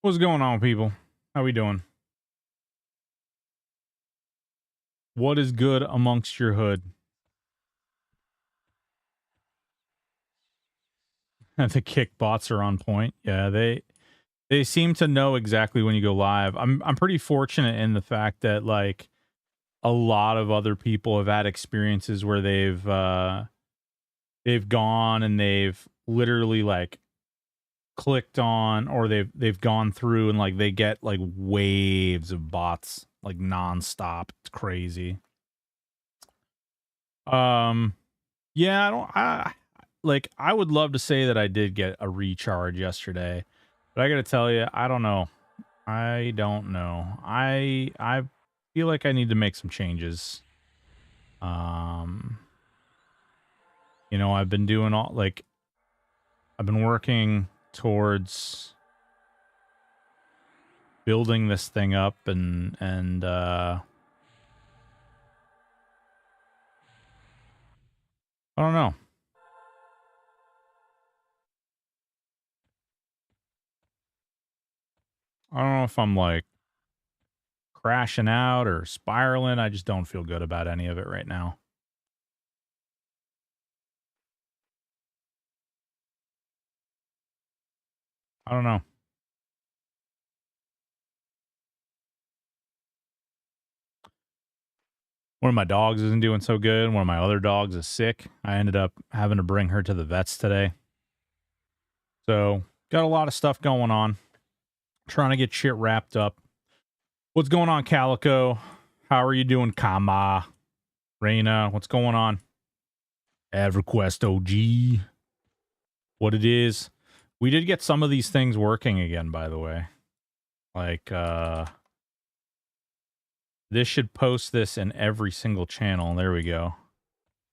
What's going on, people? How we doing? What is good amongst your hood? The kick bots are on point. Yeah, they seem to know exactly when you go live. I'm pretty fortunate in the fact that like a lot of other people have had experiences where they've gone and they've literally like clicked on, or they've gone through and like they get like waves of bots like nonstop. It's crazy. Um Yeah, I would love to say that I did get a recharge yesterday, but I got to tell you, I don't know. I don't know. I feel like I need to make some changes. Um, I've been doing all like I've been working towards building this thing up and I don't know. I don't know if I'm like crashing out or spiraling. I just don't feel good about any of it right now. I don't know. One of my dogs isn't doing so good. One of my other dogs is sick. I ended up having to bring her to the vets today. So, got a lot of stuff going on. Trying to get shit wrapped up. What's going on, Calico? How are you doing, Kama? Reina, what's going on? AdRequest OG. What it is. We did get some of these things working again, by the way. Like, this should post this in every single channel. There we go.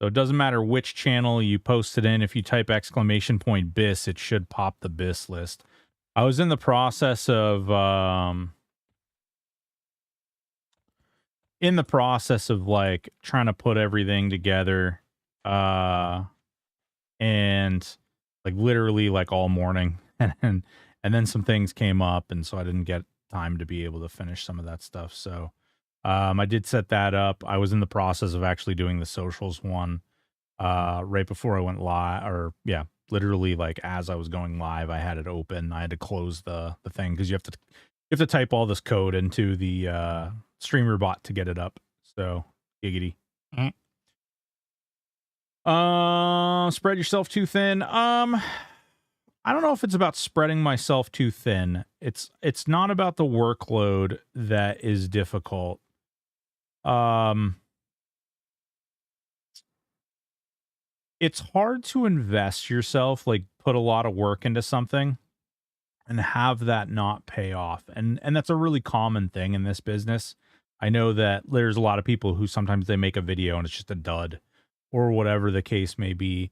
So it doesn't matter which channel you post it in. If you type !BIS, it should pop the BIS list. I was in the process of like trying to put everything together, and like literally like all morning, and then some things came up, and so I didn't get time to be able to finish some of that stuff. So I did set that up. I was in the process of actually doing the socials one right before I went live, or yeah, literally like as I was going live, I had it open. I had to close the thing because you have to type all this code into the streamer bot to get it up. So giggity. Spread yourself too thin. I don't know if it's about spreading myself too thin. It's not about the workload that is difficult. It's hard to invest yourself, like put a lot of work into something and have that not pay off. And that's a really common thing in this business. I know that there's a lot of people who sometimes they make a video and it's just a dud or whatever the case may be.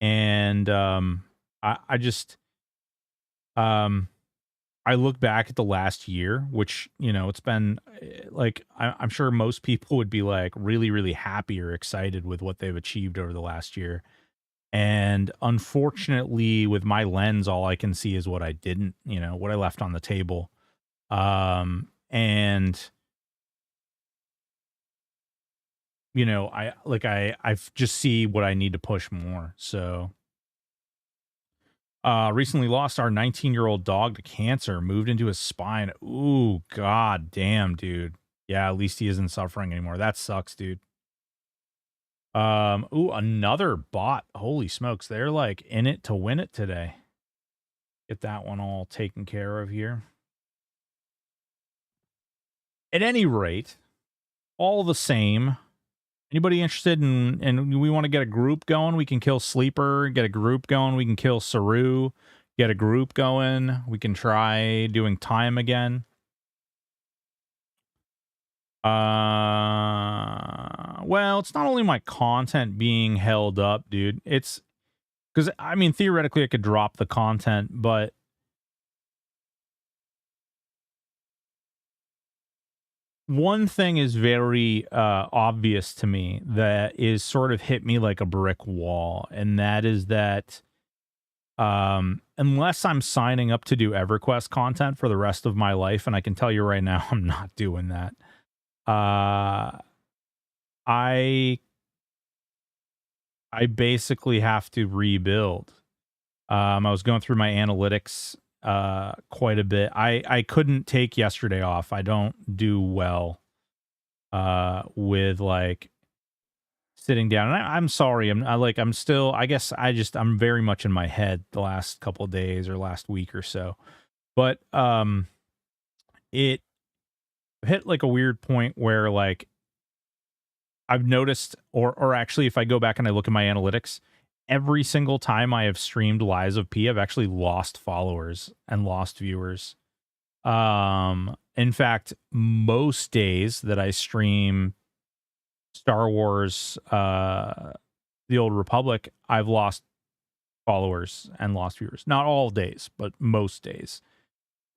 And I just I look back at the last year, which, it's been like, I'm sure most people would be like really, really happy or excited with what they've achieved over the last year. And unfortunately, with my lens, all I can see is what I didn't, what I left on the table. And I just see what I need to push more. So recently lost our 19-year-old dog to cancer, moved into his spine. Ooh, god damn, dude. Yeah, at least he isn't suffering anymore. That sucks, dude. Ooh, another bot. Holy smokes, they're like in it to win it today. Get that one all taken care of here. At any rate, all the same, anybody interested in, and we want to get a group going, we can kill Sleeper, get a group going, we can kill Saru, get a group going, we can try doing time again. Well, it's not only my content being held up, dude. It's because, I mean, theoretically I could drop the content, but one thing is very obvious to me that is sort of hit me like a brick wall, and that is that Unless I'm signing up to do EverQuest content for the rest of my life, and I can tell you right now, I'm not doing that. I basically have to rebuild. I was going through my analytics quite a bit. I couldn't take yesterday off. I don't do well with like sitting down. And I'm sorry. I'm still, I guess I'm very much in my head the last couple of days or last week or so. But it hit like a weird point where like I've noticed, or actually if I go back and I look at my analytics, every single time I have streamed Lies of P, I've actually lost followers and lost viewers. In fact, most days that I stream Star Wars, The Old Republic, I've lost followers and lost viewers. Not all days, but most days.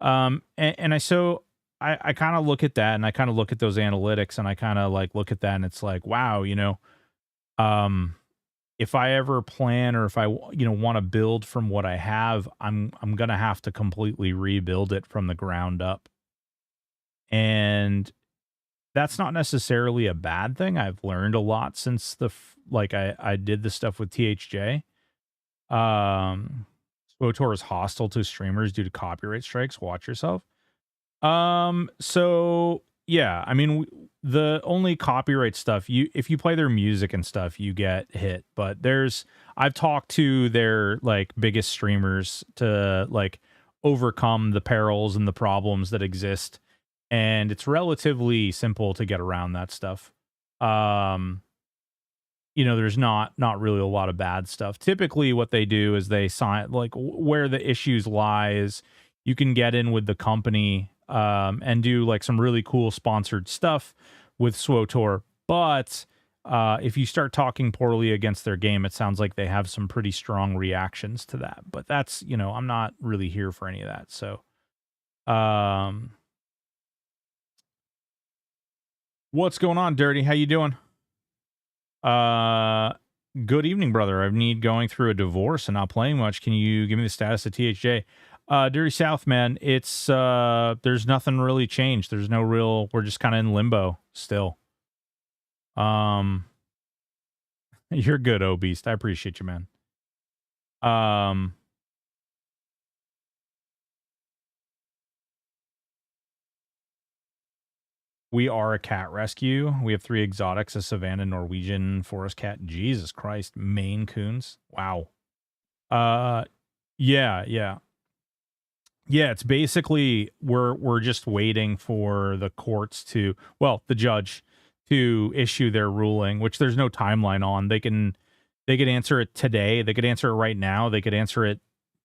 And I kind of look at that, and I kind of look at those analytics, and I kind of like look at that, and it's like, wow, if I ever plan, or if I want to build from what I have, I'm gonna have to completely rebuild it from the ground up. And that's not necessarily a bad thing. I've learned a lot since I did the stuff with THJ. SWTOR is hostile to streamers due to copyright strikes. Watch yourself. So yeah, I mean, the only copyright stuff, if you play their music and stuff, you get hit. But I've talked to their like biggest streamers to like overcome the perils and the problems that exist, and it's relatively simple to get around that stuff. There's not really a lot of bad stuff. Typically what they do is they sign, like, where the issues lie is you can get in with the company and do like some really cool sponsored stuff with SWTOR. But if you start talking poorly against their game, it sounds like they have some pretty strong reactions to that. But that's, I'm not really here for any of that. So, what's going on, Dirty? How you doing? Good evening, brother. I need going through a divorce and not playing much. Can you give me the status of THJ? Dirty South, man. It's there's nothing really changed. There's no real, we're just kind of in limbo still. You're good, Beast. I appreciate you, man. We are a cat rescue. We have 3 exotics: a Savannah Norwegian forest cat. Jesus Christ, Maine Coons. Wow. Yeah. It's basically we're just waiting for the courts to, the judge to issue their ruling, which there's no timeline on. They could answer it today. They could answer it right now. They could answer it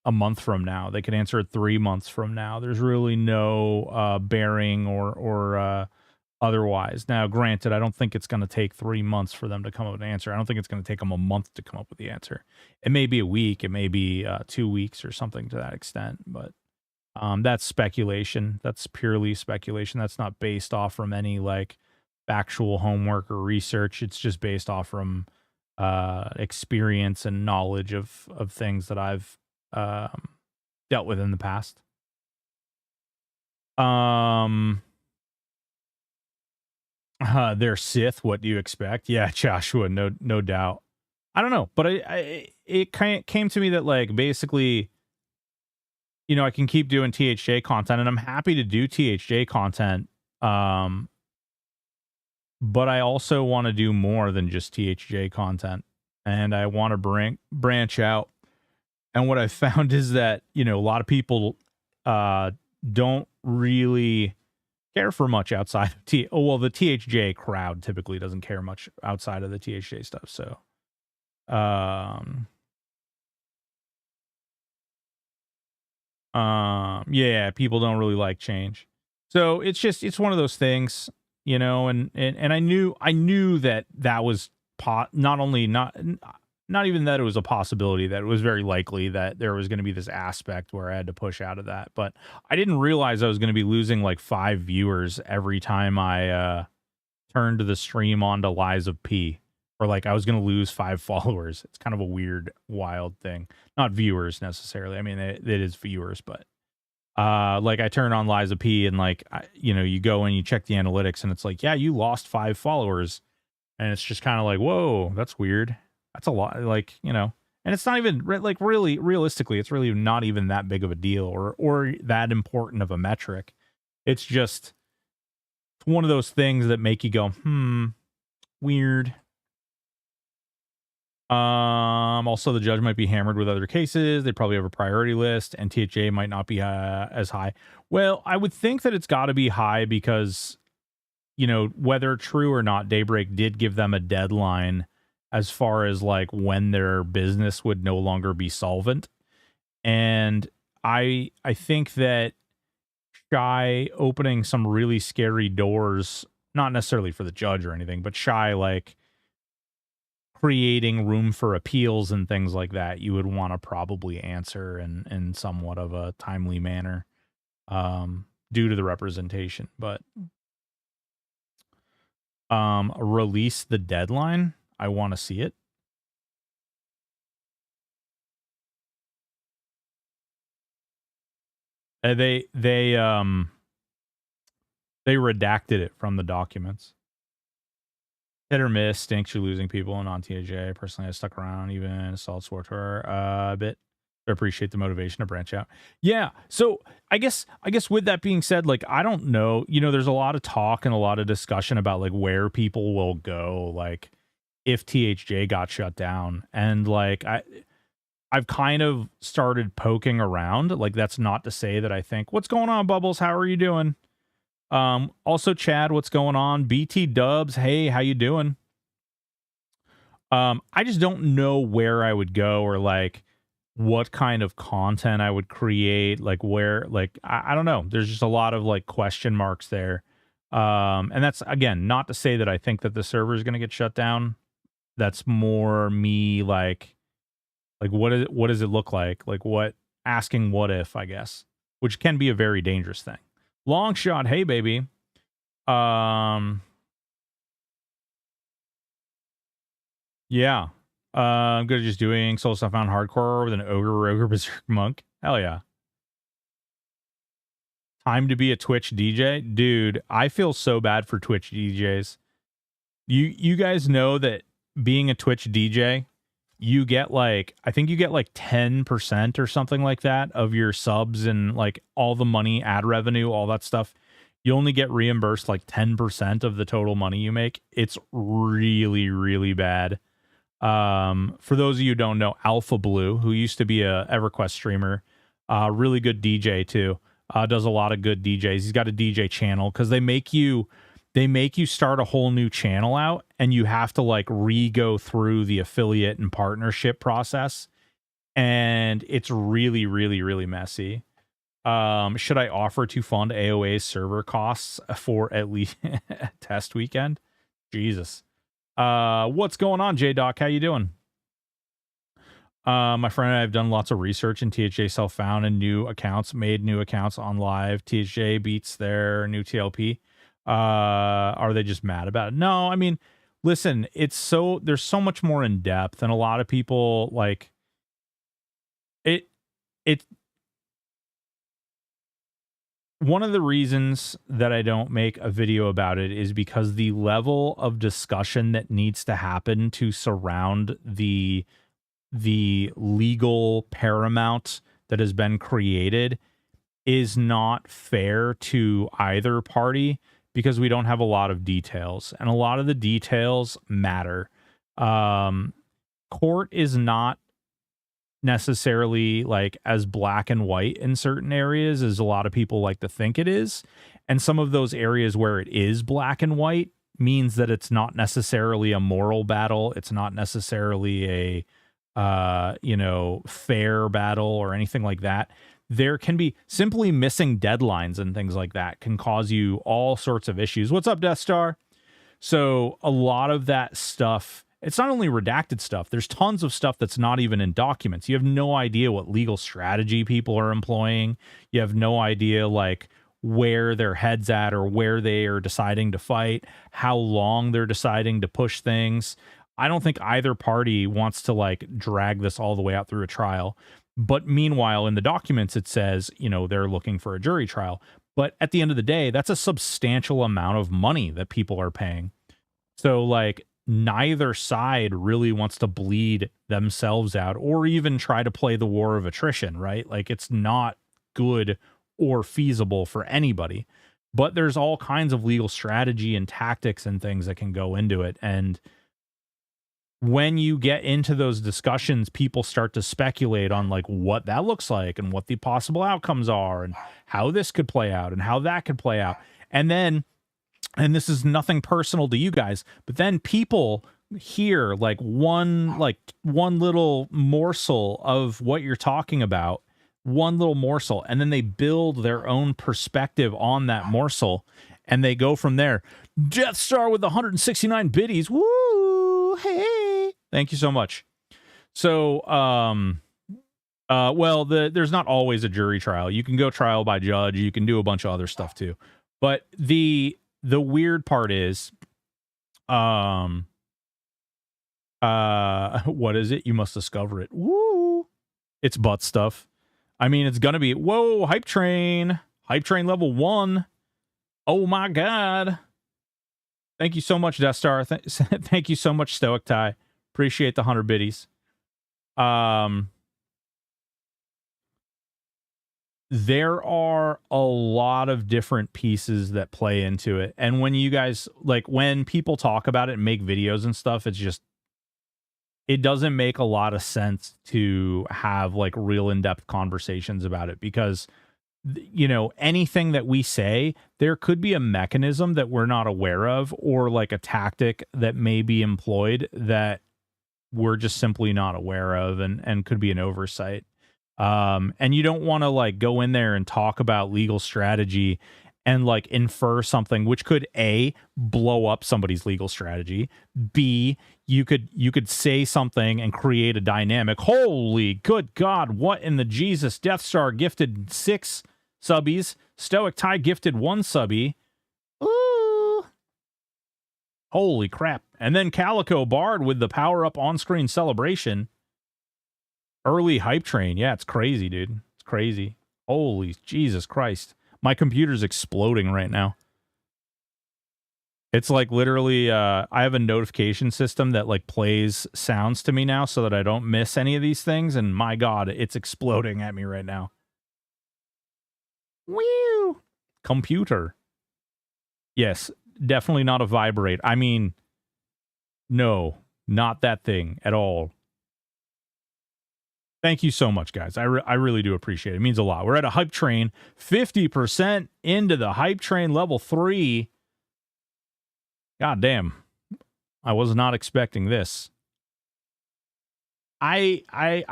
a month from now. They could answer it 3 months from now. There's really no bearing or otherwise. Now, granted, I don't think it's going to take 3 months for them to come up with an answer. I don't think it's going to take them a month to come up with the answer. It may be a week. It may be 2 weeks or something to that extent. But that's speculation. That's purely speculation. That's not based off from any like factual homework or research. It's just based off from experience and knowledge of things that I've dealt with in the past. They're Sith. What do you expect? Yeah, Joshua, no doubt. I don't know, but it kind of came to me that like basically, I can keep doing THJ content, and I'm happy to do THJ content. But I also want to do more than just THJ content, and I want to branch out. And what I found is that, a lot of people don't really care for much outside of the THJ crowd typically doesn't care much outside of the THJ stuff. So, yeah, people don't really like change. So it's one of those things, and I knew that was not even that it was a possibility, that it was very likely that there was going to be this aspect where I had to push out of that. But I didn't realize I was going to be losing like 5 viewers every time I turned the stream onto Lies of P. or like I was going to lose 5 followers. It's kind of a weird, wild thing. Not viewers necessarily. I mean, it is viewers, but like I turn on Liza P and like, you go and you check the analytics and it's like, yeah, you lost 5 followers. And it's just kind of like, whoa, that's weird. That's a lot. Like, and it's not even like really realistically, it's really not even that big of a deal or that important of a metric. It's just one of those things that make you go, weird. Also, the judge might be hammered with other cases. They probably have a priority list, and THA might not be as high. Well, I would think that it's got to be high because, whether true or not, Daybreak did give them a deadline as far as like when their business would no longer be solvent. And I think that Shy opening some really scary doors, not necessarily for the judge or anything, but Shy like creating room for appeals and things like that, you would want to probably answer in somewhat of a timely manner due to the representation. But release the deadline, I want to see it. They redacted it from the documents. Hit or miss, stinks you're losing people and on TJ. Personally, I stuck around, even installed SWTOR a bit. I appreciate the motivation to branch out. Yeah, so I guess with that being said, like, I don't know, there's a lot of talk and a lot of discussion about like where people will go, like if THJ got shut down. And like I've kind of started poking around. Like, that's not to say that I think, what's going on, Bubbles? How are you doing? Also, Chad, what's going on? BT Dubs, hey, how you doing? I just don't know where I would go or like what kind of content I would create, like where, like, I don't know. There's just a lot of like question marks there. And that's, again, not to say that I think that the server is going to get shut down. That's more me like what does it look like? Like asking what if, I guess, which can be a very dangerous thing. Long shot, hey baby. Yeah. I'm good at just doing soul stuff on hardcore with an ogre berserk monk. Hell yeah. Time to be a Twitch DJ? Dude, I feel so bad for Twitch DJs. You guys know that being a Twitch DJ, you get like, I think you get like 10% or something like that of your subs and like all the money, ad revenue, all that stuff. You only get reimbursed like 10% of the total money you make. It's really, really bad. For those of you who don't know, Alpha Blue, who used to be a EverQuest streamer, really good DJ too, does a lot of good DJs. He's got a DJ channel because they make you start a whole new channel out and you have to like go through the affiliate and partnership process. And it's really, really, really messy. Should I offer to fund AOA's server costs for at least test weekend? Jesus. What's going on, J-Doc? How you doing? My friend and I have done lots of research in THJ self-found and made new accounts on live. THJ beats their new TLP. Are they just mad about it? No, I mean, listen, there's so much more in depth, and a lot of people like it. One of the reasons that I don't make a video about it is because the level of discussion that needs to happen to surround the legal paramount that has been created is not fair to either party because we don't have a lot of details, and a lot of the details matter. Court is not necessarily like as black and white in certain areas as a lot of people like to think it is, and some of those areas where it is black and white means that it's not necessarily a moral battle, it's not necessarily a fair battle or anything like that. There can be simply missing deadlines and things like that can cause you all sorts of issues. What's up, Death Star? So a lot of that stuff, it's not only redacted stuff, there's tons of stuff that's not even in documents. You have no idea what legal strategy people are employing. You have no idea like where their head's at or where they are deciding to fight, how long they're deciding to push things. I don't think either party wants to like drag this all the way out through a trial. But meanwhile, in the documents, it says, you know, they're looking for a jury trial. But at the end of the day, that's a substantial amount of money that people are paying. So like neither side really wants to bleed themselves out or even try to play the war of attrition, right? Like it's not good or feasible for anybody. But there's all kinds of legal strategy and tactics and things that can go into it. And when you get into those discussions, people start to speculate on like what that looks like and what the possible outcomes are and how this could play out and how that could play out. And then, and this is nothing personal to you guys, but then people hear like one little morsel of what you're talking about, one little morsel, and then they build their own perspective on that morsel and they go from there. Death Star with 169 biddies. Woo! Hey! Thank you so much. So, well, there's not always a jury trial. You can go trial by judge. You can do a bunch of other stuff too. But the weird part is, what is it? You must discover it. Woo! It's butt stuff. I mean, it's gonna be, whoa, hype train level 1. Oh my god. Thank you so much, Death Star. Thank you so much, Stoic Tie. Appreciate the 100 biddies. There are a lot of different pieces that play into it. And when you guys, like, when people talk about it and make videos and stuff, it's just, it doesn't make a lot of sense to have, like, real in-depth conversations about it because, you know, anything that we say, there could be a mechanism that we're not aware of or, like, a tactic that may be employed that we're just simply not aware of and could be an oversight. And you don't want to like go in there and talk about legal strategy and like infer something which could A, blow up somebody's legal strategy. B, you could say something and create a dynamic. Holy good God, what in the Jesus? Death Star gifted 6 subbies. Stoic Tie gifted 1 subby. Ooh. Holy crap. And then Calico Bard with the power up on-screen celebration. Early hype train. Yeah, it's crazy, dude. It's crazy. Holy Jesus Christ. My computer's exploding right now. It's like literally, I have a notification system that like plays sounds to me now so that I don't miss any of these things. And my God, it's exploding at me right now. Whew. Computer. Yes, definitely not a vibrate. I mean, no, not that thing at all. Thank you so much, guys. I really do appreciate it. It means a lot. We're at a hype train, 50% into the hype train level 3. God damn. I was not expecting this. I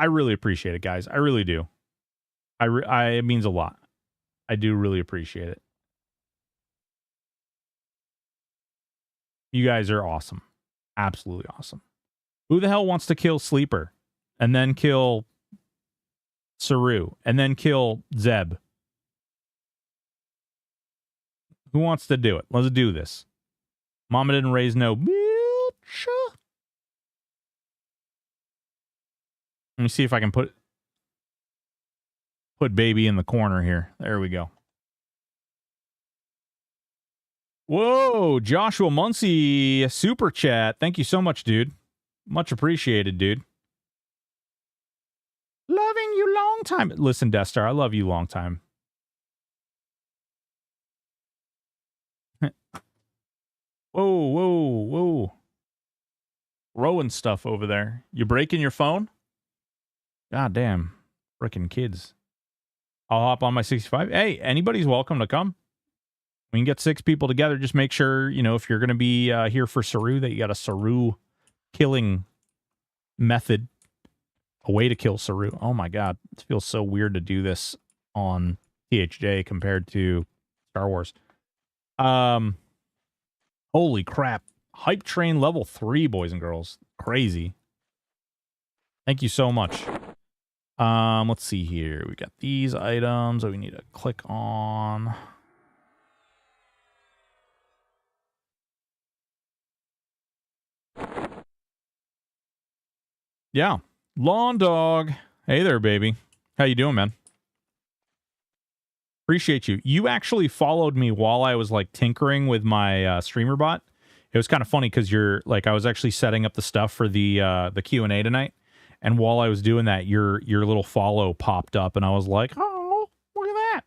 really appreciate it, guys. I really do. It means a lot. I do really appreciate it. You guys are awesome. Absolutely awesome. Who the hell wants to kill Sleeper and then kill Saru and then kill Zeb? Who wants to do it? Let's do this. Mama didn't raise no bitch. Let me see if I can put baby in the corner here. There we go. Whoa, Joshua Muncie, super chat. Thank you so much, dude. Much appreciated, dude. Loving you long time. Listen, Death Star, I love you long time. Whoa, whoa, whoa. Throwing stuff over there. You breaking your phone? God damn. Frickin' kids. I'll hop on my 65. Hey, anybody's welcome to come. We can get 6 people together. Just make sure, you know, if you're going to be here for Saru, that you got a Saru killing method. A way to kill Saru. Oh my God. It feels so weird to do this on THJ compared to Star Wars. Holy crap. Hype train level 3, boys and girls. Crazy. Thank you so much. Let's see here. We got these items that we need to click on. Yeah. Lawn Dog. Hey there, baby. How you doing, man? Appreciate you. You actually followed me while I was like tinkering with my streamer bot. It was kind of funny because you're like I was actually setting up the stuff for the Q&A tonight, and while I was doing that, your little follow popped up, and I was like, oh, look at that.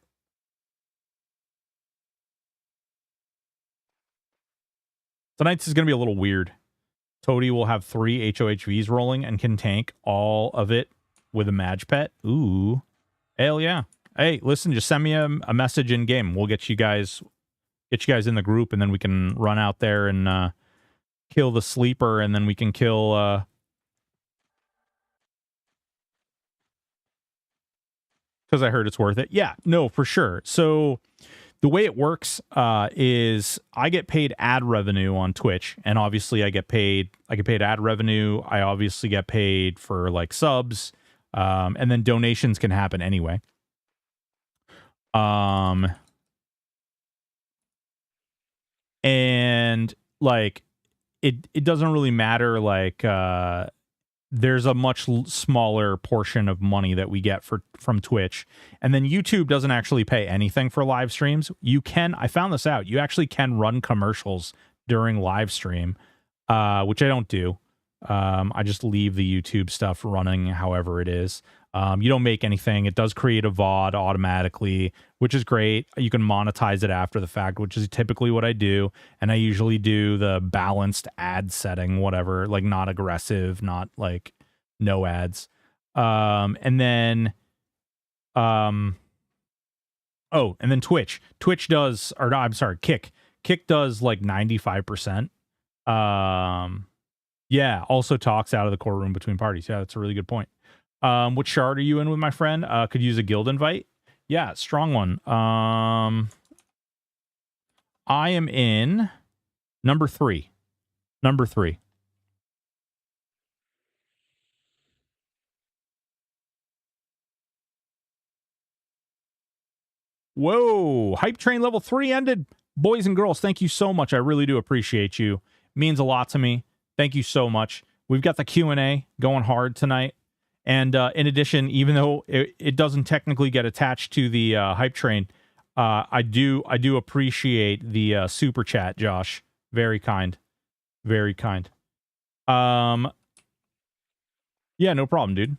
Tonight's is gonna be a little weird. Toady will have 3 HOHVs rolling and can tank all of it with a Maj Pet. Ooh, hell yeah. Hey, listen, just send me a message in game. We'll get you guys in the group, and then we can run out there and kill the sleeper, and then we can kill because I heard it's worth it. Yeah, no, for sure. So the way it works is I get paid ad revenue on Twitch, and obviously I get paid ad revenue. I obviously get paid for like subs, and then donations can happen anyway. And like it doesn't really matter, like there's a much smaller portion of money that we get from Twitch, and then YouTube doesn't actually pay anything for live streams. I found this out, you actually can run commercials during live stream, which I don't do. I just leave the YouTube stuff running however it is. You don't make anything. It does create a VOD automatically, which is great. You can monetize it after the fact, which is typically what I do. And I usually do the balanced ad setting, whatever, like not aggressive, not like no ads. And then Twitch. Twitch does, or no, I'm sorry, Kick. Kick does like 95%. Yeah, also talks out of the courtroom between parties. Yeah, that's a really good point. What shard are you in with, my friend? Could use a guild invite. Yeah, strong one. I am in number 3. Number 3. Whoa, hype train level 3 ended. Boys and girls, thank you so much. I really do appreciate you. Means a lot to me. Thank you so much. We've got the Q&A going hard tonight. And in addition, even though it doesn't technically get attached to the hype train, I do appreciate the super chat, Josh. Very kind. Very kind. Yeah, no problem, dude.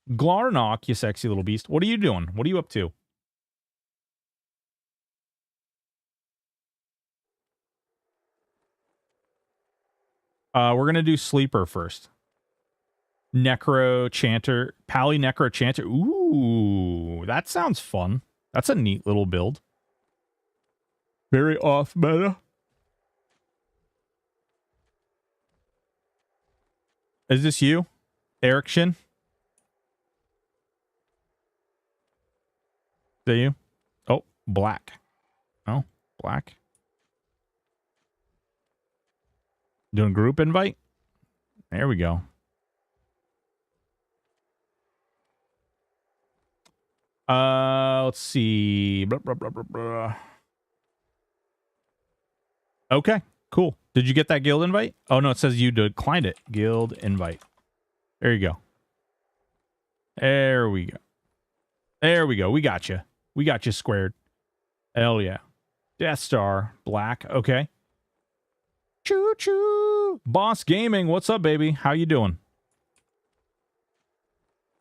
Glarnock, you sexy little beast. What are you doing? What are you up to? We're going to do Sleeper first. Necro Chanter. Pally Necro Chanter. Ooh, that sounds fun. That's a neat little build. Very off meta. Is this you? Eric Shin? Is that you? Oh, black. Oh, black. Doing group invite? There we go. Let's see. Blah, blah, blah, blah, blah. Okay, cool. Did you get that guild invite? Oh, no, it says you declined it. Guild invite. There you go. There we go. There we go. We got you. We got you squared. Hell yeah. Death Star. Black. Okay. Choo-choo. Boss Gaming. What's up, baby? How you doing?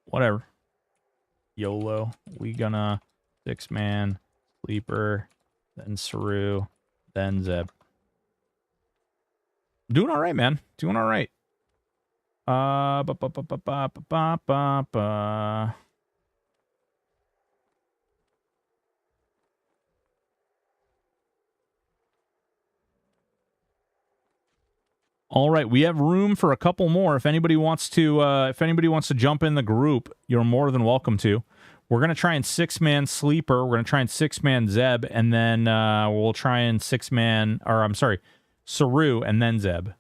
Whatever. YOLO. We gonna 6-man. Sleeper. Then Saru. Then Zeb. Doing all right, man. Doing all right. All right, we have room for a couple more. If anybody wants to jump in the group, you're more than welcome to. We're gonna try and 6-man Sleeper. We're gonna try and 6-man Zeb, and then we'll try and 6-man, or I'm sorry, Saru, and then Zeb.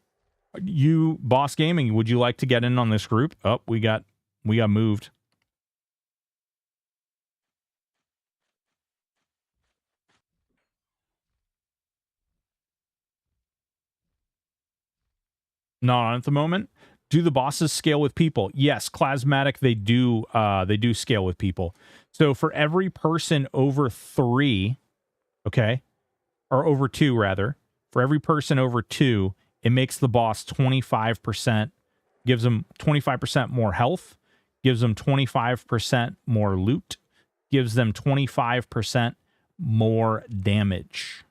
You, Boss Gaming, would you like to get in on this group? Oh, we got moved. Not on at the moment. Do the bosses scale with people? Yes, Clasmatic, they do scale with people. So for every person over 3, okay, or over 2 rather, for every person over 2, it makes the boss 25%, gives them 25% more health, gives them 25% more loot, gives them 25% more damage.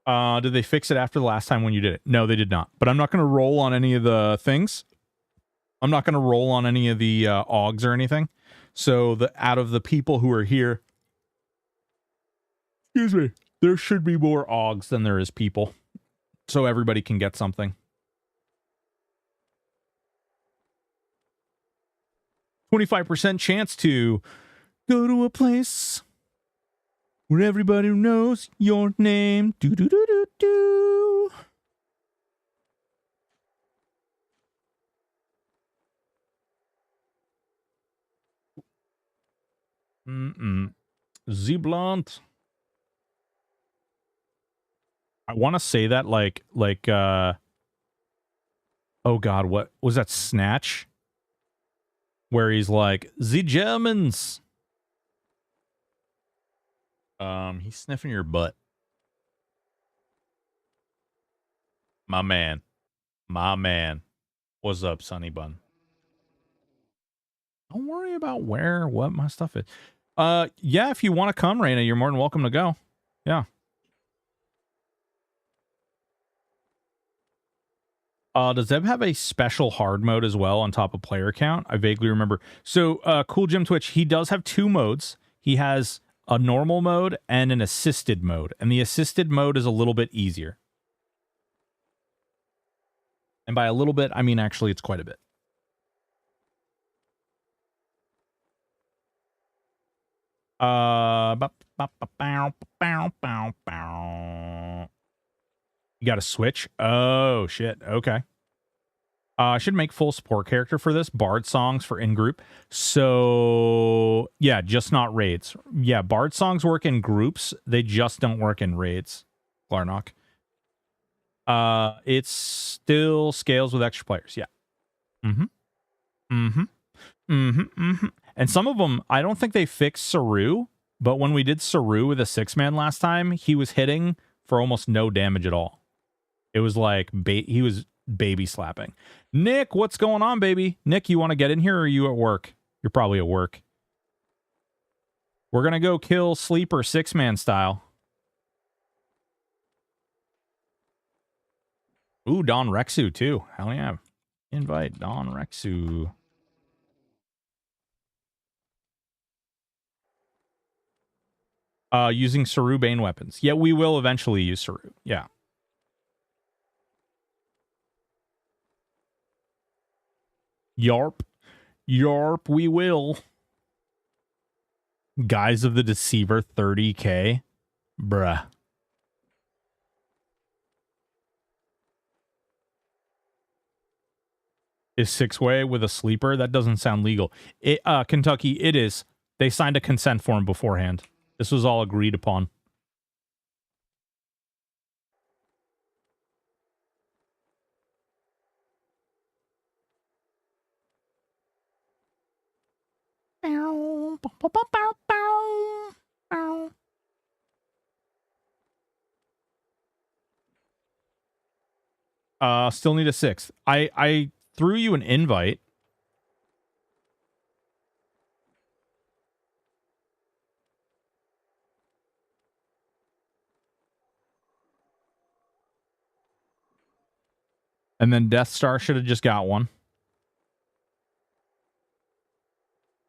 Did they fix it after the last time when you did it? No, they did not. But I'm not going to roll on any of the things. I'm not going to roll on any of the augs or anything. So out of the people who are here, excuse me, there should be more augs than there is people. So everybody can get something. 25% chance to go to a place where everybody knows your name. Do do do do do. Z-Blunt. I want to say that like oh god, what was that, Snatch? Where he's like, the Germans. He's sniffing your butt. My man. My man. What's up, Sunny Bun? Don't worry about what my stuff is. Yeah, if you want to come, Raina, you're more than welcome to go. Yeah. Does Zeb have a special hard mode as well on top of player count? I vaguely remember. So, Cool Jim Twitch, he does have 2 modes. He has a normal mode and an assisted mode. And the assisted mode is a little bit easier. And by a little bit, I mean actually it's quite a bit. You got to switch? Oh, shit. Okay. I should make full support character for this. Bard songs for in-group. So, yeah, just not raids. Yeah, Bard songs work in groups. They just don't work in raids. Glarnock. It still scales with extra players. Yeah. And some of them, I don't think they fixed Saru, but when we did Saru with a 6-man last time, he was hitting for almost no damage at all. It was like, he was baby slapping. Nick, what's going on, baby? Nick, you want to get in here or are you at work? You're probably at work. We're going to go kill Sleeper 6-man style. Ooh, Don Rexu too. Hell yeah. Invite Don Rexu. Using Saru Bane weapons. Yeah, we will eventually use Saru. Yeah. Yarp. Yarp, we will. Guys of the Deceiver 30k. Bruh. Is 6-way with a sleeper? That doesn't sound legal. Kentucky, it is. They signed a consent form beforehand. This was all agreed upon. Still need a 6th. I threw you an invite. And then Death Star should have just got one.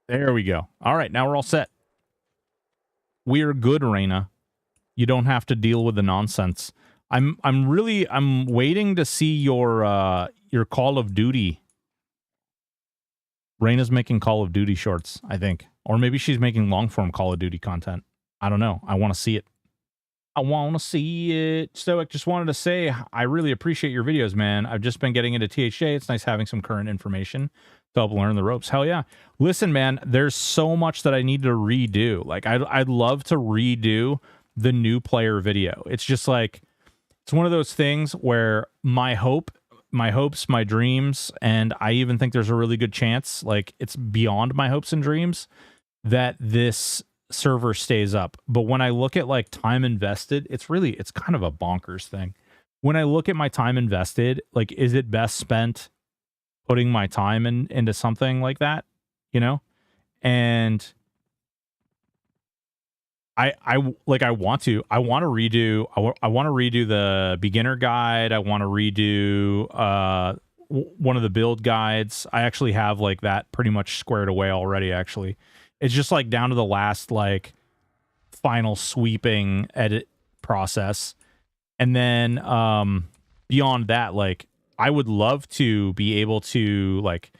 There we go. All right, now we're all set. We're good, Raina. You don't have to deal with the nonsense. I'm waiting to see your Call of Duty. Raina's making Call of Duty shorts, I think. Or maybe she's making long-form Call of Duty content. I don't know. I want to see it. I want to see it. Stoic, just wanted to say, I really appreciate your videos, man. I've just been getting into THJ. It's nice having some current information to help learn the ropes. Hell yeah. Listen, man, there's so much that I need to redo. Like, I'd love to redo the new player video. It's just like, it's one of those things where my hopes, my dreams, and I even think there's a really good chance, like it's beyond my hopes and dreams, that this server stays up. But when I look at like time invested, it's kind of a bonkers thing. When I look at my time invested, like, is it best spent putting my time into something like that, you know? And I want to redo the beginner guide. I want to redo one of the build guides. I actually have like that pretty much squared away already, actually. It's just like down to the last like final sweeping edit process. And then beyond that, like I would love to be able to like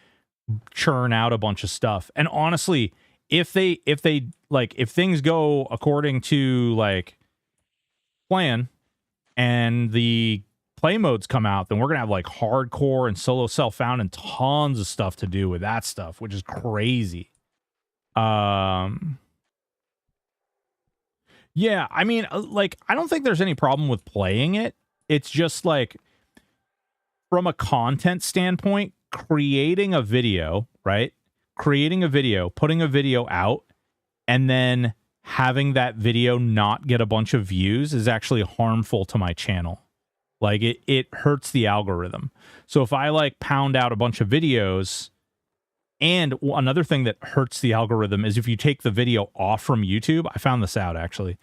churn out a bunch of stuff. And honestly, if things go according to like plan and the play modes come out, then we're gonna have like hardcore and solo self-found and tons of stuff to do with that stuff, which is crazy. Yeah, I mean, like, I don't think there's any problem with playing it. It's just like, from a content standpoint, creating a video, right? Creating a video, putting a video out, and then having that video not get a bunch of views is actually harmful to my channel. Like, it hurts the algorithm. So if I like pound out a bunch of videos, and another thing that hurts the algorithm is if you take the video off from YouTube. I found this out, actually.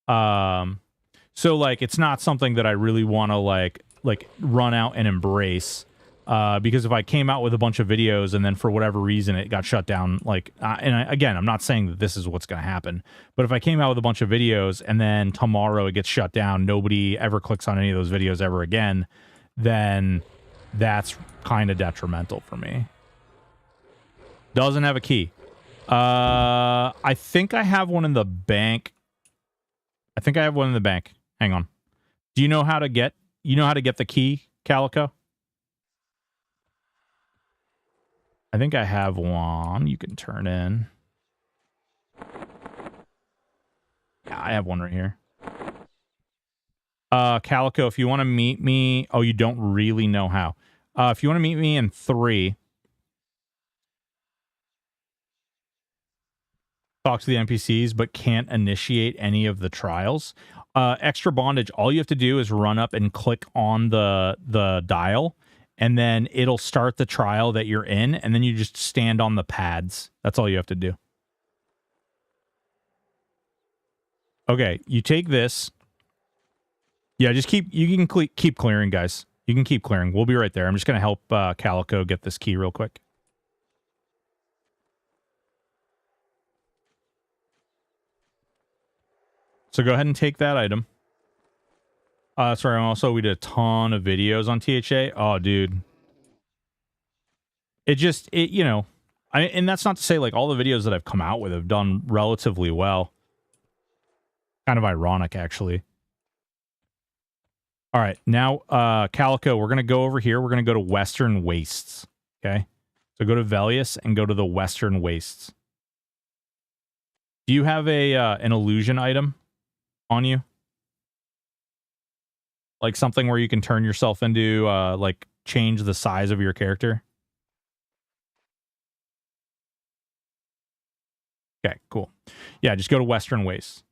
So like, it's not something that I really want to like run out and embrace. Because if I came out with a bunch of videos and then for whatever reason it got shut down, like, again, I'm not saying that this is what's going to happen, but if I came out with a bunch of videos and then tomorrow it gets shut down, nobody ever clicks on any of those videos ever again, then that's kind of detrimental for me. Doesn't have a key. I think I have one in the bank. Hang on. Do you know how to get the key, Calico? I think I have one you can turn in. Yeah, I have one right here. Calico, if you want to meet me... Oh, you don't really know how. If you want to meet me in 3... talk to the NPCs, but can't initiate any of the trials. Extra bondage, all you have to do is run up and click on the dial, and then it'll start the trial that you're in, and then you just stand on the pads. That's all you have to do. Okay, you take this. Yeah, just keep clearing, guys. You can keep clearing. We'll be right there. I'm just going to help Calico get this key real quick. So go ahead and take that item. Sorry, we did a ton of videos on THA. Oh, dude. You know, and that's not to say like all the videos that I've come out with have done relatively well. Kind of ironic, actually. All right, now, Calico, we're going to go over here. We're going to go to Western Wastes, okay? So go to Velius and go to the Western Wastes. Do you have an illusion item on you? Like something where you can turn yourself into, like, change the size of your character? Okay, cool. Yeah, just go to Western Wastes.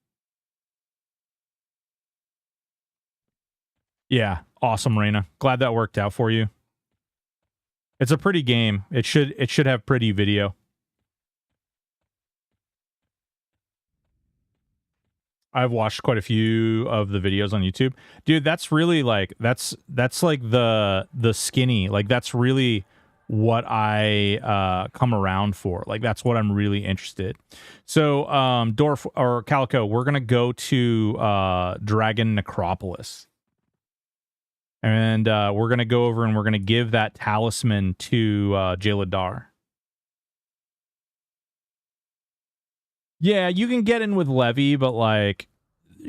Yeah, awesome, Reina. Glad that worked out for you. It's a pretty game. It should have pretty video. I've watched quite a few of the videos on YouTube. Dude, that's really like that's like the skinny. Like that's really what I come around for. Like that's what I'm really interested. So Dorf or Calico, we're gonna go to Dragon Necropolis. And we're going to go over and we're going to give that talisman to Jaladar. Yeah, you can get in with Levy, but like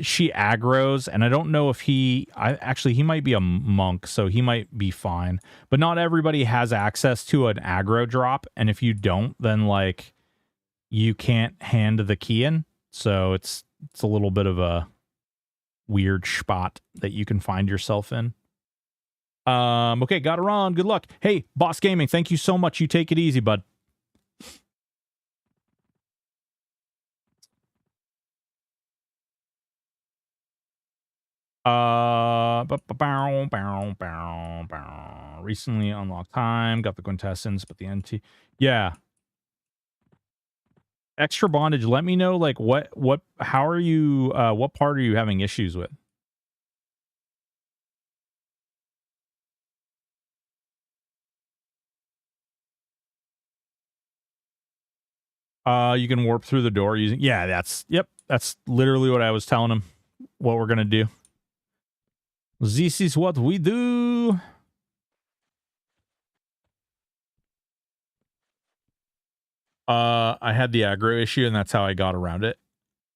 she aggroes, and I don't know if he might be a monk, so he might be fine. But not everybody has access to an aggro drop, and if you don't, then like you can't hand the key in. So it's a little bit of a weird spot that you can find yourself in. Okay, got her on. Good luck. Hey, Boss Gaming, thank you so much. You take it easy, bud. Recently unlocked time, got the quintessence, but the NT. Yeah. Extra bondage, let me know, like, how are you, what part are you having issues with? You can warp through the door using, yeah, that's literally what I was telling him, what we're gonna do. This is what we do. I had the aggro issue, and that's how I got around it.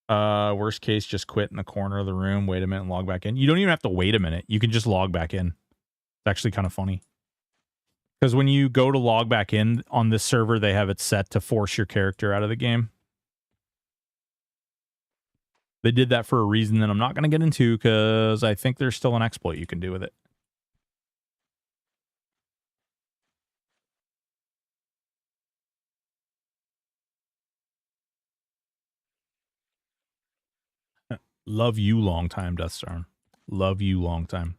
Worst case, just quit in the corner of the room, wait a minute, and log back in. You don't even have to wait a minute. You can just log back in. It's actually kind of funny. Because when you go to log back in on this server, they have it set to force your character out of the game. They did that for a reason that I'm not going to get into, because I think there's still an exploit you can do with it. Love you long time, Deathstorm. Love you long time.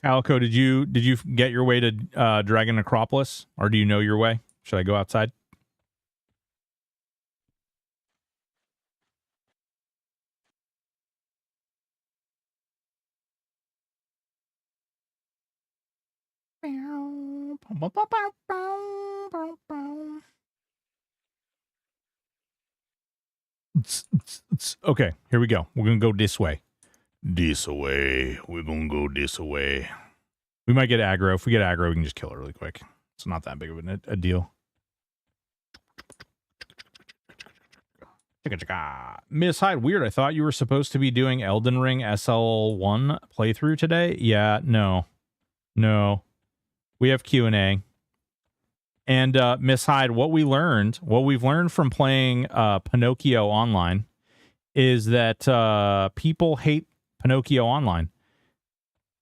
Calico, did you get your way to Dragon Acropolis, or do you know your way? Should I go outside? Okay, here we go. We're gonna go this way. This way. We're gonna go this way. We might get aggro. If we get aggro, we can just kill it really quick. It's not that big of a deal. Miss Hyde, weird. I thought you were supposed to be doing Elden Ring SL1 playthrough today. Yeah, no. We have Q&A. And Miss Hyde, what we've learned from playing Pinocchio online is that people hate Pinocchio online.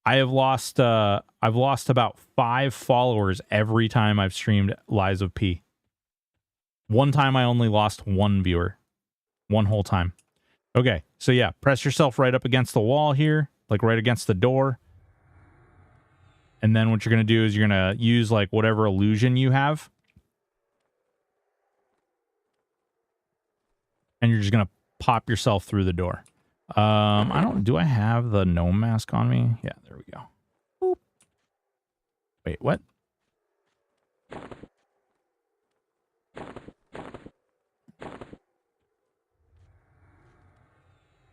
I've lost about 5 followers every time I've streamed Lies of P. One time I only lost 1 viewer. One whole time. Okay, so yeah, press yourself right up against the wall here, like right against the door. And then what you're going to do is you're going to use like whatever illusion you have. And you're just going to pop yourself through the door. Do I have the gnome mask on me? Yeah, there we go. Boop. Wait, what?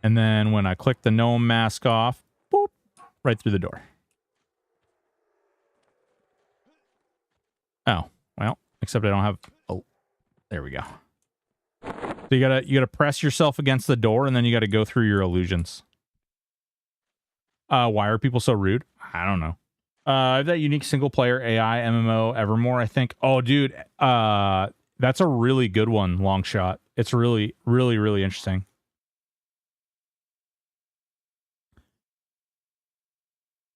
And then when I click the gnome mask off, boop, right through the door. Oh, well, except I don't have, oh, there we go. So you gotta press yourself against the door, and then you gotta go through your illusions. Why are people so rude? I don't know. That unique single player AI MMO Evermore, I think. Oh, dude, that's a really good one. Long shot. It's really, really, really interesting.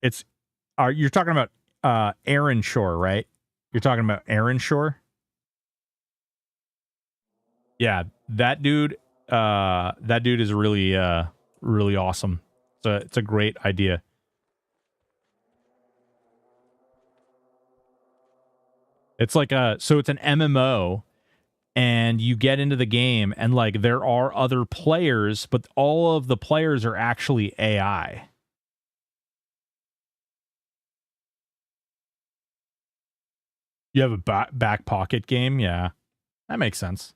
It's, you're talking about Aaron Shore, right? You're talking about Aaron Shore. Yeah, that dude is really, really awesome. It's a great idea. It's like so it's an MMO, and you get into the game, and like there are other players, but all of the players are actually AI. You have a back pocket game, yeah, that makes sense.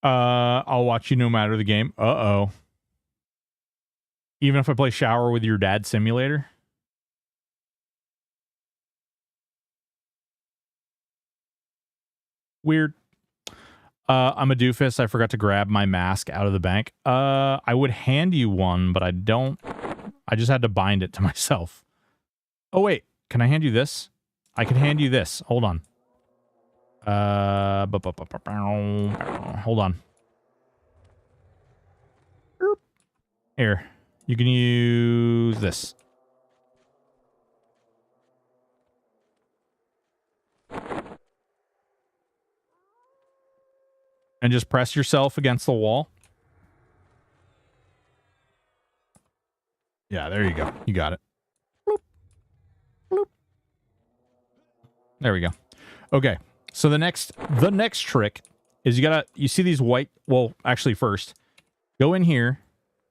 I'll watch you no matter the game. Uh-oh. Even if I play Shower with Your Dad Simulator? Weird. I'm a doofus. I forgot to grab my mask out of the bank. I would hand you one, but I don't. I just had to bind it to myself. Oh, wait. Can I hand you this? I can hand you this. Hold on. Hold on. Here. You can use this. And just press yourself against the wall. Yeah, there you go. You got it. Bloop. Bloop. There we go. Okay. So the next trick is you see these white, well, actually first, go in here,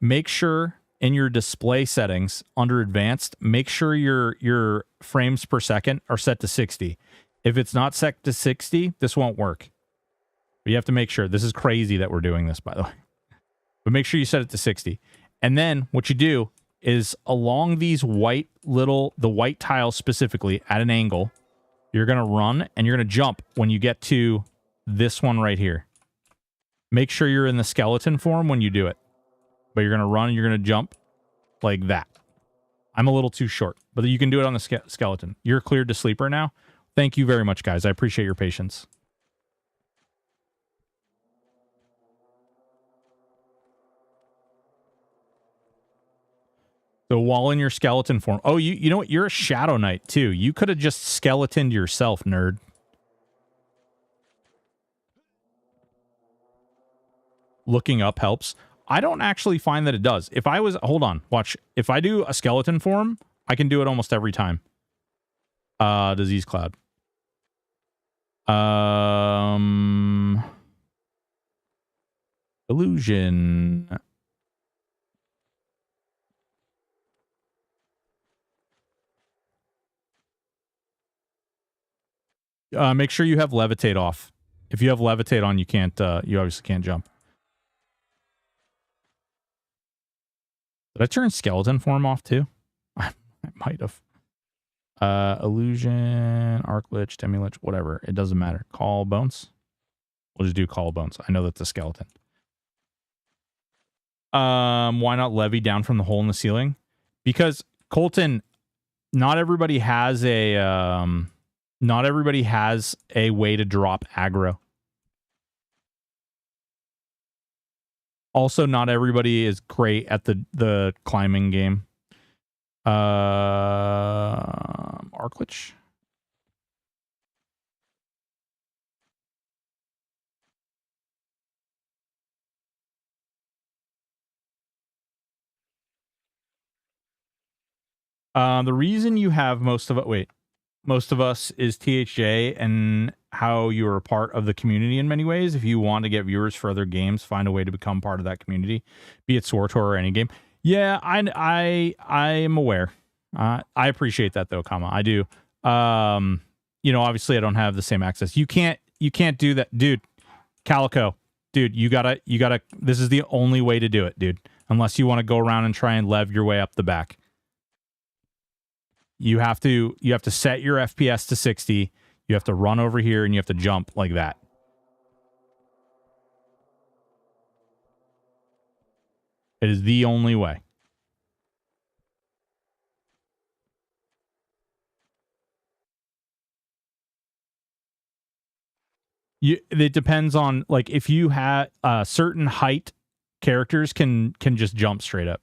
make sure in your display settings under advanced, make sure your frames per second are set to 60. If it's not set to 60, this won't work. But you have to make sure. This is crazy that we're doing this, by the way. But make sure you set it to 60. And then what you do is along these white the white tiles specifically at an angle, you're going to run and you're going to jump when you get to this one right here. Make sure you're in the skeleton form when you do it. But you're going to run and you're going to jump like that. I'm a little too short, but you can do it on the skeleton. You're cleared to sleeper now. Thank you very much, guys. I appreciate your patience. So while in your skeleton form... Oh, you know what? You're a Shadow Knight, too. You could have just skeletoned yourself, nerd. Looking up helps. I don't actually find that it does. If I was... Hold on. Watch. If I do a skeleton form, I can do it almost every time. Disease Cloud. Illusion... Make sure you have levitate off. If you have levitate on, you can't. You obviously can't jump. Did I turn skeleton form off too? I might have. Illusion, arc lich, demi lich, whatever. It doesn't matter. Call bones. We'll just do call bones. I know that's a skeleton. Why not levy down from the hole in the ceiling? Because Colton, not everybody has a way to drop aggro. Also, not everybody is great at the climbing game. Arclich. The reason you have most of us is THJ and how you're a part of the community in many ways. If you want to get viewers for other games, find a way to become part of that community, be it SWTOR or any game. Yeah, I am aware. I appreciate that though, Kama. I do. You know, obviously I don't have the same access. You can't do that, dude. Calico, dude, you gotta. This is the only way to do it, dude. Unless you want to go around and try and lev your way up the back. You have to set your FPS to 60. You have to run over here and you have to jump like that. It is the only way. It depends on, like, if you have certain height, characters can just jump straight up.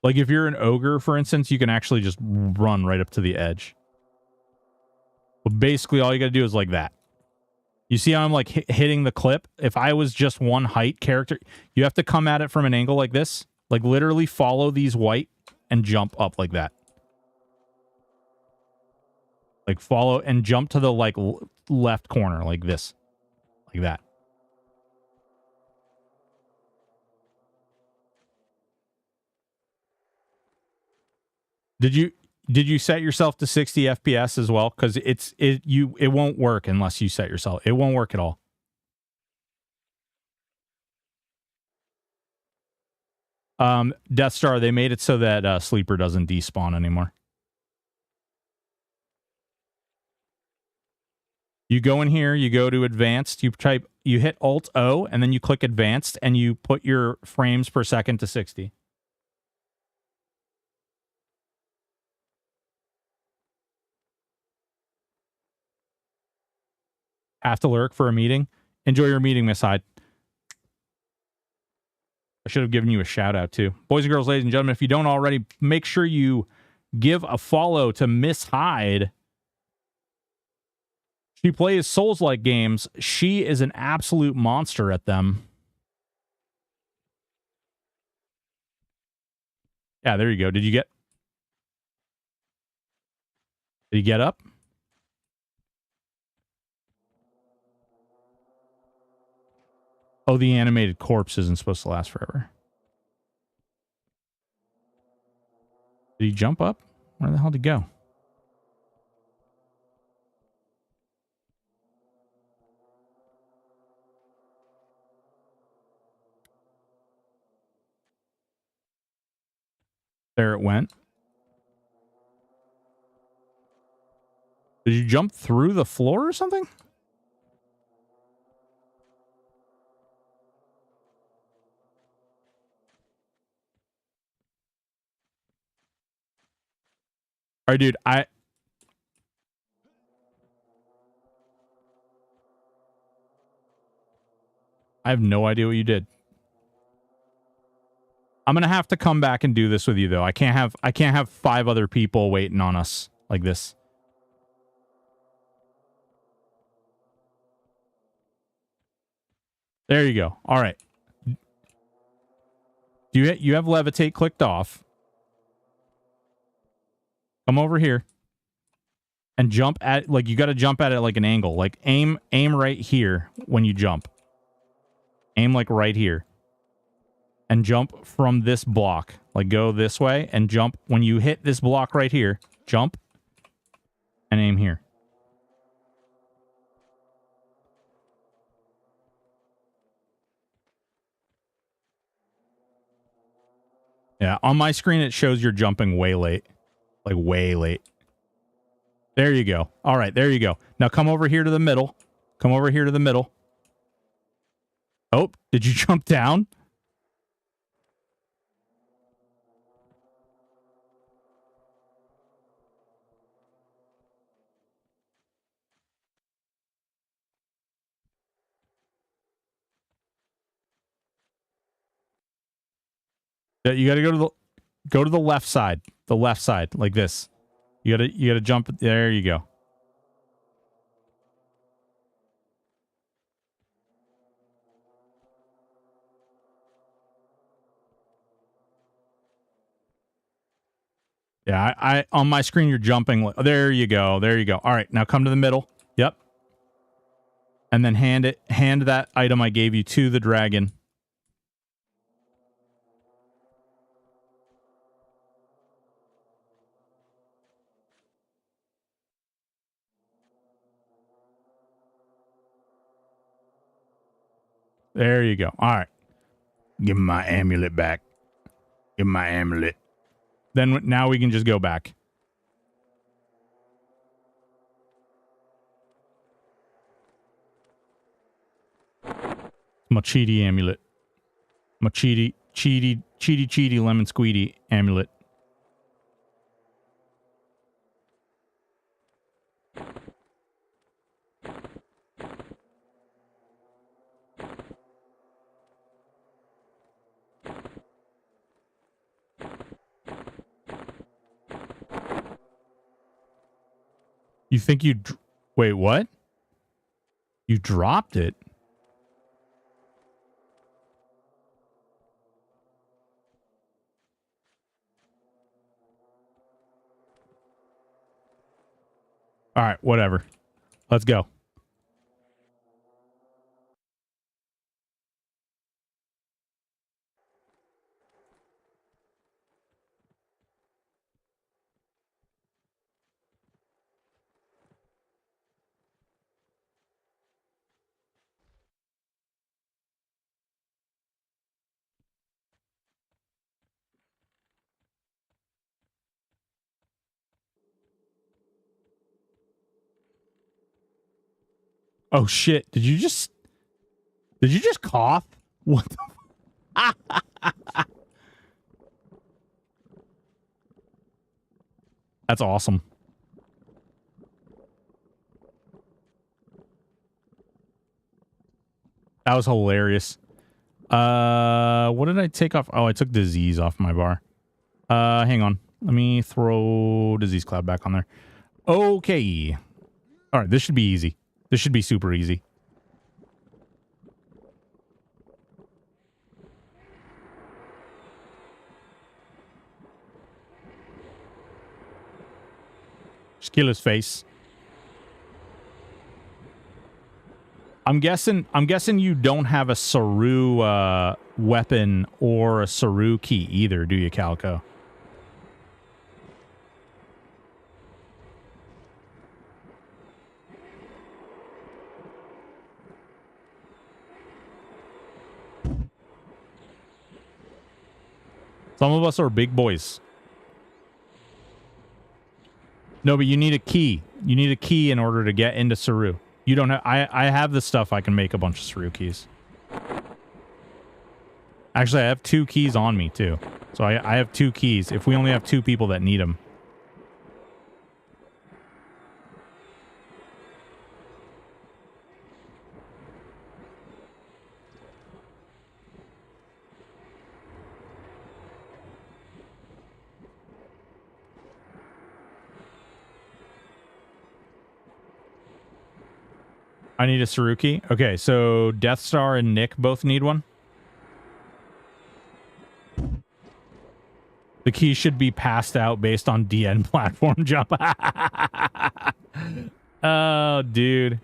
Like, if you're an ogre, for instance, you can actually just run right up to the edge. But basically, all you gotta do is like that. You see how I'm, like, hitting the clip? If I was just one height character, you have to come at it from an angle like this. Like, literally follow these white and jump up like that. Like, follow and jump to the, like, left corner like this. Like that. Did you set yourself to 60 FPS as well? Because it won't work unless you set yourself. It won't work at all. Death Star, they made it so that Sleeper doesn't despawn anymore. You go in here, you go to advanced, you hit Alt O, and then you click advanced, and you put your frames per second to 60. Have to lurk for a meeting. Enjoy your meeting, Miss Hyde. I should have given you a shout out too. Boys and girls, ladies and gentlemen, if you don't already, make sure you give a follow to Miss Hyde. She plays Souls-like games. She is an absolute monster at them. Yeah, there you go. Did you get up? Oh, the animated corpse isn't supposed to last forever. Did he jump up? Where the hell did he go? There it went. Did you jump through the floor or something? All right, dude, I have no idea what you did. I'm gonna have to come back and do this with you though. I can't have 5 other people waiting on us like this. There you go. All right. You have levitate clicked off. Come over here and jump at, like, you got to jump at it like an angle. Like aim right here when you jump. Aim like right here. And jump from this block. Like go this way and jump when you hit this block right here. Jump and aim here. Yeah, on my screen it shows you're jumping way late. Like way late. There you go. All right, there you go. Now come over here to the middle. Come over here to the middle. Oh, did you jump down? Yeah, you got to go to the left side. The left side, like this. You got to jump. There you go. Yeah, I on my screen you're jumping. There you go. There you go. All right, now come to the middle. Yep. And then hand that item I gave you to the dragon. There you go. All right. Give me my amulet back. Give me my amulet. Then now we can just go back. My cheaty amulet. My cheaty lemon squeedy amulet. You think you... Wait, what? You dropped it? All right, whatever. Let's go. Oh shit! Did you just cough? What the? That's awesome. That was hilarious. What did I take off? Oh, I took disease off my bar. Hang on. Let me throw disease cloud back on there. Okay. All right, this should be easy. This should be super easy. Just kill his face. I'm guessing you don't have a Saru weapon or a Saru key either, do you, Calico? Some of us are big boys. No, but you need a key. You need a key in order to get into Saru. You don't have... I have the stuff. I can make a bunch of Saru keys. Actually, I have 2 keys on me, too. So I have 2 keys. If we only have 2 people that need them. I need a Saru key. Okay, so Death Star and Nick both need one. The key should be passed out based on DN platform jump. Oh, dude.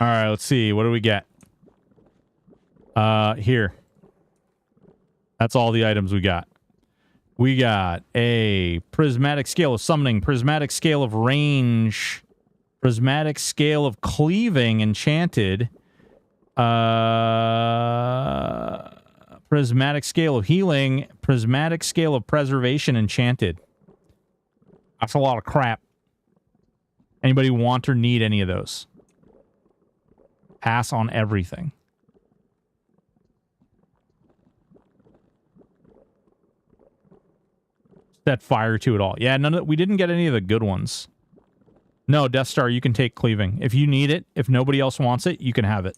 All right, let's see. What do we get? Here. That's all the items we got. We got a prismatic scale of summoning, prismatic scale of range, prismatic scale of cleaving enchanted, prismatic scale of healing, prismatic scale of preservation enchanted. That's a lot of crap. Anybody want or need any of those? Pass on everything. Set fire to it all. Yeah, we didn't get any of the good ones. No, Death Star, you can take cleaving. If you need it, if nobody else wants it, you can have it.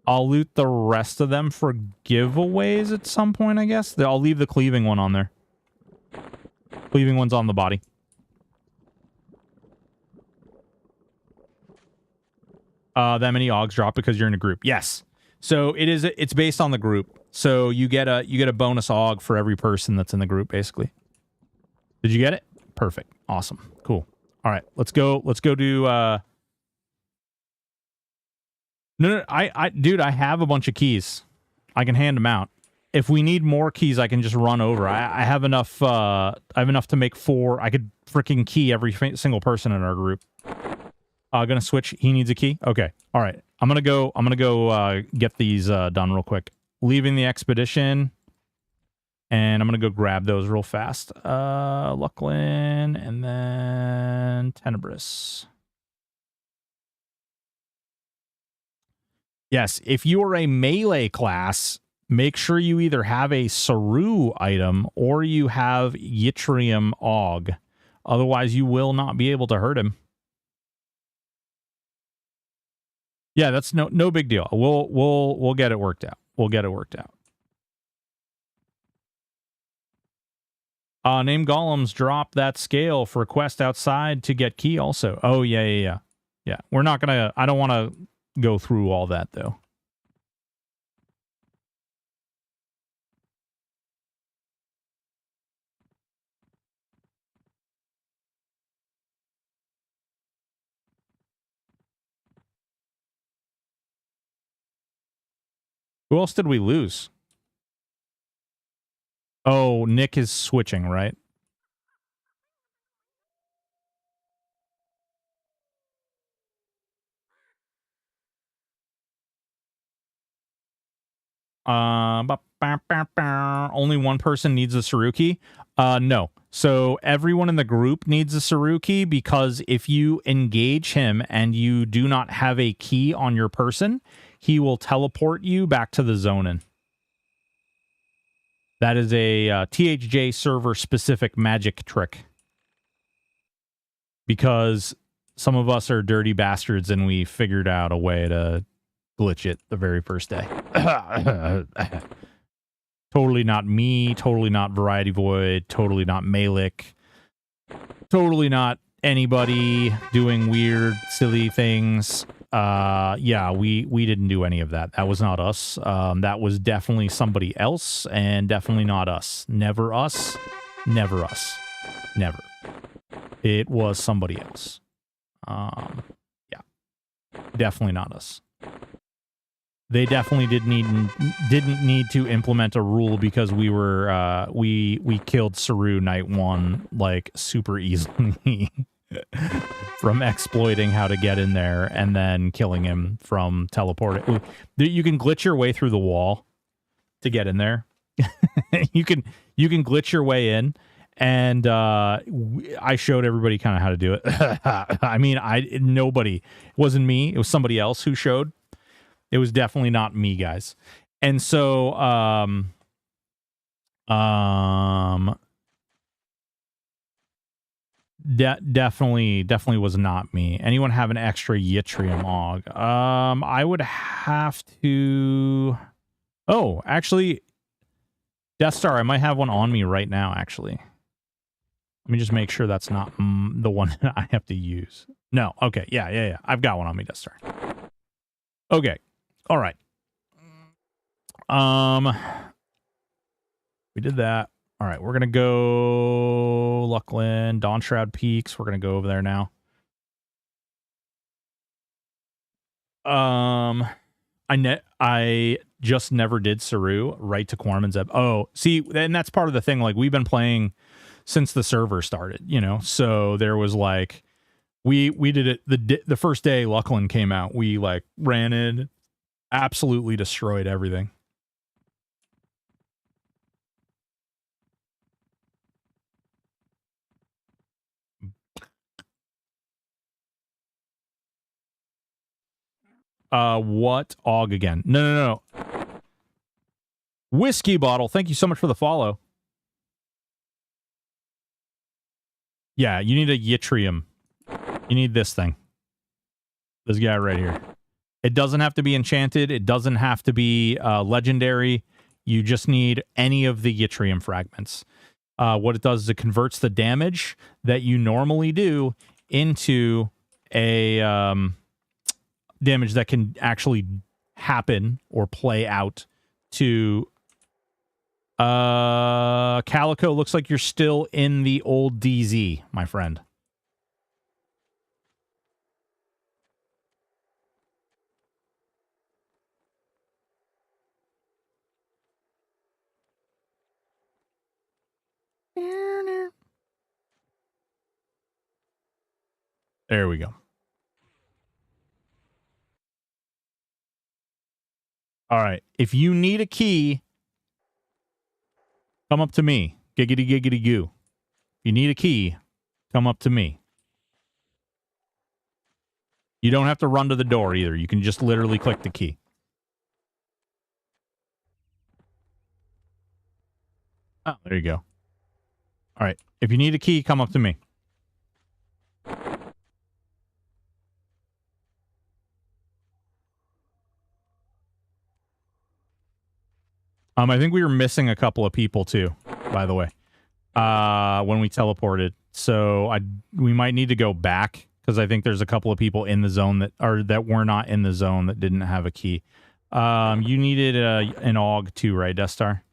I'll loot the rest of them for giveaways at some point, I guess. I'll leave the cleaving one on there. Cleaving one's on the body. That many OGs drop because you're in a group. Yes. So it's based on the group. So you get a bonus OG for every person that's in the group, basically. Did you get it? Perfect. Awesome. Cool. All right, let's go do No, dude, I have a bunch of keys. I can hand them out. If we need more keys, I can just run over. I have enough to make 4. I could freaking key every single person in our group. Gonna switch. He needs a key. Okay. All right. I'm gonna go get these done real quick. Leaving the expedition, and I'm gonna go grab those real fast. Lucklin, and then Tenebris. Yes, if you are a melee class, make sure you either have a Saru item or you have Yttrium Og. Otherwise, you will not be able to hurt him. Yeah, that's no big deal. We'll get it worked out. We'll get it worked out. Name golems drop that scale for quest outside to get key also. Oh yeah. We're not gonna. I don't want to go through all that though. Who else did we lose? Oh, Nick is switching, right? Only one person needs a Saruki. No. So everyone in the group needs a Saruki, because if you engage him and you do not have a key on your person, he will teleport you back to the zonin. That is a THJ server specific magic trick. Because some of us are dirty bastards and we figured out a way to glitch it the very first day. Totally not me, totally not Variety Void, totally not Malik, totally not anybody doing weird, silly things. Yeah, we didn't do any of that. That was not us. That was definitely somebody else, and definitely not us. Never us. Never us. Never. It was somebody else. Yeah. Definitely not us. They definitely didn't need to implement a rule, because we were we killed Saru night one like super easily from exploiting how to get in there and then killing him from teleporting. You can glitch your way through the wall to get in there. you can glitch your way in, and I showed everybody kind of how to do it. I mean, nobody, it wasn't me, it was somebody else who showed. It was definitely not me, guys. And so, definitely was not me. Anyone have an extra yttrium aug? I would have to... Oh, actually, Death Star, I might have one on me right now, actually. Let me just make sure that's not the one that I have to use. No, okay, yeah. I've got one on me, Death Star. Okay. All right. We did that. All right, we're gonna go Luckland, Dawn Shroud Peaks. We're gonna go over there now. I just never did Saru right to Corman's Ebb. Oh, see, and that's part of the thing. Like, we've been playing since the server started, you know. So there was like, we did it the first day Luckland came out. We like ran in, absolutely destroyed everything. What AUG again? No. Whiskey Bottle, thank you so much for the follow. Yeah, you need a yttrium. You need this thing. This guy right here. It doesn't have to be enchanted. It doesn't have to be legendary. You just need any of the yttrium fragments. What it does is it converts the damage that you normally do into a damage that can actually happen or play out to... Calico, looks like you're still in the old DZ, my friend. There we go. All right. If you need a key, come up to me. Giggity, giggity, goo. If you need a key, come up to me. You don't have to run to the door either. You can just literally click the key. Oh, there you go. All right. If you need a key, come up to me. I think we were missing a couple of people too, by the way, when we teleported. So we might need to go back, because I think there's a couple of people in the zone that were not in the zone that didn't have a key. You needed an AUG too, right, Death Star?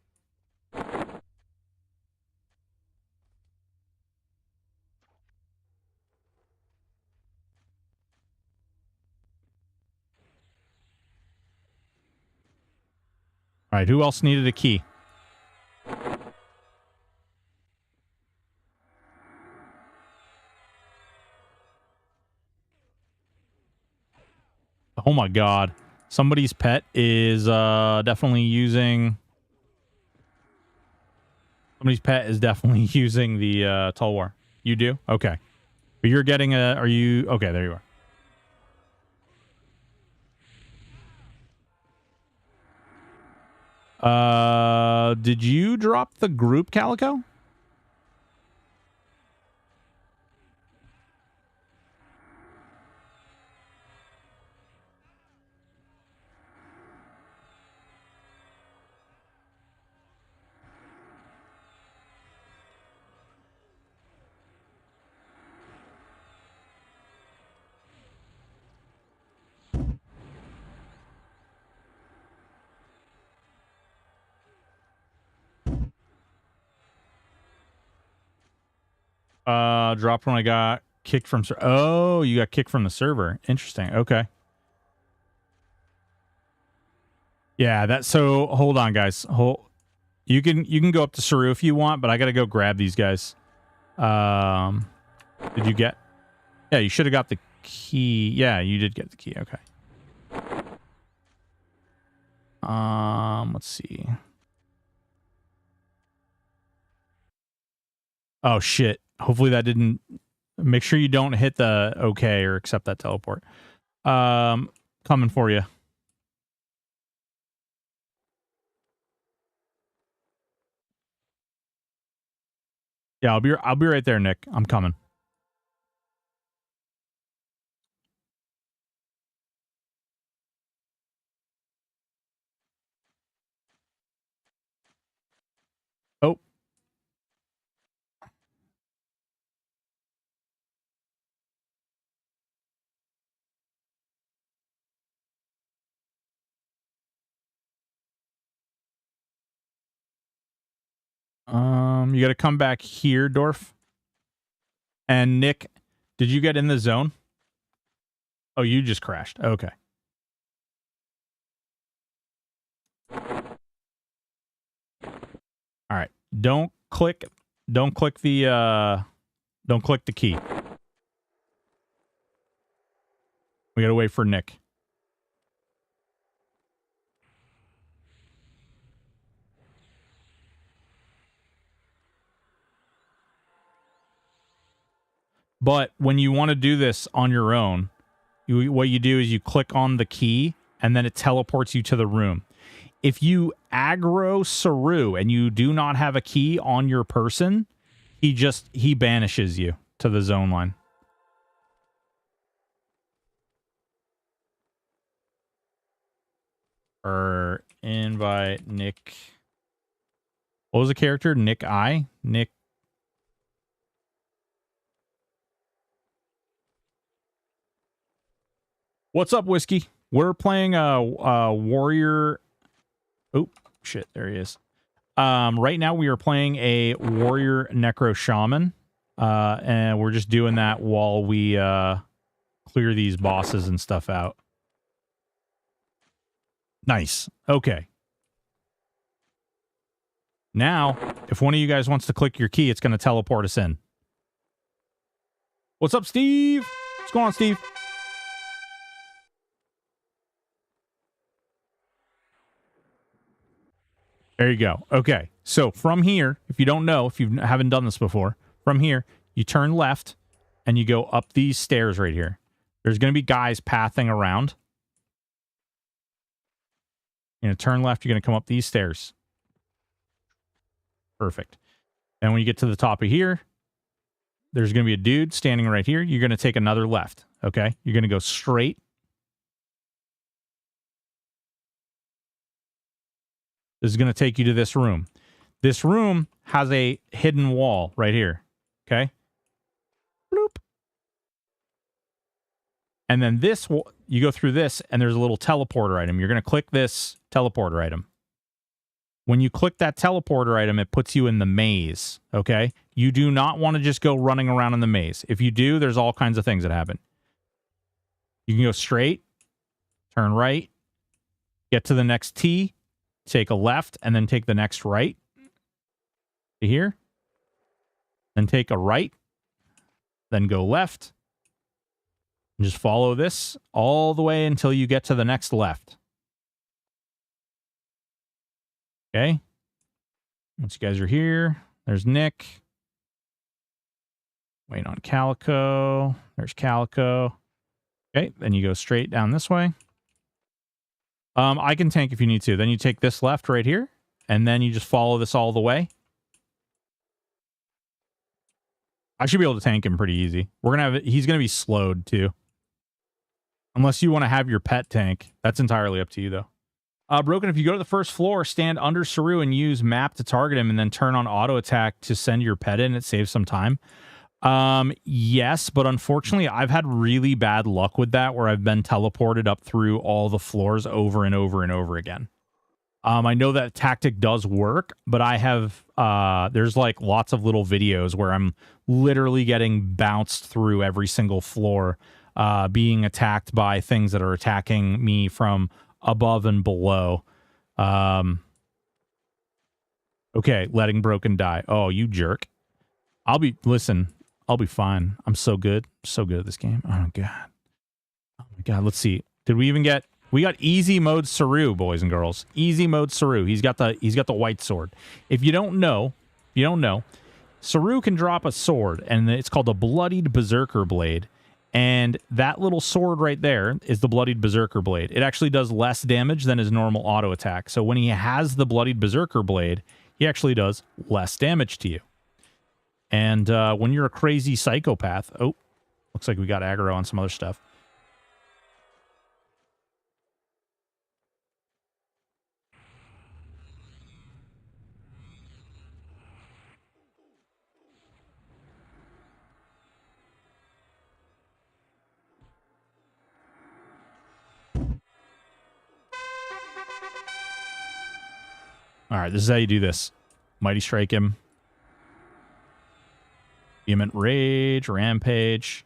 All right, who else needed a key? Oh my god. Somebody's pet is definitely using... Somebody's pet is definitely using the Tulwar. You do? Okay. But you're getting a... Are you... Okay, there you are. Did you drop the group, Calico? Dropped when I got kicked from... Oh, you got kicked from the server. Interesting. Okay. Yeah, that's... So, hold on, guys. You can go up to Saru if you want, but I gotta go grab these guys. Did you get... Yeah, you should have got the key. Yeah, you did get the key. Okay. Let's see. Oh, shit. Hopefully that didn't... Make sure you don't hit the okay or accept that teleport. Coming for you. Yeah, I'll be right there, Nick. I'm coming. Oh. You got to come back here, Dorf. And Nick, did you get in the zone? Oh, you just crashed. Okay. All right. Don't click the key. We got to wait for Nick. But when you want to do this on your own, what you do is you click on the key and then it teleports you to the room. If you aggro Saru and you do not have a key on your person, he banishes you to the zone line. Or invite Nick. What was the character? Nick I? Nick. What's up, Whiskey? We're playing a warrior. Oh, shit. There he is. Right now we are playing a warrior necro shaman. And we're just doing that while we clear these bosses and stuff out. Nice. Okay. Now, if one of you guys wants to click your key, it's going to teleport us in. What's up, Steve? What's going on, Steve? There you go. Okay. So from here, if you don't know, if you haven't done this before, from here, you turn left and you go up these stairs right here. There's going to be guys pathing around. You're going to turn left. You're going to come up these stairs. Perfect. And when you get to the top of here, there's going to be a dude standing right here. You're going to take another left. Okay. You're going to go straight. This is going to take you to this room. This room has a hidden wall right here. Okay. Bloop. And then this, you go through this, and there's a little teleporter item. You're going to click this teleporter item. When you click that teleporter item, it puts you in the maze. Okay. You do not want to just go running around in the maze. If you do, there's all kinds of things that happen. You can go straight, turn right, get to the next T, take a left, and then take the next right to here. Then take a right, then go left, And just follow this all the way until you get to the next left. Okay. Once you guys are here, there's Nick. Wait on Calico. There's Calico. Okay, then you go straight down this way. I can tank if you need to. Then you take this left right here, and then you just follow this all the way. I should be able to tank him pretty easy. We're gonna have he's gonna be slowed too. Unless you want to have your pet tank. That's entirely up to you though. Broken, if you go to the first floor, stand under Saru and use map to target him and then turn on auto attack to send your pet in, it saves some time. Yes, but unfortunately I've had really bad luck with that where I've been teleported up through all the floors over and over and over again. I know that tactic does work, but I have, there's like lots of little videos where I'm literally getting bounced through every single floor, being attacked by things that are attacking me from above and below. Okay, letting Broken die. Oh, you jerk. Listen, I'll be fine. I'm so good. So good at this game. Oh my god. Oh my god, let's see. Did we even get... We got easy mode Saru, boys and girls. Easy mode Saru. He's got the white sword. If you don't know, Saru can drop a sword, and it's called a Bloodied Berserker Blade. And that little sword right there is the Bloodied Berserker Blade. It actually does less damage than his normal auto attack. So when he has the Bloodied Berserker Blade, he actually does less damage to you. And when you're a crazy psychopath... Oh, looks like we got aggro on some other stuff. All right, this is how you do this. Mighty Strike him. Vehement Rage, Rampage.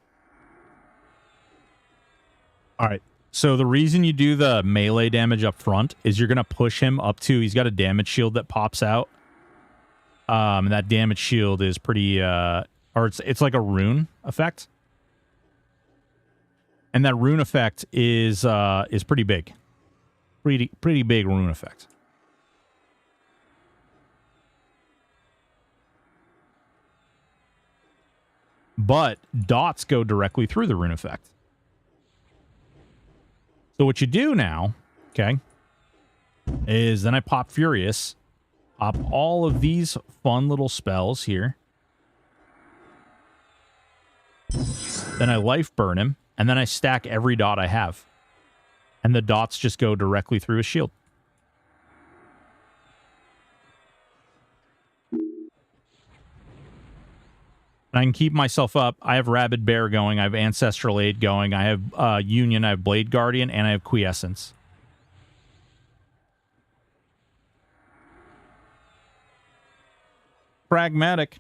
All right, so the reason you do the melee damage up front is you're going to push him up to... He's got a damage shield that pops out. And that damage shield is pretty... or it's like a rune effect. And that rune effect is pretty big. Pretty big rune effect. But dots go directly through the rune effect. So what you do now, okay, is then I pop Furious, pop all of these fun little spells here. Then I life burn him, and then I stack every dot I have. And the dots just go directly through his shield. I can keep myself up. I have Rabid Bear going. I have Ancestral Aid going. I have Union. I have Blade Guardian. And I have Quiescence. Pragmatic.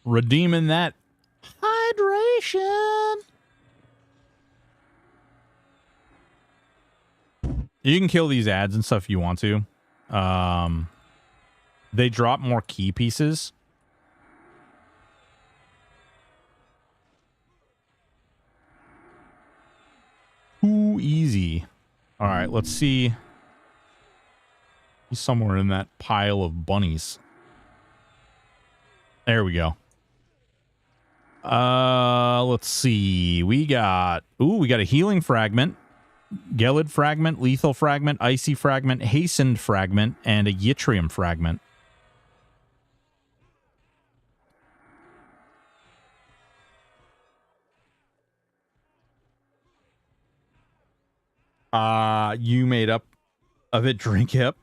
Redeeming that hydration. You can kill these ads and stuff if you want to. They drop more key pieces. Too easy. All right, let's see. He's somewhere in that pile of bunnies. There we go. Let's see. We got a healing fragment. Gelid fragment, lethal fragment, icy fragment, hastened fragment, and a yttrium fragment. You made up of it, drink hip.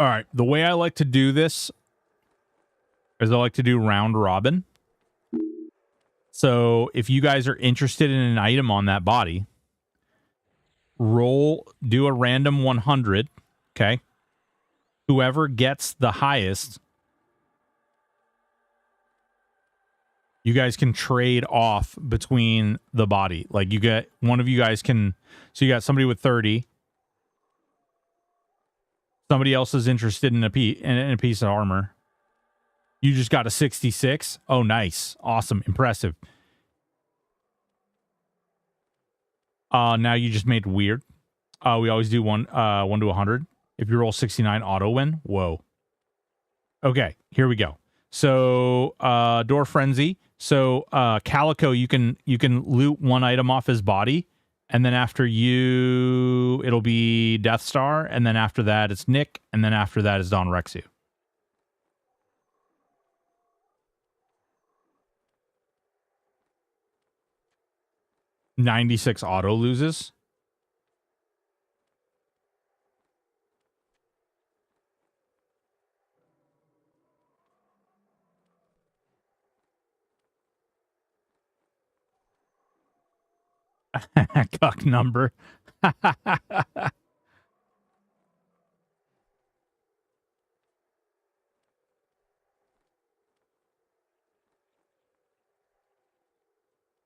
All right, the way I like to do this is I like to do round robin. So if you guys are interested in an item on that body, do a random 100. Okay. Whoever gets the highest, you guys can trade off between the body. Like you get one of you guys can. So you got somebody with 30. Somebody else is interested in a piece of armor. You just got a 66. Oh, nice. Awesome. Impressive. Now you just made weird. We always do 1 to 100. If you roll 69, auto win. Whoa. Okay, here we go. So Door Frenzy. So Calico, you can loot one item off his body, and then after you, it'll be Death Star, and then after that it's Nick, and then after that is Don Rexu. $96 auto loses. Cuck number.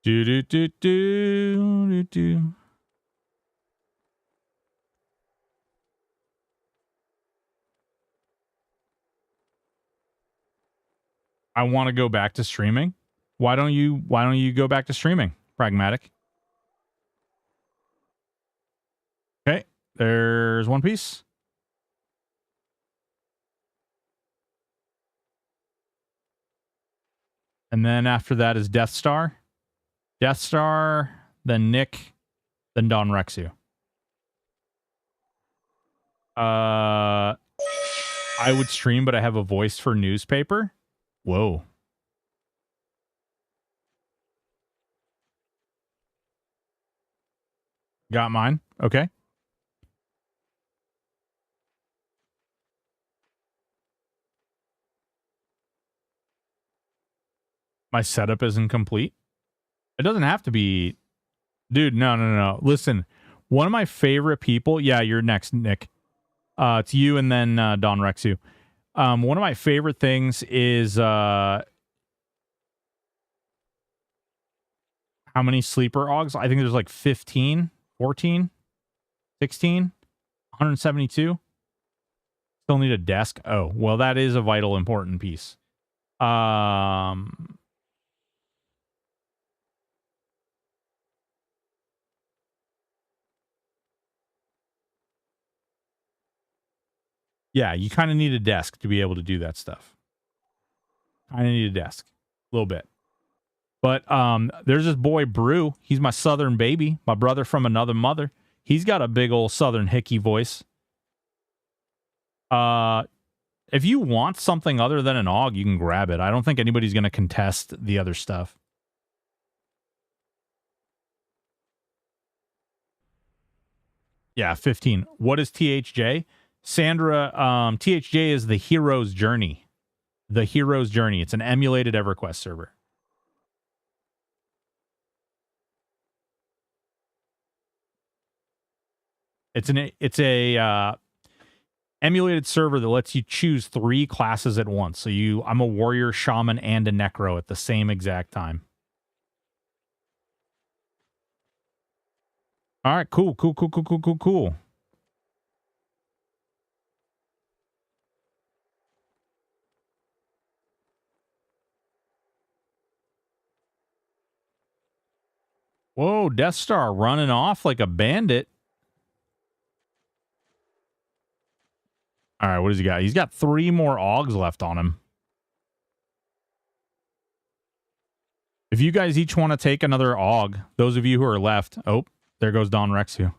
Do. I want to go back to streaming. Why don't you go back to streaming, Pragmatic? Okay, there's one piece. And then after that is Death Star. Death Star, then Nick, then Don Rexu. I would stream, but I have a voice for newspaper. Whoa. Got mine. Okay. My setup isn't complete. It doesn't have to be. Dude, no. Listen, one of my favorite people. Yeah, you're next, Nick. It's you and then Don Rexu. One of my favorite things is how many sleeper augs? I think there's like 15, 14, 16, 172. Still need a desk. Oh, well, that is a vital, important piece. Yeah, you kind of need a desk to be able to do that stuff. I need a desk. A little bit. But there's this boy, Brew. He's my southern baby. My brother from another mother. He's got a big old southern hickey voice. If you want something other than an AUG, you can grab it. I don't think anybody's going to contest the other stuff. Yeah, 15. What is THJ? Sandra, THJ is the hero's journey. The hero's journey. It's an emulated EverQuest server. It's a emulated server that lets you choose 3 classes at once. So I'm a warrior, shaman, and a necro at the same exact time. All right, cool. Whoa, Death Star running off like a bandit. All right, what does he got? He's got 3 more AUGs left on him. If you guys each want to take another AUG, those of you who are left. Oh, there goes Don Rexu.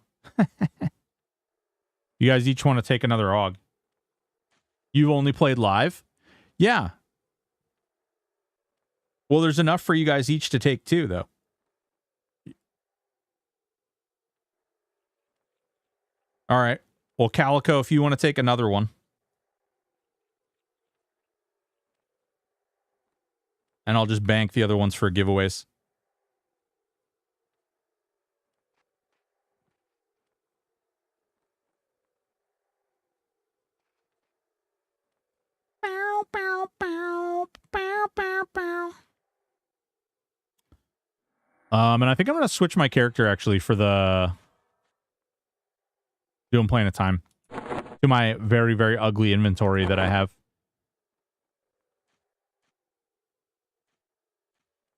You guys each want to take another AUG. You've only played live? Yeah. Well, there's enough for you guys each to take 2, though. All right. Well, Calico, if you want to take another one. And I'll just bank the other ones for giveaways. And I think I'm going to switch my character, actually, for the... doing Plane of Time. To my very, very ugly inventory that I have.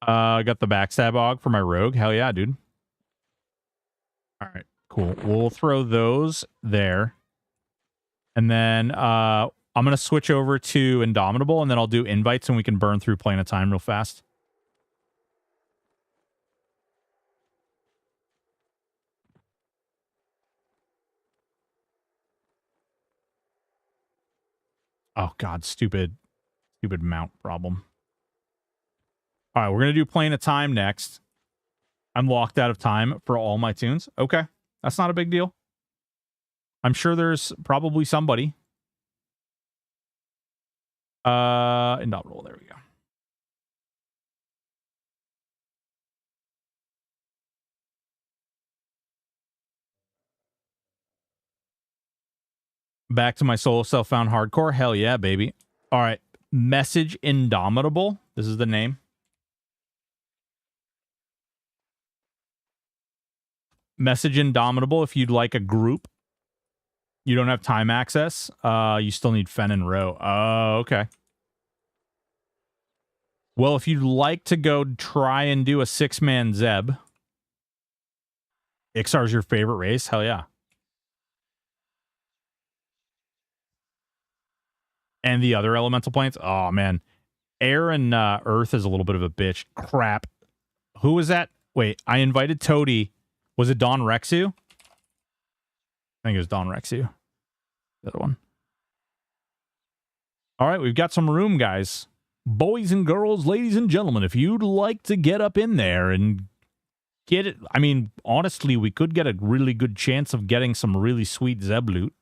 I got the Backstab Og for my Rogue. Hell yeah, dude. All right, cool. We'll throw those there. And then I'm going to switch over to Indomitable, and then I'll do invites, and we can burn through Plane of Time real fast. Oh, God, stupid mount problem. All right, we're going to do Plane of Time next. I'm locked out of time for all my tunes. Okay, that's not a big deal. I'm sure there's probably somebody. Indomitable, there we go. Back to my solo self found hardcore. Hell yeah, baby. All right. Message Indomitable. This is the name. Message Indomitable if you'd like a group. You don't have time access. You still need Fen and Row. Oh, okay. Well, if you'd like to go try and do a 6-man Zeb. Ixar's your favorite race? Hell yeah. And the other elemental planes? Oh, man. Air and Earth is a little bit of a bitch. Crap. Who was that? Wait, I invited Toady. Was it Don Rexu? I think it was Don Rexu. The other one. All right, we've got some room, guys. Boys and girls, ladies and gentlemen, if you'd like to get up in there and get it... I mean, honestly, we could get a really good chance of getting some really sweet Zeb loot.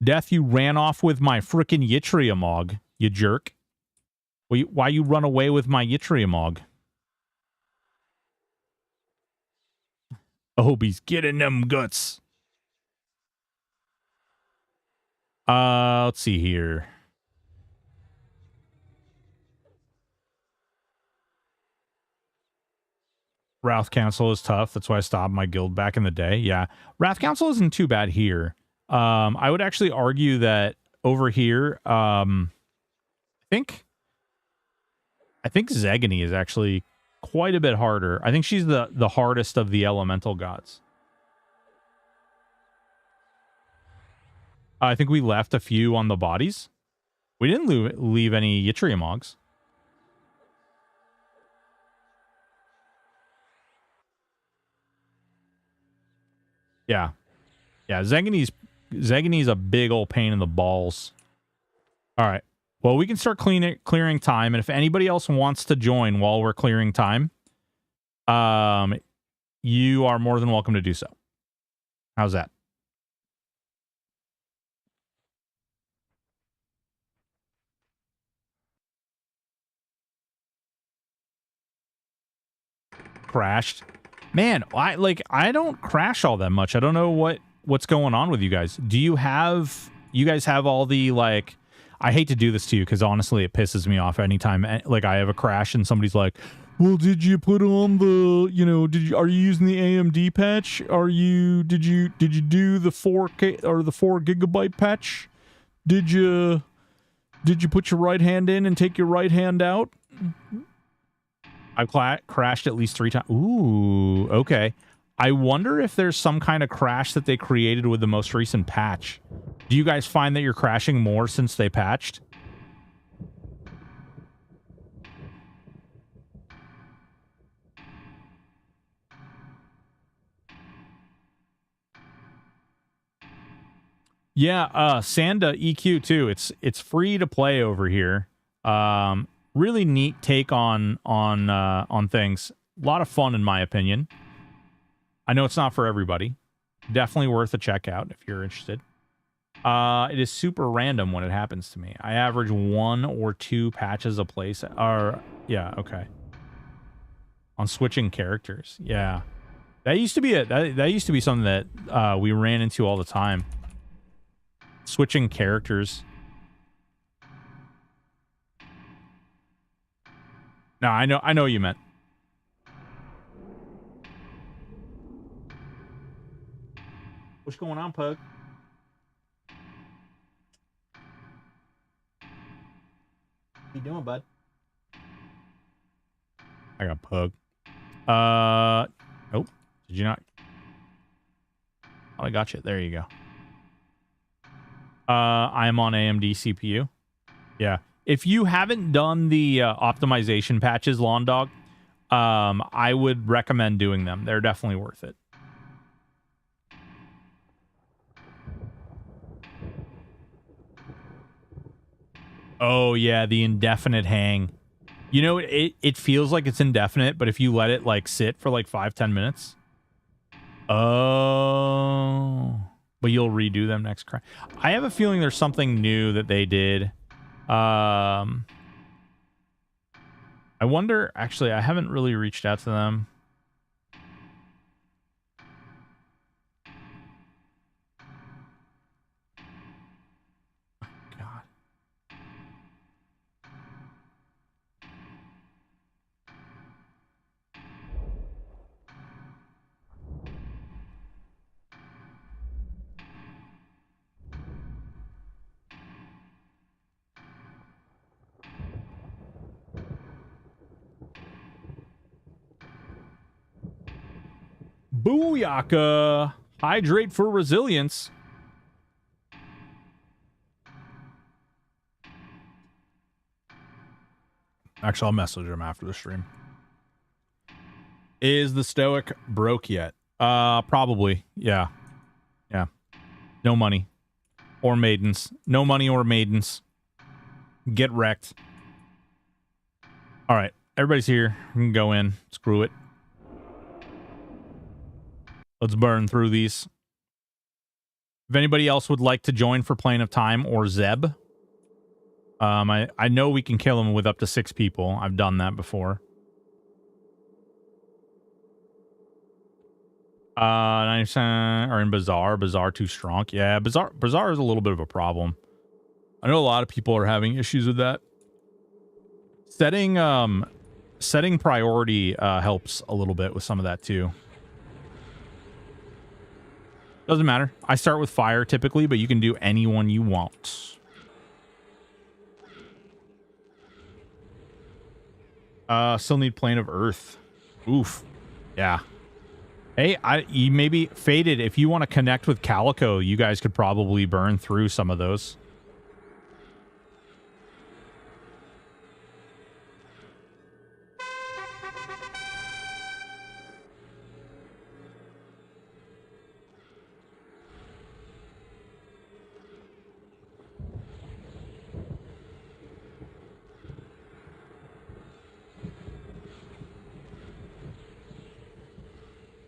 Death, you ran off with my frickin' Yttriamog, you jerk. Why you run away with my Yttriamog? I hope he's getting them guts. Let's see here. Wrath Council is tough. That's why I stopped my guild back in the day. Yeah. Wrath Council isn't too bad here. I would actually argue that over here, I think Zegany is actually quite a bit harder. I think she's the hardest of the elemental gods. I think we left a few on the bodies. We didn't leave any Yttriamogs. Yeah. Yeah, Zegany's a big old pain in the balls. All right. Well, we can start clearing time, and if anybody else wants to join while we're clearing time, you are more than welcome to do so. How's that? Crashed. Man, I don't crash all that much. I don't know what's going on with you guys. Do you guys have all the, like, I hate to do this to you because honestly it pisses me off anytime like I have a crash and somebody's like, well, did you put on the, are you using the AMD patch? Did you do the 4K or the 4 gigabyte patch? Did you put your right hand in and take your right hand out? I've crashed at least 3 times. Ooh, okay. I wonder if there's some kind of crash that they created with the most recent patch. Do you guys find that you're crashing more since they patched? Yeah, Sanda EQ too. It's free to play over here. Really neat take on things. A lot of fun in my opinion. I know it's not for everybody. Definitely worth a check out if you're interested. It is super random when it happens to me. I average 1 or 2 patches a place. Yeah, okay. On switching characters. Yeah. That used to be that used to be something that we ran into all the time. Switching characters. No, I know what you meant. What's going on, Pug? What you doing, bud? I got Pug. Oh, did you not? Oh, I got you. There you go. I'm on AMD CPU. Yeah. If you haven't done the optimization patches, Lawn Dog, I would recommend doing them. They're definitely worth it. Oh, yeah, the indefinite hang. You know, it feels like it's indefinite, but if you let it, like, sit for, like, 5-10 minutes... Oh... But you'll redo them next crack. I have a feeling there's something new that they did. I wonder... Actually, I haven't really reached out to them. God. Booyaka! Hydrate for resilience. Actually, I'll message him after the stream. Is the Stoic broke yet? Probably. Yeah. Yeah. No money. Or maidens. No money or maidens. Get wrecked. Alright. Everybody's here. We can go in. Screw it. Let's burn through these. If anybody else would like to join for Plane of Time or Zeb, I know we can kill him with up to 6 people. I've done that before. 90% are in Bazaar. Bazaar too strong. Yeah, Bazaar is a little bit of a problem. I know a lot of people are having issues with that. Setting priority helps a little bit with some of that too. Doesn't matter. I start with fire typically, but you can do any one you want. Still need Plane of Earth. Oof. Yeah. Hey, you maybe Faded, if you want to connect with Calico, you guys could probably burn through some of those.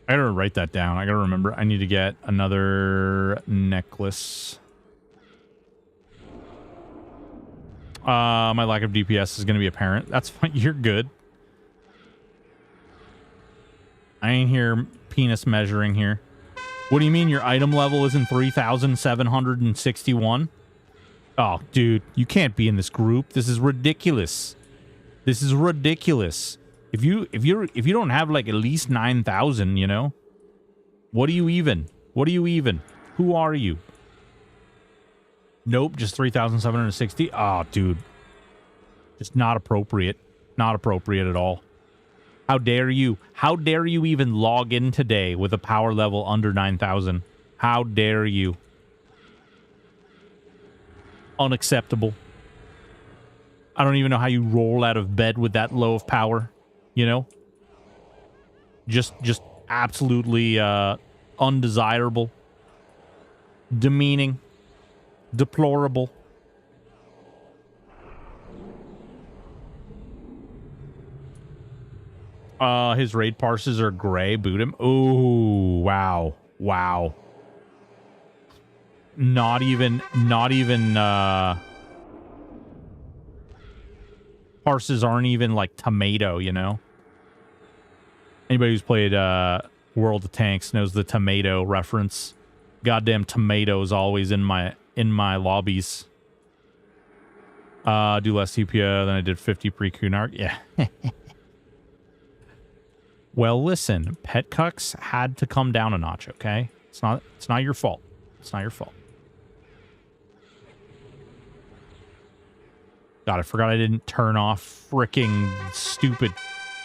I gotta write that down. I gotta remember. I need to get another necklace. My lack of DPS is gonna be apparent. That's fine. You're good. I ain't here penis measuring here. What do you mean your item level isn't 3,761? Oh, dude, you can't be in this group. This is ridiculous. This is ridiculous. If you don't have like at least 9,000, you know, what are you even? What are you even? Who are you? Nope, just 3,760. Oh, dude, just not appropriate. Not appropriate at all. How dare you? How dare you even log in today with a power level under 9,000? How dare you? Unacceptable. I don't even know how you roll out of bed with that low of power. You know, just absolutely undesirable, demeaning, deplorable. His raid parses are gray. Boot him. Oh, wow, wow. Not even. Parses aren't even like tomato, you know. Anybody who's played World of Tanks knows the tomato reference. Goddamn tomatoes always in my lobbies. Do less TPO than I did 50 pre-Kunark. Yeah. Well, listen, pet cucks had to come down a notch, okay? It's not your fault. It's not your fault. God, I forgot I didn't turn off freaking stupid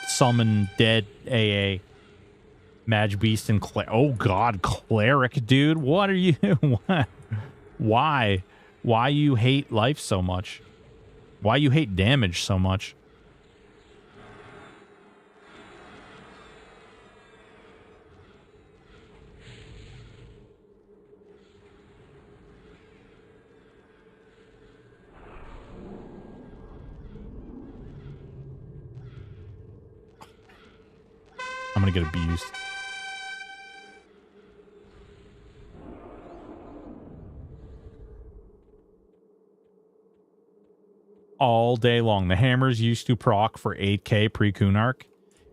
summon dead AA. Mage Beast and oh God, Cleric, dude. What are you? Why? Why you hate life so much? Why you hate damage so much? I'm gonna get abused. All day long. The hammers used to proc for 8k pre-Kunark.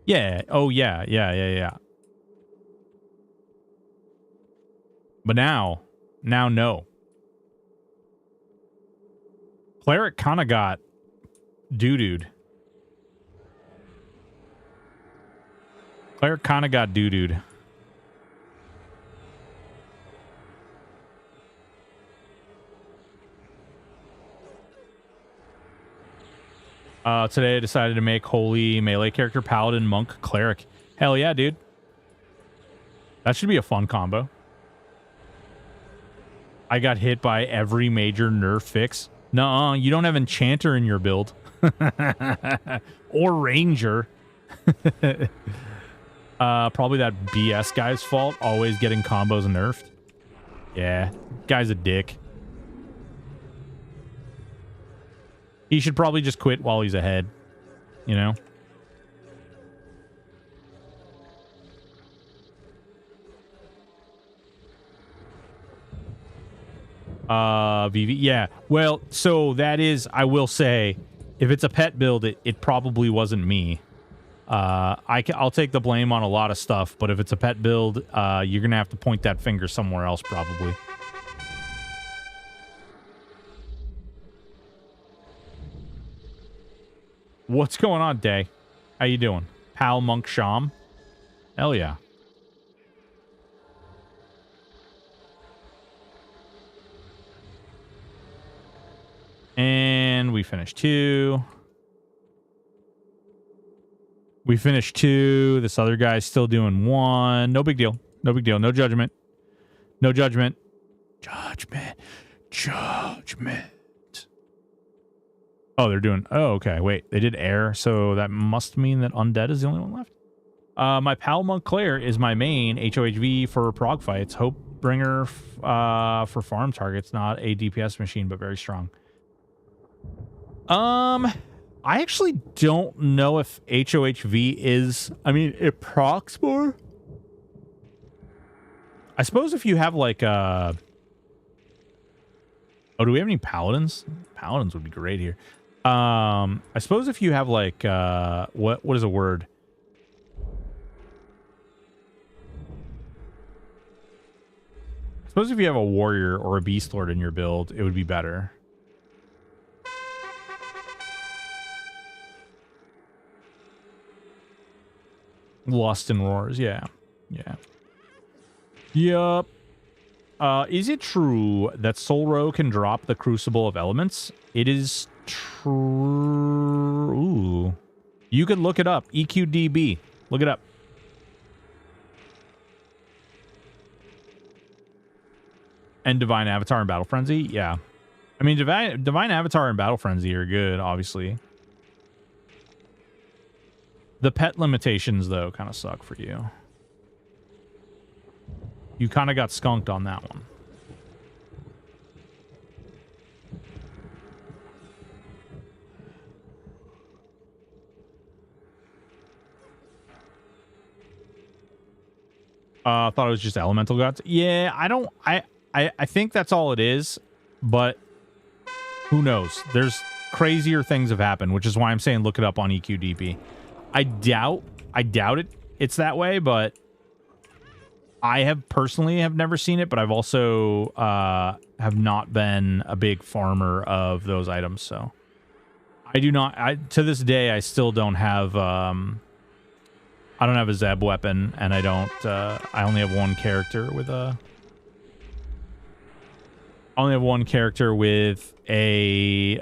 Yeah. Oh, yeah. But now no. Cleric kind of got doo-dooed. Cleric kind of got doo-dooed. Today I decided to make holy melee character paladin, monk, cleric. Hell yeah, dude. That should be a fun combo. I got hit by every major nerf fix. Nuh-uh, you don't have enchanter in your build. Or ranger. Probably that BS guy's fault. Always getting combos nerfed. Yeah, guy's a dick. He should probably just quit while he's ahead, you know? VV, yeah. Well, so that is, I will say, if it's a pet build, it probably wasn't me. I'll take the blame on a lot of stuff, but if it's a pet build, you're gonna have to point that finger somewhere else, probably. What's going on, Day? How you doing? Pal Monk Sham? Hell yeah. And we finished 2. We finished 2. This other guy's still doing 1. No big deal. No big deal. No judgment. No judgment. Judgment. Judgment. Oh, they're doing... Oh, okay. Wait. They did air, so that must mean that Undead is the only one left. My pal Monk Claire is my main HOHV for prog fights. Hopebringer for farm targets. Not a DPS machine, but very strong. I actually don't know if HOHV is... I mean, it procs more. I suppose if you have like... Oh, do we have any paladins? Paladins would be great here. I suppose if you have like... What is a word? I suppose if you have a warrior or a beast lord in your build, it would be better. Lust and Roars, yeah. Yeah. Yup. Is it true that Solro can drop the Crucible of Elements? It is true. Ooh. You could look it up. EQDB. Look it up. And Divine Avatar and Battle Frenzy? Yeah. I mean, Divine Avatar and Battle Frenzy are good, obviously. The pet limitations, though, kind of suck for you. You kind of got skunked on that one. Thought it was just elemental gods. Yeah, I think that's all it is, but who knows? There's crazier things have happened, which is why I'm saying look it up on EQDB. I doubt it's that way, but I have personally have never seen it, but I've also have not been a big farmer of those items, so I do not. To this day, I still don't have. I don't have a Zeb weapon, and I don't. I only have one character with a. I only have one character with a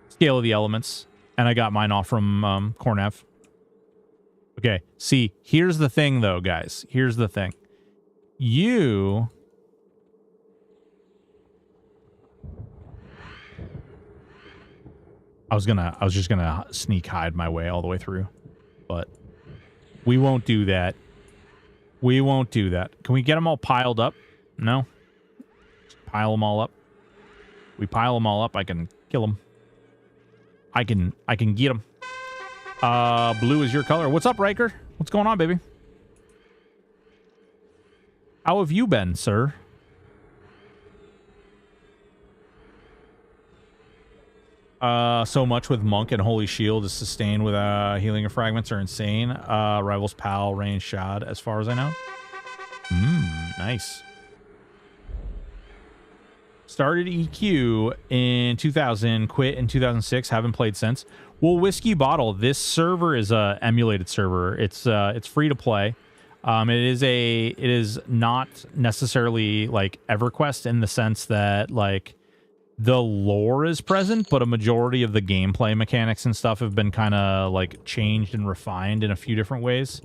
Scale of the Elements, and I got mine off from Cornev. Okay, see, here's the thing, though, guys. Here's the thing. I was just gonna sneak hide my way all the way through, but we won't do that. We won't do that. Can we get them all piled up? No. Just pile them all up. We pile them all up. I can kill them. I can get them. Blue is your color. What's up, Riker? What's going on, baby? How have you been, sir? So much with Monk and Holy Shield is sustained with healing of fragments are insane. Rivals Pal, Rain, Shad, as far as I know. Nice. Started EQ in 2000, quit in 2006, haven't played since. Well, Whiskey Bottle, this server is a emulated server. It's free to play. It is not necessarily like EverQuest in the sense that like the lore is present, but a majority of the gameplay mechanics and stuff have been kind of like changed and refined in a few different ways.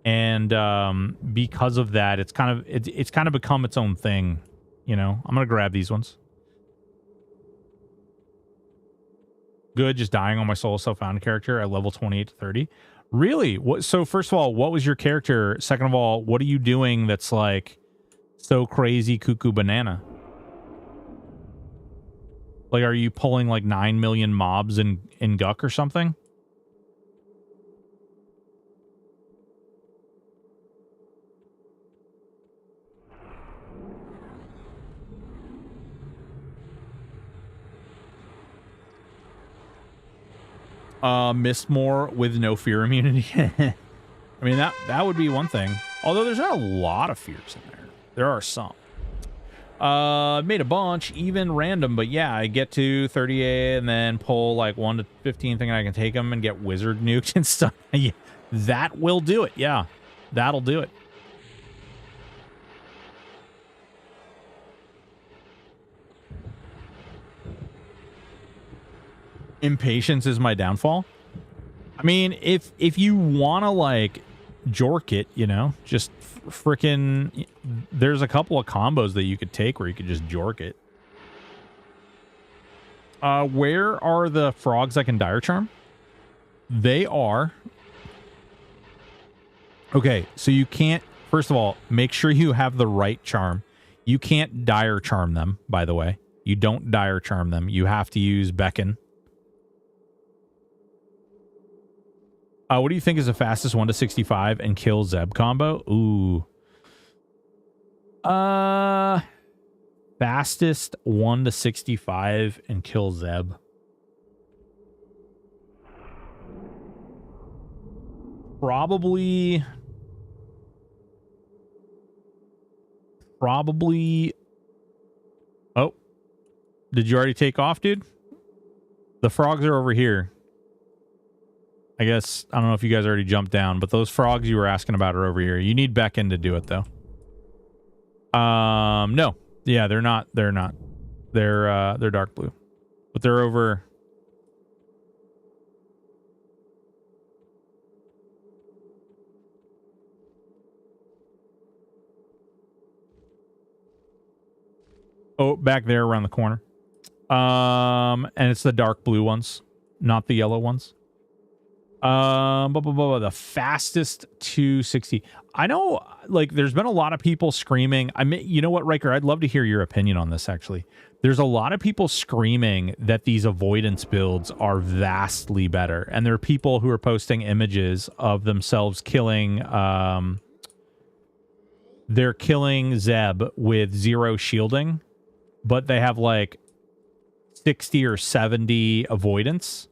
And because of that, it's kind of become its own thing. You know, I'm gonna grab these ones. Good, just dying on my solo self-found character at level 28 to 30. Really? What? So first of all, what was your character? Second of all, what are you doing that's like so crazy cuckoo banana? Like, are you pulling like 9 million mobs in Guck or something? Mistmore with no fear immunity. I mean, that would be one thing. Although there's not a lot of fears in there. There are some. Made a bunch, even random, but yeah, I get to 38 and then pull like 1 to 15 thinking I can take them and get wizard nuked and stuff. Yeah, that will do it. Yeah, that'll do it. Impatience is my downfall. I mean, if you want to like jork it, you know, just freaking, there's a couple of combos that you could take where you could just jork it. Where are the frogs I can dire charm? They are. Okay, so you can't, first of all, make sure you have the right charm. You can't dire charm them, by the way. You don't dire charm them. You have to use beckon. What do you think is the fastest 1 to 65 and kill Zeb combo? Ooh. Fastest 1 to 65 and kill Zeb. Probably. Oh. Did you already take off, dude? The frogs are over here. I guess, I don't know if you guys already jumped down, but those frogs you were asking about are over here. You need Beckon to do it, though. No. Yeah, they're not. They're dark blue. But they're over. Oh, back there around the corner. And it's the dark blue ones, not the yellow ones. The fastest 260. I know, like, there's been a lot of people screaming. I mean, you know what, Riker? I'd love to hear your opinion on this, actually. There's a lot of people screaming that these avoidance builds are vastly better. And there are people who are posting images of themselves killing, they're killing Zeb with 0 shielding, but they have, like, 60 or 70 avoidance.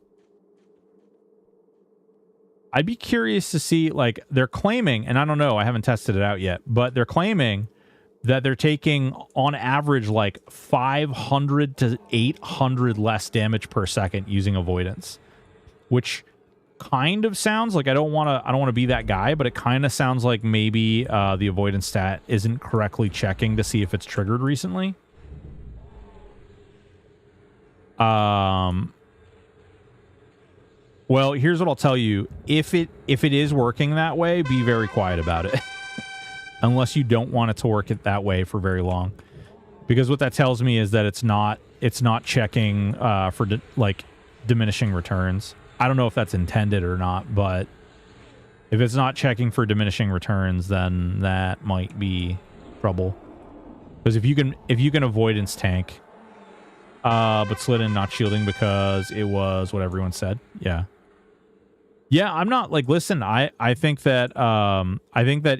I'd be curious to see, like, they're claiming, and I don't know, I haven't tested it out yet, but they're claiming that they're taking, on average, like 500 to 800 less damage per second using avoidance, which kind of sounds like I don't want to be that guy, but it kind of sounds like maybe the avoidance stat isn't correctly checking to see if it's triggered recently. Well, here's what I'll tell you. If it is working that way, be very quiet about it. Unless you don't want it to work it that way for very long. Because what that tells me is that it's not checking for like diminishing returns. I don't know if that's intended or not, but if it's not checking for diminishing returns, then that might be trouble. Because if you can avoidance tank, but slid in not shielding because it was what everyone said. Yeah. Yeah, I'm not like, listen, I think that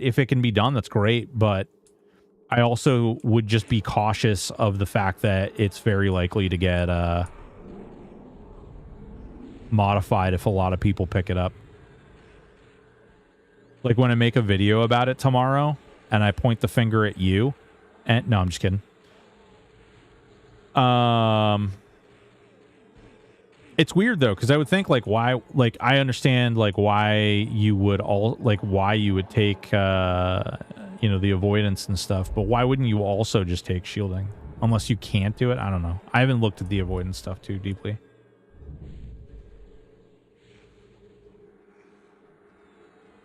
if it can be done, that's great, but I also would just be cautious of the fact that it's very likely to get modified if a lot of people pick it up. Like when I make a video about it tomorrow and I point the finger at you, and no, I'm just kidding. It's weird though, because I would think like why, like I understand like why you would take you know, the avoidance and stuff, but why wouldn't you also just take shielding unless you can't do it? I don't know. I haven't looked at the avoidance stuff too deeply.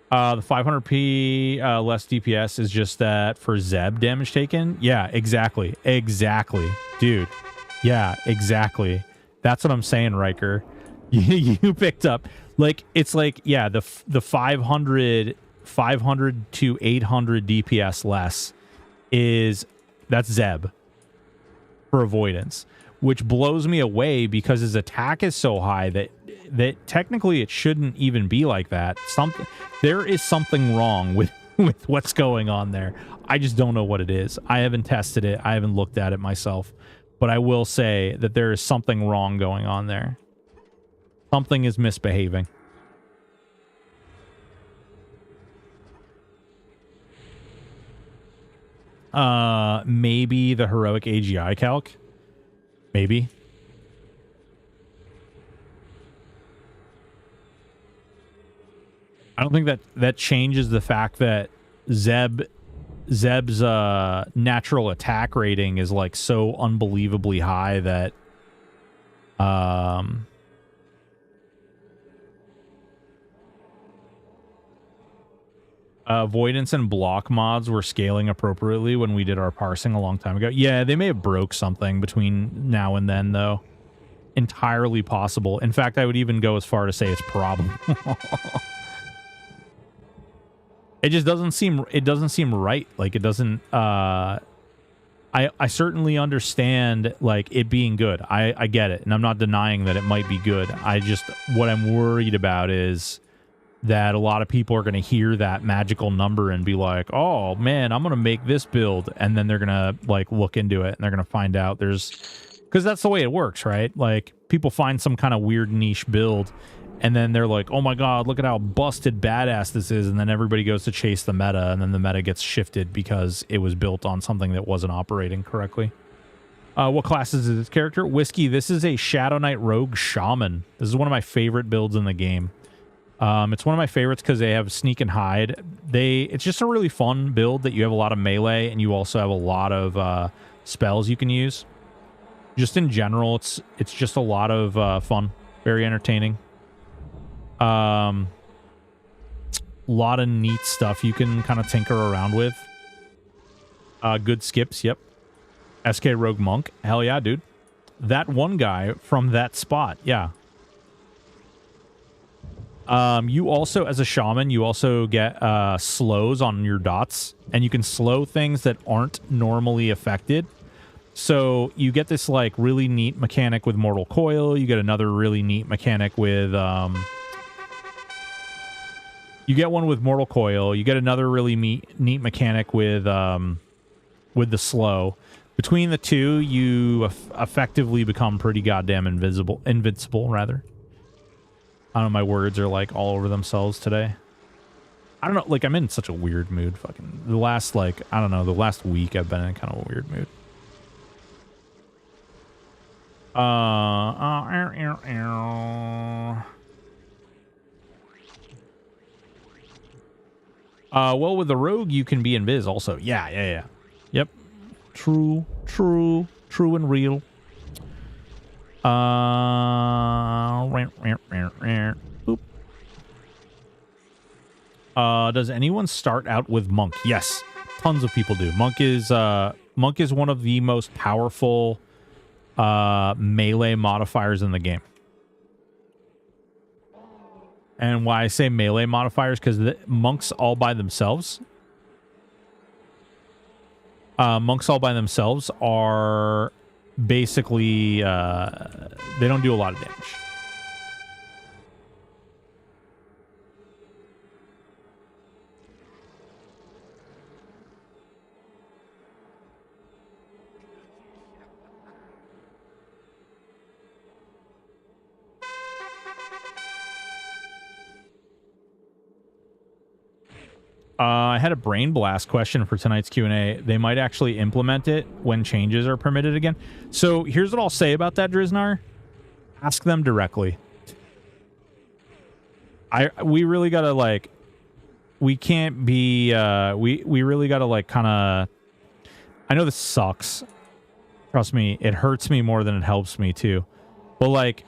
The 500p less DPS is just that for Zeb damage taken. Yeah, exactly, dude. Yeah, exactly. That's what I'm saying, Riker. You picked up, like, it's like, yeah, the 500 to 800 DPS less that's Zeb for avoidance, which blows me away because his attack is so high that technically it shouldn't even be like that. There is something wrong with what's going on there. I just don't know what it is. I haven't tested it. I haven't looked at it myself. But I will say that there is something wrong going on there. Something is misbehaving. Maybe the heroic AGI calc. Maybe. I don't think that changes the fact that Zeb's natural attack rating is like so unbelievably high that avoidance and block mods were scaling appropriately when we did our parsing a long time ago. Yeah, they may have broke something between now and then though. Entirely possible. In fact, I would even go as far to say it's probable. It just doesn't seem right. Like it doesn't I certainly understand like it being good. I get it, and I'm not denying that it might be good. What I'm worried about is that a lot of people are going to hear that magical number and be like, "Oh, man, I'm going to make this build." And then they're going to like look into it and they're going to find out cuz that's the way it works, right? Like people find some kind of weird niche build and then they're like, oh my god, look at how busted badass this is. And then everybody goes to chase the meta, and then the meta gets shifted because it was built on something that wasn't operating correctly. What class is this character? Whiskey, this is a Shadow Knight Rogue Shaman. This is one of my favorite builds in the game. It's one of my favorites because they have Sneak and Hide. It's just a really fun build that you have a lot of melee, and you also have a lot of spells you can use. Just in general, it's just a lot of fun. Very entertaining. Lot of neat stuff you can kind of tinker around with. Good skips, yep. SK Rogue Monk, hell yeah, dude. That one guy from that spot, yeah. You also, as a shaman, you also get slows on your dots, and you can slow things that aren't normally affected. So you get this like really neat mechanic with Mortal Coil. You get another really neat mechanic with you get one with Mortal Coil. You get another really neat mechanic with the slow. Between the two, you effectively become pretty goddamn invincible rather. I don't know, my words are like all over themselves today. I don't know, like I'm in such a weird mood. Fucking the last, like, I don't know, the last week I've been in kind of a weird mood. Well, with the rogue, you can be invis also. Yeah. Yep. True and real. Boop. Does anyone start out with monk? Yes, tons of people do. Monk is one of the most powerful melee modifiers in the game. And why I say melee modifiers, because the monks all by themselves are basically they don't do a lot of damage. I had a brain blast question for tonight's Q&A. They might actually implement it when changes are permitted again. So here's what I'll say about that, Driznar. Ask them directly. We really gotta, like, we can't be, we really gotta, like, kind of, I know this sucks. Trust me, it hurts me more than it helps me too. But, like,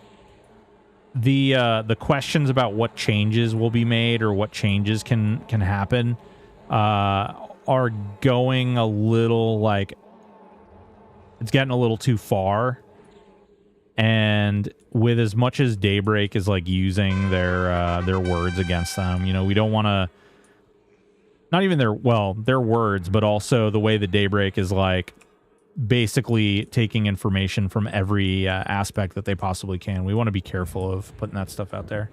the questions about what changes will be made or what changes can happen are going a little, like, it's getting a little too far. And with as much as Daybreak is, like, using their words against them, you know, we don't want to, not even their words, but also the way that Daybreak is, like, basically taking information from every aspect that they possibly can. We want to be careful of putting that stuff out there.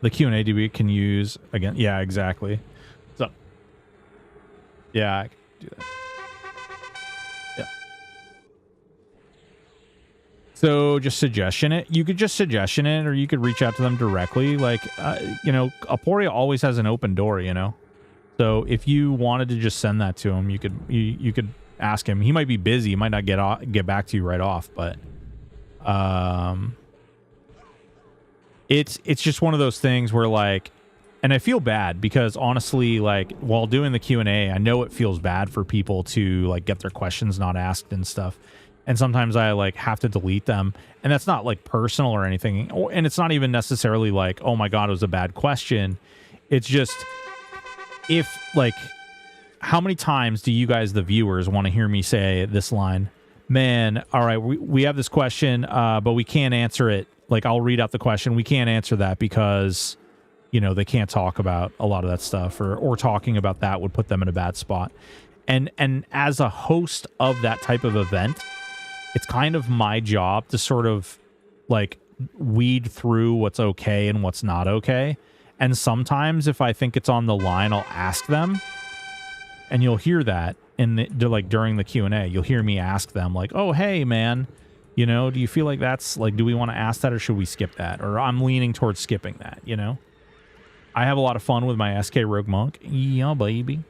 The Q&A DB can use again. Yeah, exactly. So, yeah, I can do that. Yeah. So just suggestion it. You could just suggestion it, or you could reach out to them directly. Like, you know, Aporia always has an open door, you know? So if you wanted to just send that to him, you could ask him. He might be busy. He might not get back to you right off, but it's just one of those things where, like, and I feel bad because honestly, like, while doing the Q&A, I know it feels bad for people to, like, get their questions not asked and stuff. And sometimes I, like, have to delete them, and that's not, like, personal or anything. And it's not even necessarily like, oh my God, it was a bad question. It's just, if, like, how many times do you guys, the viewers, want to hear me say this line? Man, all right, we have this question, but we can't answer it. Like, I'll read out the question. We can't answer that because, you know, they can't talk about a lot of that stuff, or talking about that would put them in a bad spot. And as a host of that type of event, it's kind of my job to sort of, like, weed through what's okay and what's not okay. And sometimes if I think it's on the line, I'll ask them, and you'll hear that like during the Q&A. You'll hear me ask them, like, oh, hey, man, you know, do you feel like that's, like, do we want to ask that, or should we skip that? Or I'm leaning towards skipping that, you know? I have a lot of fun with my SK Rogue Monk. Yeah, baby.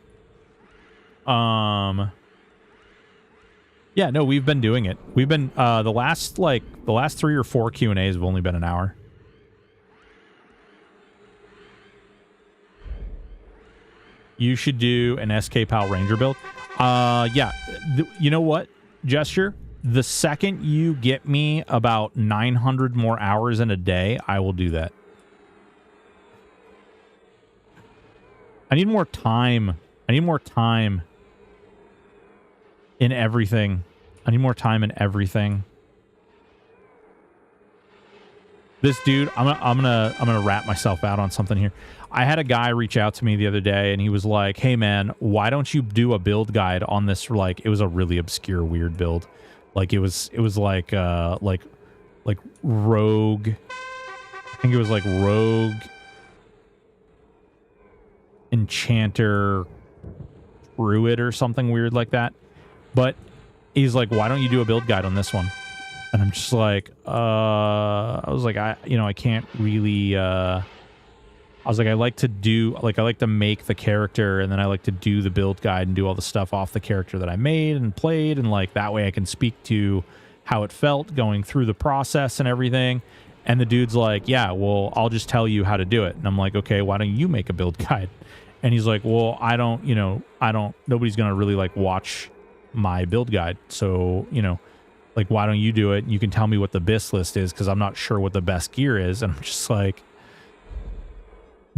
Yeah, no, we've been doing it. We've been, the last 3 or 4 Q&As have only been an hour. You should do an SK Pal Ranger build. Yeah. You know what, Gesture? The second you get me about 900 more hours in a day, I will do that. I need more time. I need more time in everything. I need more time in everything. This dude, I'm gonna wrap myself out on something here. I had a guy reach out to me the other day, and he was like, "Hey man, why don't you do a build guide on this?" Like, it was a really obscure, weird build. Like, it was like rogue. I think it was like rogue, enchanter, druid, or something weird like that. But he's like, "Why don't you do a build guide on this one?" And I'm just like, I was like, I can't really, I was like, I like to make the character, and then I like to do the build guide and do all the stuff off the character that I made and played, and like that way I can speak to how it felt going through the process and everything. And the dude's like, yeah, well, I'll just tell you how to do it. And I'm like, okay, why don't you make a build guide? And he's like, well, nobody's going to really like watch my build guide. So, like, why don't you do it? You can tell me what the BIS list is, because I'm not sure what the best gear is. And I'm just like,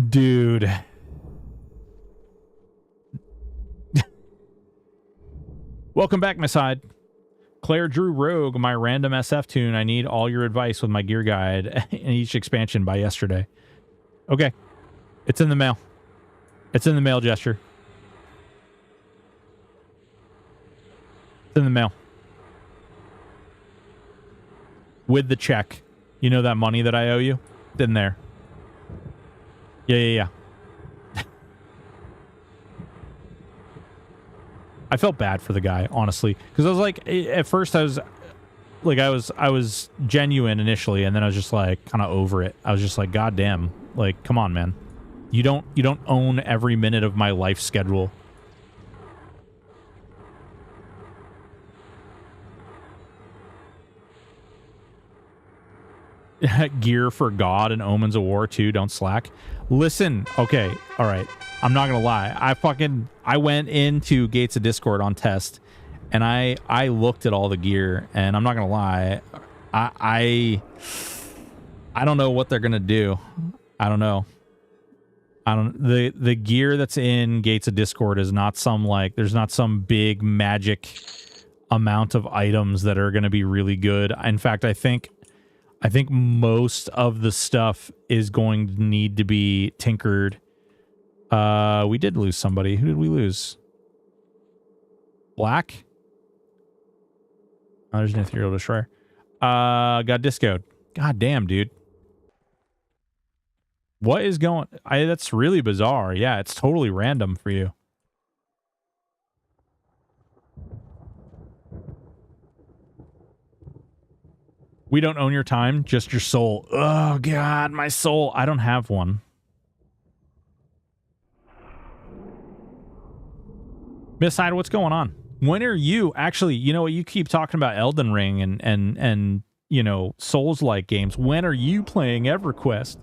dude. Welcome back, Miss Hyde. Claire Drew Rogue, my random SF tune. I need all your advice with my gear guide in each expansion by yesterday. Okay. It's in the mail. It's in the mail, Gesture. It's in the mail. With the check. You know that money that I owe you? It's in there. Yeah. I felt bad for the guy, honestly, because I was like, at first I was genuine initially, and then I was just like kind of over it. I was just like, God damn, like, come on, man. You don't own every minute of my life schedule. Gear for God and Omens of War 2, don't slack. Listen, okay, all right. I'm not gonna lie. I went into Gates of Discord on test, and I looked at all the gear, and I'm not gonna lie. I don't know what they're gonna do. I don't know. The gear that's in Gates of Discord is not there's not some big magic amount of items that are gonna be really good. In fact, I think most of the stuff is going to need to be tinkered. We did lose somebody. Who did we lose? Black? Oh, there's an Ethereal Destroyer. Got discoed. God damn, dude. What is going... that's really bizarre. Yeah, it's totally random for you. We don't own your time, just your soul. Oh, God, my soul. I don't have one. Miss Hyde, what's going on? When are you... Actually, you know what? You keep talking about Elden Ring and Souls-like games. When are you playing EverQuest?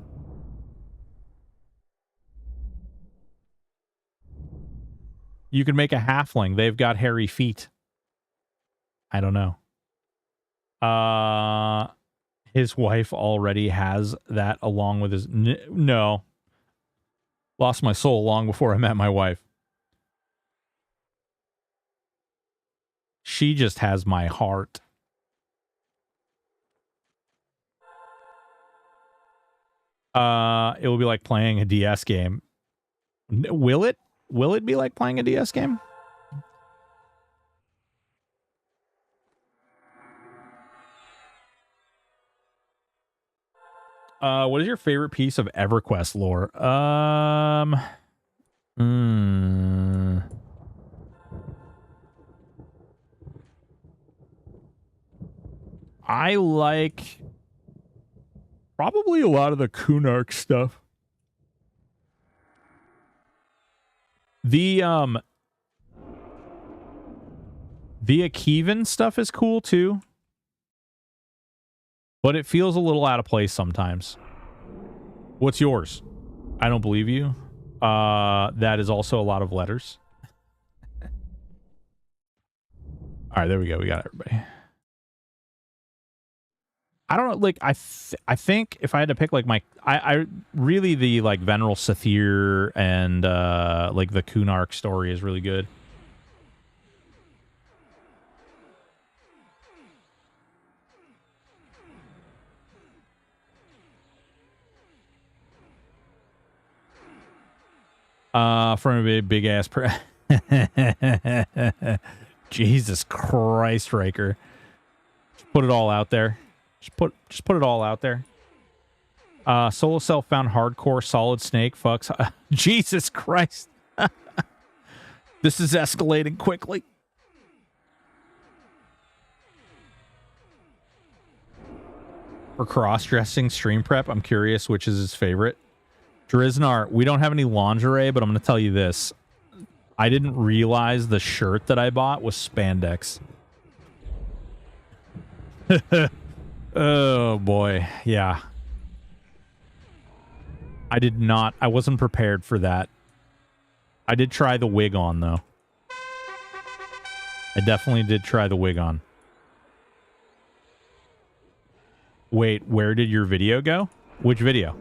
You can make a halfling. They've got hairy feet. I don't know. His wife already has that along with his... No. Lost my soul long before I met my wife. She just has my heart. It will be like playing a DS game. Will it? Will it be like playing a DS game? What is your favorite piece of EverQuest lore? I like probably a lot of the Kunark stuff. The Akivan stuff is cool too. But it feels a little out of place sometimes. What's yours? I don't believe you. That is also a lot of letters. All right, there we go. We got everybody. I don't know. Like, I think if I had to pick, like, I really, the, like, Veneral Sathir and, like, the Kunark story is really good. From a big ass Jesus Christ, Raker. Just put it all out there. Just put it all out there. Solo Self found hardcore Solid Snake fucks. Jesus Christ. This is escalating quickly. For cross-dressing stream prep, I'm curious which is his favorite. Driznar, we don't have any lingerie, but I'm going to tell you this. I didn't realize the shirt that I bought was spandex. Oh, boy. Yeah. I wasn't prepared for that. I did try the wig on, though. I definitely did try the wig on. Wait, where did your video go? Which video?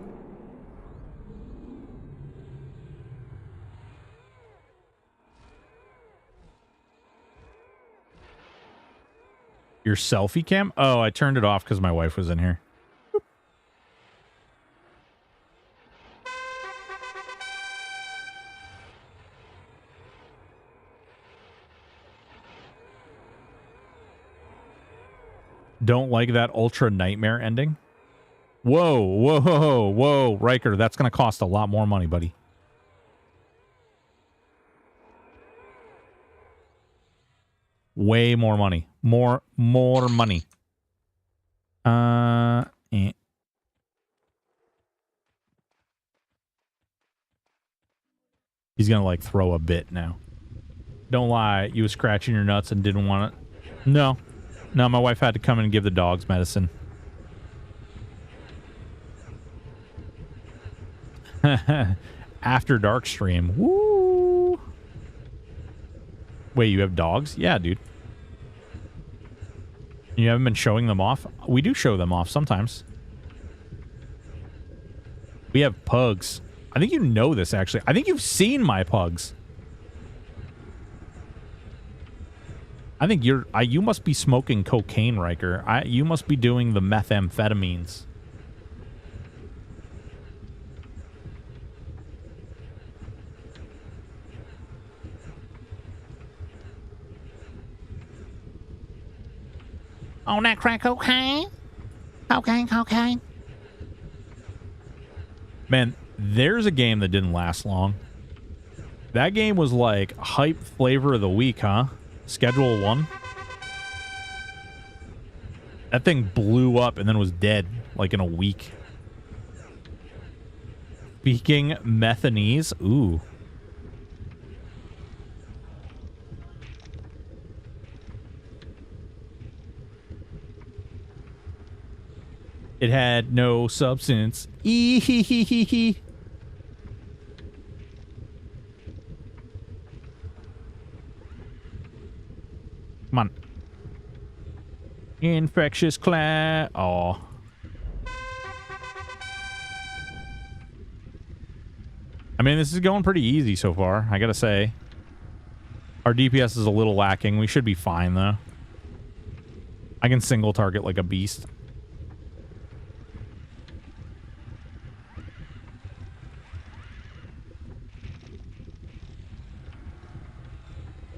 Your selfie cam? Oh, I turned it off because my wife was in here. Boop. Don't like that ultra nightmare ending? Whoa, whoa, whoa, Riker, that's going to cost a lot more money, buddy. Way more money. More money. He's going to, like, throw a bit now. Don't lie. You was scratching your nuts and didn't want it. No. No, my wife had to come in and give the dogs medicine. After dark stream. Woo! Wait, you have dogs? Yeah, dude. You haven't been showing them off? We do show them off sometimes. We have pugs. I think you know this, actually. I think you've seen my pugs. I think you must be smoking cocaine, Riker. You must be doing the methamphetamines. On that crack cocaine? Cocaine. Man, there's a game that didn't last long. That game was like hype flavor of the week, huh? Schedule 1. That thing blew up and then was dead like in a week. Speaking methanese. Ooh. It had no substance. Eehehehehe. Come on. Infectious class. Oh. I mean, this is going pretty easy so far, I gotta say. Our DPS is a little lacking. We should be fine, though. I can single target like a beast.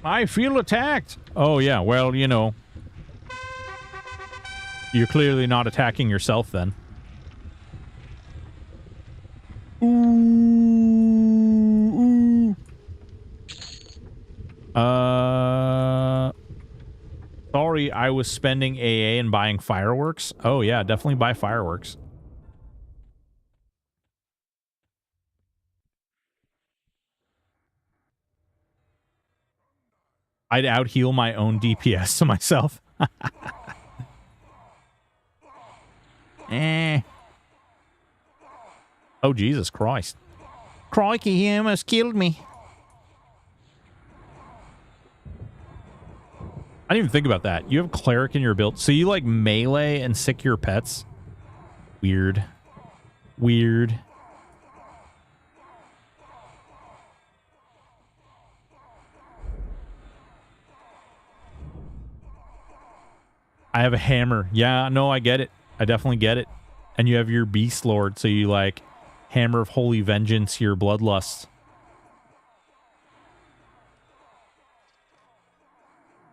I feel attacked. Oh, yeah. Well, you know. You're clearly not attacking yourself, then. Ooh. Sorry, I was spending AA and buying fireworks. Oh, yeah. Definitely buy fireworks. I'd out-heal my own DPS to myself. Oh, Jesus Christ. Crikey, he almost killed me. I didn't even think about that. You have Cleric in your build. So you, like, melee and sick your pets? Weird. Weird. I have a hammer. Yeah, no, I get it. I definitely get it. And you have your Beast Lord, so you, like, Hammer of Holy Vengeance, your Bloodlust.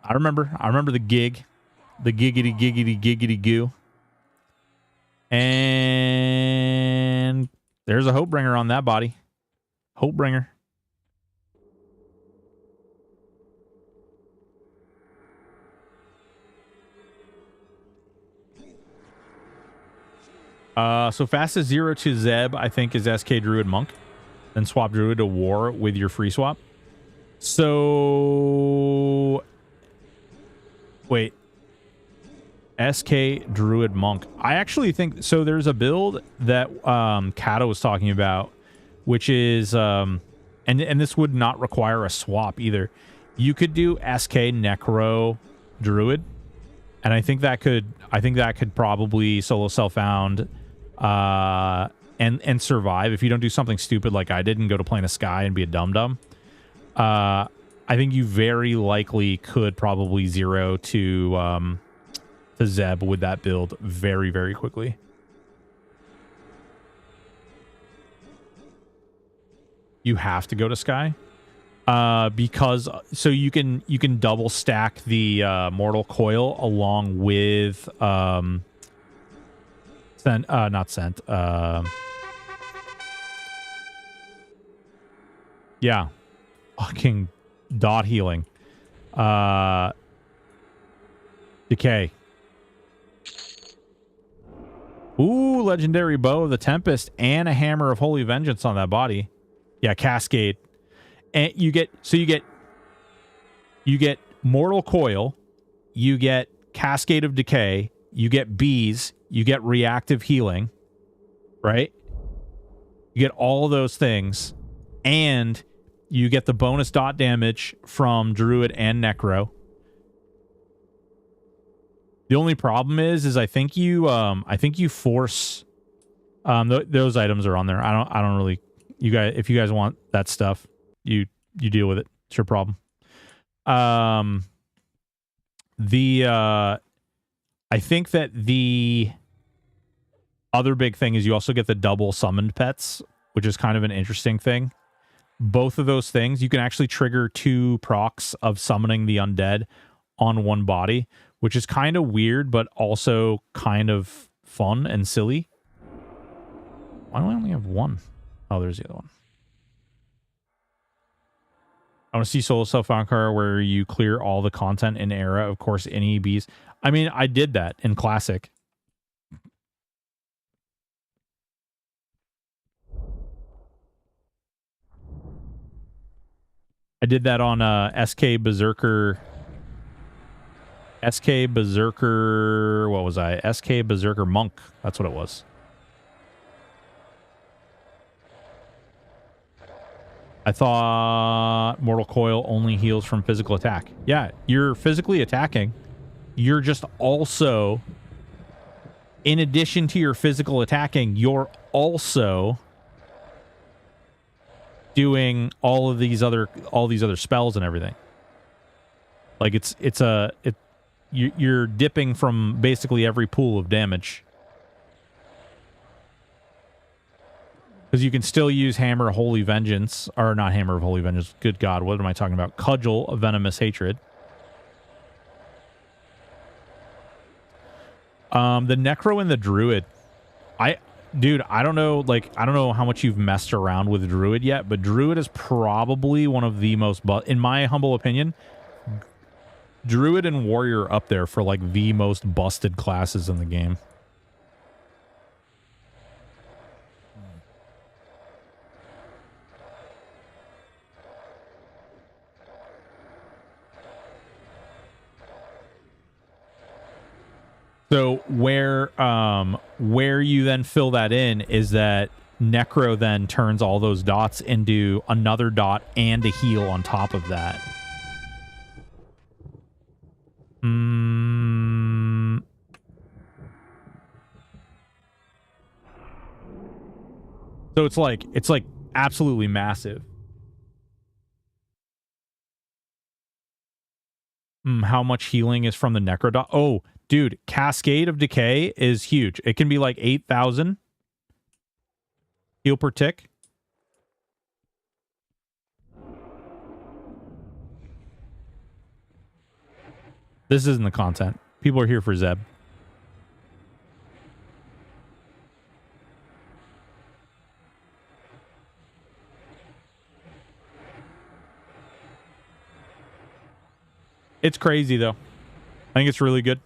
I remember the gig. The giggity goo. And there's a Hopebringer on that body. Hopebringer. So fastest 0 to Zeb, I think, is SK Druid Monk. Then swap Druid to War with your free swap. So... Wait. SK Druid Monk. I actually think... So there's a build that Kato was talking about, which is... and this would not require a swap either. You could do SK Necro Druid. And I think that could probably solo self-found and survive if you don't do something stupid like I did and go to Plane of Sky and be a dum-dum. I think you very likely could probably 0 to Zeb with that build very, very quickly. You have to go to Sky. Because so you can double stack the Mortal Coil along with yeah, fucking dot healing, decay. Ooh, legendary bow of the Tempest and a hammer of Holy Vengeance on that body. Yeah, Cascade. And you get Mortal Coil, you get Cascade of Decay, you get Bees, you get Reactive Healing, right? You get all those things, and you get the bonus dot damage from Druid and Necro. The only problem is I think you force those items are on there. I don't really, you guys, if you guys want that stuff, you deal with it. It's your problem. I think that the other big thing is you also get the double summoned pets, which is kind of an interesting thing. Both of those things, you can actually trigger 2 procs of summoning the undead on one body, which is kind of weird, but also kind of fun and silly. Why do I only have one? Oh, there's the other one. I want to see solo self-found where you clear all the content in Era. Of course, any EBs. I mean, I did that in Classic. I did that on SK Berserker. SK Berserker. What was I? SK Berserker Monk. That's what it was. I thought Mortal Coil only heals from physical attack. Yeah, you're physically attacking. You're just also, in addition to your physical attacking, you're also doing all these other spells and everything. Like you're dipping from basically every pool of damage. Because you can still use Hammer of Holy Vengeance, or not Hammer of Holy Vengeance. Good God, what am I talking about? Cudgel of Venomous Hatred. The Necro and the Druid. Dude, I don't know how much you've messed around with Druid yet, but Druid is probably one of the most, in my humble opinion, Druid and Warrior are up there for like the most busted classes in the game. So where you then fill that in is that Necro then turns all those dots into another dot and a heal on top of that. So it's like absolutely massive. How much healing is from the Necro dot? Oh, dude, Cascade of Decay is huge. It can be like 8,000 heal per tick. This isn't the content. People are here for Zeb. It's crazy, though. I think it's really good.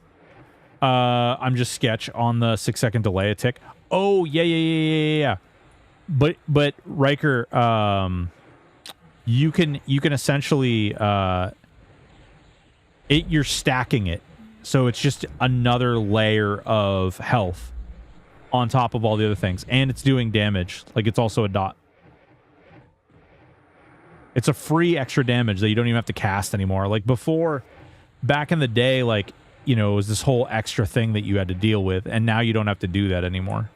I'm just sketch on the 6-second delay a tick. Oh, yeah. But Riker, you can essentially you're stacking it. So it's just another layer of health on top of all the other things. And it's doing damage. Like, it's also a dot. It's a free extra damage that you don't even have to cast anymore. Like, before, back in the day, like, you know, it was this whole extra thing that you had to deal with. And now you don't have to do that anymore.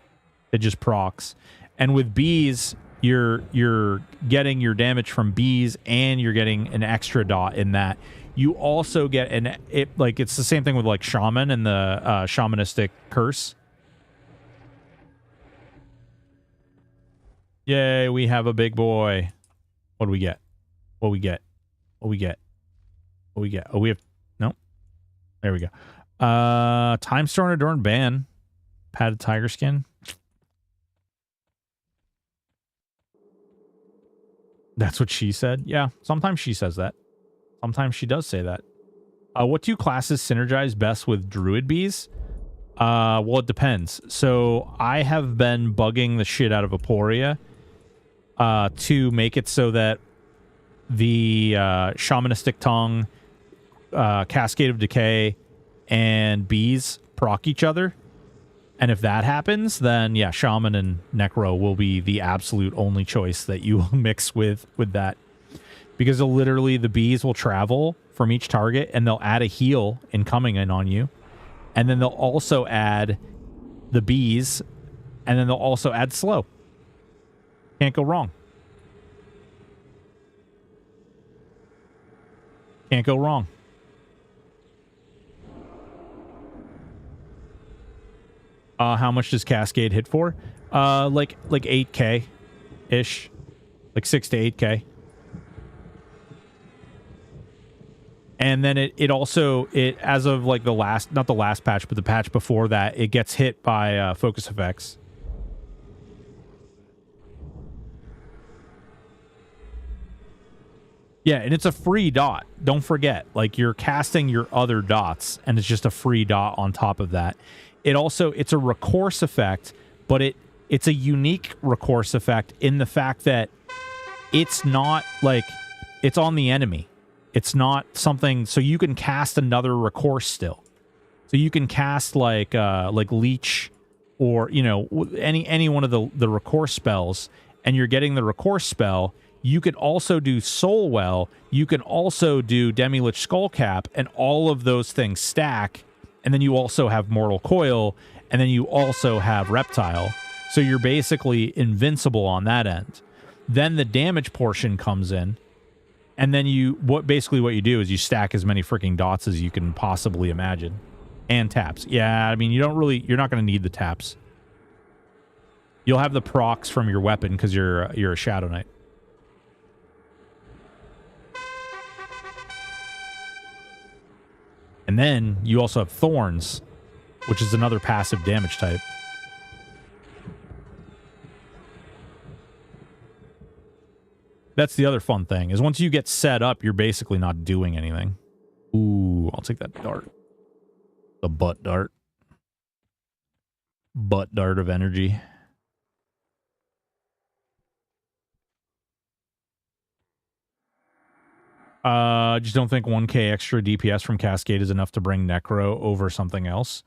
It just procs. And with bees, you're getting your damage from bees, and you're getting an extra dot in that. You also get it's the same thing with like shaman and the shamanistic curse. Yay, we have a big boy. What do we get? What we get? What we get? What we get? Oh, we have no. There we go. Time Storm Adorned Ban. Padded tiger skin. That's what she said. Yeah, sometimes she says that. Sometimes she does say that. What two classes synergize best with druid bees? Well, it depends. So I have been bugging the shit out of Aporia to make it so that the shamanistic tongue, cascade of decay, and bees proc each other. And if that happens, then yeah, shaman and necro will be the absolute only choice that you will mix with that. Because literally the bees will travel from each target, and they'll add a heal incoming in on you. And then they'll also add the bees, and then they'll also add slow. Can't go wrong. Can't go wrong. How much does Cascade hit for? Like 8K-ish. Like 6 to 8K. And then it also, as of like the last, not the last patch, but the patch before that, it gets hit by focus effects. Yeah, and it's a free dot. Don't forget, like, you're casting your other dots, and it's just a free dot on top of that. It's a recourse effect, but it's a unique recourse effect in the fact that it's not like it's on the enemy. It's not something, so you can cast another recourse still. So you can cast like leech, or you know, any one of the recourse spells, and you're getting the recourse spell. You could also do Soulwell. You can also do Demi-Lich Skullcap, and all of those things stack. And then you also have Mortal Coil, and then you also have Reptile. So you're basically invincible on that end. Then the damage portion comes in, and then what you do is you stack as many freaking dots as you can possibly imagine. And taps. Yeah, I mean, you're not going to need the taps. You'll have the procs from your weapon because you're a Shadow Knight. And then you also have Thorns, which is another passive damage type. That's the other fun thing, is once you get set up, you're basically not doing anything. Ooh, I'll take that dart. The butt dart. Butt dart of energy. Just don't think 1k extra DPS from Cascade is enough to bring Necro over something else.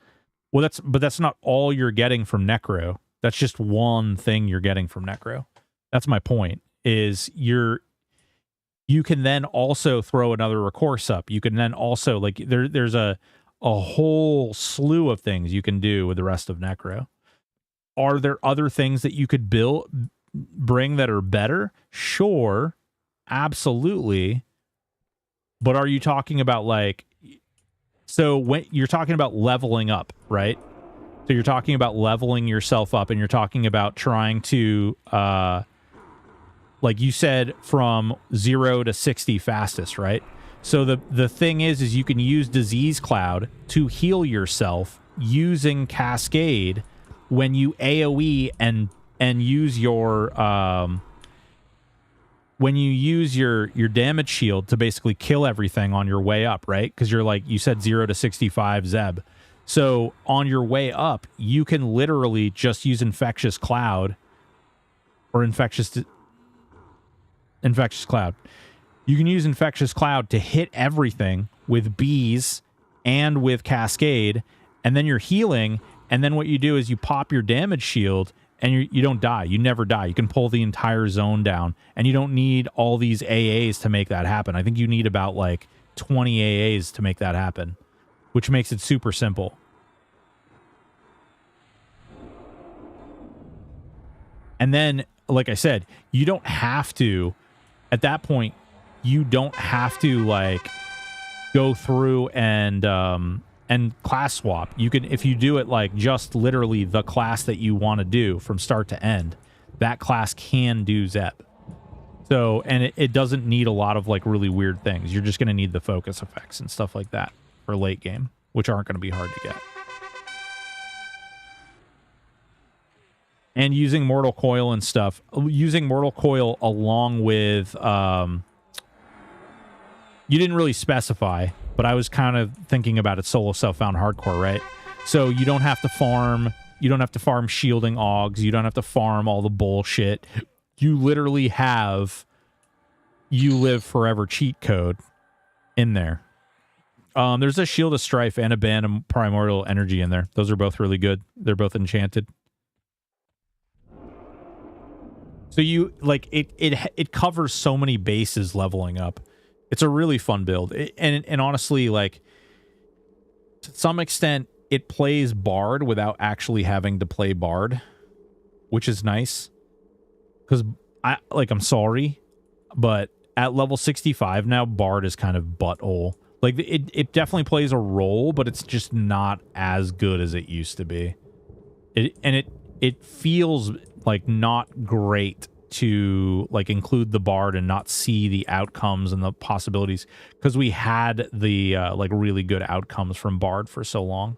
Well, that's not all you're getting from Necro. That's just one thing you're getting from Necro. That's my point, is you can then also throw another recourse up. You can then also, like, there's a whole slew of things you can do with the rest of Necro. Are there other things that you could bring that are better? Sure, absolutely. But are you talking about, like, so when you're talking about leveling up, right? So you're talking about leveling yourself up, and you're talking about trying to, like you said, from 0 to 60 fastest, right? So the thing is you can use Disease Cloud to heal yourself using Cascade when you AoE and use your when you use your damage shield to basically kill everything on your way up, right? Because you're, like you said, 0 to 65 Zeb. So on your way up, you can literally just use Infectious Cloud or Infectious Cloud. You can use Infectious Cloud to hit everything with bees and with Cascade, and then you're healing, and then what you do is you pop your damage shield, and you don't die. You never die. You can pull the entire zone down, and you don't need all these AAs to make that happen. I think you need about like 20 AAs to make that happen, which makes it super simple. And then, like I said, you don't have to, at that point, you don't have to like go through and class swap. You can, if you do it like just literally the class that you want to do from start to end, that class can do Zep. So, and it doesn't need a lot of like really weird things. You're just going to need the focus effects and stuff like that for late game, which aren't going to be hard to get. And using Mortal Coil and stuff, using Mortal Coil along with, you didn't really specify, but I was kind of thinking about it solo self-found hardcore, right? So you don't have to farm, shielding Augs, you don't have to farm all the bullshit. You literally have You Live Forever cheat code in there. There's a Shield of Strife and a Band of Primordial Energy in there. Those are both really good. They're both enchanted. So you like it covers so many bases leveling up. It's a really fun build. And honestly, like to some extent, it plays Bard without actually having to play Bard, which is nice. Because I'm sorry, but at level 65 now, Bard is kind of butthole. Like it definitely plays a role, but it's just not as good as it used to be. It feels like not great to like include the Bard and not see the outcomes and the possibilities, because we had the like really good outcomes from Bard for so long.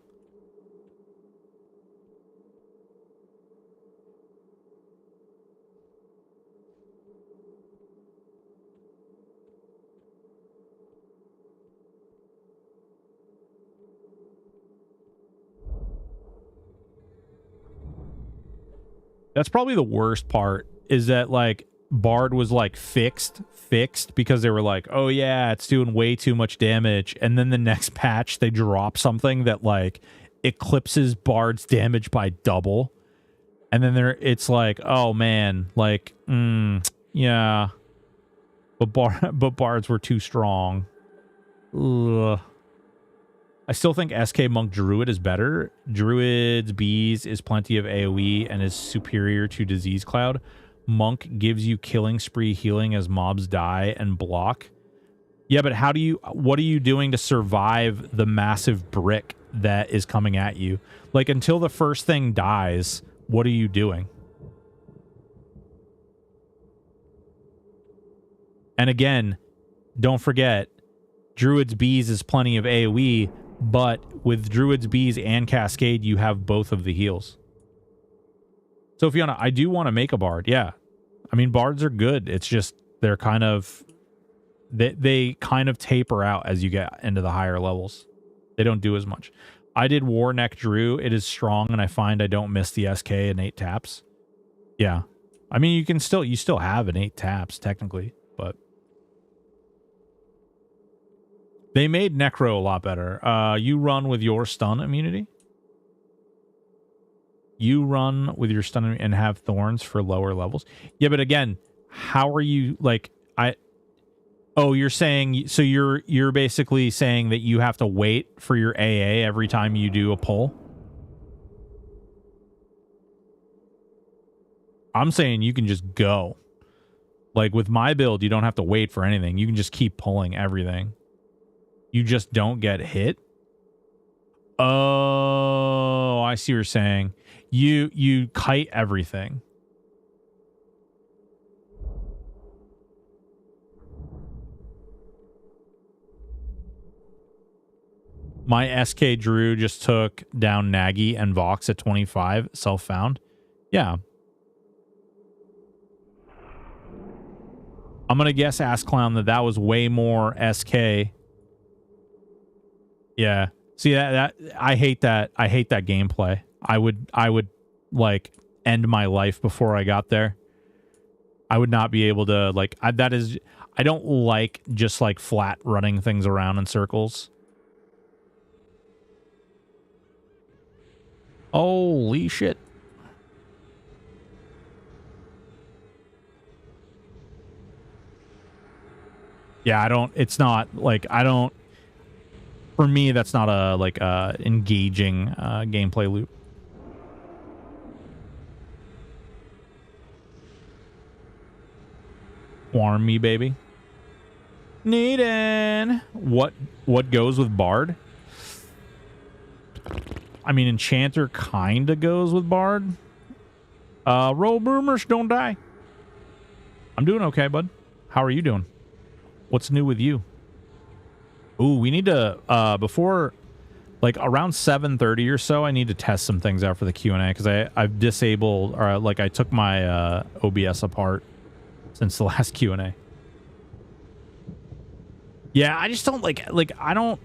That's probably the worst part, is that like Bard was like fixed because they were like, oh yeah, it's doing way too much damage, and then the next patch they drop something that like eclipses Bard's damage by double, and then it's like, oh man, like yeah, but Bards were too strong. Ugh. I still think SK Monk Druid is better. Druid's Bees is plenty of AoE and is superior to Disease Cloud. Monk gives you killing spree healing as mobs die and block. Yeah, but what are you doing to survive the massive brick that is coming at you? Like, until the first thing dies, what are you doing? And again, don't forget, Druid's Bees is plenty of AoE, but with Druid's Bees and Cascade, you have both of the heals. So if you want to, I do want to make a Bard, yeah. I mean, Bards are good. It's just they're kind of, they kind of taper out as you get into the higher levels. They don't do as much. I did Warneck Drew. It is strong, and I find I don't miss the SK and 8 taps. Yeah. I mean, you still have an 8 taps, technically, but they made Necro a lot better. You run with your stun immunity. You run with your stun and have thorns for lower levels. Yeah, but again, how are you like oh, you're saying, so you're basically saying that you have to wait for your AA every time you do a pull? I'm saying you can just go. Like with my build, you don't have to wait for anything. You can just keep pulling everything. You just don't get hit. Oh, I see what you're saying. You kite everything. My SK Drew just took down Nagy and Vox at 25, self-found. Yeah. I'm going to guess, Ass Clown, that was way more SK. Yeah. See that I hate that. I hate that gameplay. I would like end my life before I got there. I would not be able to like I don't like just like flat running things around in circles. Holy shit. Yeah, for me, that's not a engaging gameplay loop. Warm me, baby. Needin'. What goes with Bard? I mean, Enchanter kinda goes with Bard. Roll boomers, don't die. I'm doing okay, bud. How are you doing? What's new with you? Ooh, we need to before like around 7:30 or so, I need to test some things out for the Q&A because I've disabled or like I took my OBS apart since the last Q&A. Yeah, I just don't like I don't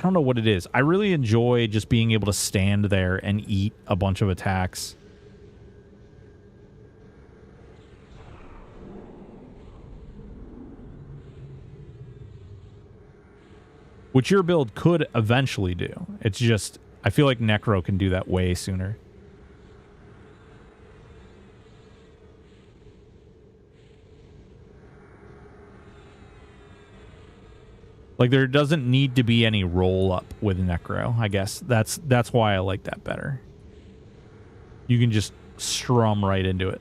know what it is. I really enjoy just being able to stand there and eat a bunch of attacks. Which your build could eventually do. It's just I feel like Necro can do that way sooner. Like there doesn't need to be any roll up with Necro, I guess. That's why I like that better. You can just strum right into it.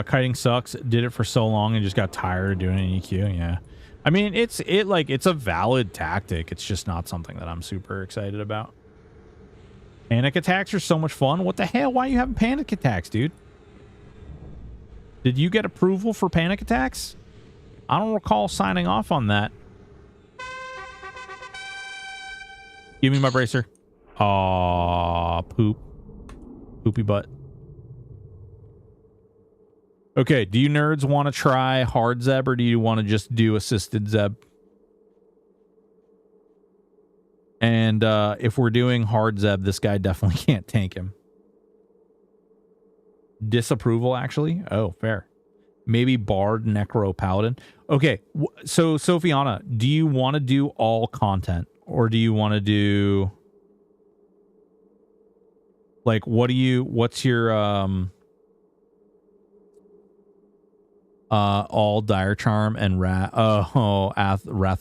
Kiting sucks. Did it for so long and just got tired of doing it in EQ. Yeah. I mean, it's a valid tactic. It's just not something that I'm super excited about. Panic attacks are so much fun. What the hell? Why are you having panic attacks, dude? Did you get approval for panic attacks? I don't recall signing off on that. Give me my bracer. Aw, poop. Poopy butt. Okay, do you nerds want to try hard Zeb or do you want to just do assisted Zeb? And if we're doing hard Zeb, this guy definitely can't tank him. Disapproval, actually? Oh, fair. Maybe Bard, Necro, Paladin. Okay, so Sophiana, do you want to do all content? Or do you want to do... Like, what's your... all Dire Charm and Wrath of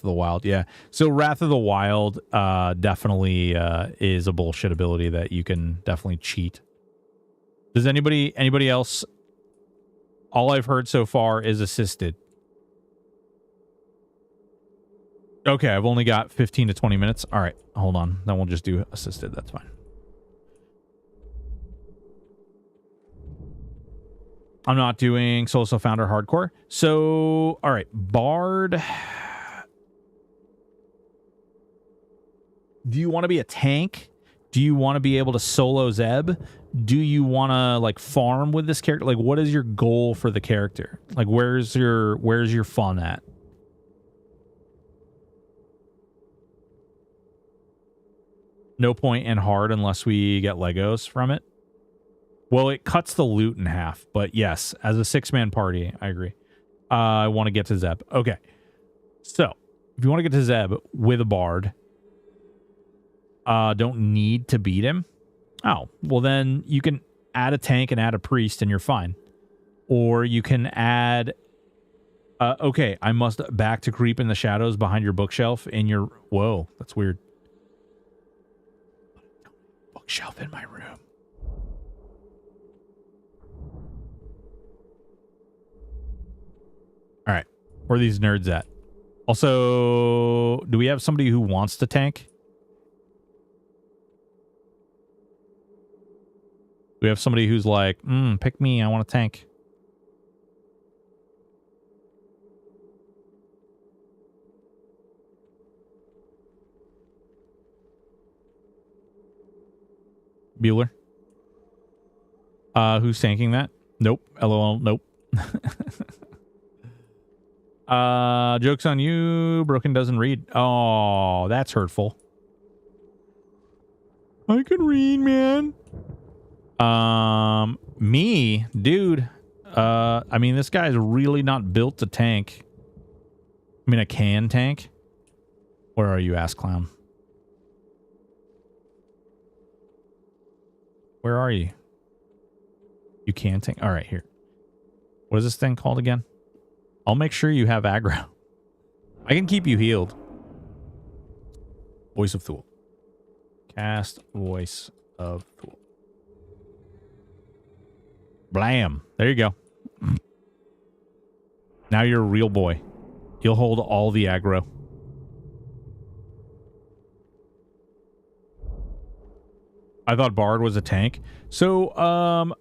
the Wild. Yeah. So Wrath of the Wild definitely is a bullshit ability that you can definitely cheat. Does anybody else? All I've heard so far is assisted. Okay, I've only got 15 to 20 minutes. All right, hold on. Then we'll just do assisted. That's fine. I'm not doing Solo Founder Hardcore. So, all right, Bard. Do you want to be a tank? Do you want to be able to solo Zeb? Do you want to like farm with this character? Like, what is your goal for the character? Like, where's your fun at? No point in hard unless we get Legos from it. Well, it cuts the loot in half, but yes, as a 6-man party, I agree. I want to get to Zeb. Okay. So, if you want to get to Zeb with a Bard, don't need to beat him. Oh, well then you can add a tank and add a priest and you're fine. Or you can add... okay, I must back to creep in the shadows behind your bookshelf in your... Whoa, that's weird. Bookshelf in my room. All right, where are these nerds at? Also, do we have somebody who wants to tank? We have somebody who's like, pick me, I want to tank. Bueller? Who's tanking that? Nope. LOL. Nope. Joke's on you. Broken doesn't read. Oh, that's hurtful. I can read, man. Me, dude. I mean, this guy's really not built to tank. I mean, I can tank. Where are you, ass clown? Where are you? You can tank. All right, here. What is this thing called again? I'll make sure you have aggro. I can keep you healed. Voice of Thule. Cast Voice of Thule. Blam. There you go. Now you're a real boy. You'll hold all the aggro. I thought Bard was a tank. So,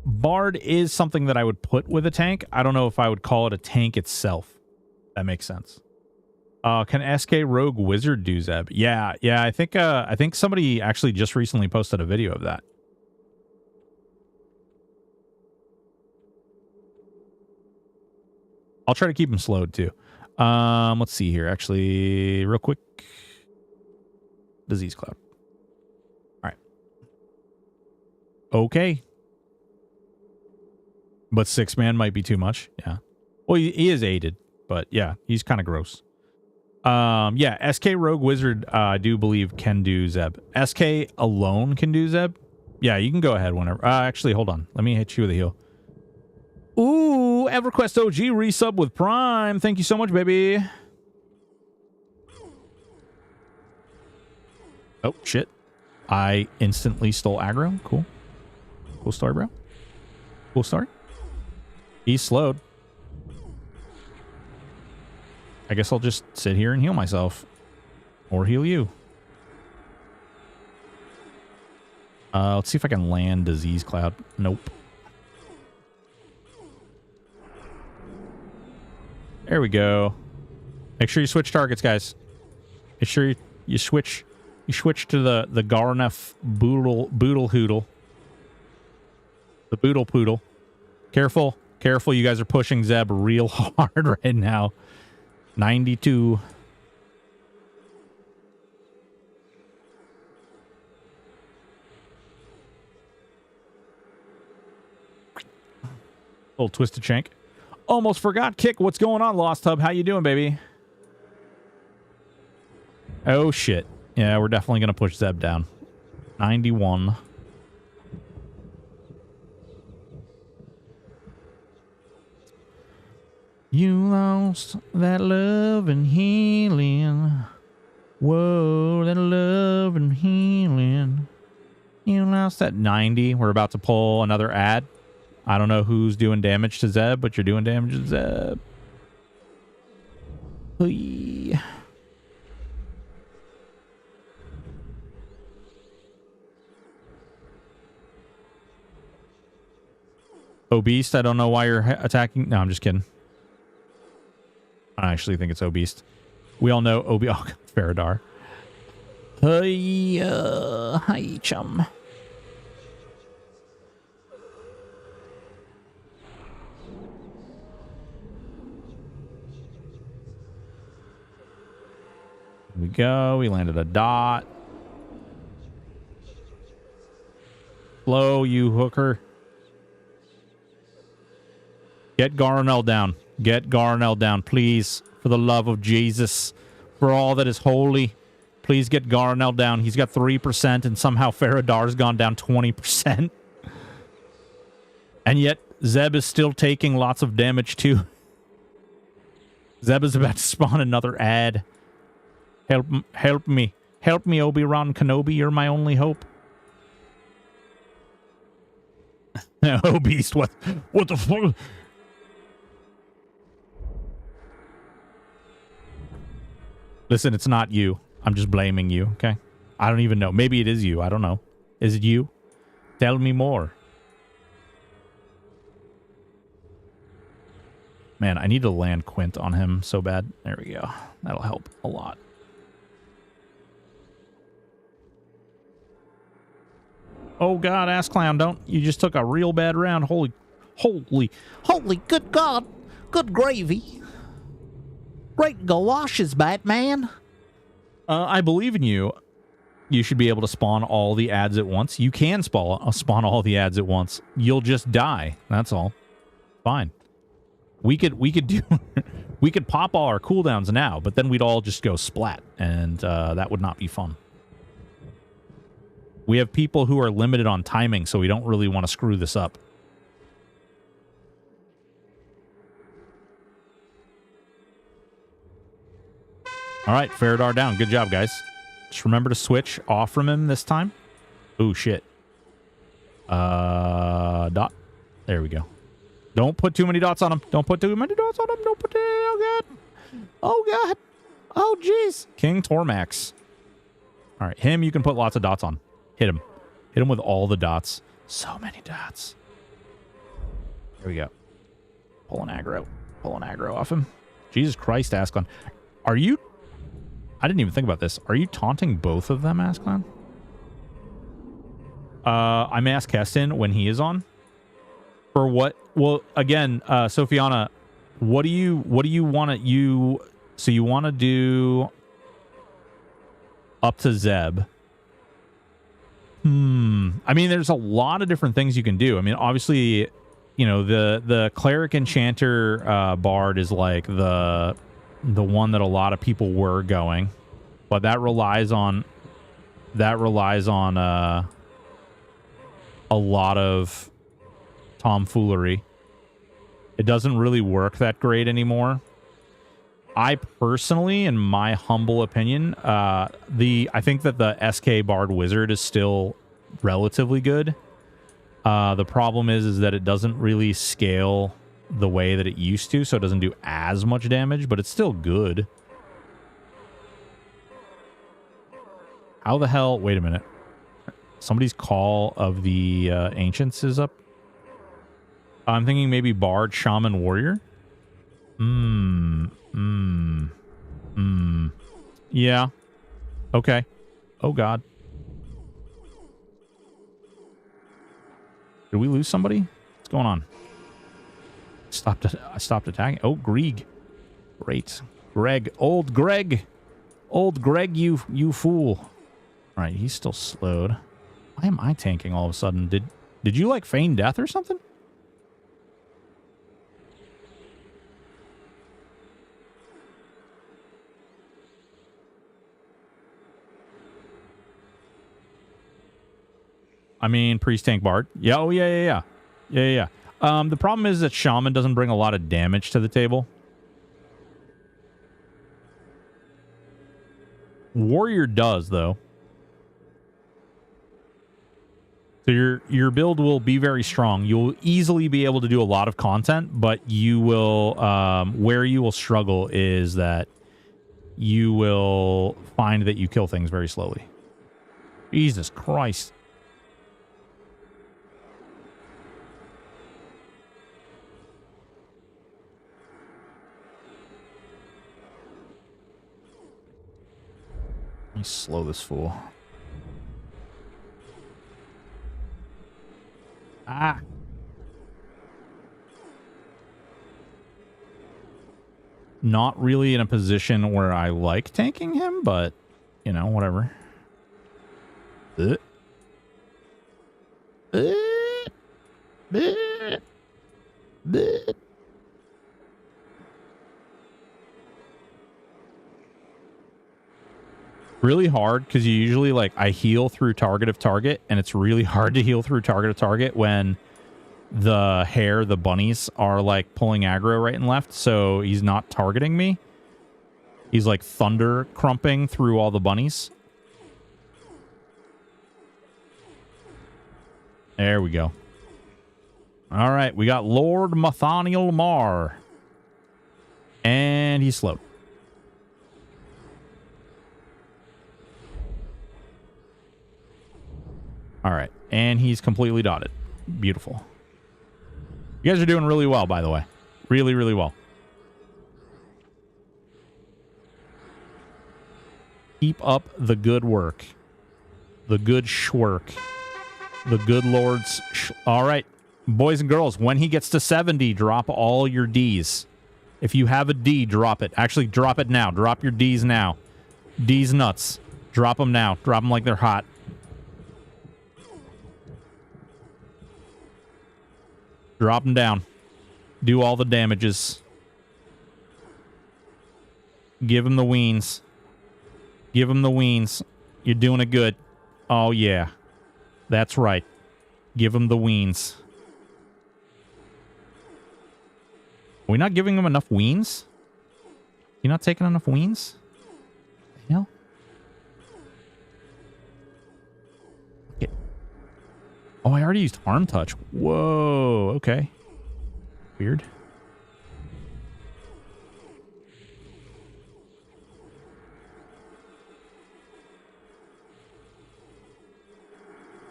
Bard is something that I would put with a tank. I don't know if I would call it a tank itself. That makes sense. Can SK Rogue Wizard do Zeb? Yeah, I think somebody actually just recently posted a video of that. I'll try to keep him slowed too. Let's see here. Actually, real quick. Disease Cloud. All right. Okay. But 6-man might be too much. Yeah. Well, he is aided, but yeah, he's kind of gross. Yeah, SK Rogue Wizard, I do believe can do Zeb. SK alone can do Zeb. Yeah, you can go ahead whenever. Actually, hold on. Let me hit you with a heal. Ooh, EverQuest OG resub with Prime. Thank you so much, baby. Oh, shit. I instantly stole aggro. Cool. Cool story, bro. Cool story. He's slowed. I guess I'll just sit here and heal myself. Or heal you. Let's see if I can land Disease Cloud. Nope. There we go. Make sure you switch targets, guys. Make sure you switch to the Garnef Boodle Hoodle. The Boodle Poodle. Careful. Careful, you guys are pushing Zeb real hard right now. 92. Little twisted shank. Almost forgot kick. What's going on, Lost Hub? How you doing, baby? Oh, shit. Yeah, we're definitely going to push Zeb down. 91. You lost that love and healing. Whoa, that love and healing. You lost that 90. We're about to pull another ad. I don't know who's doing damage to Zeb, but you're doing damage to Zeb. Hey. Obese, I don't know why you're attacking. No, I'm just kidding. I actually think it's Obese. We all know Oh, Faradar. Hey, hi, chum. Here we go. We landed a dot. Slow, you hooker. Get Garnell down. Get Garnell down, please. For the love of Jesus. For all that is holy. Please get Garnell down. He's got 3%, and somehow Faradar's gone down 20%. And yet, Zeb is still taking lots of damage, too. Zeb is about to spawn another ad. Help me. Help me, Obi-Wan Kenobi. You're my only hope. Oh, Beast, what the fuck? Listen, it's not you. I'm just blaming you, okay? I don't even know. Maybe it is you. I don't know. Is it you? Tell me more. Man, I need to land Quint on him so bad. There we go. That'll help a lot. Oh, God, ass clown, don't. You just took a real bad round. Holy good God. Good gravy. Great galoshes, Batman. I believe in you. You should be able to spawn all the ads at once. You can spawn all the ads at once. You'll just die. That's all. Fine. We could do we could pop all our cooldowns now, but then we'd all just go splat, and that would not be fun. We have people who are limited on timing, so we don't really want to screw this up. All right, Faradar down. Good job, guys. Just remember to switch off from him this time. Oh, shit. Dot. There we go. Don't put too many dots on him. Don't put too many dots on him. Don't put... Oh, God. Oh, God. Oh, jeez. King Tormax. All right, him you can put lots of dots on. Hit him. Hit him with all the dots. So many dots. There we go. Pulling aggro. Pulling aggro off him. Jesus Christ, Ascalon. Are you... I didn't even think about this. Are you taunting both of them, Ascalon? I mass Keston when he is on. For what? Well, again, Sophiana, what do you want to... So you want to do... Up to Zeb. I mean, there's a lot of different things you can do. I mean, obviously, you know, the Cleric Enchanter Bard is like the one that a lot of people were going, but that relies on a lot of tomfoolery. It doesn't really work that great anymore. I personally, in my humble opinion, I think that the SK Bard Wizard is still relatively good. The problem is that it doesn't really scale the way that it used to, so it doesn't do as much damage, but it's still good. How the hell? Wait a minute. Somebody's Call of the Ancients is up. I'm thinking maybe Bard, Shaman, Warrior. Yeah. Okay. Oh, God. Did we lose somebody? What's going on? I stopped attacking. Oh, Grieg. Great. Greg. Old Greg. Old Greg, you fool. All right, he's still slowed. Why am I tanking all of a sudden? Did you, like, feign death or something? I mean, Priest Tank Bard. Yeah, oh, yeah. The problem is that Shaman doesn't bring a lot of damage to the table. Warrior does, though. So your build will be very strong. You'll easily be able to do a lot of content, but you will... where you will struggle is that you will find that you kill things very slowly. Jesus Christ. Let me slow this fool. Ah. Not really in a position where I like tanking him, but, you know, whatever. Really hard because you usually, like, I heal through target of target, and it's really hard to heal through target of target when the bunnies are, like, pulling aggro right and left, so he's not targeting me. He's, like, thunder crumping through all the bunnies. There we go. All right, we got Lord Mathaniel Mar. And he's slowed. All right, and he's completely dotted. Beautiful. You guys are doing really well, by the way. Really, really well. Keep up the good work. The good schwork. The good Lord's... All right. Boys and girls, when he gets to 70, drop all your Ds. If you have a D, drop it. Actually, drop it now. Drop your Ds now. D's nuts. Drop them now. Drop them like they're hot. Drop them down. Do all the damages. Give him the weens. Give him the weens. You're doing it good. Oh, yeah. That's right. Give him the weens. Are we not giving him enough weens? You not taking enough weens? Hell? Okay. Oh, I already used Harm Touch. Whoa, okay. Weird.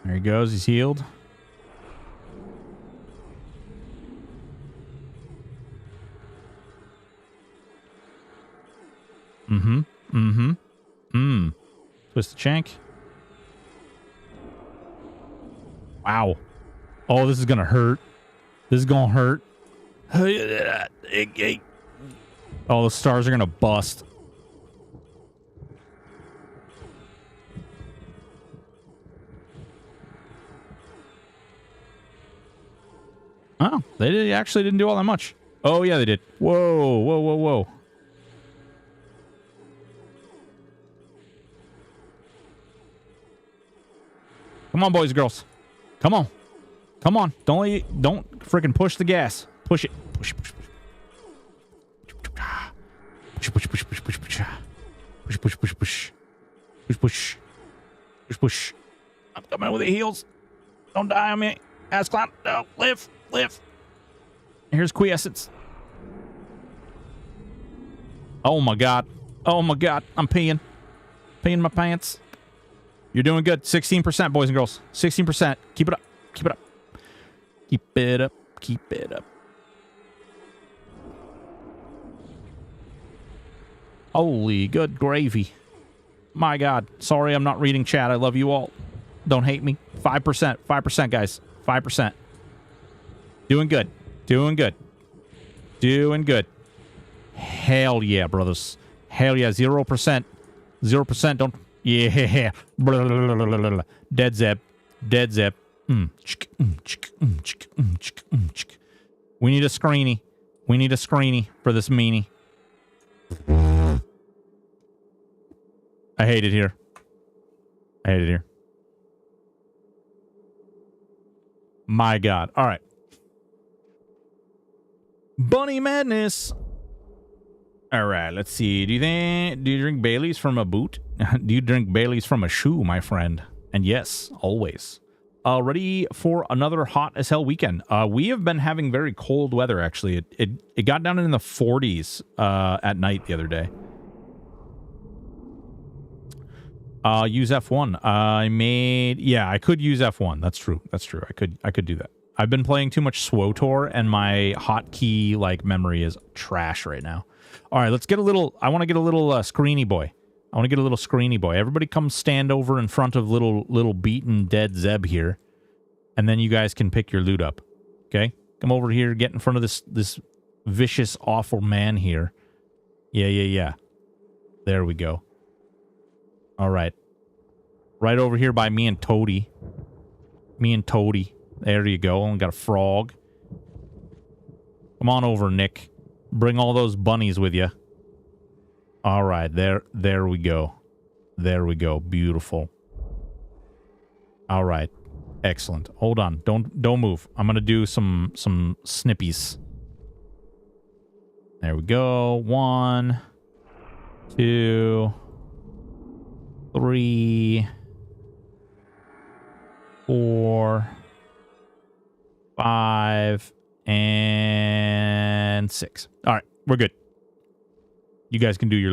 There he goes. He's healed. Mm-hmm. Mm-hmm. Mm. Twist the shank. Wow. Oh, this is gonna hurt. This is gonna hurt. Oh, the stars are gonna bust. Oh, they actually didn't do all that much. Oh, yeah, they did. Whoa, whoa, whoa, whoa. Come on, boys and girls. Come on. Come on. Don't freaking push the gas. Push it. Push, push, push. Push, push, push, push, push, push. Push, push, push, push. Push, push. Push, push. I'm coming with the heels. Don't die on me. Ass clown. No, live. Live. Here's quiescence. Oh my god. Oh my god. I'm peeing. Peeing my pants. You're doing good. 16%, boys and girls. 16%. Keep it up. Keep it up. Keep it up. Keep it up. Holy good gravy. My god. Sorry I'm not reading chat. I love you all. Don't hate me. 5%. 5%, guys. 5%. Doing good. Doing good. Doing good. Hell yeah, brothers. Hell yeah. 0%. 0%. Don't... Yeah. Dead Zeb. Dead Zeb. We need a screeny. We need a screeny for this meanie. I hate it here. I hate it here. My god. All right. Bunny madness. All right, let's see. Do you drink Bailey's from a boot? Do you drink Bailey's from a shoe, my friend? And yes, always. Ready for another hot as hell weekend. We have been having very cold weather, actually. It got down in the 40s at night the other day. Use F1. I could use F1. That's true. That's true. I could do that. I've been playing too much SWTOR, and my hotkey memory is trash right now. All right, let's get a little. I want to get a little screeny boy. I want to get a little screeny boy. Everybody come stand over in front of little beaten dead Zeb here, and then you guys can pick your loot up. Okay, come over here, get in front of this vicious, awful man here. Yeah. There we go. All right, right over here by me and Toady. Me and Toady. There you go. And got a frog. Come on over, Nick. Bring all those bunnies with you. All right, there we go. There we go. Beautiful. All right, excellent. Hold on, don't move. I'm gonna do some snippies. There we go. 1, 2, 3, 4, 5, and 6. All right, we're good. You guys can do your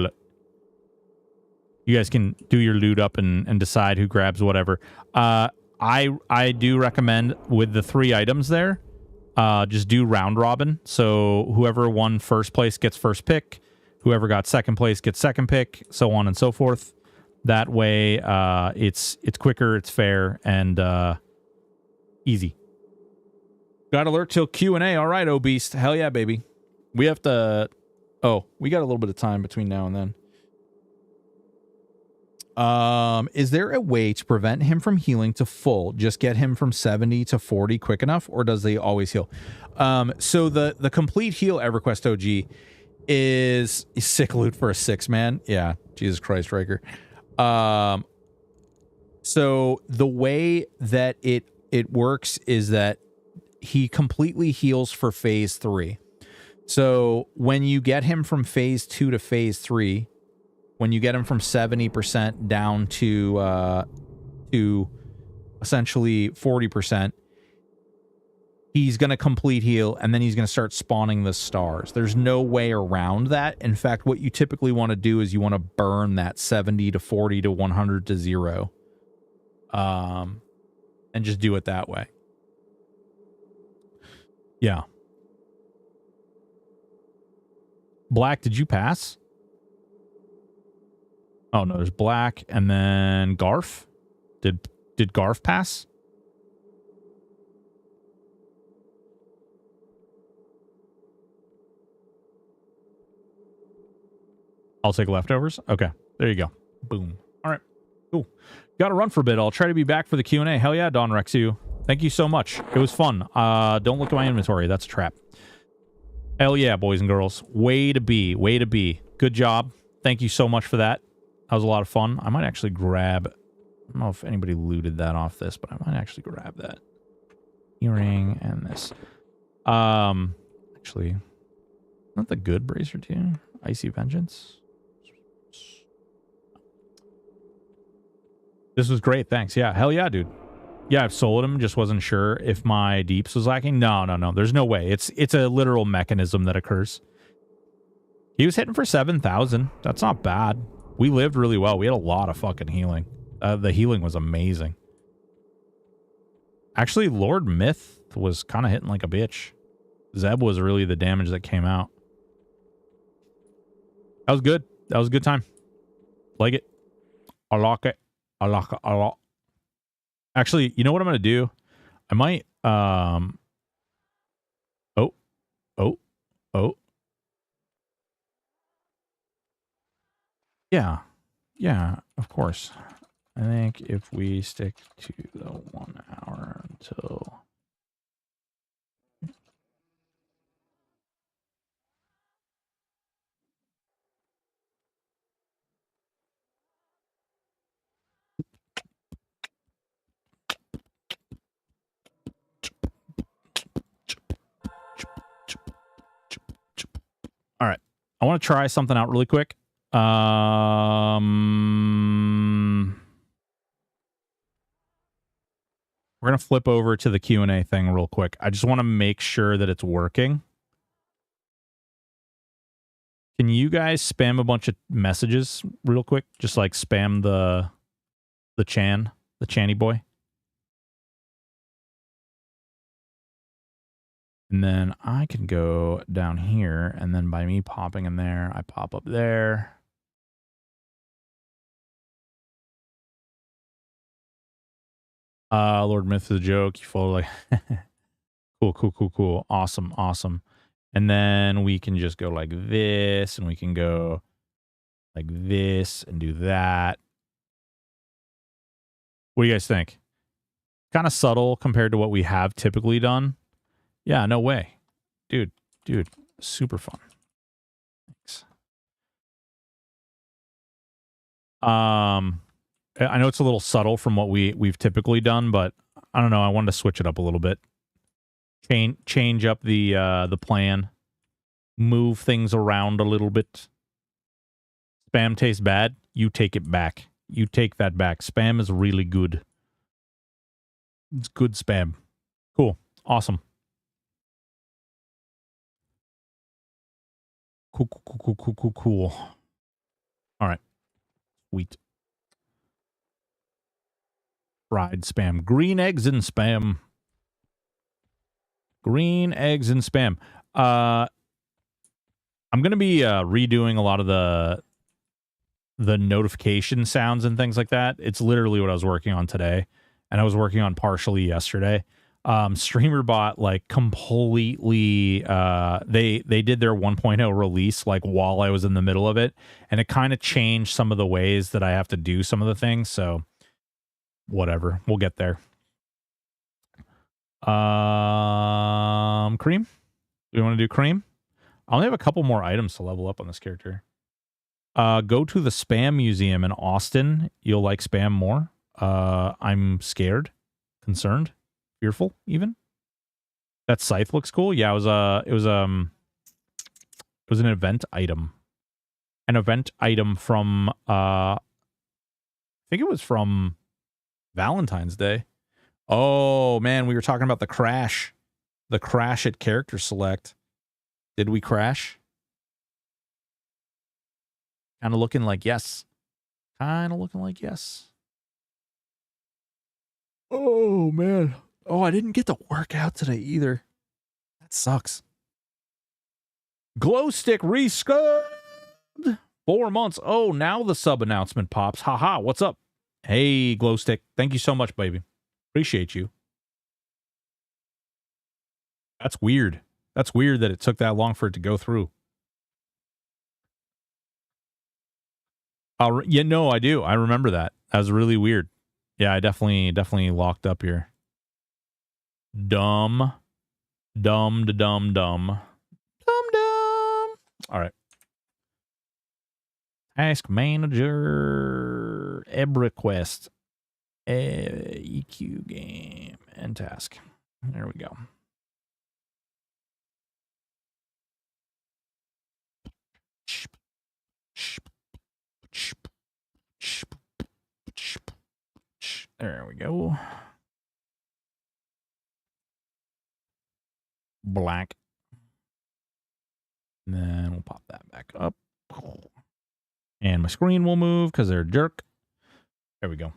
loot up and decide who grabs whatever. I do recommend with the 3 items there, just do round robin. So whoever won first place gets first pick, whoever got second place gets second pick, so on and so forth. That way, it's quicker, it's fair, and easy. Got alert till Q&A. All right, Obese. Hell yeah, baby. We have to... Oh, we got a little bit of time between now and then. Is there a way to prevent him from healing to full? Just get him from 70 to 40 quick enough, or does he always heal? So the complete heal EverQuest OG is sick loot for a 6-man. Yeah, Jesus Christ, Riker. So the way that it works is that he completely heals for phase 3. So when you get him from phase 2 to phase 3, when you get him from 70% down to essentially 40%, he's going to complete heal, and then he's going to start spawning the stars. There's no way around that. In fact, what you typically want to do is you want to burn that 70 to 40 to 100 to 0. And just do it that way. Yeah. Black, did you pass? Oh, no, there's Black, and then Garf. Did Garf pass? I'll take leftovers. Okay, there you go. Boom. All right, cool. Got to run for a bit. I'll try to be back for the Q&A. Hell yeah, Don Rexu. Thank you so much. It was fun. Don't look at my inventory. That's a trap. Hell yeah, boys and girls. Way to be. Way to be. Good job. Thank you so much for that. That was a lot of fun. I might actually grab... I don't know if anybody looted that off this, but I might actually grab that. Earring and this. Actually, not the good bracer too. Icy Vengeance. This was great. Thanks. Yeah. Hell yeah, dude. Yeah, I've sold him. Just wasn't sure if my deeps was lacking. No. There's no way. It's a literal mechanism that occurs. He was hitting for 7,000. That's not bad. We lived really well. We had a lot of fucking healing. The healing was amazing. Actually, Lord Myth was kind of hitting like a bitch. Zeb was really the damage that came out. That was good. That was a good time. Like it. I like it. I like it a lot. Actually, you know what I'm going to do? I might... Yeah. Yeah, of course. I think if we stick to the 1 hour until... All right. I want to try something out really quick. We're going to flip over to the Q&A thing real quick. I just want to make sure that it's working. Can you guys spam a bunch of messages real quick? Just like spam the Channy boy. And then I can go down here, and then by me popping in there, I pop up there. Lord Myth is a joke. You follow like cool. Awesome. And then we can just go like this, and we can go like this and do that. What do you guys think? Kind of subtle compared to what we have typically done. Yeah, no way. Dude, super fun. Thanks. I know it's a little subtle from what we've typically done, but I don't know. I wanted to switch it up a little bit. Change up the plan. Move things around a little bit. Spam tastes bad. You take it back. You take that back. Spam is really good. It's good spam. Cool. Awesome. Cool. All right. Sweet. Fried spam. Green eggs and spam. Green eggs and spam. I'm going to be redoing a lot of the notification sounds and things like that. It's literally what I was working on today, and I was working on partially yesterday. Streamer bot like completely they did their 1.0 release like while I was in the middle of it, and it kind of changed some of the ways that I have to do some of the things, so whatever, we'll get there. Cream? Do we want to do cream? I only have a couple more items to level up on this character. Go to the Spam Museum in Austin. You'll like Spam more. I'm scared, concerned, fearful even. That scythe looks cool. Yeah, it was an event item. An event item from I think it was from Valentine's Day. Oh man, we were talking about the crash. The crash at character select. Did we crash? Kind of looking like yes. Kind of looking like yes. Oh, man. Oh, I didn't get to work out today either. That sucks. Glow stick rescubbed. 4 months. Oh, now the sub announcement pops. Haha, what's up? Hey, glow stick. Thank you so much, baby. Appreciate you. That's weird. That's weird that it took that long for it to go through. Yeah, no, I do. I remember that. That was really weird. Yeah, I definitely locked up here. Dumb. Dumb. All right. Ask manager. Ebb request. EQ game and task. There we go. There we go. Black. And then we'll pop that back up. And my screen will move because they're a jerk. There we go.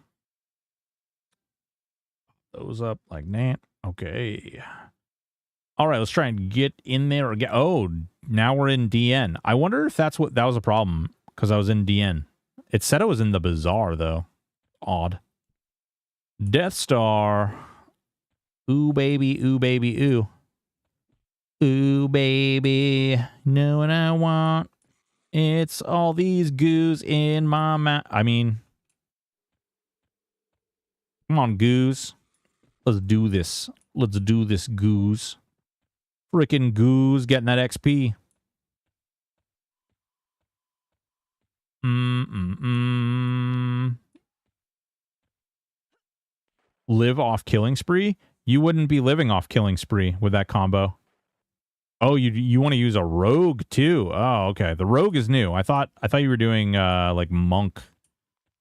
Those up like that. Okay. All right, let's try and get in there. Oh, now we're in DN. I wonder if that was a problem because I was in DN. It said I was in the bazaar, though. Odd. Death Star. Ooh, baby, ooh, baby, ooh. Ooh, baby. Know what I want? It's all these goos in my mouth. I mean, come on, goos. Let's do this. Let's do this, goos. Frickin' goos getting that XP. Live off Killing Spree? You wouldn't be living off Killing Spree with that combo. Oh, you want to use a rogue too? Oh, okay. The rogue is new. I thought you were doing like monk,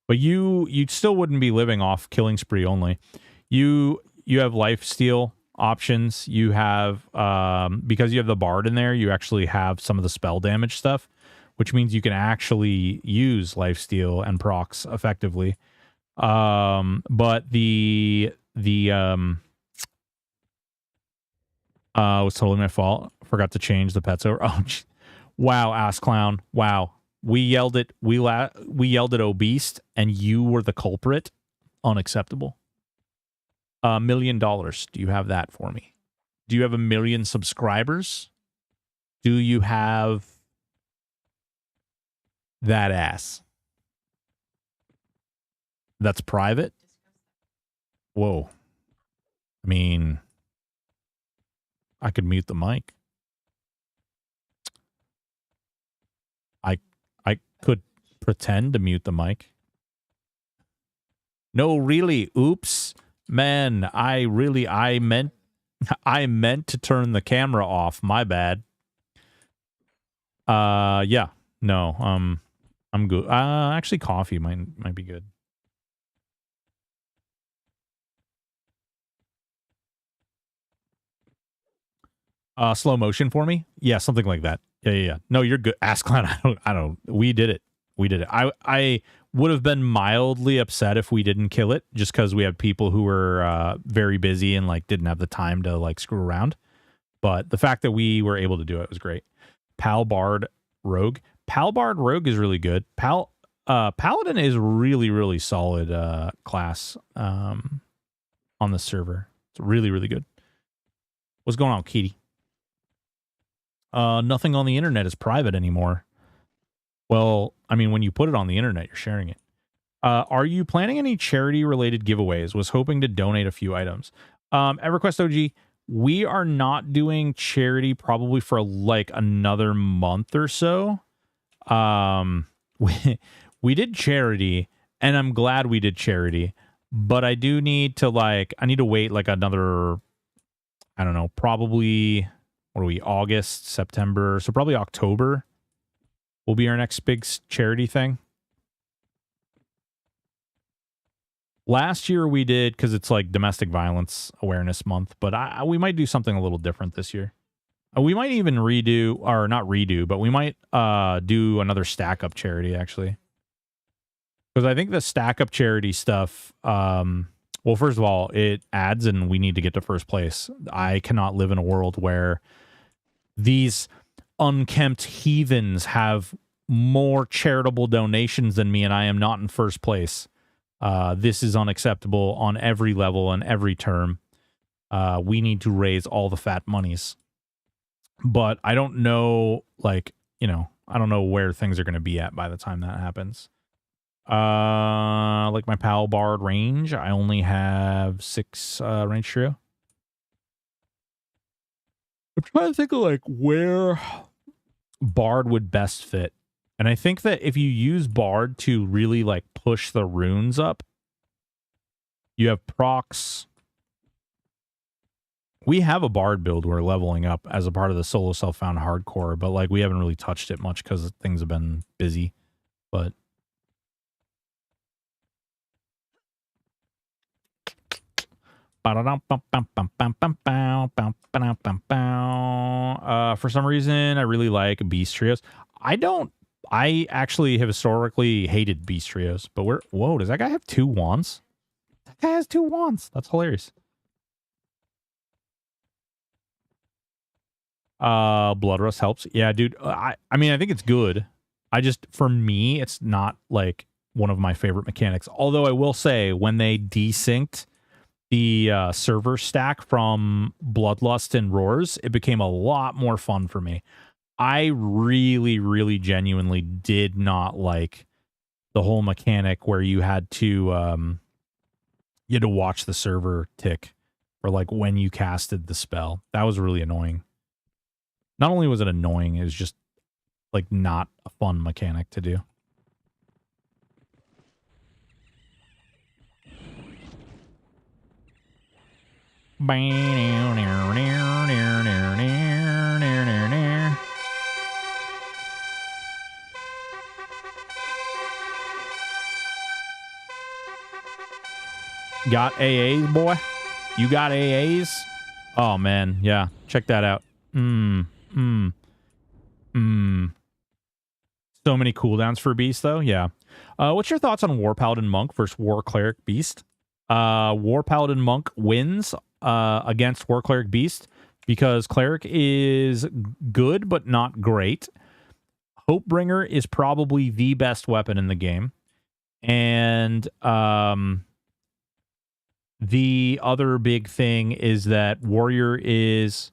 but you still wouldn't be living off Killing Spree only. You have lifesteal options. You have because you have the bard in there. You actually have some of the spell damage stuff, which means you can actually use lifesteal and procs effectively. But the was totally my fault. Forgot to change the pets over. Oh, wow, ass clown. Wow. We yelled at obese and you were the culprit. Unacceptable. $1 million. Do you have that for me? Do you have 1 million subscribers? Do you have that ass? That's private? Whoa. I mean, I could mute the mic. I could pretend to mute the mic. No, really. Oops. Man, I meant to turn the camera off. My bad. Yeah. No, I'm good. Actually coffee might be good. Slow motion for me? Yeah, something like that. Yeah. No, you're good. Ask Clown. I don't. We did it. I would have been mildly upset if we didn't kill it, just because we have people who were very busy and like didn't have the time to like screw around. But the fact that we were able to do it was great. Pal Bard Rogue. Pal Bard Rogue is really good. Paladin is really solid class on the server. It's really good. What's going on, Kitty? Nothing on the internet is private anymore. Well, I mean, when you put it on the internet, you're sharing it. Are you planning any charity-related giveaways? Was hoping to donate a few items. EverQuest OG, we are not doing charity probably for like another month or so. We did charity, and I'm glad we did charity, but I do need to I need to wait like another, I don't know, probably, what are we, August, September, so probably October will be our next big charity thing. Last year we did, because it's like Domestic Violence Awareness Month, but we might do something a little different this year. We might even redo, or not redo, but we might do another Stack Up charity, actually. Because I think the Stack Up charity stuff, well, first of all, it adds and we need to get to first place. I cannot live in a world where these unkempt heathens have more charitable donations than me and I am not in first place. This is unacceptable on every level and every term. We need to raise all the fat monies. But I don't know, like, you know, I don't know where things are going to be at by the time that happens. Like my Pal Bard range, I only have 6 range trio. I'm trying to think of like where Bard would best fit. And I think that if you use Bard to really like push the runes up, you have procs. We have a Bard build we're leveling up as a part of the solo self-found hardcore, but like we haven't really touched it much because things have been busy. But for some reason, I really like Beast Trios. I actually have historically hated Beast Trios, but whoa, does that guy have 2 wands? That guy has 2 wands. That's hilarious. Blood Rust helps. Yeah, dude. I mean, I think it's good. For me, it's not like one of my favorite mechanics. Although I will say, when they desynced the server stack from Bloodlust and Roars, it became a lot more fun for me. I really, really genuinely did not like the whole mechanic where you had to watch the server tick for like when you casted the spell. That was really annoying. Not only was it annoying, it was just like not a fun mechanic to do. Got AAs, boy? You got AAs? Oh, man. Yeah. Check that out. So many cooldowns for Beast, though. Yeah. What's your thoughts on War Paladin Monk versus War Cleric Beast? War Paladin Monk wins against War Cleric Beast because Cleric is good but not great. Hopebringer is probably the best weapon in the game. And the other big thing is that Warrior is...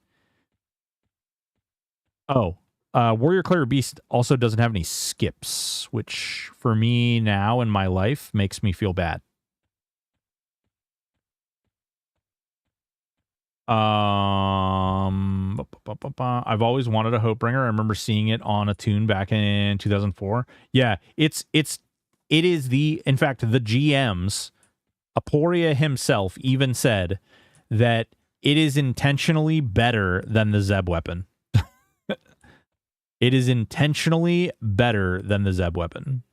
Warrior Cleric Beast also doesn't have any skips, which for me now in my life makes me feel bad. I've always wanted a Hopebringer. I remember seeing it on a tune back in 2004. Yeah, it is in fact, the GMs, Aporia himself even said that it is intentionally better than the Zeb weapon. It is intentionally better than the Zeb weapon.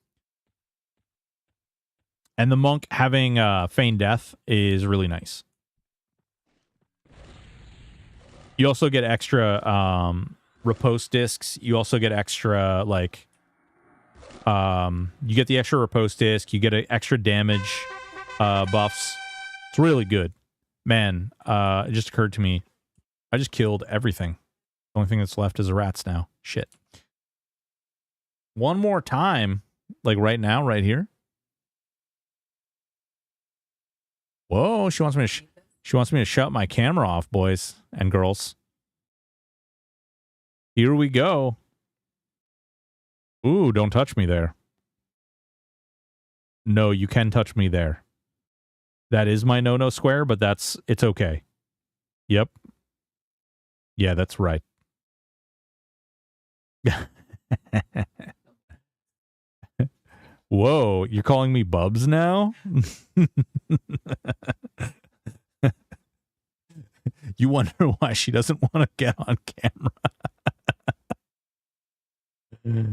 And the Monk having Feign Death is really nice. You also get extra repose discs. You also get extra, like... you get the extra repose disc. You get extra damage buffs. It's really good. Man, it just occurred to me. I just killed everything. The only thing that's left is the rats now. Shit. One more time. Like right now, right here. Whoa, she wants me to shut my camera off, boys. and girls. Here we go. Ooh, don't touch me there. No, you can touch me there. That is my no-no square, but it's okay. Yep. Yeah, that's right. Whoa, you're calling me Bubs now? You wonder why she doesn't want to get on camera.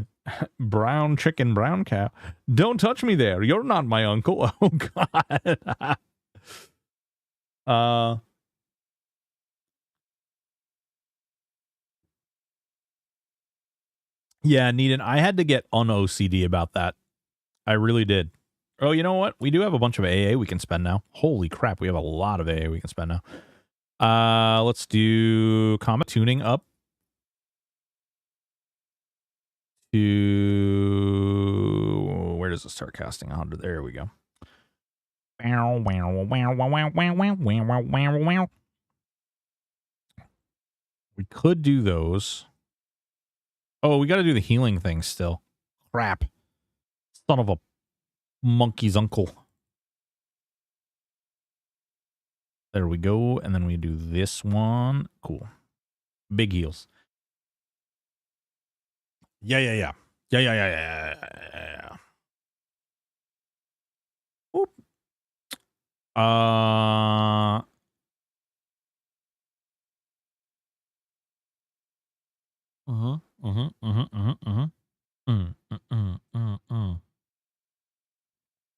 Brown chicken, brown cow. Don't touch me there. You're not my uncle. Oh, God. Yeah, Needin, I had to get un-OCD about that. I really did. Oh, you know what? We do have a bunch of AA we can spend now. Holy crap, we have a lot of AA we can spend now. Let's do combat tuning up to... Where does it start casting? 100. There we go. We could do those. Oh, we got to do the healing thing still. Crap. Son of a monkey's uncle. There we go. And then we do this one. Cool. Big heals. Yeah. Whoop.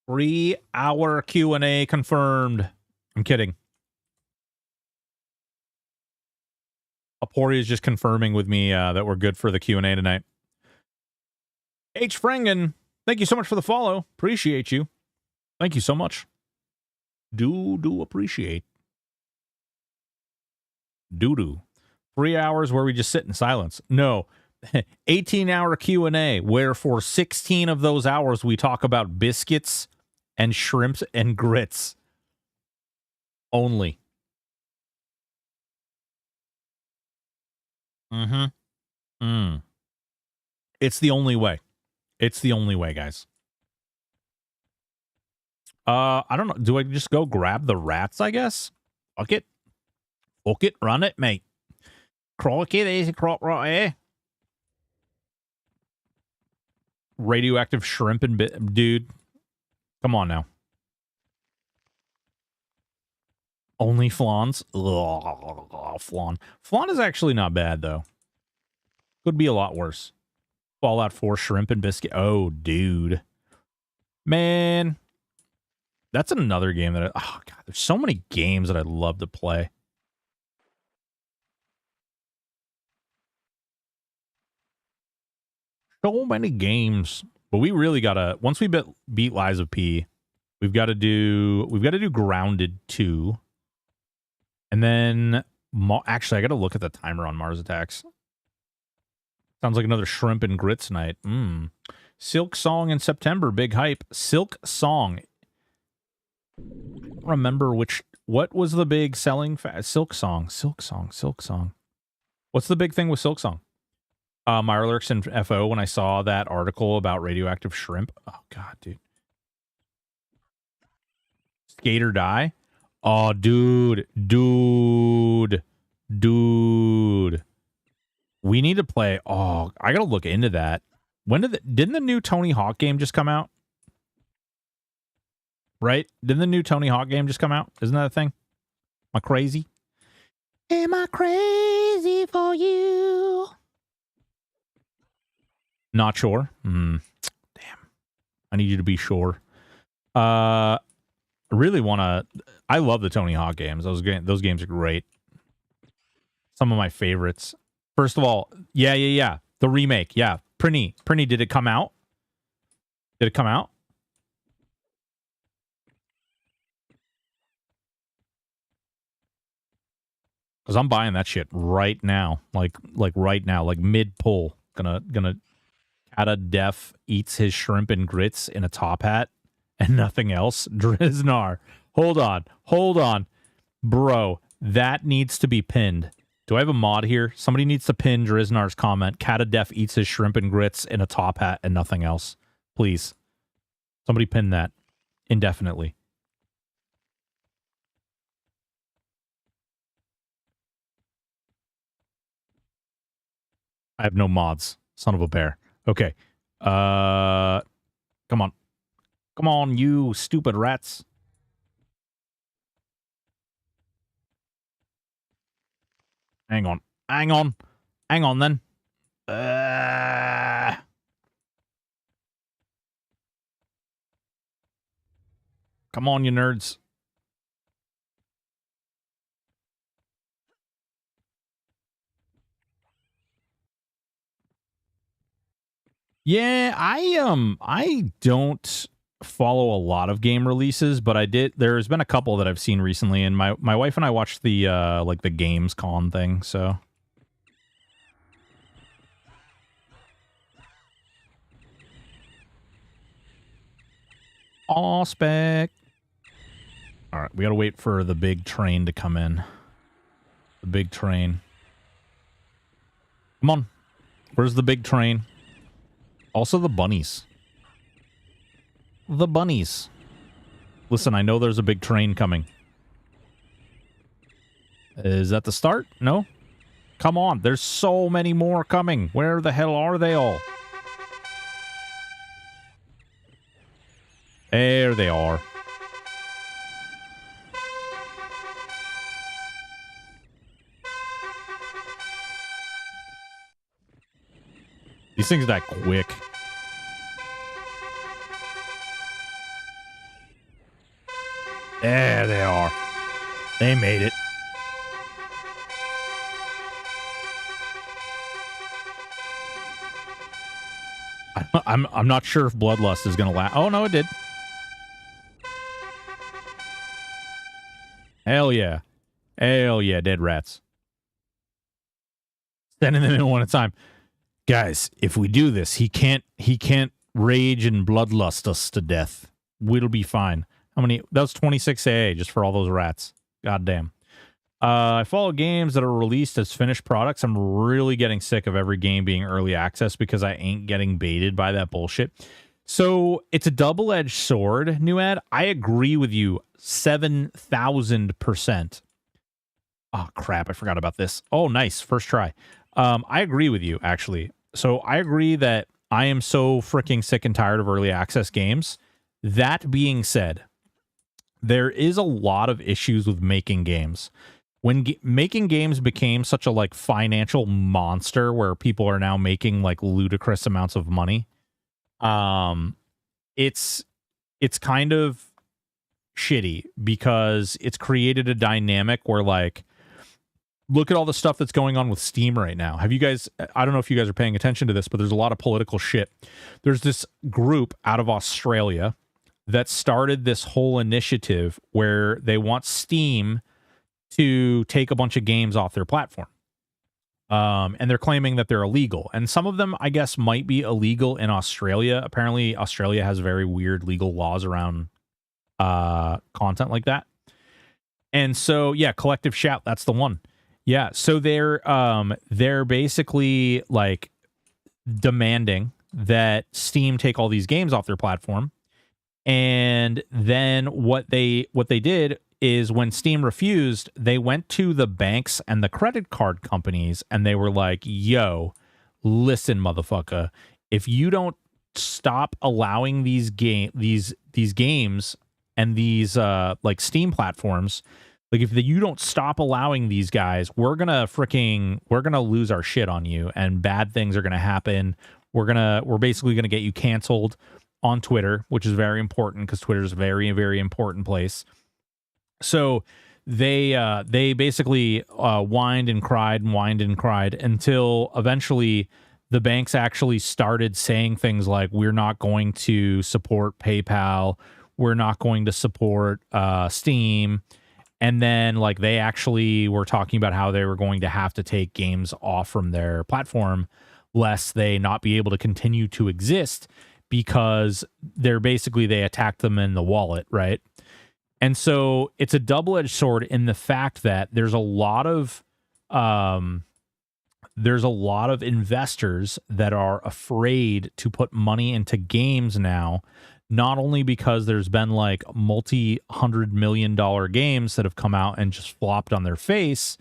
Three-hour Q&A confirmed. I'm kidding. Apori is just confirming with me that we're good for the Q&A tonight. H. Frangen, thank you so much for the follow. Appreciate you. Thank you so much. Do appreciate. Do. 3 hours where we just sit in silence. No. 18-hour Q&A, where for 16 of those hours we talk about biscuits and shrimps and grits. Only. It's the only way. It's the only way, guys. I don't know. Do I just go grab the rats, I guess? Fuck it. Fuck it. Run it, mate. Crocky, there's a crop right here. Radioactive shrimp and dude. Come on now. Only flans? Ugh, flan. Flan is actually not bad, though. Could be a lot worse. Fallout 4 shrimp and biscuit. Oh, dude. Man. That's another game that oh, God. There's so many games that I'd love to play. So many games. But we really gotta, once we beat Lies of P, we've got to do Grounded 2. And then, actually, I got to look at the timer on Mars Attacks. Sounds like another shrimp and grits night. Silk Song in September, big hype. Silk Song. I don't remember what was the big selling Silk Song. What's the big thing with Silk Song? Mirelurks and FO, when I saw that article about radioactive shrimp. Oh, God, dude. Skate or Die? Oh, dude. We need to play. Oh, I gotta look into that. When didn't the new Tony Hawk game just come out? Right? Didn't the new Tony Hawk game just come out? Isn't that a thing? Am I crazy? Am I crazy for you? Not sure. Damn. I need you to be sure. I really want to. I love the Tony Hawk games. Those games are great. Some of my favorites. First of all, yeah. The remake, yeah. Prinny, did it come out? Did it come out? Because I'm buying that shit right now. Like right now. Like mid-pull. Gonna Kata Def eats his shrimp and grits in a top hat and nothing else. Driznar. Hold on. Bro, That needs to be pinned. Do I have a mod here? Somebody needs to pin Driznar's comment. Catadef eats his shrimp and grits in a top hat and nothing else. Please. Somebody pin that indefinitely. I have no mods. Son of a bear. Okay. Come on. Come on, you stupid rats. Hang on. Hang on. Hang on, then. Come on, you nerds. Yeah, I don't follow a lot of game releases, but I did. There's been a couple that I've seen recently, and my wife and I watched the like the Games Con thing. So, aw, spec. All right, we gotta wait for the big train to come in. The big train. Come on, where's the big train? Also, the bunnies. The bunnies. Listen, I know there's a big train coming. Is that the start? No? Come on, there's so many more coming. Where the hell are they all? There they are. These things die quick. There they are. They made it. I'm not sure if Bloodlust is going to last. Oh, no, it did. Hell yeah. Hell yeah, dead rats. Sending them in one at a time. Guys, if we do this, he can't rage and bloodlust us to death. We'll be fine. How many? That was 26 AA just for all those rats. God damn. I follow games that are released as finished products. I'm really getting sick of every game being early access because I ain't getting baited by that bullshit. So it's a double-edged sword, Nuad. I agree with you 7,000%. Oh, crap. I forgot about this. Oh, nice. First try. I agree with you, actually. So I agree that I am so freaking sick and tired of early access games. That being said, there is a lot of issues with making games. When making games became such a like financial monster where people are now making like ludicrous amounts of money, it's kind of shitty because it's created a dynamic where like, look at all the stuff that's going on with Steam right now. Have you guys, I don't know if you guys are paying attention to this, but there's a lot of political shit. There's this group out of Australia that started this whole initiative where they want Steam to take a bunch of games off their platform. And they're claiming that they're illegal. And some of them, I guess, might be illegal in Australia. Apparently, Australia has very weird legal laws around content like that. And so, yeah, Collective Shout, that's the one. Yeah, so they're basically like demanding that Steam take all these games off their platform. And then what they did is when Steam refused, they went to the banks and the credit card companies and they were like, yo, listen, motherfucker, if you don't stop allowing these games and these like Steam platforms, like if you don't stop allowing these guys, we're gonna lose our shit on you and bad things are gonna happen. We're basically gonna get you canceled on Twitter, which is very important because Twitter is a very, very important place. So they basically whined and cried until eventually the banks actually started saying things like, we're not going to support PayPal, we're not going to support Steam. And then like they actually were talking about how they were going to have to take games off from their platform lest they not be able to continue to exist because they attacked them in the wallet, right? And so it's a double-edged sword in the fact that there's a lot of investors that are afraid to put money into games now, not only because there's been like multi-$100 million games that have come out and just flopped on their face,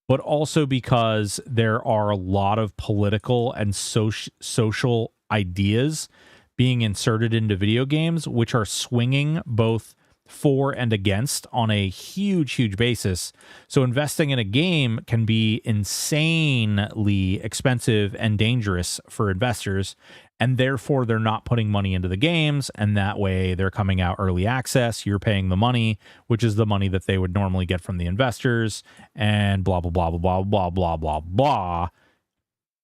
but also because there are a lot of political and social ideas being inserted into video games, which are swinging both for and against on a huge basis. So investing in a game can be insanely expensive and dangerous for investors, and therefore they're not putting money into the games, and that way they're coming out early access. You're paying the money, which is the money that they would normally get from the investors, and blah blah blah blah blah blah blah blah.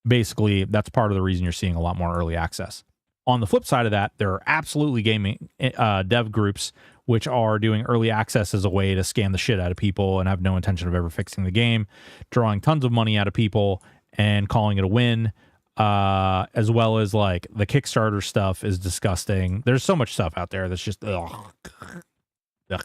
Basically, that's part of the reason you're seeing a lot more early access. On the flip side of that, there are absolutely gaming dev groups which are doing early access as a way to scam the shit out of people and have no intention of ever fixing the game, drawing tons of money out of people and calling it a win, as well as like the Kickstarter stuff is disgusting. There's so much stuff out there that's just ugh. They're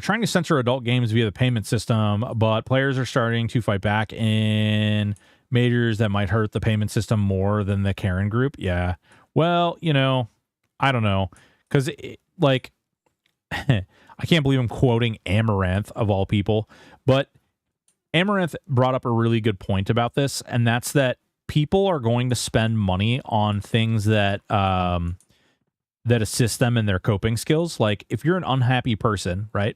trying to censor adult games via the payment system, but players are starting to fight back in majors that might hurt the payment system more than the Karen group. Yeah. Well, you know, I don't know, because like I can't believe I'm quoting Amaranth of all people, but Amaranth brought up a really good point about this, and that's that people are going to spend money on things that that assist them in their coping skills. Like if you're an unhappy person, right,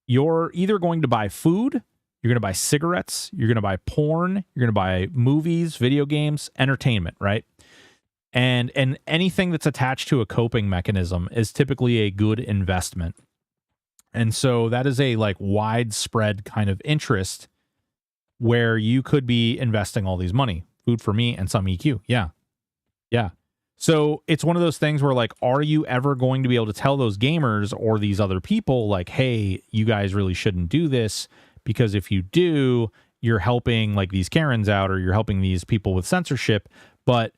you're either going to buy food, you're going to buy cigarettes, you're going to buy porn, you're going to buy movies, video games, entertainment, right? And anything that's attached to a coping mechanism is typically a good investment. And so that is a like widespread kind of interest where you could be investing all these money. Food for me and some EQ. Yeah. Yeah. So it's one of those things where like, are you ever going to be able to tell those gamers or these other people like, hey, you guys really shouldn't do this, because if you do, you're helping like these Karens out or you're helping these people with censorship. But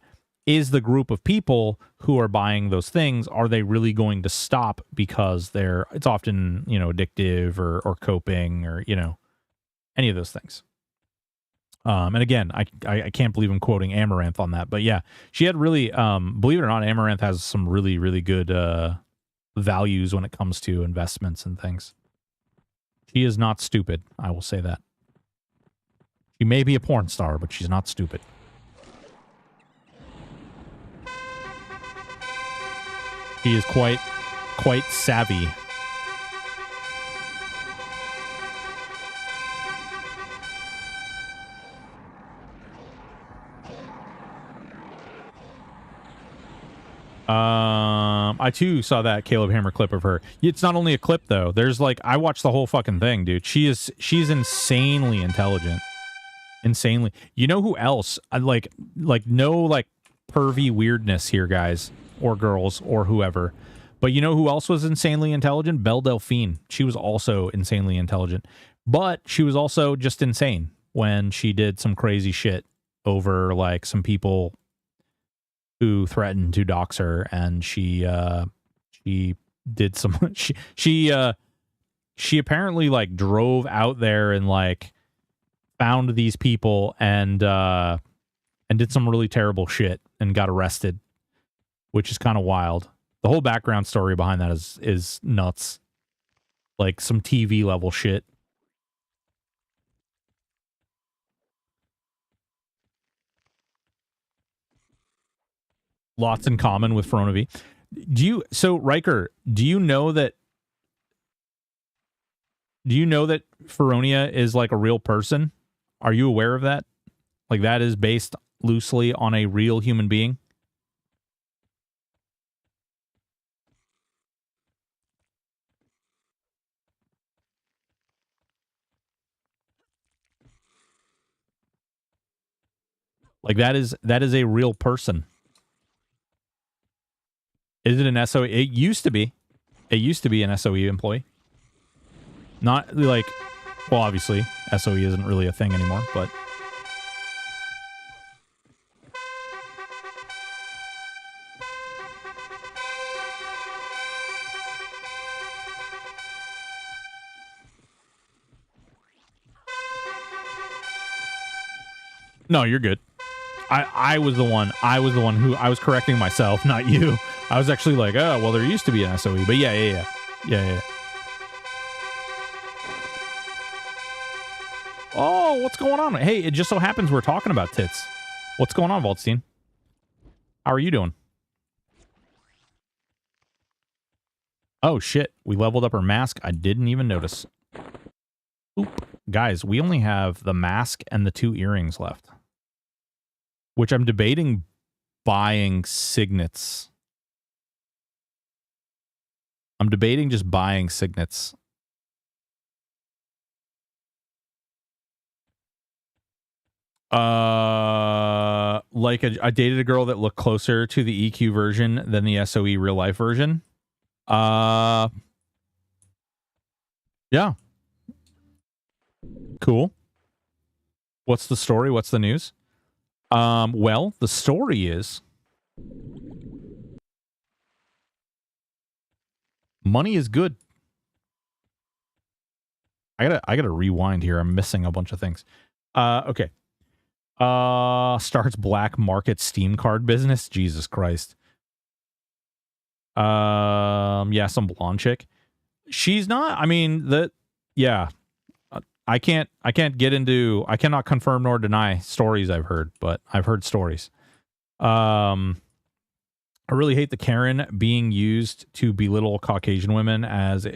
is the group of people who are buying those things, are they really going to stop because it's often, you know, addictive or coping or, you know, any of those things. And again, I can't believe I'm quoting Amaranth on that, but yeah, she had really, believe it or not, Amaranth has some really, really good values when it comes to investments and things. She is not stupid. I will say that. She may be a porn star, but she's not stupid. He is quite savvy. I too saw that Caleb Hammer clip of her. It's not only a clip though. There's like, I watched the whole fucking thing, dude. She's insanely intelligent. Insanely. You know who else? Like no like pervy weirdness here, guys. Or girls, or whoever. But you know who else was insanely intelligent? Belle Delphine. She was also insanely intelligent. But she was also just insane when she did some crazy shit over, like, some people who threatened to dox her, and she did some... She apparently, like, drove out there and, like, found these people and did some really terrible shit and got arrested, which is kind of wild. The whole background story behind that is nuts. Like some TV level shit. Lots in common with Fronavi. So Riker, do you know that Feronia is like a real person? Are you aware of that? Like that is based loosely on a real human being? Like that is a real person. Is it an SOE? It used to be. It used to be an SOE employee. Not like, well, obviously SOE isn't really a thing anymore, but No, you're good. I was the one who I was correcting myself, not you. I was actually like, oh, well, there used to be an SOE, but yeah. Oh, what's going on? Hey, it just so happens we're talking about tits. What's going on, Waldstein? How are you doing? Oh, shit. We leveled up our mask. I didn't even notice. Oop. Guys, we only have the mask and the 2 earrings left. Which I'm debating buying signets. I'm debating just buying signets. Like I dated a girl that looked closer to the EQ version than the SOE real life version. Yeah. Cool. What's the story? What's the news? Well, the story is money is good. I gotta rewind here. I'm missing a bunch of things. Okay. Starts black market Steam card business. Jesus Christ. Yeah, some blonde chick. She's not, I mean, yeah. I cannot confirm nor deny stories I've heard, but I've heard stories. I really hate the Karen being used to belittle Caucasian women. As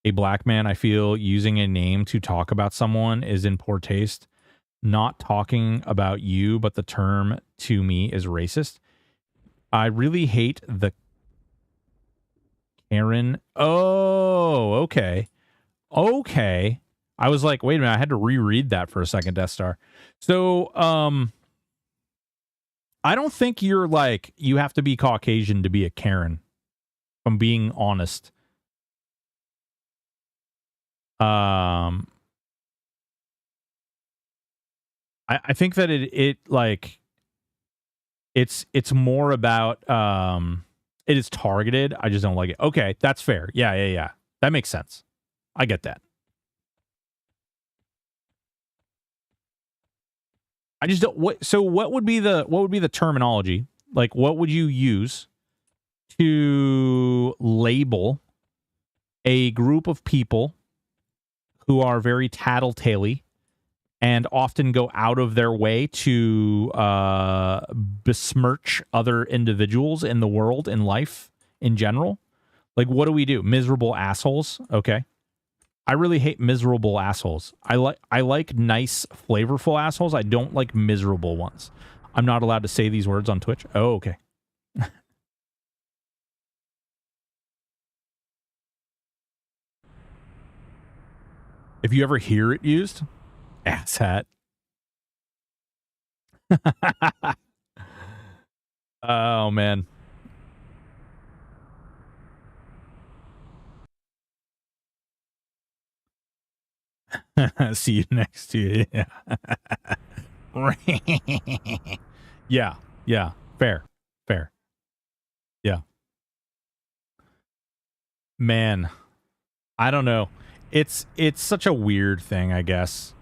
a black man, I feel using a name to talk about someone is in poor taste. Not talking about you, but the term to me is racist. I really hate the Karen. Oh, okay. Okay. I was like, wait a minute, I had to reread that for a second, Death Star. So, I don't think you're like, you have to be Caucasian to be a Karen, if I'm being honest. I think that it like, it's more about, it is targeted. I just don't like it. Okay, that's fair. Yeah. That makes sense. I get that. I just don't. So what would be the terminology? Like, what would you use to label a group of people who are very tattletale and often go out of their way to besmirch other individuals in the world, in life, in general? Like, what do we do? Miserable assholes? Okay. I really hate miserable assholes. I like nice, flavorful assholes. I don't like miserable ones. I'm not allowed to say these words on Twitch. Oh, okay. If you ever hear it used, asshat. Oh, man. See you next year. Yeah. Fair. Yeah. Man, I don't know. It's such a weird thing, I guess.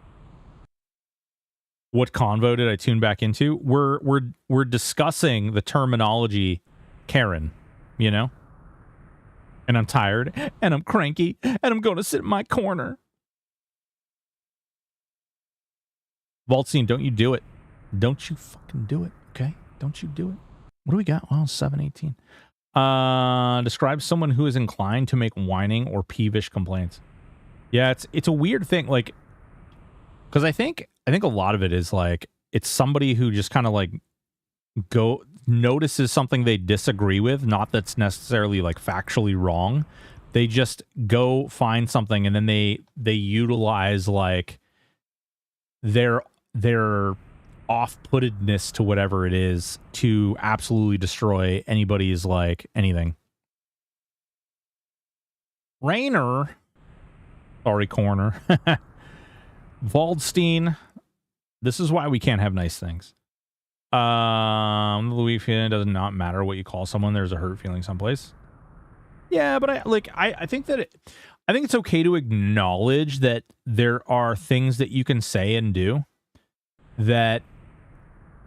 What convo did I tune back into? We're discussing the terminology Karen, you know? And I'm tired, and I'm cranky, and I'm going to sit in my corner. Valtzine, don't you do it. Don't you fucking do it, okay? Don't you do it. What do we got? Well, 718. Describe someone who is inclined to make whining or peevish complaints. Yeah, it's a weird thing, like, because I think a lot of it is like, it's somebody who just kind of like notices something they disagree with, not that's necessarily like factually wrong. They just go find something and then they utilize like their off-puttedness to whatever it is to absolutely destroy anybody's like anything. Rainer. Sorry, corner. Waldstein. This is why we can't have nice things. Louis feeling does not matter what you call someone. There's a hurt feeling someplace. Yeah, but I think that I think it's okay to acknowledge that there are things that you can say and do. that,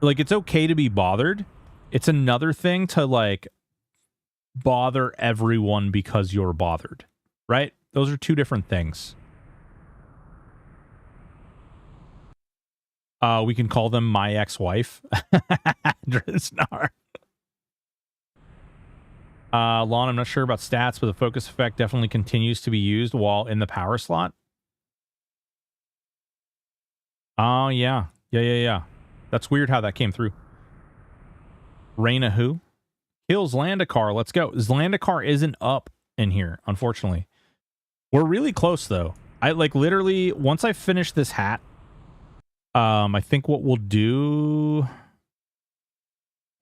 like, it's okay to be bothered. It's another thing to, like, bother everyone because you're bothered, right? Those are two different things. We can call them my ex-wife. Drisnar. Lon, I'm not sure about stats, but the focus effect definitely continues to be used while in the power slot. Oh, yeah. Yeah. That's weird how that came through. Reina who? Kills Landakar. Let's go. Landakar isn't up in here, unfortunately. We're really close, though. I, like, literally, once I finish this hat, I think what we'll do...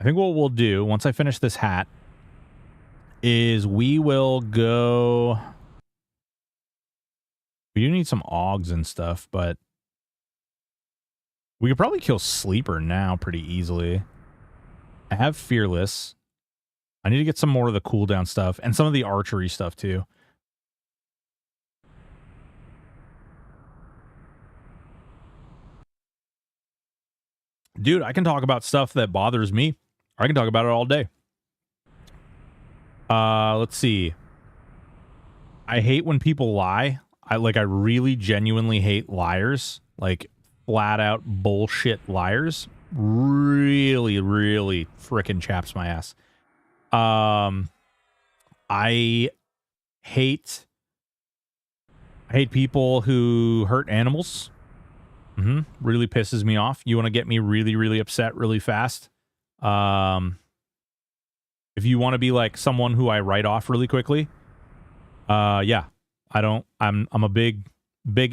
once I finish this hat is we will go... We do need some Augs and stuff, but we could probably kill Sleeper now pretty easily. I have Fearless. I need to get some more of the cooldown stuff and some of the archery stuff too. Dude, I can talk about stuff that bothers me. I can talk about it all day. Let's see. I hate when people lie. I really genuinely hate liars. Like, flat out bullshit liars. Really, really frickin' chaps my ass. I hate people who hurt animals. Really pisses me off. You want to get me really, really upset really fast. If you want to be like someone who I write off really quickly, yeah. I'm a big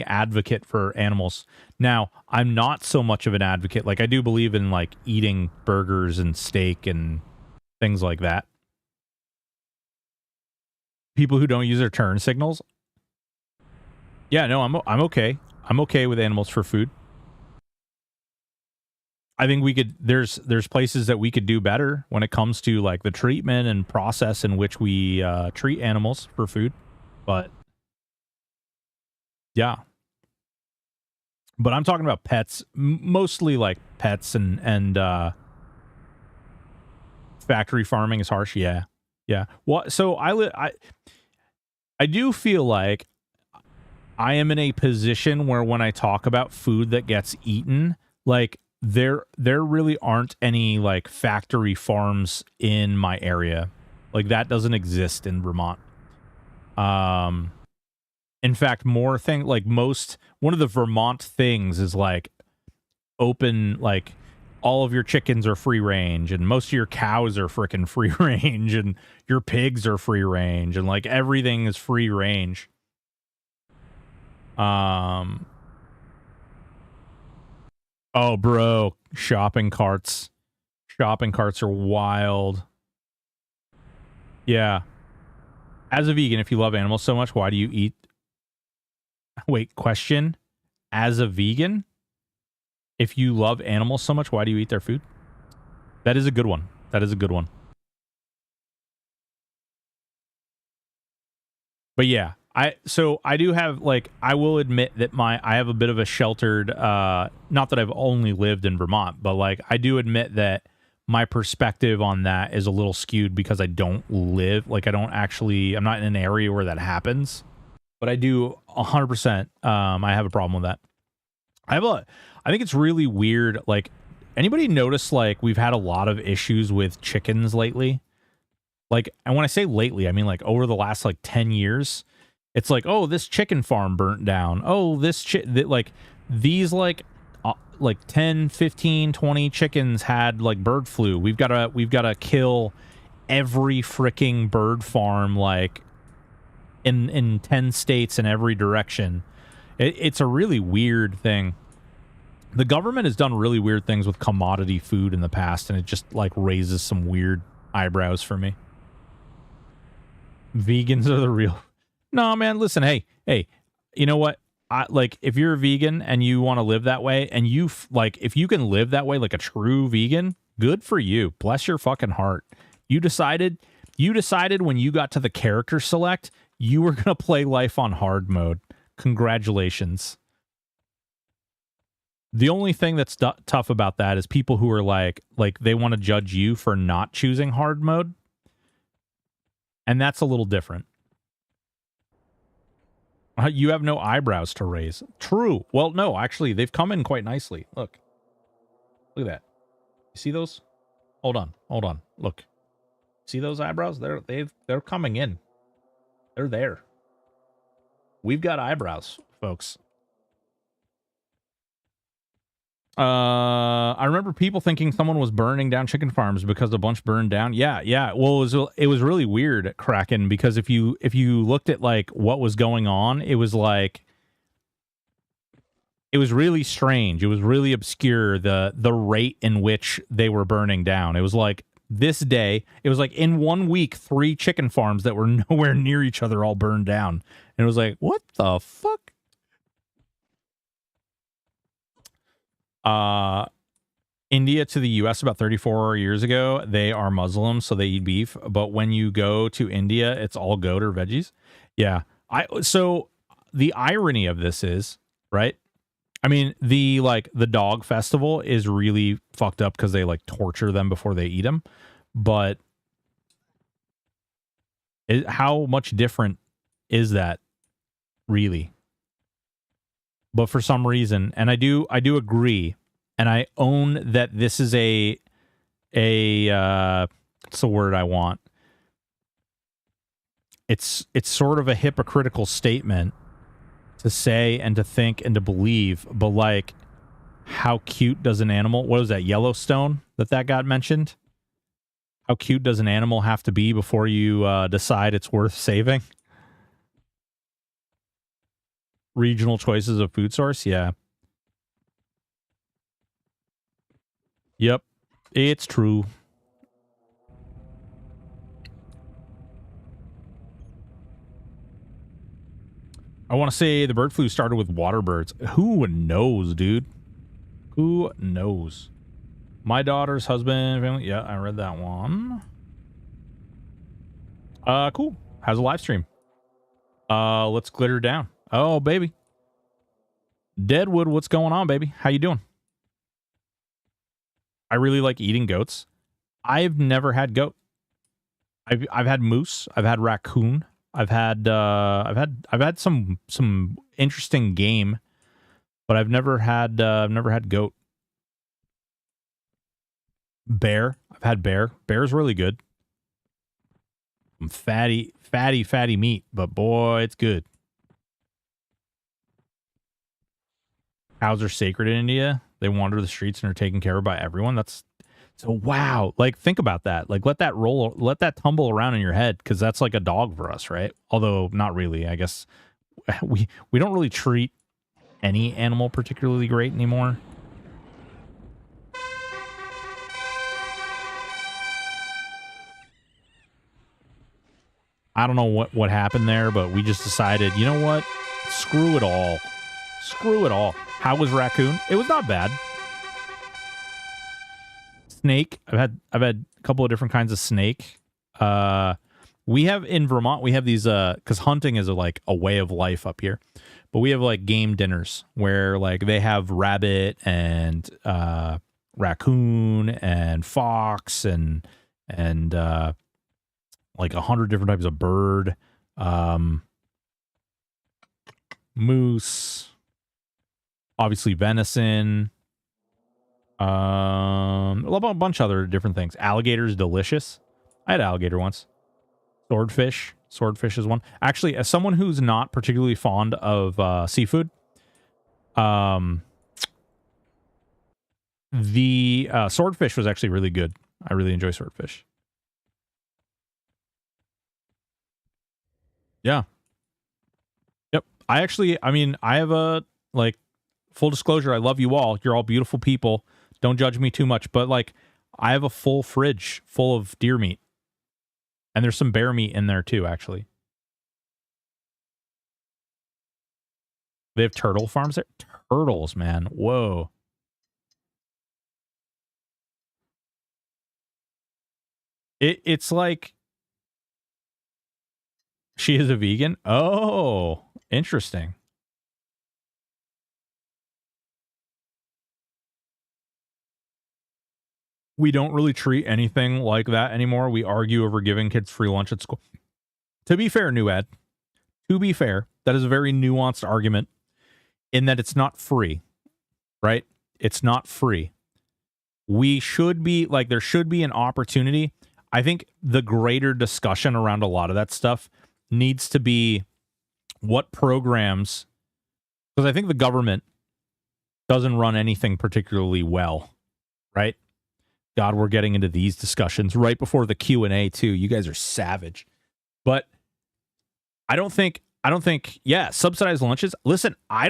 advocate for animals. Now, I'm not so much of an advocate. Like, I do believe in, like, eating burgers and steak and things like that. People who don't use their turn signals. Yeah, no, I'm okay. I'm okay with animals for food. I think we could, there's places that we could do better when it comes to, like, the treatment and process in which we treat animals for food. But yeah. But I'm talking about pets, mostly like pets and factory farming is harsh. Yeah. Yeah. Well, so I do feel like I am in a position where when I talk about food that gets eaten, like there really aren't any like factory farms in my area. Like that doesn't exist in Vermont. In fact, one of the Vermont things is like open, like all of your chickens are free range and most of your cows are freaking free range and your pigs are free range and like everything is free range. Oh, bro, shopping carts. Shopping carts are wild. Yeah. As a vegan, if you love animals so much, why do you eat? Wait, question. As a vegan, if you love animals so much, why do you eat their food? That is a good one. That is a good one. But yeah, I do have, like, I will admit that I have a bit of a sheltered, not that I've only lived in Vermont, but like I do admit that my perspective on that is a little skewed because I don't live, like I'm not in an area where that happens. But I do 100%. I have a problem with that. I think it's really weird. Like, anybody notice, like, we've had a lot of issues with chickens lately? Like, and when I say lately, I mean, like, over the last, like, 10 years. It's like, oh, this chicken farm burnt down. Oh, these 10, 15, 20 chickens had, like, bird flu. We've got to kill every freaking bird farm, like, in 10 states in every direction. It's a really weird thing. The government has done really weird things with commodity food in the past, and it just like raises some weird eyebrows for me. Vegans are the real... No, man, listen, hey, you know what? If you're a vegan and you want to live that way, and if you can live that way like a true vegan, good for you. Bless your fucking heart. You decided when you got to the character select, you were going to play life on hard mode. Congratulations. The only thing that's tough about that is people who are like they want to judge you for not choosing hard mode. And that's a little different. You have no eyebrows to raise. True. Well, no, actually, they've come in quite nicely. Look. Look at that. You see those? Hold on. Hold on. Look. See those eyebrows? They're coming in. They're there. We've got eyebrows, folks. I remember people thinking someone was burning down chicken farms because a bunch burned down. Yeah. Well, it was really weird, Kraken, because if you looked at like what was going on, it was like it was really strange. It was really obscure the rate in which they were burning down. It was like this day, it was like in 1 week, 3 chicken farms that were nowhere near each other all burned down. And it was like, what the fuck? India to the US about 34 years ago, they are Muslim, so they eat beef. But when you go to India, it's all goat or veggies. Yeah. So the irony of this is, right? I mean, the dog festival is really fucked up because they like torture them before they eat them. But how much different is that really? But for some reason, and I do agree, and I own that this is a what's the word I want? It's sort of a hypocritical statement to say and to think and to believe, but like, how cute does an animal? What was that, Yellowstone that got mentioned? How cute does an animal have to be before you decide it's worth saving? Regional choices of food source, yeah. Yep, it's true. I want to say the bird flu started with water birds. Who knows, dude? Who knows? My daughter's husband, family. Yeah, I read that one. Cool. How's a live stream? Let's glitter down. Oh, baby. Deadwood, what's going on, baby? How you doing? I really like eating goats. I've never had goat. I've had moose. I've had raccoon. I've had some interesting game, but I've never had goat. Bear. I've had bear. Bear's really good. Fatty meat, but boy, it's good. Cows are sacred in India. They wander the streets and are taken care of by everyone. That's so wow. Like, think about that. Like, let that tumble around in your head, because that's like a dog for us, right? Although not really. I guess we don't really treat any animal particularly great anymore. I don't know what happened there, but we just decided, you know what? Screw it all. Screw it all. How was raccoon? It was not bad. Snake. I've had a couple of different kinds of snake. We have in Vermont, we have these because hunting is like a way of life up here. But we have like game dinners where like they have rabbit and raccoon and fox and like 100 different types of bird, moose, obviously venison, a bunch of other different things. Alligator is delicious. I had alligator once. Swordfish is one. Actually, as someone who's not particularly fond of seafood, the swordfish was actually really good. I really enjoy swordfish. Yeah. Yep. I have a, like, full disclosure, I love you all. You're all beautiful people. Don't judge me too much. But, like, I have a full fridge full of deer meat. And there's some bear meat in there, too, actually. They have turtle farms there? Turtles, man. Whoa. It's like... She is a vegan? Oh, interesting. we don't really treat anything like that anymore. We argue over giving kids free lunch at school. To be fair, New Ed, to be fair, that is a very nuanced argument in that it's not free, right? It's not free. We should be, like, there should be an opportunity. I think the greater discussion around a lot of that stuff needs to be what programs, because I think the government doesn't run anything particularly well, right? God, we're getting into these discussions right before the Q&A too. You guys are savage. But I don't think, yeah, subsidized lunches. Listen, I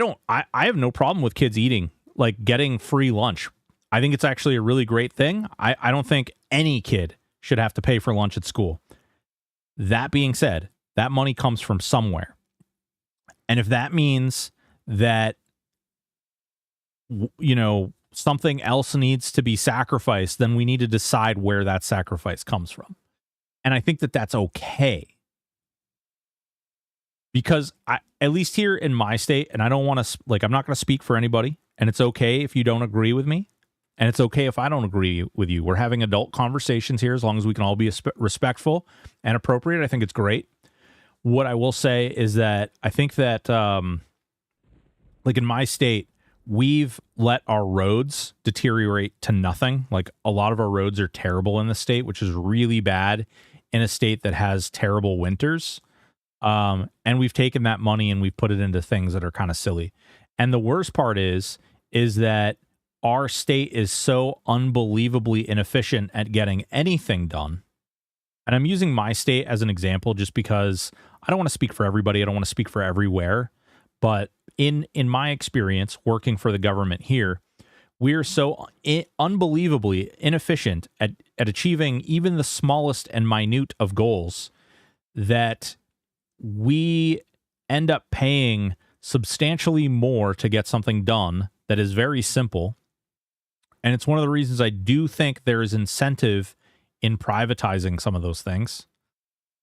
have no problem with kids eating, like getting free lunch. I think it's actually a really great thing. I don't think any kid should have to pay for lunch at school. That being said, that money comes from somewhere. And if that means that, you know, something else needs to be sacrificed, then we need to decide where that sacrifice comes from. And I think that that's okay. Because at least here in my state, and I don't want to, like, I'm not going to speak for anybody, and it's okay if you don't agree with me, and it's okay if I don't agree with you. We're having adult conversations here as long as we can all be respectful and appropriate. I think it's great. What I will say is that I think that, like in my state, we've let our roads deteriorate to nothing. Like a lot of our roads are terrible in the state, which is really bad in a state that has terrible winters. And we've taken that money and we've put it into things that are kind of silly. And the worst part is that our state is so unbelievably inefficient at getting anything done. And I'm using my state as an example just because I don't want to speak for everybody. I don't want to speak for everywhere. But in my experience working for the government here, we're so unbelievably inefficient at achieving even the smallest and minute of goals that we end up paying substantially more to get something done that is very simple. And it's one of the reasons I do think there is incentive in privatizing some of those things.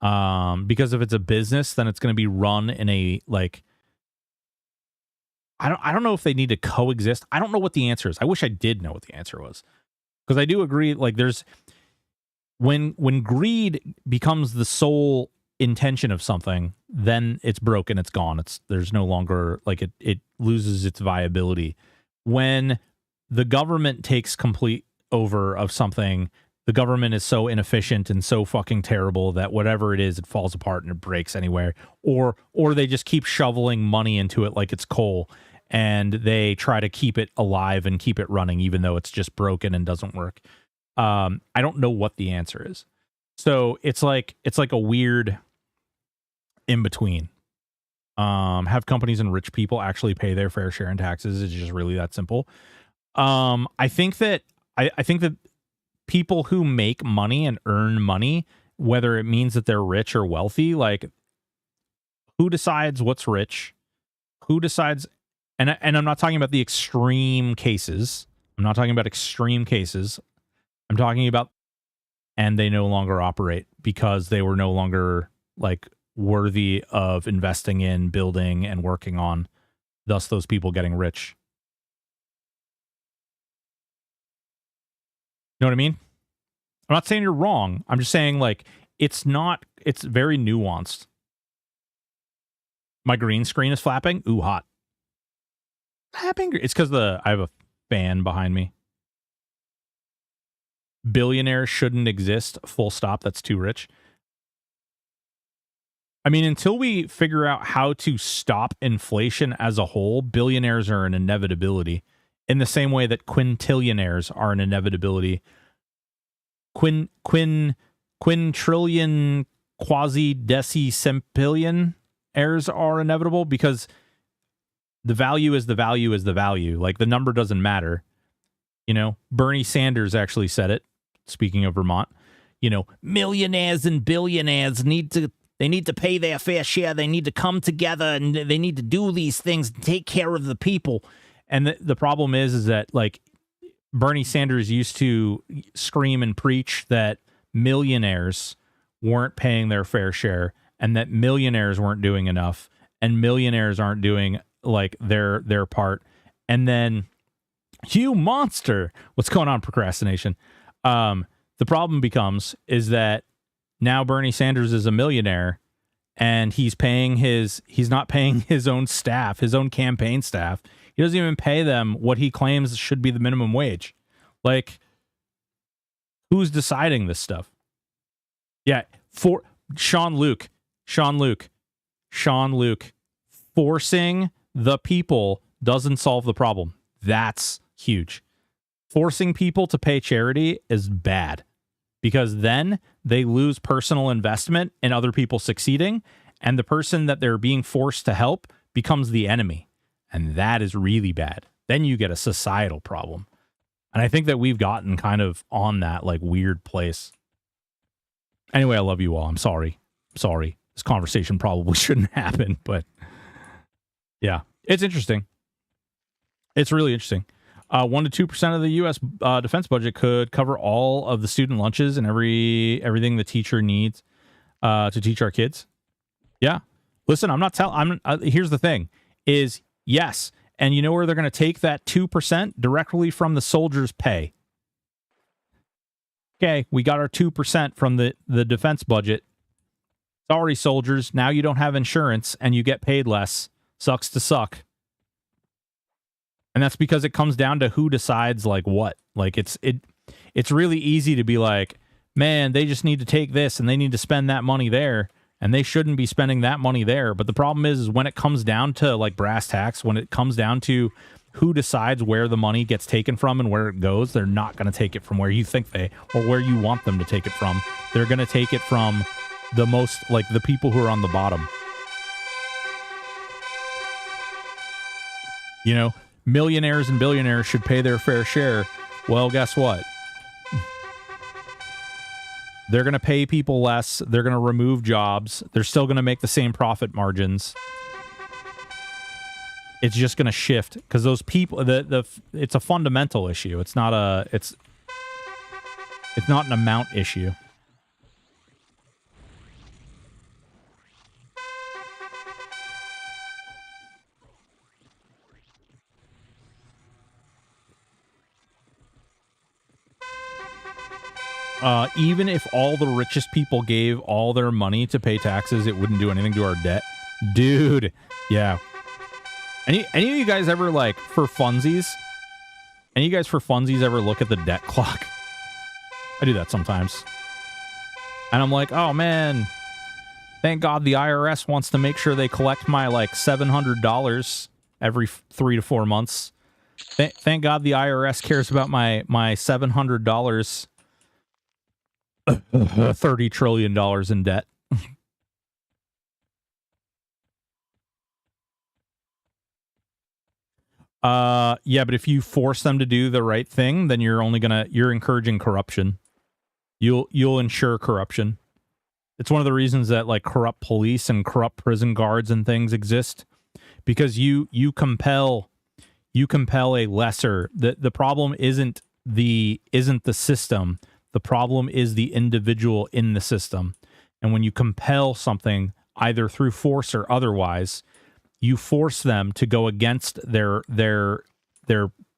Because if it's a business, then it's going to be run in a, like, I don't know if they need to coexist. I don't know what the answer is. I wish I did know what the answer was. Because I do agree, like, there's when greed becomes the sole intention of something, then it's broken, it's gone. There's no longer, like, it loses its viability. When the government takes complete over of something, the government is so inefficient and so fucking terrible that whatever it is, it falls apart and it breaks anywhere. Or they just keep shoveling money into it like it's coal, and they try to keep it alive and keep it running, even though it's just broken and doesn't work. I don't know what the answer is. So it's like a weird in between. Have companies and rich people actually pay their fair share in taxes. It's just really that simple. I think that people who make money and earn money, whether it means that they're rich or wealthy, like, who decides what's rich? Who decides? And I'm not talking about the extreme cases. I'm not talking about extreme cases. I'm talking about, and they no longer operate because they were no longer, like, worthy of investing in, building, and working on, thus those people getting rich. You know what I mean? I'm not saying you're wrong. I'm just saying, like, it's very nuanced. My green screen is flapping. Ooh, hot. Flapping. It's because I have a fan behind me. Billionaires shouldn't exist. Full stop. That's too rich. I mean, until we figure out how to stop inflation as a whole, billionaires are an inevitability. In the same way that quintillionaires are an inevitability. Quintrillion quasi-decicempillion heirs are inevitable, because the value is the value is the value. Like, the number doesn't matter. You know, Bernie Sanders actually said it, speaking of Vermont. You know, millionaires and billionaires need to pay their fair share. They need to come together and they need to do these things and take care of the people. And the problem is that, like, Bernie Sanders used to scream and preach that millionaires weren't paying their fair share and that millionaires weren't doing enough and millionaires aren't doing, like, their part. And then, you monster, what's going on, procrastination? The problem becomes is that now Bernie Sanders is a millionaire and he's not paying his own staff, his own campaign staff. He doesn't even pay them what he claims should be the minimum wage. Like, who's deciding this stuff? Yeah, for Sean Luke, forcing the people doesn't solve the problem. That's huge. Forcing people to pay charity is bad because then they lose personal investment in other people succeeding, and the person that they're being forced to help becomes the enemy. And that is really bad. Then you get a societal problem. And I think that we've gotten kind of on that like weird place. Anyway, I love you all. I'm sorry. This conversation probably shouldn't happen, but yeah, it's interesting. It's really interesting. 1% to 2% of the U.S. Defense budget could cover all of the student lunches and everything the teacher needs to teach our kids. Yeah. Listen, I'm not telling. Here's the thing: is yes, and you know where they're going to take that 2% directly from the soldiers' pay. Okay, we got our 2% from the defense budget. Sorry, soldiers. Now you don't have insurance and you get paid less. Sucks to suck. And that's because it comes down to who decides like what. Like it's really easy to be like, man, they just need to take this and they need to spend that money there and they shouldn't be spending that money there. But the problem is when it comes down to like brass tacks, when it comes down to who decides where the money gets taken from and where it goes, they're not going to take it from where you think or where you want them to take it from. They're going to take it from the most, like the people who are on the bottom. You know, millionaires and billionaires should pay their fair share. Well, guess what? They're going to pay people less. They're going to remove jobs. They're still going to make the same profit margins. It's just going to shift because those people, it's a fundamental issue. It's not it's not an amount issue. Even if all the richest people gave all their money to pay taxes, it wouldn't do anything to our debt. Dude, yeah. Any of you guys ever, like, for funsies? Any of you guys for funsies ever look at the debt clock? I do that sometimes. And I'm like, oh, man, thank God the IRS wants to make sure they collect my, like, $700 every 3 to 4 months. Thank God the IRS cares about my $700. $30 trillion in debt. Yeah, but if you force them to do the right thing, then you're encouraging corruption. You'll ensure corruption. It's one of the reasons that like corrupt police and corrupt prison guards and things exist, because you compel a lesser. The problem isn't the system. The problem is the individual in the system. And when you compel something, either through force or otherwise, you force them to go against their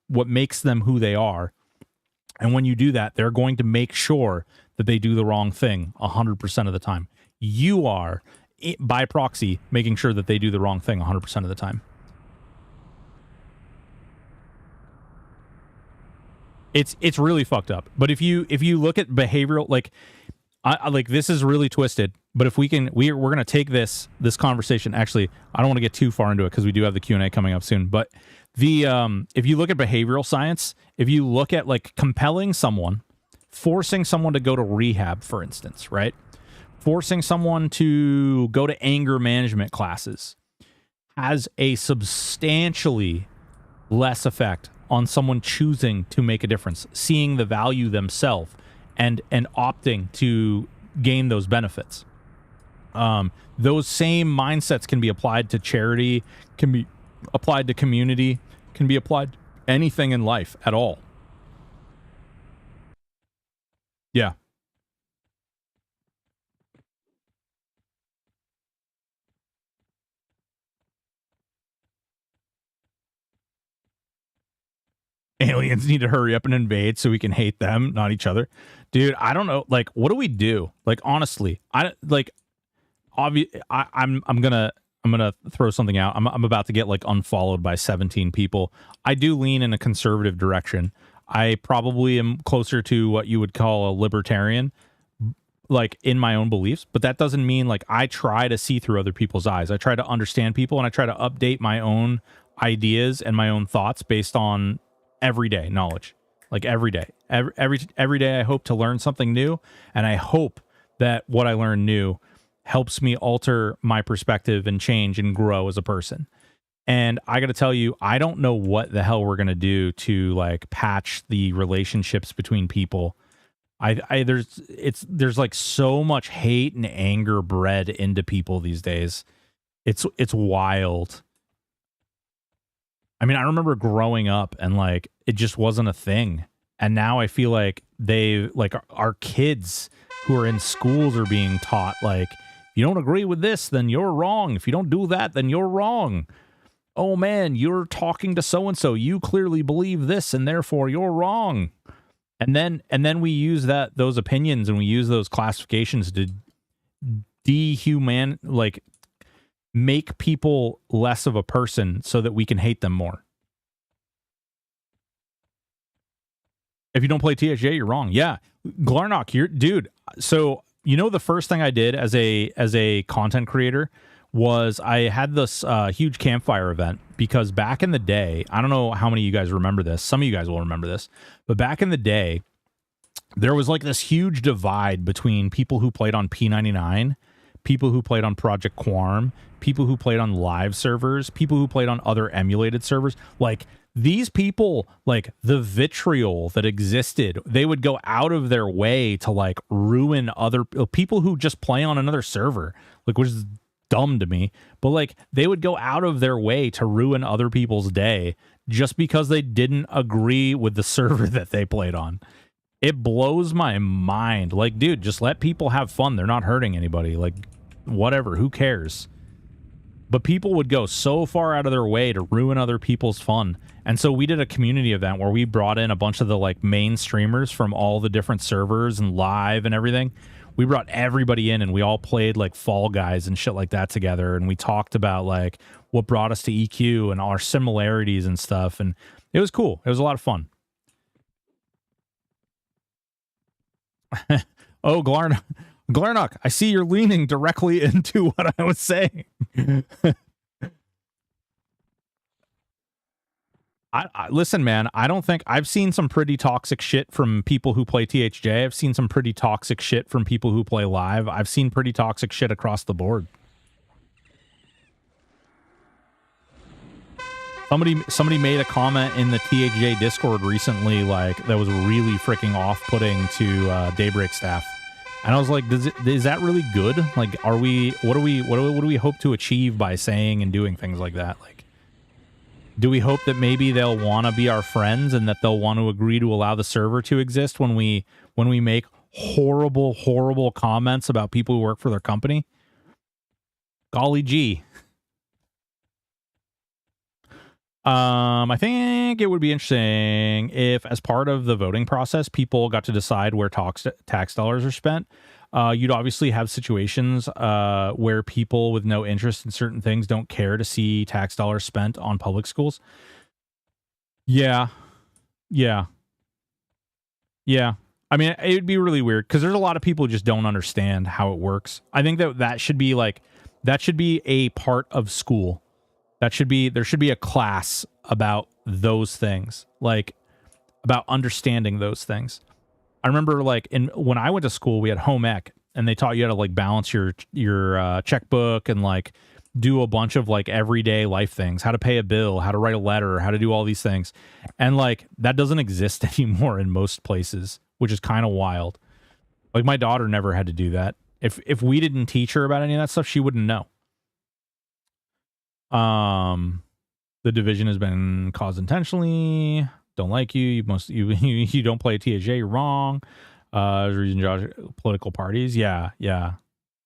what makes them who they are. And when you do that, they're going to make sure that they do the wrong thing 100% of the time. You are, by proxy, making sure that they do the wrong thing 100% of the time. It's really fucked up. But if you look at behavioral, like, I like, this is really twisted. But if we're gonna take this conversation. Actually, I don't want to get too far into it because we do have the Q&A coming up soon. But if you look at behavioral science, if you look at like compelling someone, forcing someone to go to rehab, for instance, right? Forcing someone to go to anger management classes has a substantially less effect on someone choosing to make a difference, seeing the value themselves, and opting to gain those benefits. Those same mindsets can be applied to charity, can be applied to community, can be applied to anything in life at all. Yeah. aliens need to hurry up and invade so we can hate them, not each other. Dude, I don't know. Like, what do we do? Like, honestly, I'm gonna throw something out. I'm about to get like unfollowed by 17 people. I do lean in a conservative direction. I probably am closer to what you would call a libertarian, like in my own beliefs, but that doesn't mean like I try to see through other people's eyes. I try to understand people, and I try to update my own ideas and my own thoughts based on everyday knowledge. Like every day, every day I hope to learn something new, and I hope that what I learn new helps me alter my perspective and change and grow as a person. And I got to tell you, I don't know what the hell we're going to do to like patch the relationships between people. There's like so much hate and anger bred into people these days. It's wild. I mean, I remember growing up and like it just wasn't a thing. And now I feel like our kids who are in schools are being taught like, if you don't agree with this, then you're wrong. If you don't do that, then you're wrong. Oh man, you're talking to so and so. You clearly believe this, and therefore you're wrong. And then we use those opinions and we use those classifications to make people less of a person so that we can hate them more. If you don't play THJ, you're wrong. Yeah, Glarnock, dude. So you know the first thing I did as a content creator was I had this huge campfire event, because back in the day, I don't know how many of you guys remember this. Some of you guys will remember this, but back in the day, there was like this huge divide between people who played on P99, people who played on Project Quorum, people who played on live servers, people who played on other emulated servers. Like these people, like the vitriol that existed, they would go out of their way to like ruin other people who just play on another server, like, which is dumb to me, but like they would go out of their way to ruin other people's day just because they didn't agree with the server that they played on. It blows my mind. Like, dude, just let people have fun. They're not hurting anybody. Like, whatever, who cares? But people would go so far out of their way to ruin other people's fun. And so we did a community event where we brought in a bunch of the like main streamers from all the different servers and live and everything. We brought everybody in and we all played like Fall Guys and shit like that together. And we talked about like what brought us to EQ and our similarities and stuff. And it was cool. It was a lot of fun. Oh, Glarnock, I see you're leaning directly into what I was saying. Listen, man, I don't think I've seen some pretty toxic shit from people who play THJ. I've seen some pretty toxic shit from people who play live. I've seen pretty toxic shit across the board. Somebody made a comment in the THJ Discord recently, like that was really freaking off-putting to Daybreak staff, and I was like, is that really good? Like, what do we hope to achieve by saying and doing things like that? Like, do we hope that maybe they'll want to be our friends and that they'll want to agree to allow the server to exist when we make horrible comments about people who work for their company? Golly gee. I think it would be interesting if, as part of the voting process, people got to decide where tax dollars are spent. You'd obviously have situations where people with no interest in certain things don't care to see tax dollars spent on public schools. Yeah. I mean, it would be really weird because there's a lot of people who just don't understand how it works. I think that should be a part of school. There should be a class about those things, like about understanding those things. I remember like when I went to school, we had home ec, and they taught you how to like balance your checkbook and like do a bunch of like everyday life things, how to pay a bill, how to write a letter, how to do all these things. And like that doesn't exist anymore in most places, which is kind of wild. Like my daughter never had to do that. If we didn't teach her about any of that stuff, she wouldn't know. The division has been caused intentionally. Don't like you. You don't play THJ. You're wrong. Reason political parties. Yeah.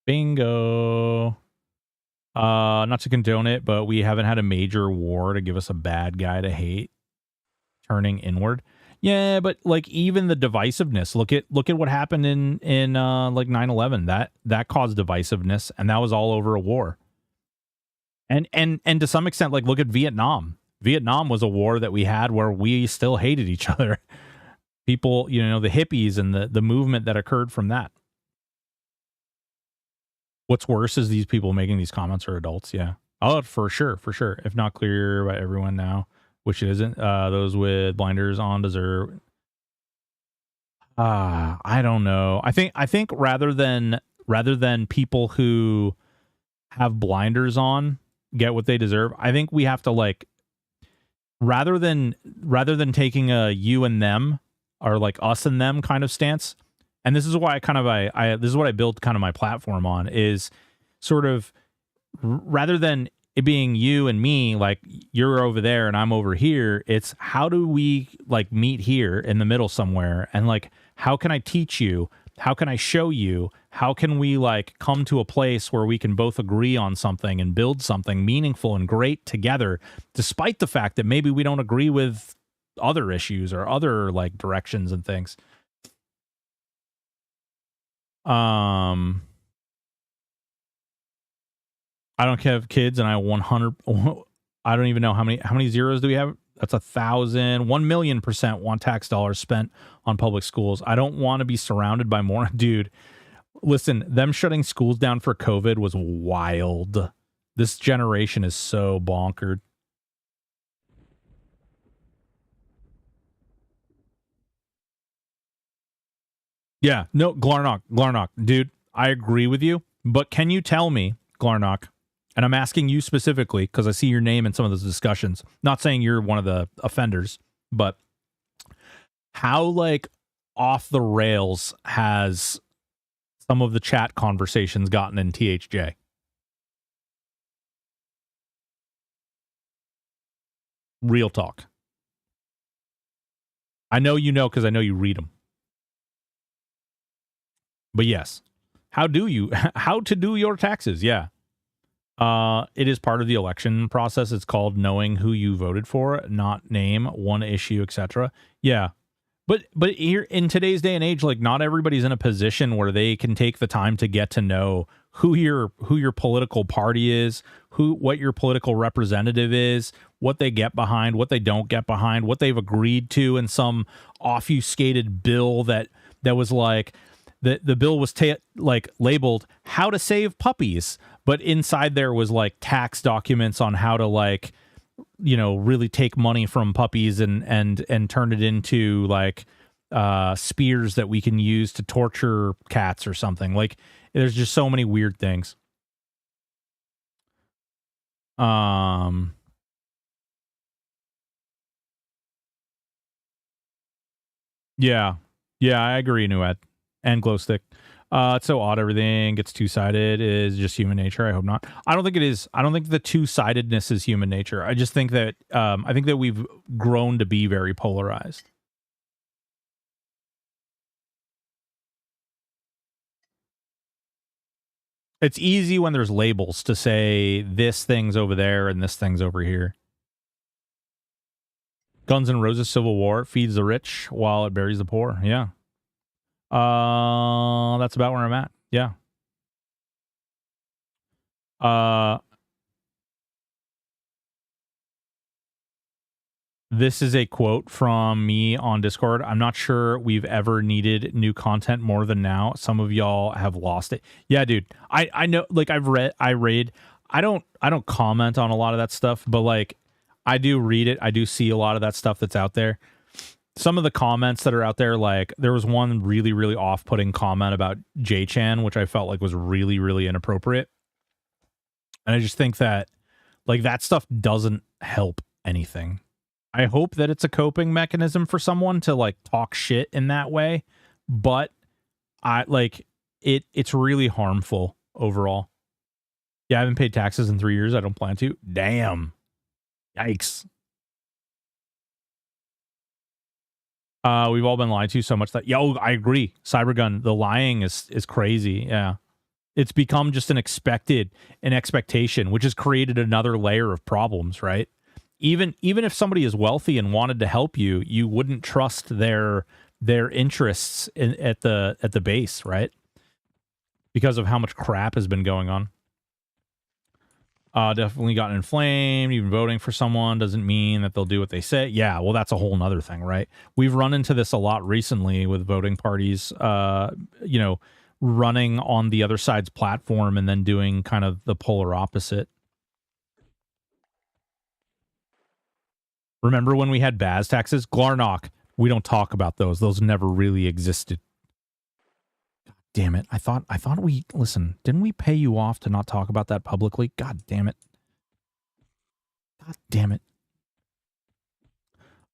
Bingo. Not to condone it, but we haven't had a major war to give us a bad guy to hate. turning inward. Yeah, but like even the divisiveness. Look at what happened in like 9/11. That caused divisiveness, and that was all over a war. And to some extent, like look at Vietnam. Vietnam was a war that we had where we still hated each other. People, you know, the hippies and the movement that occurred from that. What's worse is these people making these comments are adults. Yeah. Oh, for sure. If not clear by everyone now, which it isn't, those with blinders on deserve. I don't know. I think rather than people who have blinders on get what they deserve, I think we have to like rather than taking a you and them or like us and them kind of stance. And this is why I this is what I built kind of my platform on, is sort of rather than it being you and me, like you're over there and I'm over here, it's how do we like meet here in the middle somewhere, and like how can I teach you? How can I show you? How can we like come to a place where we can both agree on something and build something meaningful and great together, despite the fact that maybe we don't agree with other issues or other like directions and things. I don't have kids, and I 100. I don't even know how many zeros do we have. That's 1,000, 1,000,000% want tax dollars spent on public schools. I don't want to be surrounded by more. Dude, listen, them shutting schools down for COVID was wild. This generation is so bonkered. Yeah, no, Glarnock, dude, I agree with you. But can you tell me, Glarnock, and I'm asking you specifically because I see your name in some of those discussions, not saying you're one of the offenders, but how like off the rails has some of the chat conversations gotten in THJ? Real talk. I know you know because I know you read them. But yes, how to do your taxes? Yeah. It is part of the election process. It's called knowing who you voted for, not name, one issue, etc. Yeah. But here in today's day and age, like not everybody's in a position where they can take the time to get to know who your political party is, what your political representative is, what they get behind, what they don't get behind, what they've agreed to in some obfuscated bill that was like the bill was like labeled how to save puppies, but inside there was like tax documents on how to like, you know, really take money from puppies and turn it into like spears that we can use to torture cats or something. Like there's just so many weird things. Yeah, I agree, Nuet and Glowstick. It's so odd. Everything gets two-sided is just human nature. I hope not. I don't think it is. I don't think the two-sidedness is human nature. I just think that we've grown to be very polarized. It's easy when there's labels to say this thing's over there and this thing's over here. Guns N' Roses Civil War feeds the rich while it buries the poor. Yeah. That's about where I'm at. Yeah. This is a quote from me on Discord. I'm not sure we've ever needed new content more than now. Some of y'all have lost it. Yeah, dude. I know, like I don't comment on a lot of that stuff, but like I do read it. I do see a lot of that stuff that's out there. Some of the comments that are out there, like there was one really, really off-putting comment about J-Chan, which I felt like was really, really inappropriate. And I just think that like that stuff doesn't help anything. I hope that it's a coping mechanism for someone to like talk shit in that way, but it's really harmful overall. Yeah, I haven't paid taxes in 3 years. I don't plan to. Damn. Yikes. We've all been lied to so much that I agree. Cybergun, the lying is crazy. Yeah. It's become just an expectation, which has created another layer of problems, right? even if somebody is wealthy and wanted to help you, you wouldn't trust their interests at the base, right? Because of how much crap has been going on. Definitely gotten inflamed. Even voting for someone doesn't mean that they'll do what they say. Yeah, well, that's a whole nother thing, right? We've run into this a lot recently with voting parties, you know, running on the other side's platform and then doing kind of the polar opposite. Remember when we had Baz taxes? Glarnock, we don't talk about those. Those never really existed. God damn it. I thought we, listen, didn't we pay you off to not talk about that publicly? God damn it. God damn it.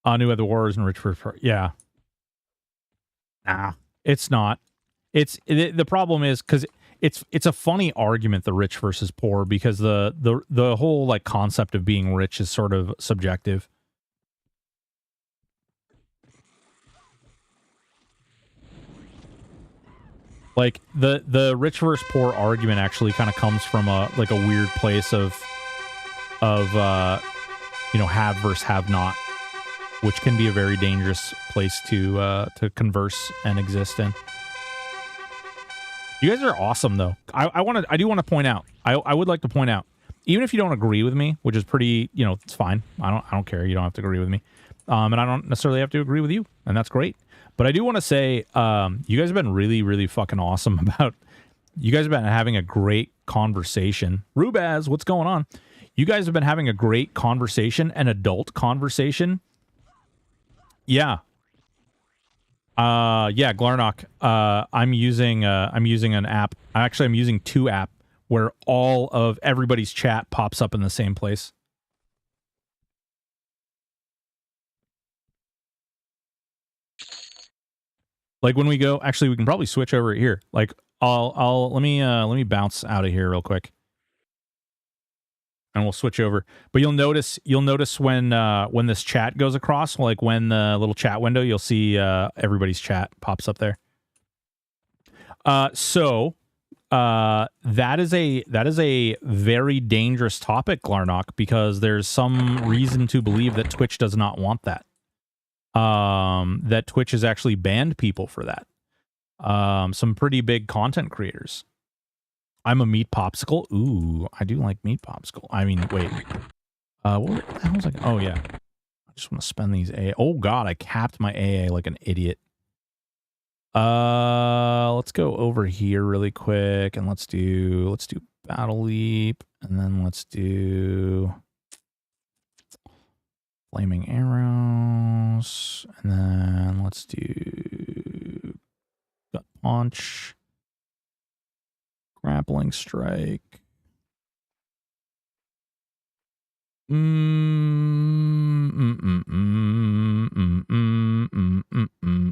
New Other Wars and Rich First. Yeah. Nah, it's not. The problem is because it's a funny argument, the rich versus poor, because the whole like concept of being rich is sort of subjective. Like the rich versus poor argument actually kind of comes from a weird place of you know, have versus have not, which can be a very dangerous place to converse and exist in. You guys are awesome, though. I do want to point out. I would like to point out, even if you don't agree with me, which is pretty, you know, it's fine. I don't care. You don't have to agree with me, and I don't necessarily have to agree with you, and that's great. But I do want to say, you guys have been really, really fucking awesome about. You guys have been having a great conversation. Rubaz, what's going on? You guys have been having a great conversation, an adult conversation. Yeah. Yeah, Glarnock. I'm using an app. Actually, I'm using two apps where all of everybody's chat pops up in the same place. Like when we go, actually, we can probably switch over here. Like, let me bounce out of here real quick, and we'll switch over. But you'll notice when this chat goes across, like when the little chat window, you'll see everybody's chat pops up there. So that is a very dangerous topic, Glarnock, because there's some reason to believe that Twitch does not want that. That Twitch has actually banned people for that. Some pretty big content creators. I'm a meat popsicle. Ooh, I do like meat popsicle. I mean, wait. What the hell was I? Oh yeah. I just want to spend these AA. Oh god, I capped my AA like an idiot. Let's go over here really quick and let's do Battle Leap, and then let's do Flaming Arrows, and then let's do Gut Punch, Grappling Strike.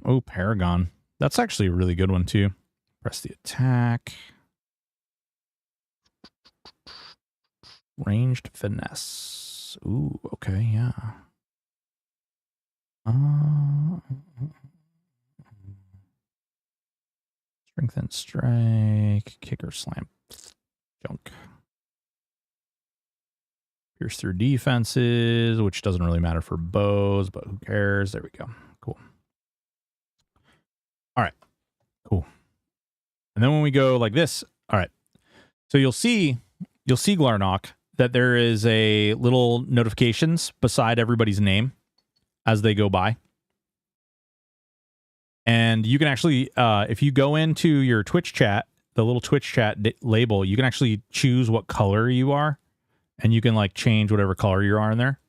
Oh, Paragon. That's actually a really good one, too. Press the attack. Ranged Finesse. Ooh, okay, yeah. Strengthen Strike. Kicker Slam. Junk. Pierce through defenses, which doesn't really matter for bows, but who cares? There we go. Cool. All right. Cool. And then when we go like this, all right. So you'll see Glarnock that there is a little notifications beside everybody's name as they go by. And you can actually, if you go into your Twitch chat, the little Twitch chat label, you can actually choose what color you are. And you can like change whatever color you are in there.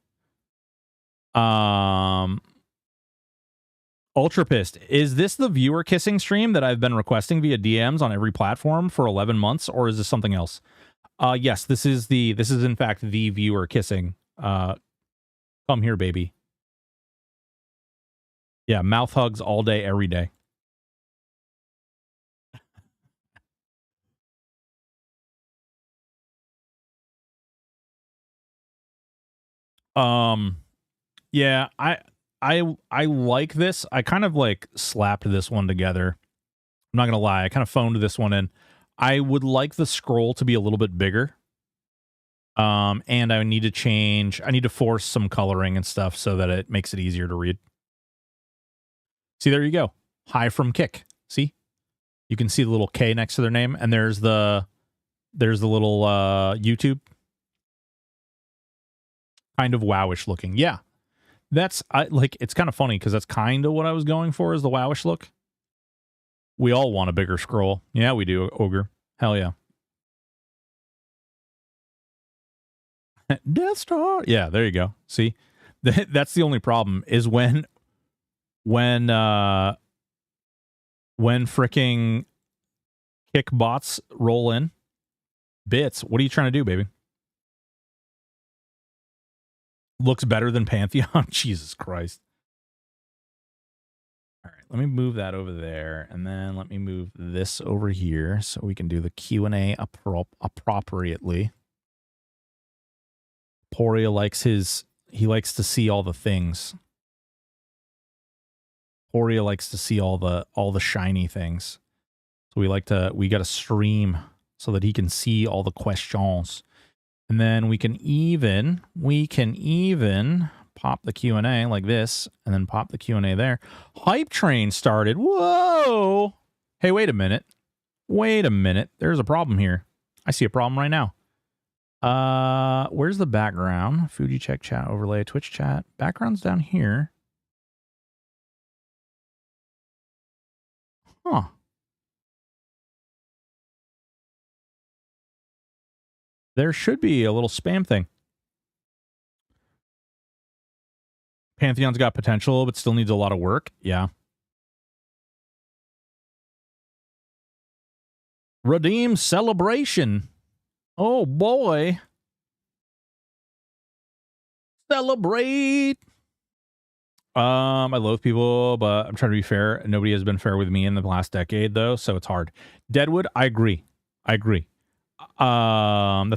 Ultra Pissed. Is this the viewer kissing stream that I've been requesting via DMs on every platform for 11 months, or is this something else? Yes, this is in fact the viewer kissing. Come here, baby. Yeah, mouth hugs all day, every day. Yeah, I like this. I kind of like slapped this one together. I'm not gonna lie, I kind of phoned this one in. I would like the scroll to be a little bit bigger. And I need to force some coloring and stuff so that it makes it easier to read. See, there you go. Hi from Kick. See? You can see the little K next to their name, and there's the little YouTube. Kind of wowish looking. Yeah. That's it's kind of funny because that's kind of what I was going for, is the wowish look. We all want a bigger scroll. Yeah, we do, Ogre. Hell yeah. Death Star. Yeah, there you go. See? That's the only problem is when fricking Kick bots roll in. Bits, what are you trying to do, baby? Looks better than Pantheon? Jesus Christ. All right, let me move that over there, and then let me move this over here so we can do the Q&A appropriately. Poria likes he likes to see all the things. Poria likes to see all the shiny things. So we got to stream so that he can see all the questions. And then we can even pop the Q&A like this, and then pop the Q&A there. Hype train started. Whoa! Hey, wait a minute. There's a problem here. I see a problem right now. Where's the background? Fuji check chat overlay, Twitch chat. Background's down here. Huh. There should be a little spam thing. Pantheon's got potential, but still needs a lot of work. Yeah. Redeem celebration. Oh, boy. Celebrate. I loathe people, but I'm trying to be fair. Nobody has been fair with me in the last decade, though, so it's hard. Deadwood, I agree. That's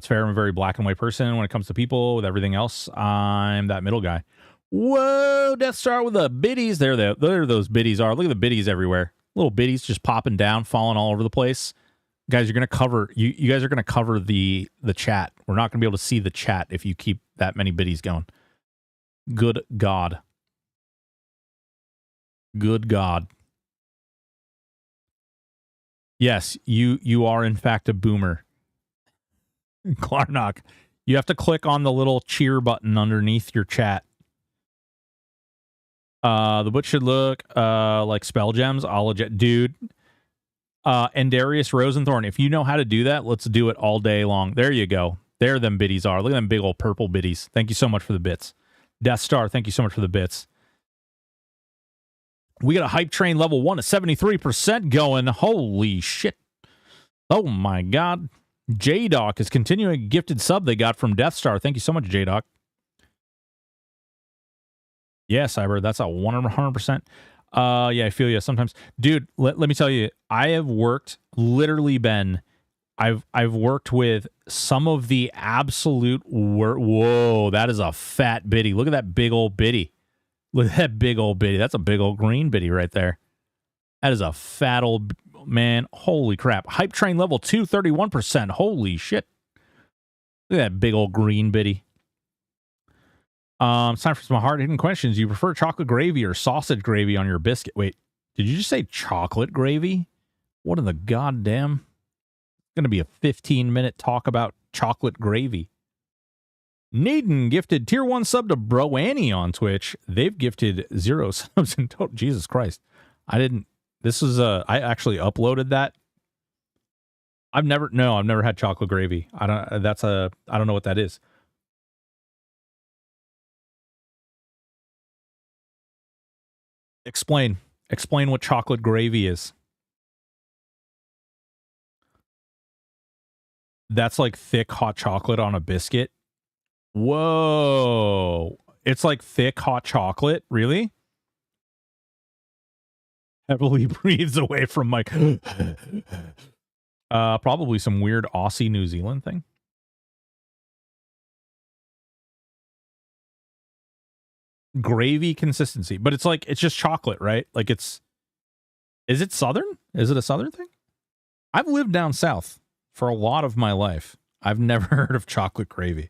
fair. I'm a very black and white person when it comes to people. With everything else, I'm that middle guy. Whoa, Death Star with the biddies. There those biddies are. Look at the biddies everywhere. Little biddies just popping down, falling all over the place. Guys, you're gonna cover. You guys are gonna cover the chat. We're not gonna be able to see the chat if you keep that many biddies going. Good God. Good God. Yes, you are in fact a boomer. Klarnock, you have to click on the little cheer button underneath your chat. The book should look like spell gems. Dude. And Darius Rosenthorn, if you know how to do that, let's do it all day long. There you go. There them biddies are. Look at them big old purple biddies. Thank you so much for the bits. Death Star, thank you so much for the bits. We got a hype train level 1 at 73% going. Holy shit. Oh my God. J-Doc is continuing a gifted sub they got from Death Star. Thank you so much, J-Doc. Yeah, Cyber, that's a 100%. Yeah, I feel you sometimes. Dude, let me tell you, I have worked, literally been, I've worked with some of the absolute whoa, that is a fat biddy. Look at that big old biddy. Look at that big old biddy. That's a big old green biddy right there. That is a fat old man. Holy crap. Hype train level 2, 31%. Holy shit. Look at that big old green biddy. It's time for some hard-hitting questions. You prefer chocolate gravy or sausage gravy on your biscuit? Wait, did you just say chocolate gravy? What in the goddamn? It's going to be a 15-minute talk about chocolate gravy. Naden gifted tier 1 sub to Bro Annie on Twitch. They've gifted 0 subs in total. Jesus Christ. I actually uploaded that. I've never had chocolate gravy. I don't know what that is. Explain what chocolate gravy is. That's like thick hot chocolate on a biscuit. Whoa. It's like thick hot chocolate? Really? Heavily breathes away from Mike. Probably some weird Aussie New Zealand thing. Gravy consistency, but it's just chocolate, right? Like is it Southern? Is it a Southern thing? I've lived down south for a lot of my life. I've never heard of chocolate gravy.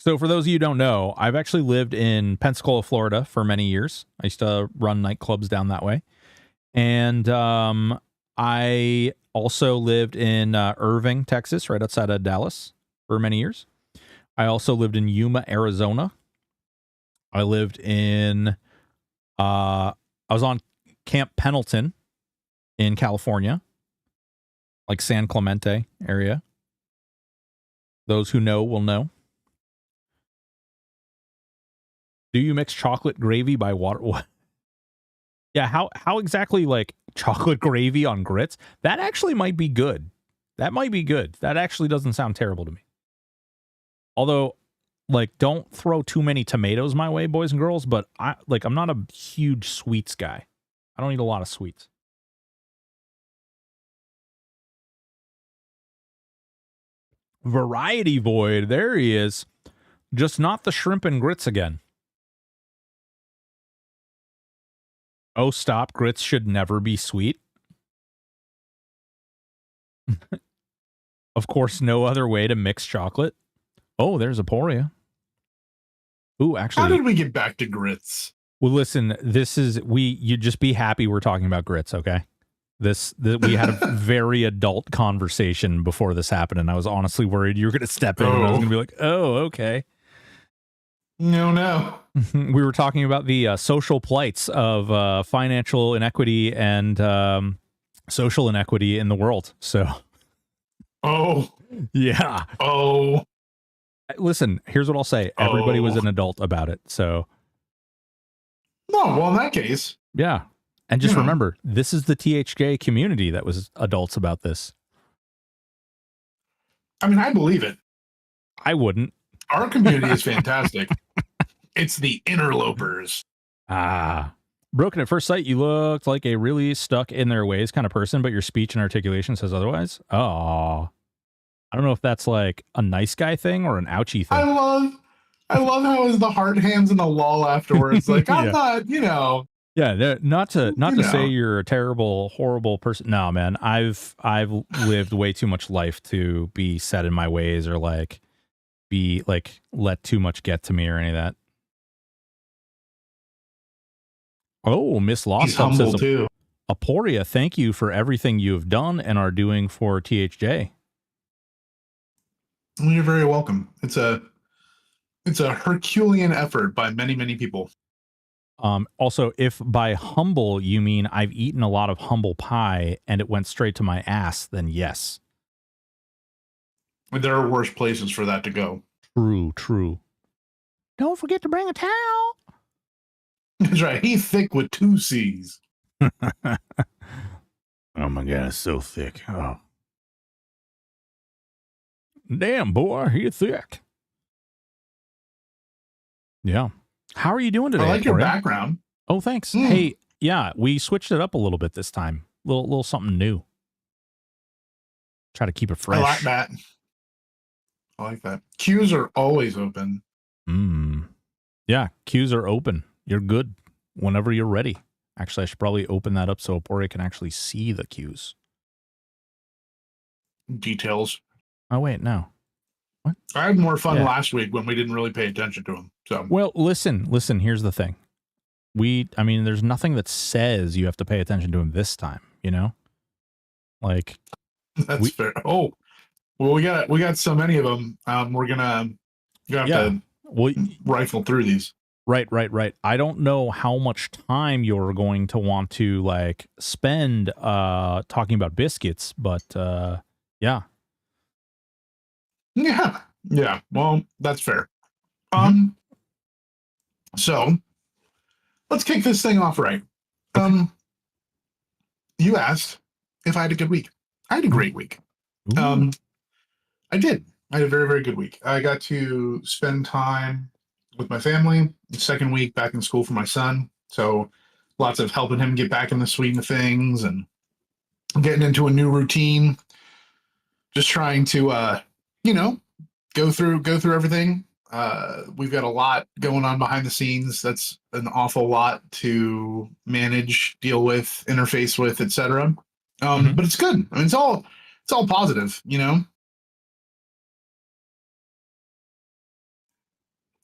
So for those of you who don't know, I've actually lived in Pensacola, Florida for many years. I used to run nightclubs down that way. And I also lived in Irving, Texas, right outside of Dallas for many years. I also lived in Yuma, Arizona. I lived in, I was on Camp Pendleton in California, like San Clemente area. Those who know will know. Do you mix chocolate gravy by water? What? Yeah, how exactly, like, chocolate gravy on grits? That actually might be good. That might be good. That actually doesn't sound terrible to me. Although, like, don't throw too many tomatoes my way, boys and girls, but I'm not a huge sweets guy. I don't eat a lot of sweets. Variety Void, there he is. Just not the shrimp and grits again. Oh, stop. Grits should never be sweet. Of course, no other way to mix chocolate. Oh, there's Aporia. Ooh, actually. How did we get back to grits? Well, listen, you just be happy we're talking about grits, okay? We had a very adult conversation before this happened, and I was honestly worried you were going to step in and I was going to be like, oh, okay. No. We were talking about the social plights of financial inequity and social inequity in the world. So, oh, yeah. Oh, listen. Here's what I'll say: everybody was an adult about it. So, no. Well, in that case, yeah. And just remember, this is the THJ community that was adults about this. I mean, I believe it. I wouldn't. Our community is fantastic. It's the interlopers. Broken at first sight, you looked like a really stuck in their ways kind of person, but your speech and articulation says otherwise. Oh, I don't know if that's like a nice guy thing or an ouchie thing. I love how is the hard hands and the lull afterwards. Like, I'm not, Yeah, not to say you're a terrible, horrible person. No, man, I've lived way too much life to be set in my ways or like be like let too much get to me or any of that. Oh, Miss Lost says too. Aporia, thank you for everything you've done and are doing for THJ. Well, you're very welcome. It's a Herculean effort by many, many people. Also, if by humble you mean I've eaten a lot of humble pie and it went straight to my ass, then yes. There are worse places for that to go. True. Don't forget to bring a towel. That's right. He's thick with 2 C's. Oh my God, it's so thick. Oh. Damn, boy, you're thick. Yeah. How are you doing today? I like your background. Oh, thanks. Hey, yeah, we switched it up a little bit this time. Little something new. Try to keep it fresh. I like that. I like that. Queues are always open. Yeah, queues are open. You're good whenever you're ready. Actually, I should probably open that up so Aporia can actually see the queues. Details. Oh, wait, no. What? I had more fun last week when we didn't really pay attention to them. So, well, listen, here's the thing. I mean, there's nothing that says you have to pay attention to him this time, you know? Like, that's fair. Oh, well, we got so many of them. We're gonna have to rifle through these. Right. I don't know how much time you're going to want to like spend talking about biscuits, but yeah. Yeah. Well, that's fair. So let's kick this thing off right. You asked if I had a good week. I had a great week. I did. I had a very, very good week. I got to spend time with my family. The second week back in school for my son. So lots of helping him get back in the swing of things and getting into a new routine. Just trying to, go through everything. We've got a lot going on behind the scenes. That's an awful lot to manage, deal with, interface with, etc. Mhm. But it's good. I mean, it's all positive, you know.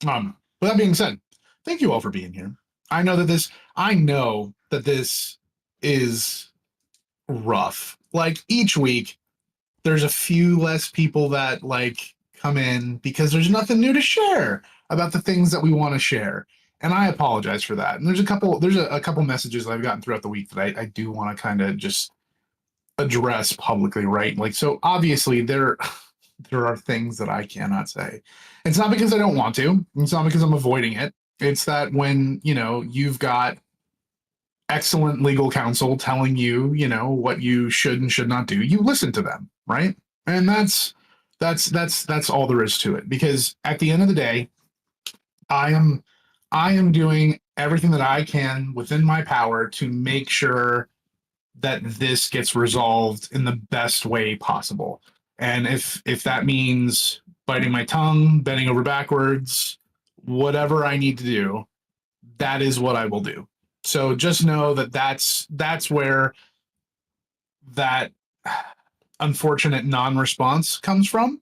With that being said, thank you all for being here. I know that this is rough. Like each week, there's a few less people that like come in because there's nothing new to share about the things that we want to share. And I apologize for that. And there's a couple messages that I've gotten throughout the week that I do want to kind of just address publicly, right? Like, so obviously there are things that I cannot say. It's not because I don't want to. It's not because I'm avoiding it. It's that when, you know, you've got excellent legal counsel telling you, you know, what you should and should not do, you listen to them, right? And that's all there is to it. Because at the end of the day, I am I am doing everything that I can within my power to make sure that this gets resolved in the best way possible. And if that means biting my tongue, bending over backwards, whatever I need to do, that is what I will do. So just know that that's where that unfortunate non-response comes from.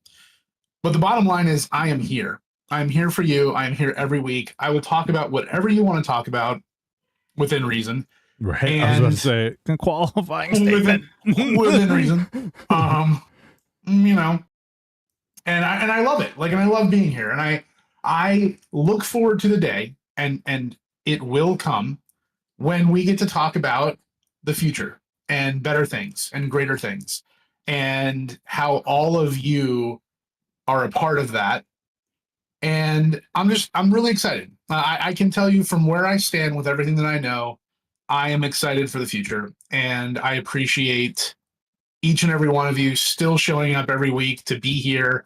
But the bottom line is I am here. I'm here for you. I am here every week. I will talk about whatever you want to talk about within reason. Right. I was about to And say qualifying statement. within reason. You know, and I love it. Like, and I love being here. And I look forward to the day, and it will come when we get to talk about the future and better things and greater things, and how all of you are a part of that. And I'm really excited. I can tell you from where I stand with everything that I know, I am excited for the future, and I appreciate each and every one of you still showing up every week to be here.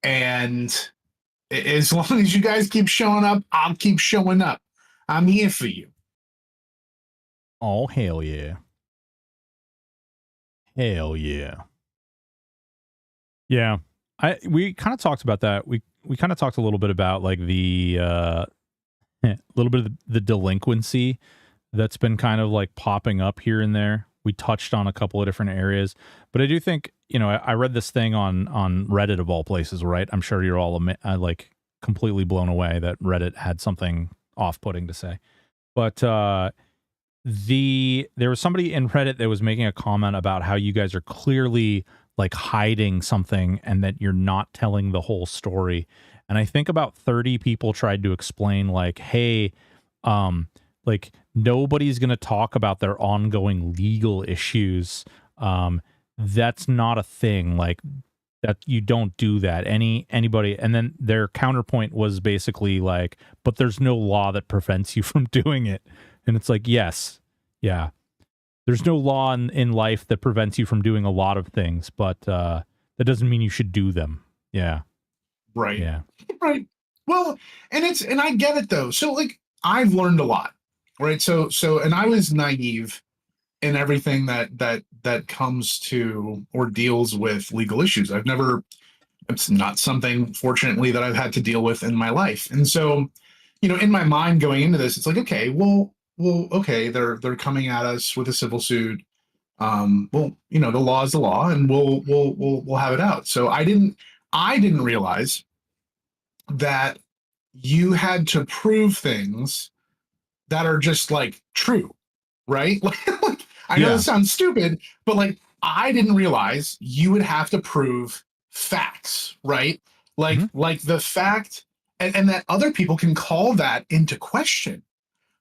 And as long as you guys keep showing up, I'll keep showing up. I'm here for you. Oh, hell yeah. Hell yeah. Yeah. We kind of talked about that. We kind of talked a little bit about like the little bit of the delinquency that's been kind of like popping up here and there. We touched on a couple of different areas, but I do think, you know, I read this thing on Reddit of all places, right? I'm sure you're all like completely blown away that Reddit had something off-putting to say. But there was somebody in Reddit that was making a comment about how you guys are clearly like hiding something and that you're not telling the whole story. And I think about 30 people tried to explain like, hey, like nobody's going to talk about their ongoing legal issues. That's not a thing. Like that you don't do that. Anybody. And then their counterpoint was basically like, but there's no law that prevents you from doing it. And it's like, yes, yeah. There's no law in life that prevents you from doing a lot of things, but that doesn't mean you should do them. Yeah. Right. Yeah. Right. Well, and I get it though. So like I've learned a lot. Right. So and I was naive in everything that comes to or deals with legal issues. It's not something fortunately that I've had to deal with in my life. And so, you know, in my mind going into this, it's like, okay, okay, they're coming at us with a civil suit. Well, you know, the law is the law, and we'll have it out. So I didn't realize that you had to prove things that are just like true, right? Like, I know Yeah. this sounds stupid, but like I didn't realize you would have to prove facts, right? Like the fact, and that other people can call that into question.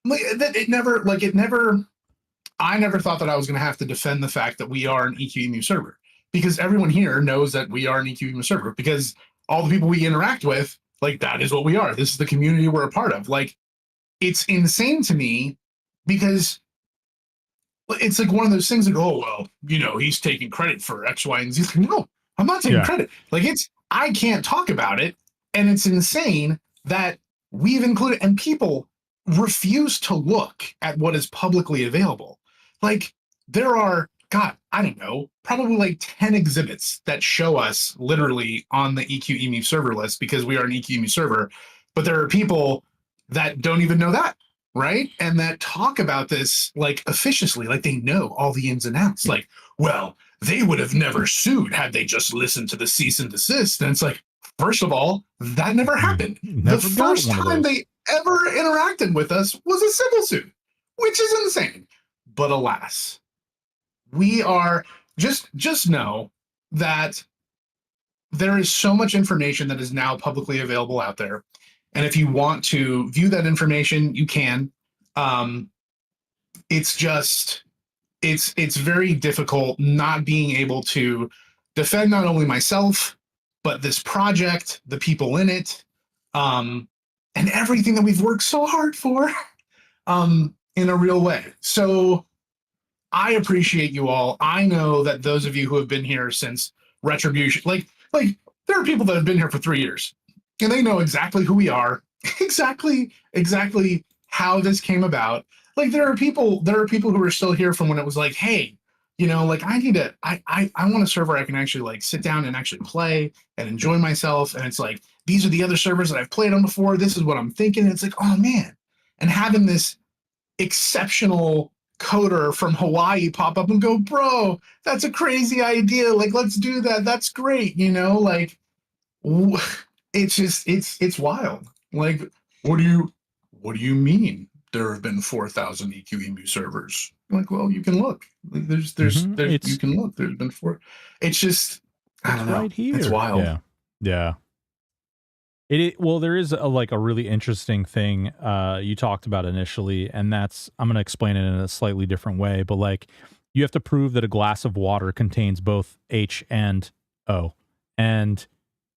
Like that it never. I never thought that I was going to have to defend the fact that we are an EQEMU server, because everyone here knows that we are an EQEMU server, because all the people we interact with, like, that is what we are. This is the community we're a part of. Like, it's insane to me because it's like one of those things like, oh, well, you know, he's taking credit for X, Y, and Z. Like, no, I'm not taking Yeah. credit. Like, I can't talk about it. And it's insane that we've included, and people refuse to look at what is publicly available. Like, there are God, I don't know, probably like 10 exhibits that show us literally on the EQ server list because we are an EQ server. But there are people that don't even know that, right? And that talk about this like officiously, like they know all the ins and outs. Like, well, they would have never sued had they just listened to the cease and desist. And it's like, first of all, that never happened. Never the first time they ever interacted with us was a civil suit, which is insane. But alas, we are just know that there is so much information that is now publicly available out there. And if you want to view that information, you can. It's just it's very difficult not being able to defend not only myself, but this project, the people in it, and everything that we've worked so hard for in a real way. So I appreciate you all. I know that those of you who have been here since Retribution, like there are people that have been here for 3 years, and they know exactly who we are, exactly how this came about. Like there are people who are still here from when it was like, hey, you know, like I want a server I can actually like sit down and actually play and enjoy myself. And it's like, these are the other servers that I've played on before. This is what I'm thinking. And it's like, oh man. And having this exceptional coder from Hawaii pop up and go, bro, that's a crazy idea. Like, let's do that. That's great. You know, like it's just, it's wild. Like, what do you mean? There have been 4,000 EQ servers. Like, well, you can look. There's you can look. There's been 4. It's just, I don't know. Right here. It's wild. Yeah. Well, there is a really interesting thing you talked about initially, and that's, I'm going to explain it in a slightly different way, but like you have to prove that a glass of water contains both H and O, and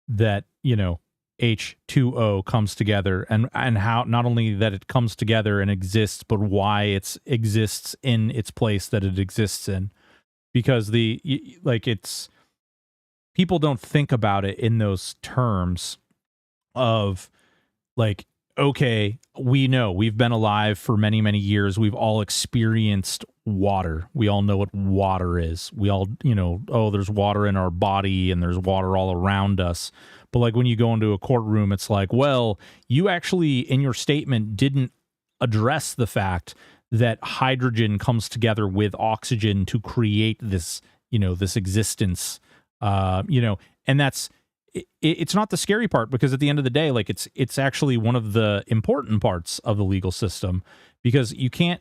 that, you know, H2O comes together, and how not only that it comes together and exists, but why it exists in its place that it exists in, because it's people don't think about it in those terms of like, okay, we know we've been alive for many, many years. We've all experienced water. We all know what water is. We all, you know, oh, there's water in our body and there's water all around us. But like when you go into a courtroom, it's like, well, you actually in your statement didn't address the fact that hydrogen comes together with oxygen to create this, you know, this existence, you know, and it's not the scary part, because at the end of the day, like it's actually one of the important parts of the legal system, because you can't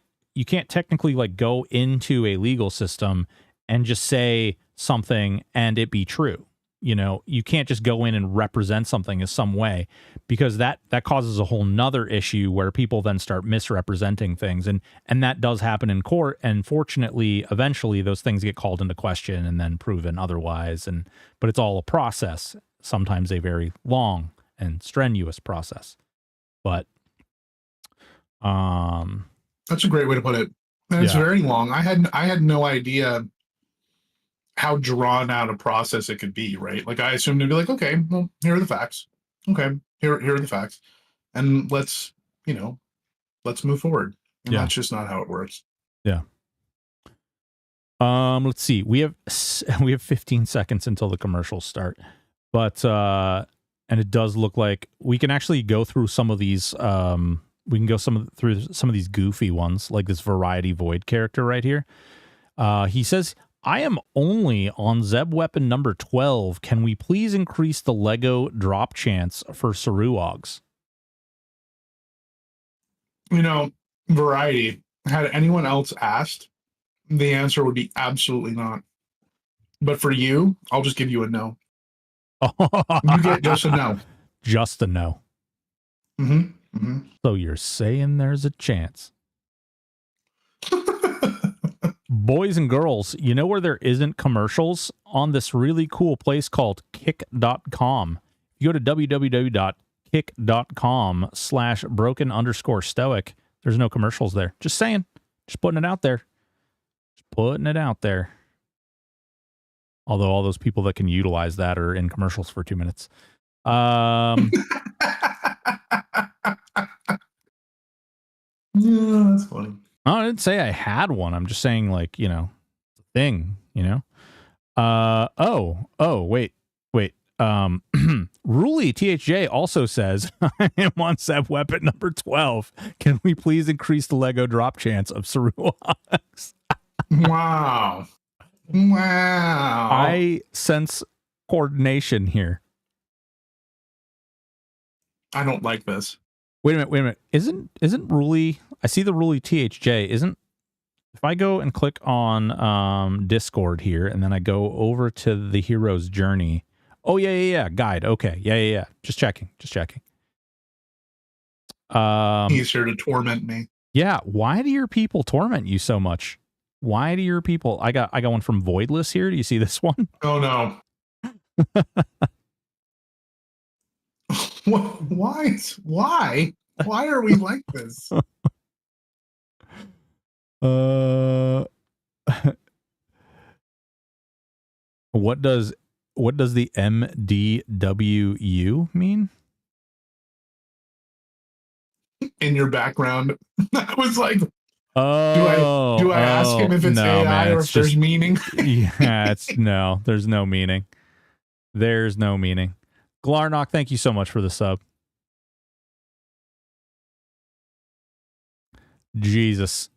technically like go into a legal system and just say something and it be true. You know, you can't just go in and represent something in some way, because that causes a whole nother issue where people then start misrepresenting things. And that does happen in court. And fortunately, eventually those things get called into question and then proven otherwise. But it's all a process, sometimes a very long and strenuous process. But that's a great way to put it. And it's very long. I had no idea how drawn out a process it could be, right? Like I assumed it'd be like, okay, well, here are the facts. Okay, here are the facts. And let's move forward. And that's just not how it works. Yeah. Let's see. We have 15 seconds until the commercials start. But and it does look like we can actually go through some of these we can go through some of these goofy ones, like this Variety Void character right here. He says, I am only on Zeb weapon number 12. Can we please increase the Lego drop chance for Saruogs? You know, Variety, had anyone else asked, the answer would be absolutely not. But for you, I'll just give you a no. You get just a no. Just a no. Mm-hmm. Mm-hmm. So you're saying there's a chance. Boys and girls, you know where there isn't commercials? On this really cool place called kick.com. You go to www.kick.com/broken_stoic. There's no commercials there. Just saying. Just putting it out there. Just putting it out there. Although all those people that can utilize that are in commercials for 2 minutes. Yeah, that's funny. I didn't say I had one. I'm just saying, like, you know, thing, you know? Wait. Ruly THJ also says, I am on Seb weapon number 12. Can we please increase the Lego drop chance of Saruox? Wow. Wow. I sense coordination here. I don't like this. Wait a minute. Isn't Ruly? I see the Ruly THJ. If I go and click on Discord here, and then I go over to the hero's journey. Oh yeah. Guide. Okay. Yeah. Just checking. He's here to torment me. Yeah. Why do your people torment you so much? Why do your people? I got one from Voidless here. Do you see this one? Oh no. Why? Why are we like this? What does the MDWU mean? In your background, I was like, do I ask him if it's AI man, or if there's meaning? Yeah, there's no meaning. There's no meaning. Glarnock, thank you so much for the sub. Jesus.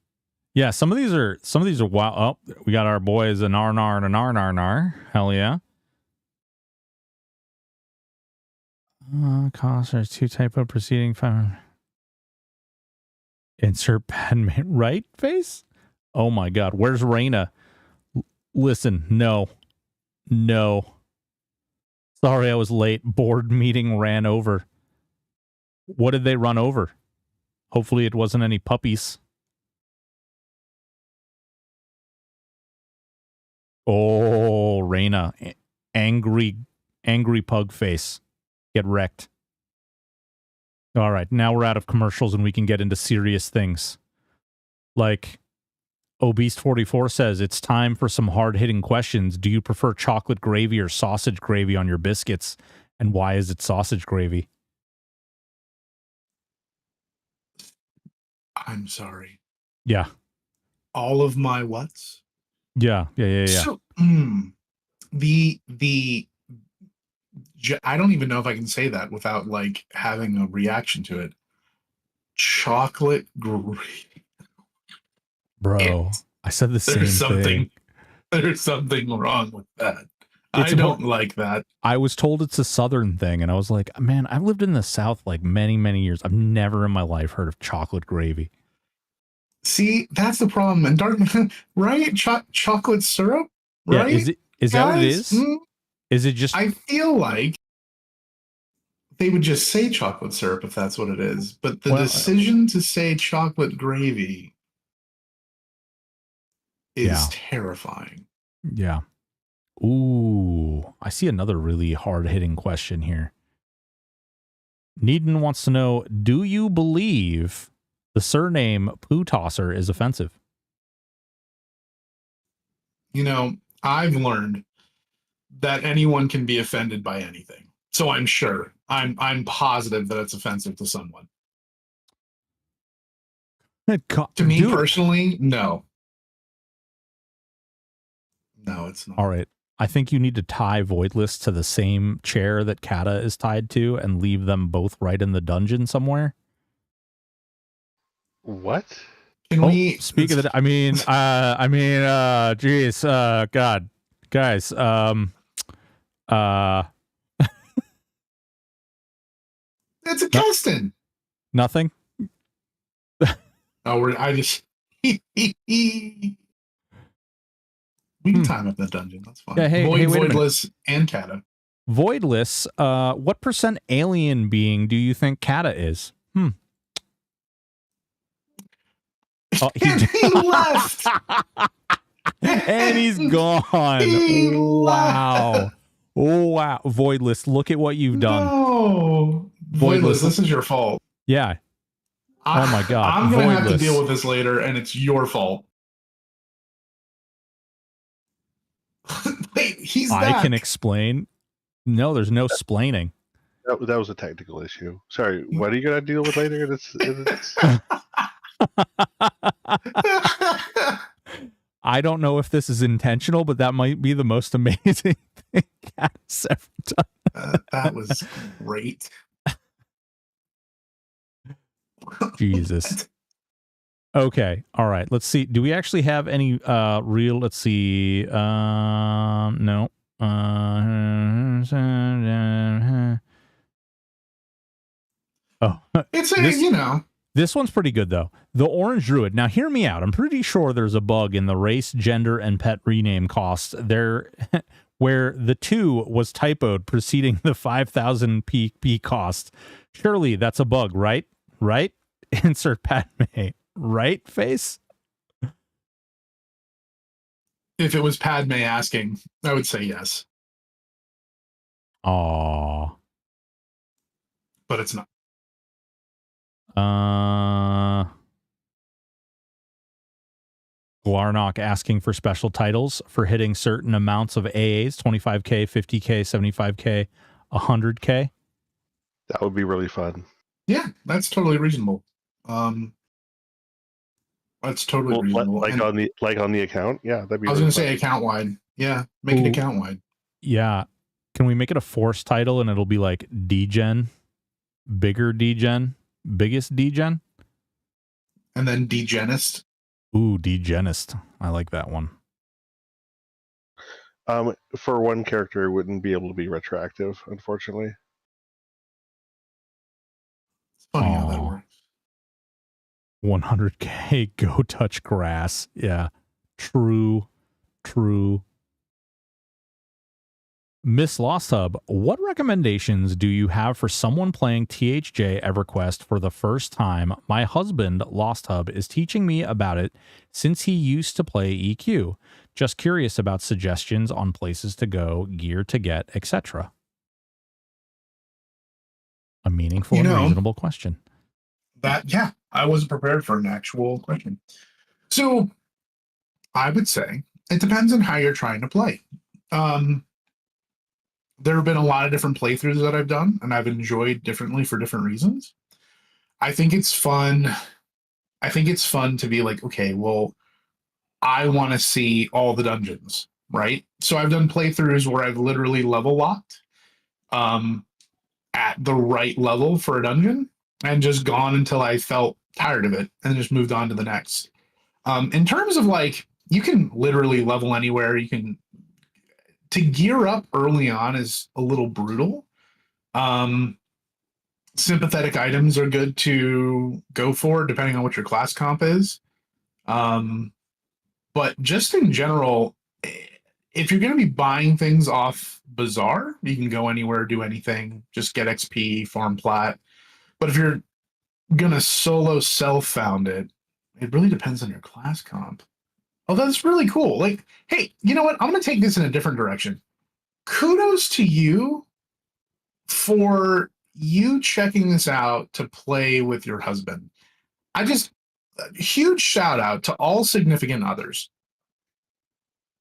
Yeah, some of these are wow. Oh, we got our boys an Arnar and an Arnar. Hell yeah. Cost or 2 typo proceeding. Insert Padme right face. Oh my god, where's Reyna? Listen, no. Sorry I was late. Board meeting ran over. What did they run over? Hopefully it wasn't any puppies. Oh, Reyna. Angry pug face. Get wrecked. All right, now we're out of commercials and we can get into serious things. Like, Obese44 says, it's time for some hard-hitting questions. Do you prefer chocolate gravy or sausage gravy on your biscuits? And why is it sausage gravy? I'm sorry. Yeah. All of my what's? Yeah. So, I don't even know if I can say that without like having a reaction to it. Chocolate gravy. Bro, I said the same thing. There's something wrong with that. I don't like that. I was told it's a Southern thing, and I was like, man, I've lived in the South like many, many years. I've never in my life heard of chocolate gravy. See, that's the problem. And dark, right? Chocolate syrup, right? Yeah, is that what it is? Is it just? I feel like they would just say chocolate syrup if that's what it is. But the decision to say chocolate gravy is terrifying. Yeah. Ooh, I see another really hard-hitting question here. Needon wants to know, do you believe the surname Poo Tosser is offensive? You know, I've learned that anyone can be offended by anything. So I'm sure. I'm positive that it's offensive to someone. To me personally, no. No, it's not. All right. I think you need to tie Voidless to the same chair that Kata is tied to and leave them both right in the dungeon somewhere. What? Can we speak of the geez, God. Guys, it's a Keston. Nothing. We can time up the dungeon. That's fine. Yeah, Voidless and Kata. Voidless, what % alien being do you think Kata is? Oh, he left. And he's gone. Wow. Wow. Voidless, look at what you've done. No. Voidless, this is your fault. Yeah. Oh my God. I'm going to have to deal with this later, and it's your fault. Wait, he's back. I can explain. No, there's no splaining. That was a technical issue. Sorry, what are you going to deal with later? I don't know if this is intentional, but that might be the most amazing thing Cass ever done. That was great. Jesus. Okay. All right. Let's see. Do we actually have any real? Let's see. No. Oh, It's a This one's pretty good though. The Orange Druid. Now, hear me out. I'm pretty sure there's a bug in the race, gender, and pet rename costs there, where the 2 was typoed preceding the 5,000 PP cost. Surely that's a bug, right? Right? Insert Padme. Right, face? If it was Padme asking, I would say yes. Aww. But it's not. Glarnock asking for special titles for hitting certain amounts of AAs, 25k, 50k, 75k, 100k. That would be really fun. Yeah, that's totally reasonable. That's totally reasonable. Like on the account. Yeah, that'd be. I was going to say account wide. Yeah, make it account wide. Yeah, can we make it a force title and it'll be like degen, bigger degen, biggest degen, and then degenist. Ooh, degenist. I like that one. For one character, it wouldn't be able to be retroactive, unfortunately. It's funny how that works. 100k, go touch grass. Yeah, true. Miss Lost Hub, what recommendations do you have for someone playing THJ EverQuest for the first time? My husband, Lost Hub, is teaching me about it since he used to play EQ. Just curious about suggestions on places to go, gear to get, etc. A meaningful and reasonable question. I wasn't prepared for an actual question. So I would say it depends on how you're trying to play. There have been a lot of different playthroughs that I've done, and I've enjoyed differently for different reasons. I think it's fun. I think it's fun to be like, okay, well, I want to see all the dungeons, right? So I've done playthroughs where I've literally level locked at the right level for a dungeon and just gone until I felt tired of it and just moved on to the next. In terms of like, you can literally level anywhere. You can. To gear up early on is a little brutal. Sympathetic items are good to go for, depending on what your class comp is. But just in general, if you're going to be buying things off Bazaar, you can go anywhere, do anything, just get XP, farm plat. But if you're going to solo self-found it, it really depends on your class comp. Oh, that's really cool. Like, hey, you know what? I'm going to take this in a different direction. Kudos to you for you checking this out to play with your husband. Huge shout out to all significant others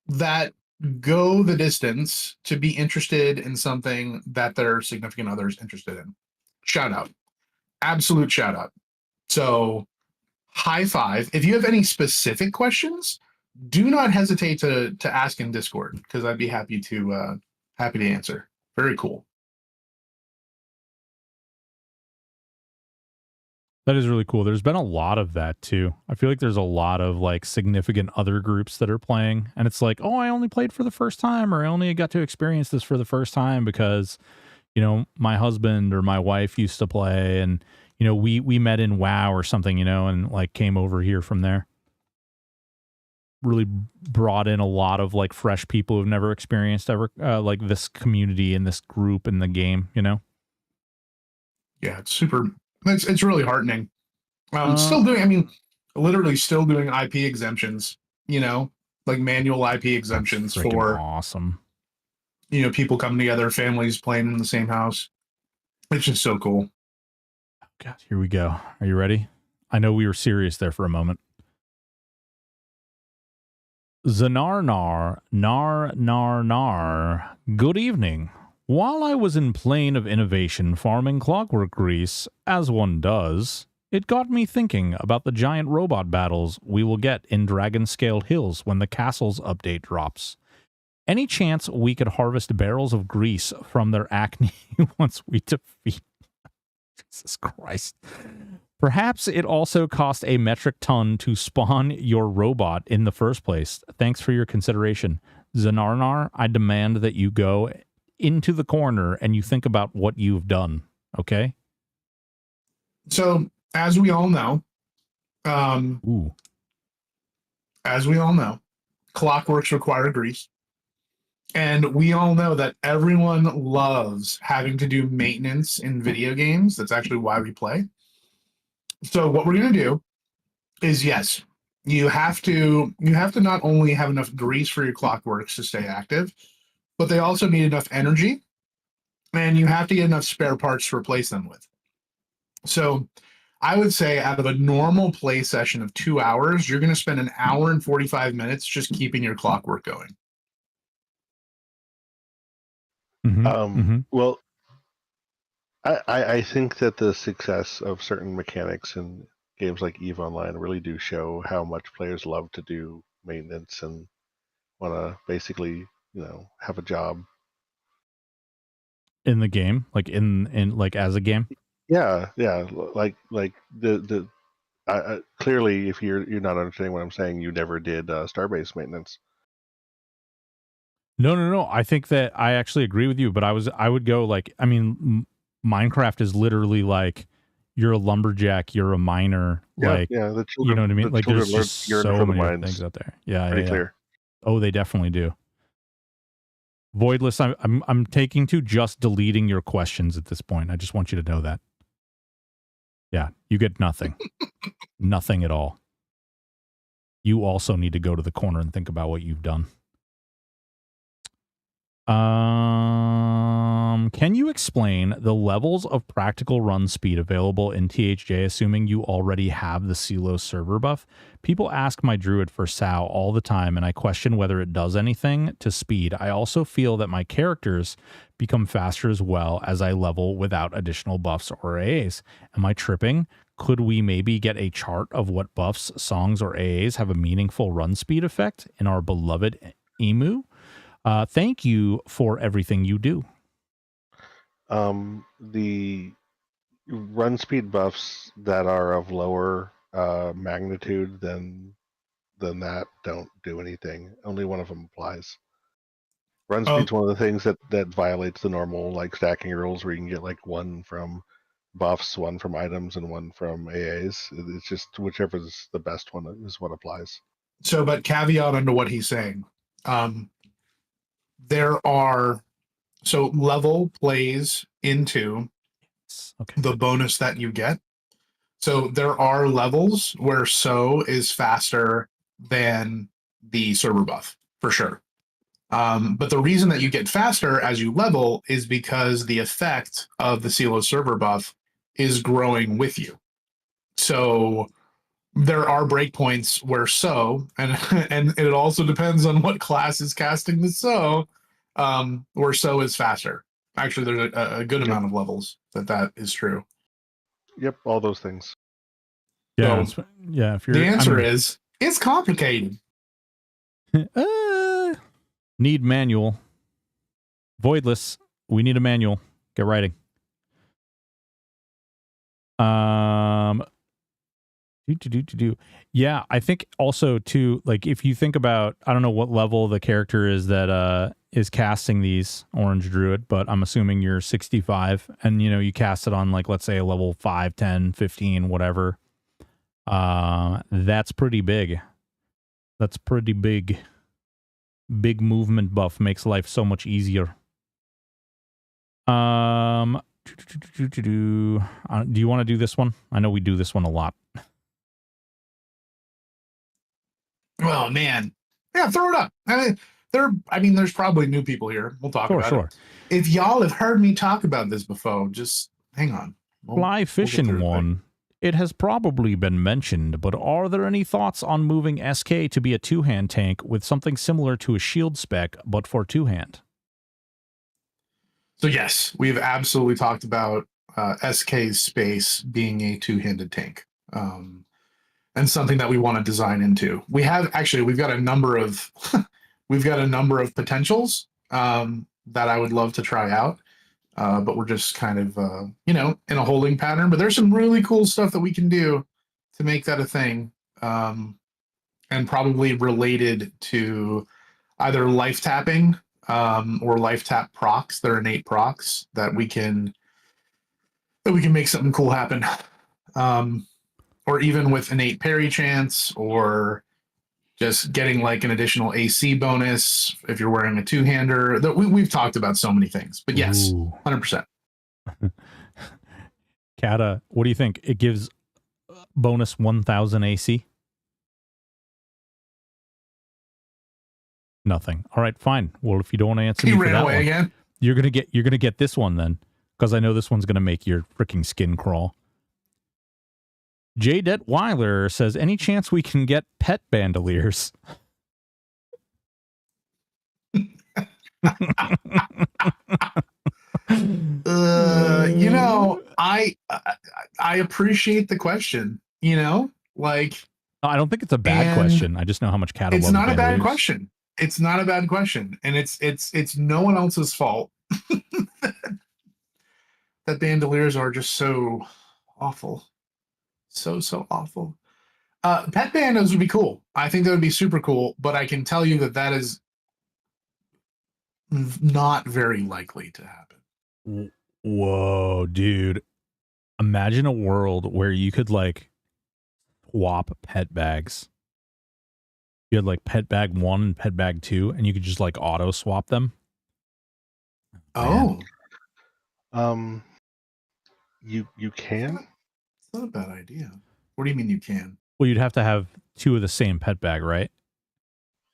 that go the distance to be interested in something that their significant other is interested in. Shout out. Absolute shout out. So, high five. If you have any specific questions, do not hesitate to ask in Discord, because I'd be happy to answer. Very cool. That is really cool. There's been a lot of that too. I feel like there's a lot of like significant other groups that are playing, and it's like, oh, I only played for the first time, or I only got to experience this for the first time because, you know, my husband or my wife used to play, and you know, we met in WoW or something, you know, and like came over here from there. Really brought in a lot of like fresh people who've never experienced like this community and this group in the game, you know? Yeah, it's really heartening. Literally still doing IP exemptions, you know, like manual IP exemptions for awesome. You know, people coming together, families playing in the same house. It's just so cool. Oh God, here we go. Are you ready? I know we were serious there for a moment. Zanarnar, nar. Good evening. While I was in Plane of Innovation farming clockwork grease, as one does, It got me thinking about the giant robot battles we will get in Dragonscale Hills when the Castles update drops. Any chance we could harvest barrels of grease from their acne once we defeat? Jesus Christ. Perhaps it also cost a metric ton to spawn your robot in the first place. Thanks for your consideration. Zanarnar, I demand that you go into the corner and you think about what you've done. Okay? So, as we all know, clockworks require grease. And we all know that everyone loves having to do maintenance in video games. That's actually why we play. So what we're going to do is, yes, you have to not only have enough grease for your clockworks to stay active, but they also need enough energy, and you have to get enough spare parts to replace them with. So I would say out of a normal play session of 2 hours, you're going to spend 1 hour and 45 minutes just keeping your clockwork going. Well, I think that the success of certain mechanics in games like EVE Online really do show how much players love to do maintenance and want to basically, have a job In the game, like in like as a game. Yeah. Like the clearly, if you're not understanding what I'm saying, you never did Starbase maintenance. No. I think that I actually agree with you, but I would go like, I mean, Minecraft is literally like you're a lumberjack, you're a miner, The children, you know what I mean? Like there's just so many mines. things out there. Yeah, Pretty clear. Oh, they definitely do. Voidless, I'm taking to just deleting your questions at this point. I just want you to know that. Yeah, you get nothing. Nothing at all. You also need to go to the corner and think about what you've done. Can you explain the levels of practical run speed available in THJ, assuming you already have the CELO server buff? People ask my druid for SAO all the time, and I question whether it does anything to speed. I also feel that my characters become faster as well as I level without additional buffs or AAs. Am I tripping? Could we maybe get a chart of what buffs, songs, or AAs have a meaningful run speed effect in our beloved EMU? Thank you for everything you do. The run speed buffs that are of lower magnitude than that don't do anything. Only one of them applies. Run speed's one of the things that violates the normal like stacking rules, where you can get like one from buffs, one from items, and one from AAs. It's just whichever is the best one is what applies. So, but caveat under what he's saying. Level plays into the bonus that you get. So there are levels where SO is faster than the server buff, for sure. But the reason that you get faster as you level is because the effect of the CELO server buff is growing with you. So there are breakpoints where SO, and it also depends on what class is casting the SO, where SO is faster. Actually, there's a good amount of levels that is true. Yep, all those things. Yeah, So, if you're, the answer is it's complicated. Need manual. Voidless. We need a manual. Get writing. Yeah, I think also too, like if you think about, I don't know what level the character is that is casting these Orange Druid, but I'm assuming you're 65 and you cast it on like, let's say a level 5, 10, 15, whatever. That's pretty big. That's pretty big. Big movement buff makes life so much easier. Do you want to do this one? I know we do this one a lot. Oh man, yeah, throw it up. There's probably new people here. We'll talk about it. If y'all have heard me talk about this before, just hang on. Fly fishing one. It has probably been mentioned, but are there any thoughts on moving SK to be a two-hand tank with something similar to a shield spec, but for two-hand? So yes, we've absolutely talked about SK's space being a two-handed tank, and something that we want to design into. We've got a number of potentials that I would love to try out, but we're just kind of in a holding pattern. But there's some really cool stuff that we can do to make that a thing, and probably related to either life tapping or life tap procs. They're innate procs that we can make something cool happen, or even with innate parry chance, or just getting like an additional AC bonus if you're wearing a two-hander. We've talked about so many things, but yes, 100%. Kata, what do you think? It gives bonus 1,000 AC? Nothing. All right, fine. Well, if you don't want to answer me for that one, again. you're gonna get this one then, because I know this one's gonna make your freaking skin crawl. J. Det Weiler says, "Any chance we can get pet bandoliers?" I appreciate the question. Like, I don't think it's a bad question. I just know how much Kata loves it's not a bandoliers. bad question. It's not a bad question, and it's no one else's fault that bandoliers are just so awful, so awful. Pet bandos would be cool. I think that would be super cool, but I can tell you that is not very likely to happen. Whoa, dude. Imagine a world where you could like swap pet bags. You had like pet bag 1 and pet bag 2, and you could just like auto swap them. Oh. You can? It's not a bad idea. What do you mean you can? Well, you'd have to have 2 of the same pet bag, right?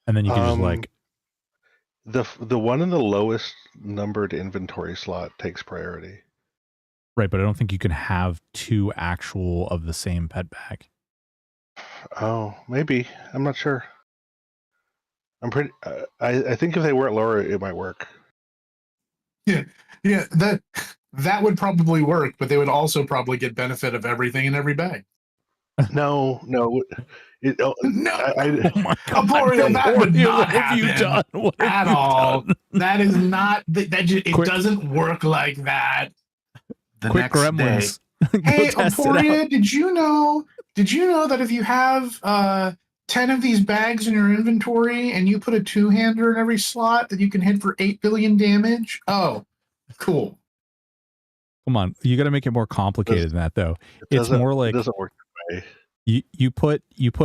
And then you could just like the one in the lowest numbered inventory slot takes priority. Right, but I don't think you can have 2 actual of the same pet bag. Oh, maybe. I'm not sure. I'm pretty. I think if they weren't lower, it might work. Yeah. That would probably work, but they would also probably get benefit of everything in every bag. No. No. Oh my God! Emporio, that would not what have you done? What at all. Done? That is not. It doesn't work like that. The quick next gremlins. day. Hey, Emporio, did you know that if you have 10 of these bags in your inventory and you put a two-hander in every slot, that you can hit for 8 billion damage? Oh, cool. Come on, you got to make it more complicated than that, though. It's more like it doesn't work that way. You put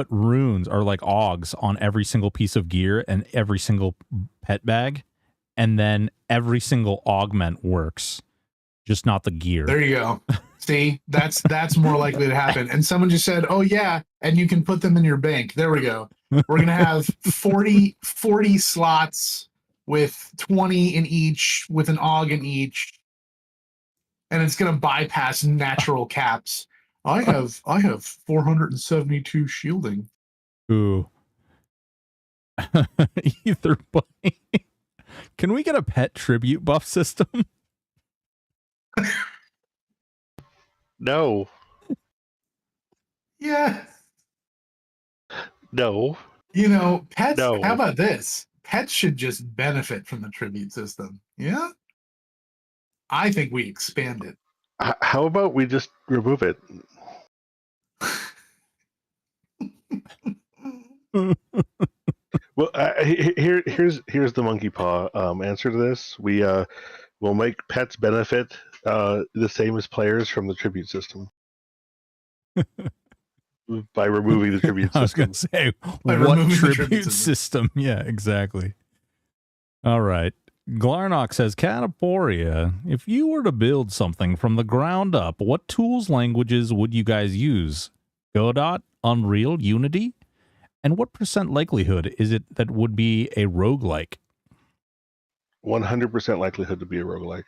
runes or like augs on every single piece of gear and every single pet bag, and then every single augment works, just not the gear. There you go. See, that's more likely to happen. And someone just said, "Oh yeah, and you can put them in your bank." There we go. We're gonna have 40 slots with 20 in each, with an aug in each, and it's gonna bypass natural caps. I have 472 shielding. Ooh. Either way. Can we get a pet tribute buff system? No. Yeah. No. Pets. No. How about this? Pets should just benefit from the tribute system. Yeah. I think we expand it. How about we just remove it? Well, here's the monkey paw answer to this. We will make pets benefit the same as players from the tribute system by removing the tribute system. I was going to say, what tribute system? Yeah, exactly. All right. Glarnock says, Cataporia, if you were to build something from the ground up, what tools languages would you guys use? Godot, Unreal, Unity? And what % likelihood is it that would be a roguelike? 100% likelihood to be a roguelike.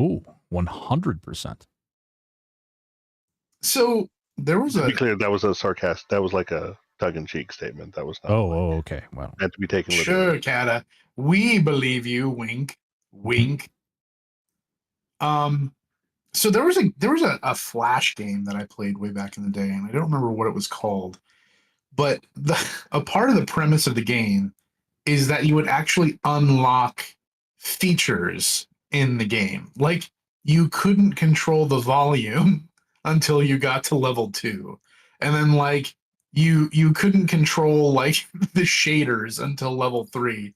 Ooh, 100%. So there was to be clear, that was a sarcastic, that was like a tongue-in-cheek statement. That was not okay. Well, meant to be taken literally. Sure, Kata. We believe you, wink, wink. So there was a Flash game that I played way back in the day, and I don't remember what it was called. But a part of the premise of the game is that you would actually unlock features in the game. Like you couldn't control the volume until you got to level 2. And then like you couldn't control like the shaders until level 3.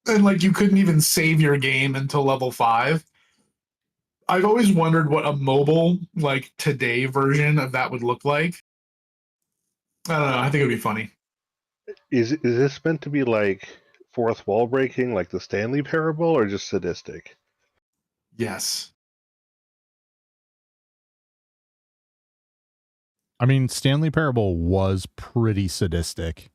And like you couldn't even save your game until level 5. I've always wondered what a mobile like today version of that would look like. I don't know. I think it'd be funny. Is this meant to be like fourth wall breaking, like the Stanley Parable, or just sadistic? Yes. I mean, Stanley Parable was pretty sadistic.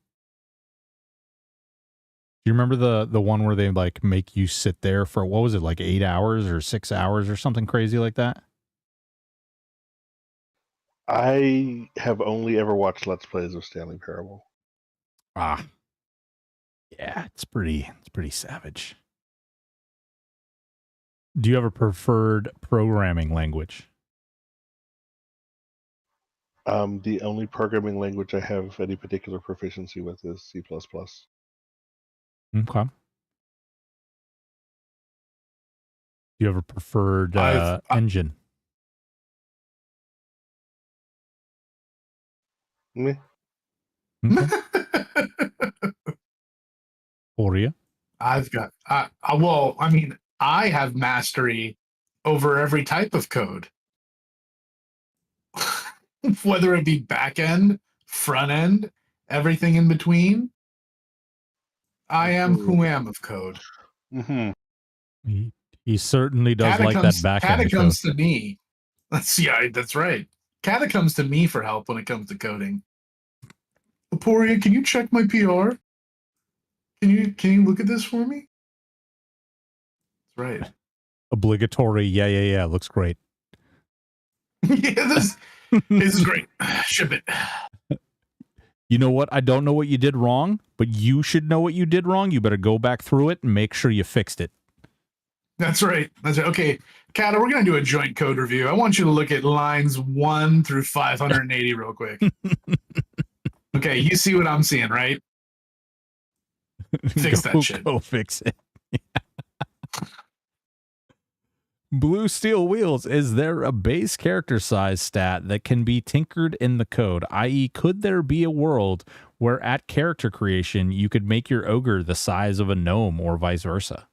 Do you remember the one where they like make you sit there for, what was it, like 8 hours or 6 hours or something crazy like that? I have only ever watched Let's Plays of Stanley Parable. Ah. Yeah, it's pretty savage. Do you have a preferred programming language? The only programming language I have any particular proficiency with is C++. Okay. Do you have a preferred engine? Meh. Okay. For you? I've got well, I mean, I have mastery over every type of code. Whether it be back end, front end, everything in between. I am who am of code. Mm-hmm. He certainly does like that back end Kata code. comes to me. That's right. Kata comes to me for help when it comes to coding. Aporia, can you check my PR? Can you look at this for me? That's right. Obligatory. Yeah. Looks great. Yeah, this is great. Ship it. You know what? I don't know what you did wrong, but you should know what you did wrong. You better go back through it and make sure you fixed it. That's right. That's right. Okay, Kata, we're going to do a joint code review. I want you to look at lines 1 through 580 real quick. Okay, you see what I'm seeing, right? Fix that shit. Go fix it. Blue Steel Wheels, is there a base character size stat that can be tinkered in the code? I.e., could there be a world where at character creation you could make your ogre the size of a gnome or vice versa?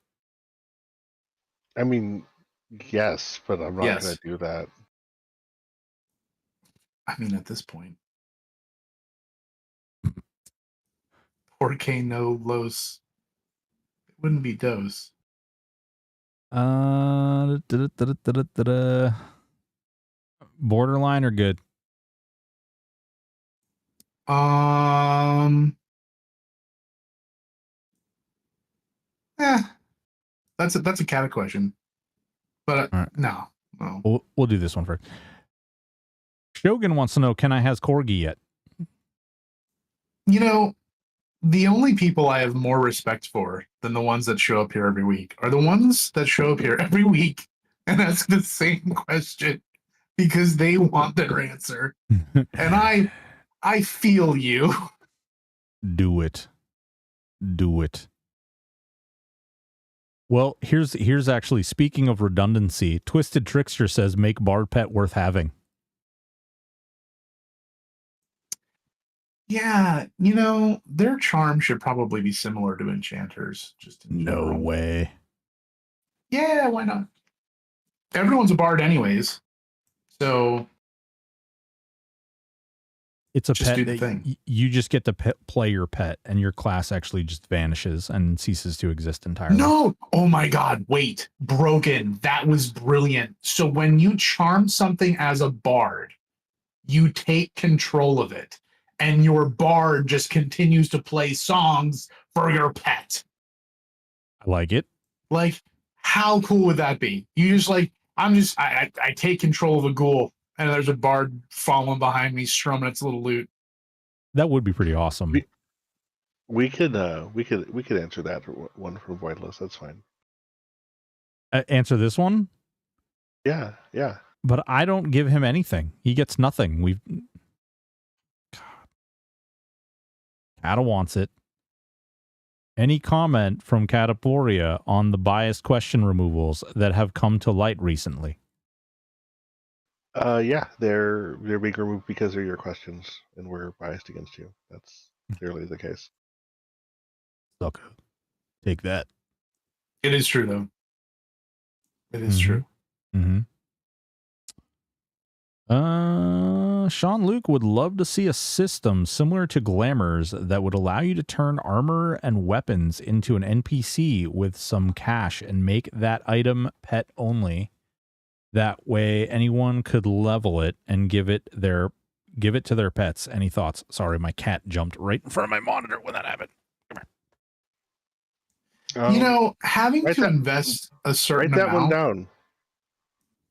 I mean, yes, but I'm not Yes. going to do that. I mean, at this point. 4K no los. It wouldn't be dose. Borderline or good? That's a Kata question. But All right. no. We'll do this one first. Shogun wants to know, can I has Corgi yet? You know, the only people I have more respect for than the ones that show up here every week are the ones that show up here every week and ask the same question because they want their answer. And I feel you. Do it. Well, here's actually, speaking of redundancy, Twisted Trickster says make Bard Pet worth having. Yeah, you know, their charm should probably be similar to enchanters. Just in No general. way. Yeah, why not? Everyone's a bard anyways. So it's a just pet do the that thing. You just get to play your pet and your class actually just vanishes and ceases to exist entirely. No! Oh my god, wait. Broken. That was brilliant. So when you charm something as a bard, you take control of it, and your bard just continues to play songs for your pet. I like it. Like, how cool would that be? You just like, I take control of a ghoul, and there's a bard following behind me strumming its little lute. That would be pretty awesome. We could answer that one for Voidless. That's fine. Answer this one. Yeah, yeah. But I don't give him anything. He gets nothing. Kata wants it. Any comment from Cataporia on the biased question removals that have come to light recently? Yeah, they're being removed because of your questions, and we're biased against you. That's clearly the case. Sucker. Take that. It is true, though. It is true. Mm-hmm. Sean Luke would love to see a system similar to Glamour's that would allow you to turn armor and weapons into an NPC with some cash and make that item pet only. That way anyone could level it and give it to their pets. Any thoughts? Sorry, my cat jumped right in front of my monitor when that happened. You know, having to invest a certain amount. Write that one down.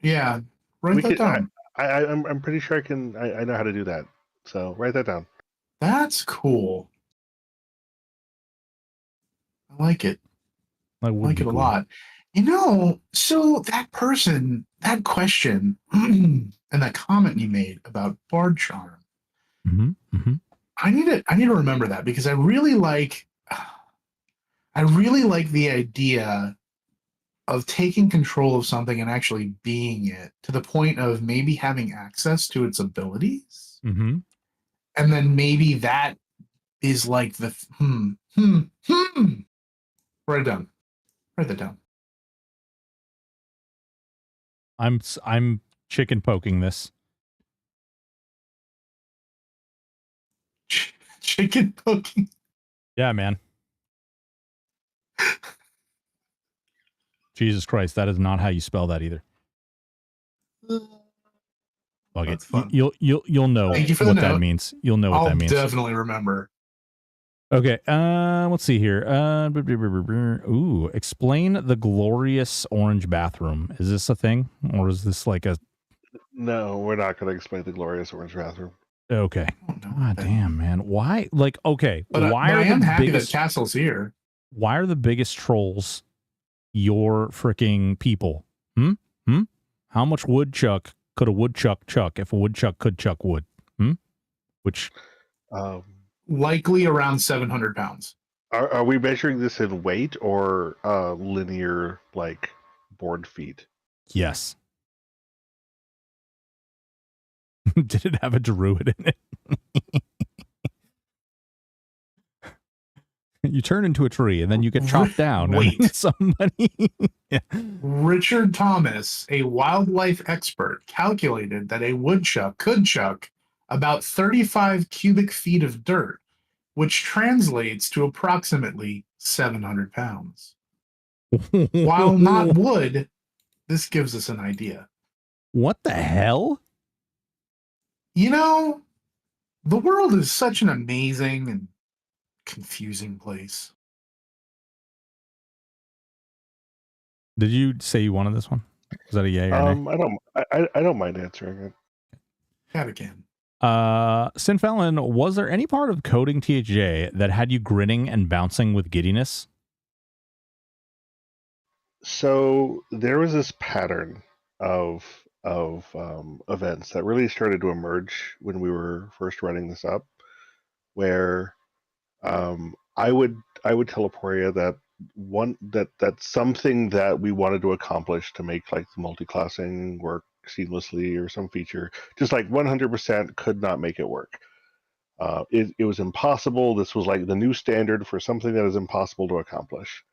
Yeah, write that down. I'm pretty sure I know how to do that. So write that down. That's cool. I like it. I like it a lot. You know, so that person, that question, and that comment you made about Bard Charm, I need to remember that, because I really like the idea of taking control of something and actually being it, to the point of maybe having access to its abilities. And then maybe that is like the Write it down. Write that down. I'm chicken poking this. Chicken poking. Yeah, man. Jesus Christ, that is not how you spell that either. That's fun. You'll know what that means. You'll know what that means. I'll definitely remember. Okay, let's see here. Ooh, explain the glorious orange bathroom. Is this a thing, or is this like a? No, we're not going to explain the glorious orange bathroom. Okay. God damn, man. Why? Like, okay. But why I are am the happy biggest that Castle's here. Why are the biggest trolls your freaking people? How much woodchuck could a woodchuck chuck if a woodchuck could chuck wood? Which likely around 700 pounds. Are we measuring this in weight or linear, like, board feet? Yes. Did it have a druid in it? You turn into a tree and then you get chopped down. Wait. Somebody. Yeah. Richard Thomas, a wildlife expert, calculated that a woodchuck could chuck about 35 cubic feet of dirt, which translates to approximately 700 pounds. While not wood, this gives us an idea. What the hell? You know, the world is such an amazing and confusing place. Did you say you wanted this one? Was that a yay or nay? I don't mind answering it. Have again. Sinfelon, was there any part of coding THJ that had you grinning and bouncing with giddiness? So there was this pattern of events that really started to emerge when we were first running this up, where I would tell Aporia that's something that we wanted to accomplish to make, like, the multi-classing work seamlessly, or some feature, just like 100% could not make it work. It was impossible. This was like the new standard for something that is impossible to accomplish.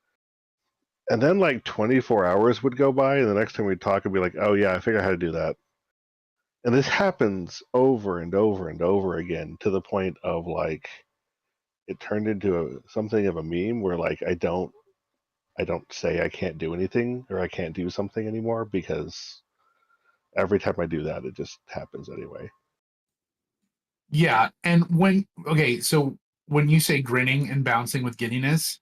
And then like 24 hours would go by, and the next time we'd talk, it'd be like, oh yeah, I figured out how to do that. And this happens over and over and over again, to the point of, like, it turned into something of a meme where, like, I don't say I can't do anything or I can't do something anymore, because every time I do that, it just happens anyway. Yeah, and so when you say grinning and bouncing with giddiness,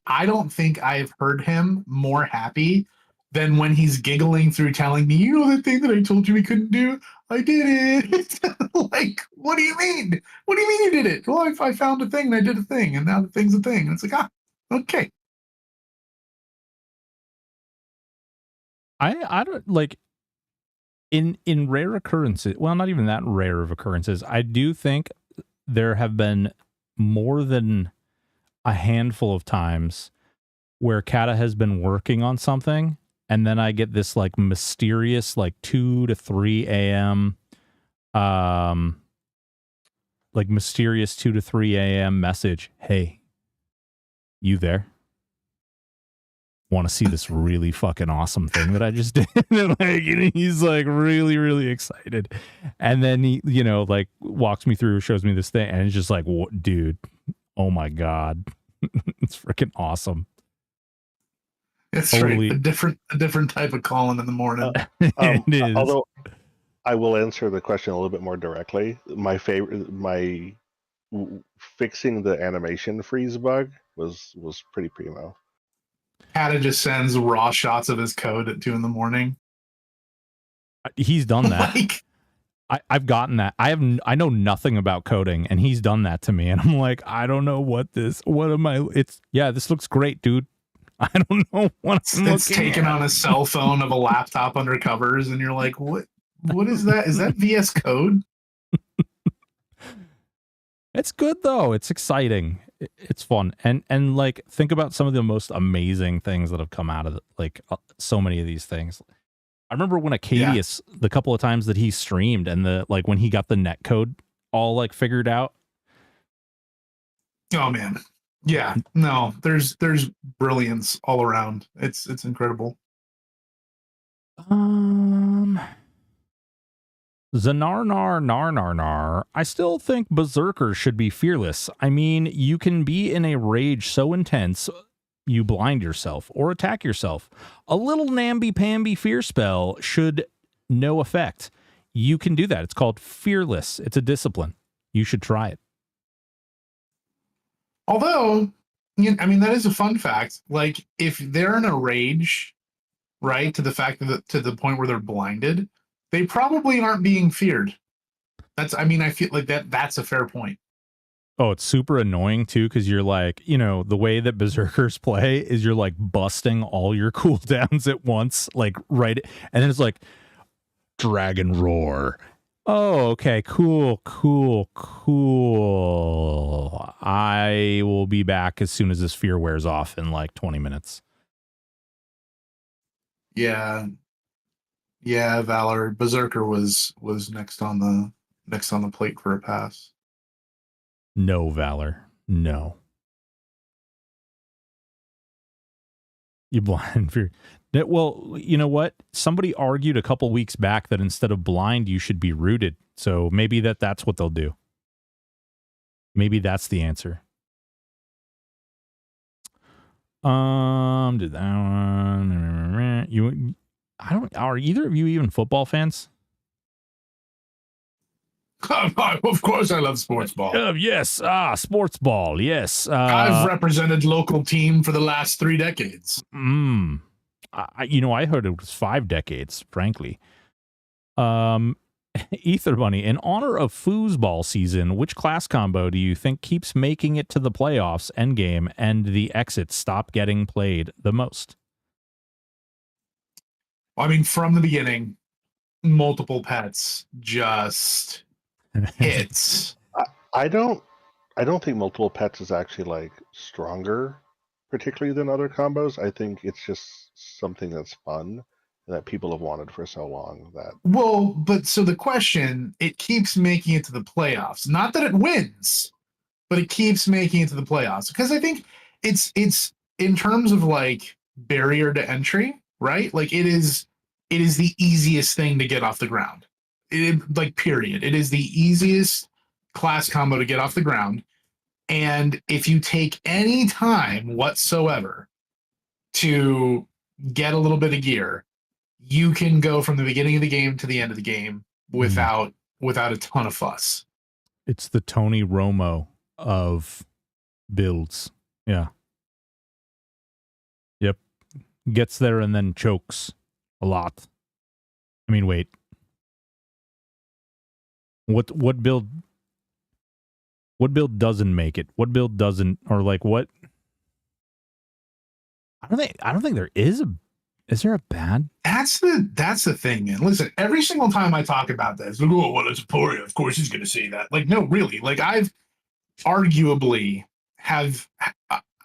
I don't think I've heard him more happy than when he's giggling through telling me, you know, that thing that I told you we couldn't do? I did it. Like, what do you mean? What do you mean you did it? Well, I found a thing and I did a thing, and now the thing's a thing. And it's like, okay. I don't like in rare occurrences. Well, not even that rare of occurrences. I do think there have been more than a handful of times where Kata has been working on something, and then I get this like mysterious like 2 to 3 a.m. Like mysterious 2 to 3 a.m. message. Hey, you there? Want to see this really fucking awesome thing that I just did? And like, he's like really, really excited. And then he, like walks me through, shows me this thing, and it's just like, dude, oh my God. It's freaking awesome. It's totally right. A different type of calling in the morning. It is. Although I will answer the question a little bit more directly. My fixing the animation freeze bug was pretty primo. Kata just sends raw shots of his code at 2 a.m. He's done that. I've gotten that. I know nothing about coding, and he's done that to me. And I'm like, I don't know what this looks great, dude. I don't know what it's taken on a cell phone of a laptop under covers, and you're like, what is that? Is that VS Code? It's good though. It's exciting. It's fun. And like, think about some of the most amazing things that have come out of it. Like so many of these things. I remember when Acadius, the couple of times that he streamed, and when he got the net code all like figured out. Oh man. Yeah. No, there's brilliance all around. It's incredible. Zanarnar. I still think berserkers should be fearless. I mean, you can be in a rage so intense you blind yourself or attack yourself. A little namby-pamby fear spell should no effect. You can do that. It's called fearless. It's a discipline. You should try it. Although, that is a fun fact. Like, if they're in a rage, right, to the point where they're blinded, they probably aren't being feared. I feel like that's a fair point. Oh, it's super annoying too, because you're like, the way that berserkers play is you're like busting all your cooldowns at once, like right, and then it's like dragon roar. Oh, okay, cool. I will be back as soon as this fear wears off in like 20 minutes. Yeah, Valor Berserker was next on the plate for a pass. No, Valor. No. You blind fear. Well, you know what? Somebody argued a couple weeks back that instead of blind, you should be rooted. So maybe that's what they'll do. Maybe that's the answer. Did that one. Are either of you even football fans? Of course, I love sports ball. Yes, sports ball. Yes, I've represented local team for the last 3 decades. I heard it was 5 decades. Frankly, Ether Bunny. In honor of foosball season, which class combo do you think keeps making it to the playoffs, endgame, and the exits stop getting played the most? From the beginning, multiple pets just. Hits. I don't think multiple pets is actually like stronger, particularly than other combos. I think it's just something that's fun that people have wanted for so long. So the question, it keeps making it to the playoffs. Not that it wins, but it keeps making it to the playoffs, because I think it's in terms of like barrier to entry, right? Like it is the easiest thing to get off the ground. Period. It is the easiest class combo to get off the ground. And if you take any time whatsoever to get a little bit of gear, you can go from the beginning of the game to the end of the game without a ton of fuss. It's the Tony Romo of builds. Yeah. Yep. Gets there and then chokes a lot. Wait. What build doesn't make it? What build doesn't, or like what? I don't think there is Is there a bad? That's the thing, man. Listen, every single time I talk about this, like, oh, well, it's Emporia. Of course he's going to say that. Like, no, really. Like, I've arguably have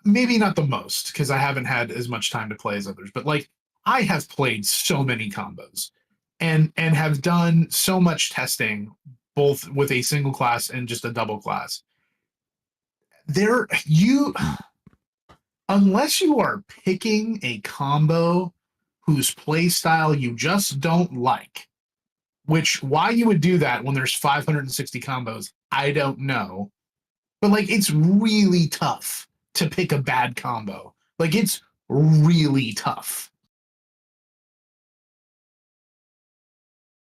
maybe not the most because I haven't had as much time to play as others, but like I have played so many combos and have done so much testing both with a single class and just a double class. Unless you are picking a combo whose play style you just don't like, which why you would do that when there's 560 combos, I don't know. But like it's really tough to pick a bad combo. Like it's really tough.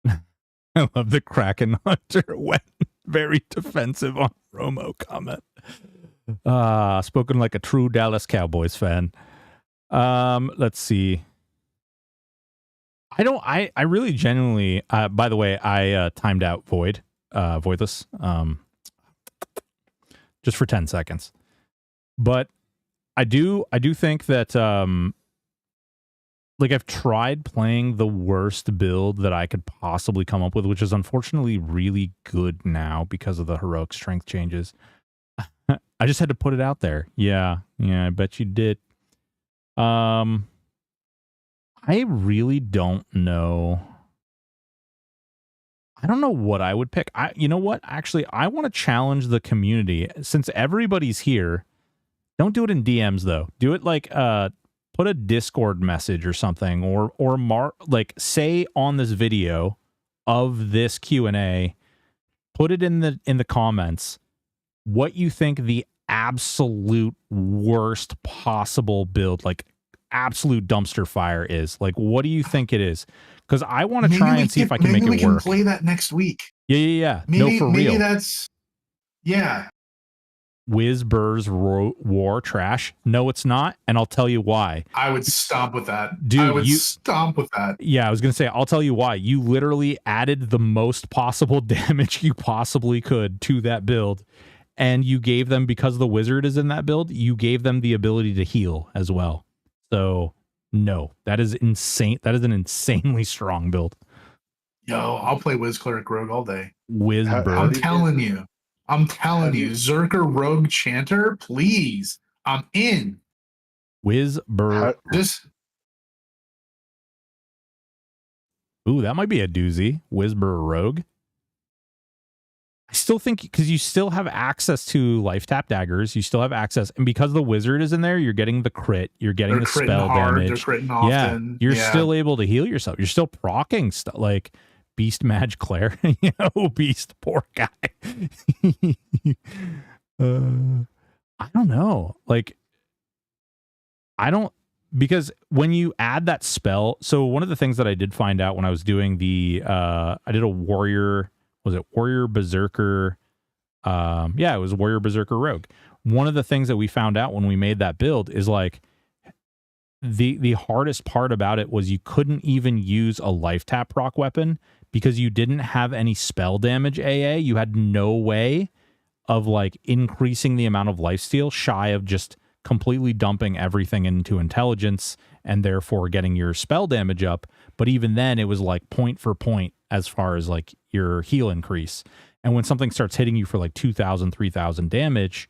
I love the Kraken Hunter went very defensive on Romo comment. Spoken like a true Dallas Cowboys fan. Let's see. I really genuinely, by the way, I timed out Voidless, just for 10 seconds. But I do think that, like I've tried playing the worst build that I could possibly come up with, which is unfortunately really good now because of the heroic strength changes. I just had to put it out there. Yeah, I bet you did. I really don't know. I don't know what I would pick. You know what? Actually, I want to challenge the community. Since everybody's here, don't do it in DMs though. Do it like put a Discord message or something, or like say on this video of this Q&A, put it in the comments what you think the absolute worst possible build, like absolute dumpster fire is. Like, what do you think it is? Because I want to try and see if I can make it work. Maybe we can play that next week. Yeah. Maybe, no, for maybe real. That's, yeah. Whizbur's war trash. No, it's not, and I'll tell you why. I would stomp with that. Dude, I would stomp with that. Yeah, I was going to say, I'll tell you why. You literally added the most possible damage you possibly could to that build, and you gave them, because the wizard is in that build, you gave them the ability to heal as well. So, no, that is insane. That is an insanely strong build. Yo, I'll play Wiz Cleric Rogue all day. Whizbur. I'm telling you, Zerker Rogue Chanter, please. I'm in. Whizbur. Ooh, that might be a doozy. Whizbur Rogue. I still think, because you still have access to life tap daggers, you still have access, and because the wizard is in there, you're getting the crit, you're getting the spell damage. They're critting often. You're still able to heal yourself. You're still proccing stuff like Beast Mage Claire. Beast, poor guy. I don't know. Like, because when you add that spell, so one of the things that I did find out when I was doing I did a warrior. Was it Warrior Berserker? Yeah, it was Warrior Berserker Rogue. One of the things that we found out when we made that build is like the hardest part about it was you couldn't even use a life tap proc weapon because you didn't have any spell damage AA. You had no way of like increasing the amount of lifesteal shy of just completely dumping everything into intelligence and therefore getting your spell damage up. But even then it was like point for point as far as like your heal increase. And when something starts hitting you for like 2,000, 3,000 damage,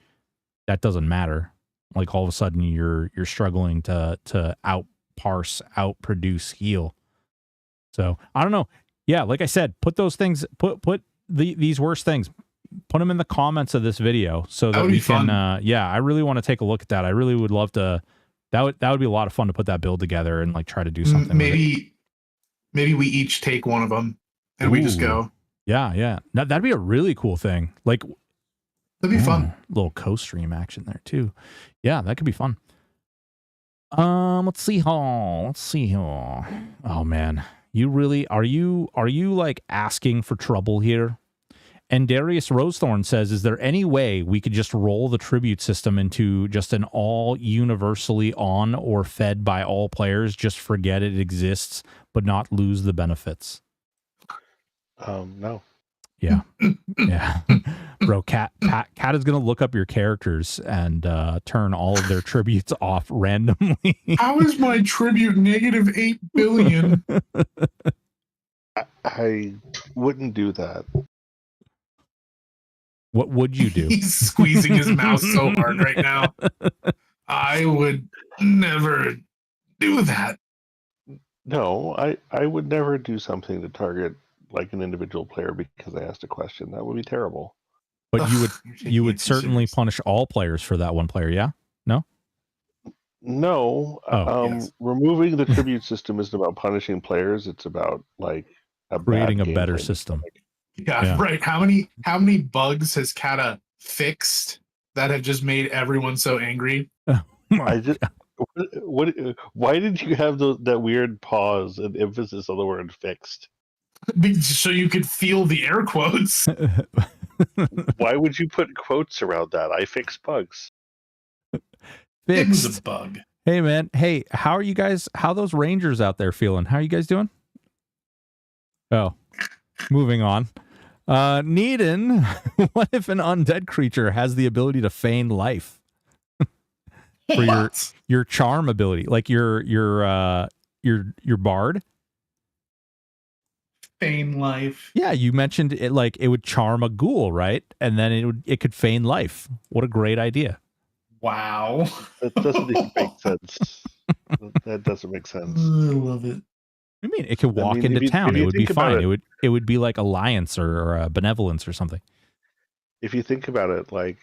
that doesn't matter. Like all of a sudden you're struggling to outproduce heal. So I don't know. Yeah, like I said, put those things, put these worst things, put them in the comments of this video so that we can, I really want to take a look at that. I really would love to, that would be a lot of fun to put that build together and like try to do something. Maybe we each take one of them and we just go. Yeah. That'd be a really cool thing. Like, that'd be fun. Little co-stream action there too. Yeah, that could be fun. Let's see here. Oh man, you really are you like asking for trouble here? And Darius Rosethorn says, is there any way we could just roll the tribute system into just an all universally on or fed by all players? Just forget it exists, but not lose the benefits. No. Yeah. Yeah. Bro, Cat is going to look up your characters and turn all of their tributes off randomly. How is my tribute negative 8 billion? I wouldn't do that. What would you do? He's squeezing his mouth so hard right now. I would never do that. No, I would never do something to target like an individual player because I asked a question. That would be terrible. But Ugh, you you're taking would it too certainly serious. punish all players for that one player, yeah? No? No, Yes. removing the tribute system isn't about punishing players. It's about like Creating bad a better gameplay system. mechanic. Yeah, Yeah. right. How many bugs has Kata fixed that have just made everyone so angry? I just what why did you have that weird pause and emphasis on the word fixed? So you could feel the air quotes. Why would you put quotes around that? I fix bugs. It was a Fixed. bug. Hey man, hey, how are you guys? How are those Rangers out there feeling? How are you guys doing? Oh, moving on. Needin, what if an undead creature has the ability to feign life? For What? your charm ability, like your bard. Feign life. Yeah, you mentioned it, like it would charm a ghoul, right? And then it could feign life. What a great idea. Wow. That doesn't even make sense. That doesn't make sense. I love it. I mean, it could walk into if town. you It would be think about fine. It would be like alliance or benevolence or something. If you think about it, like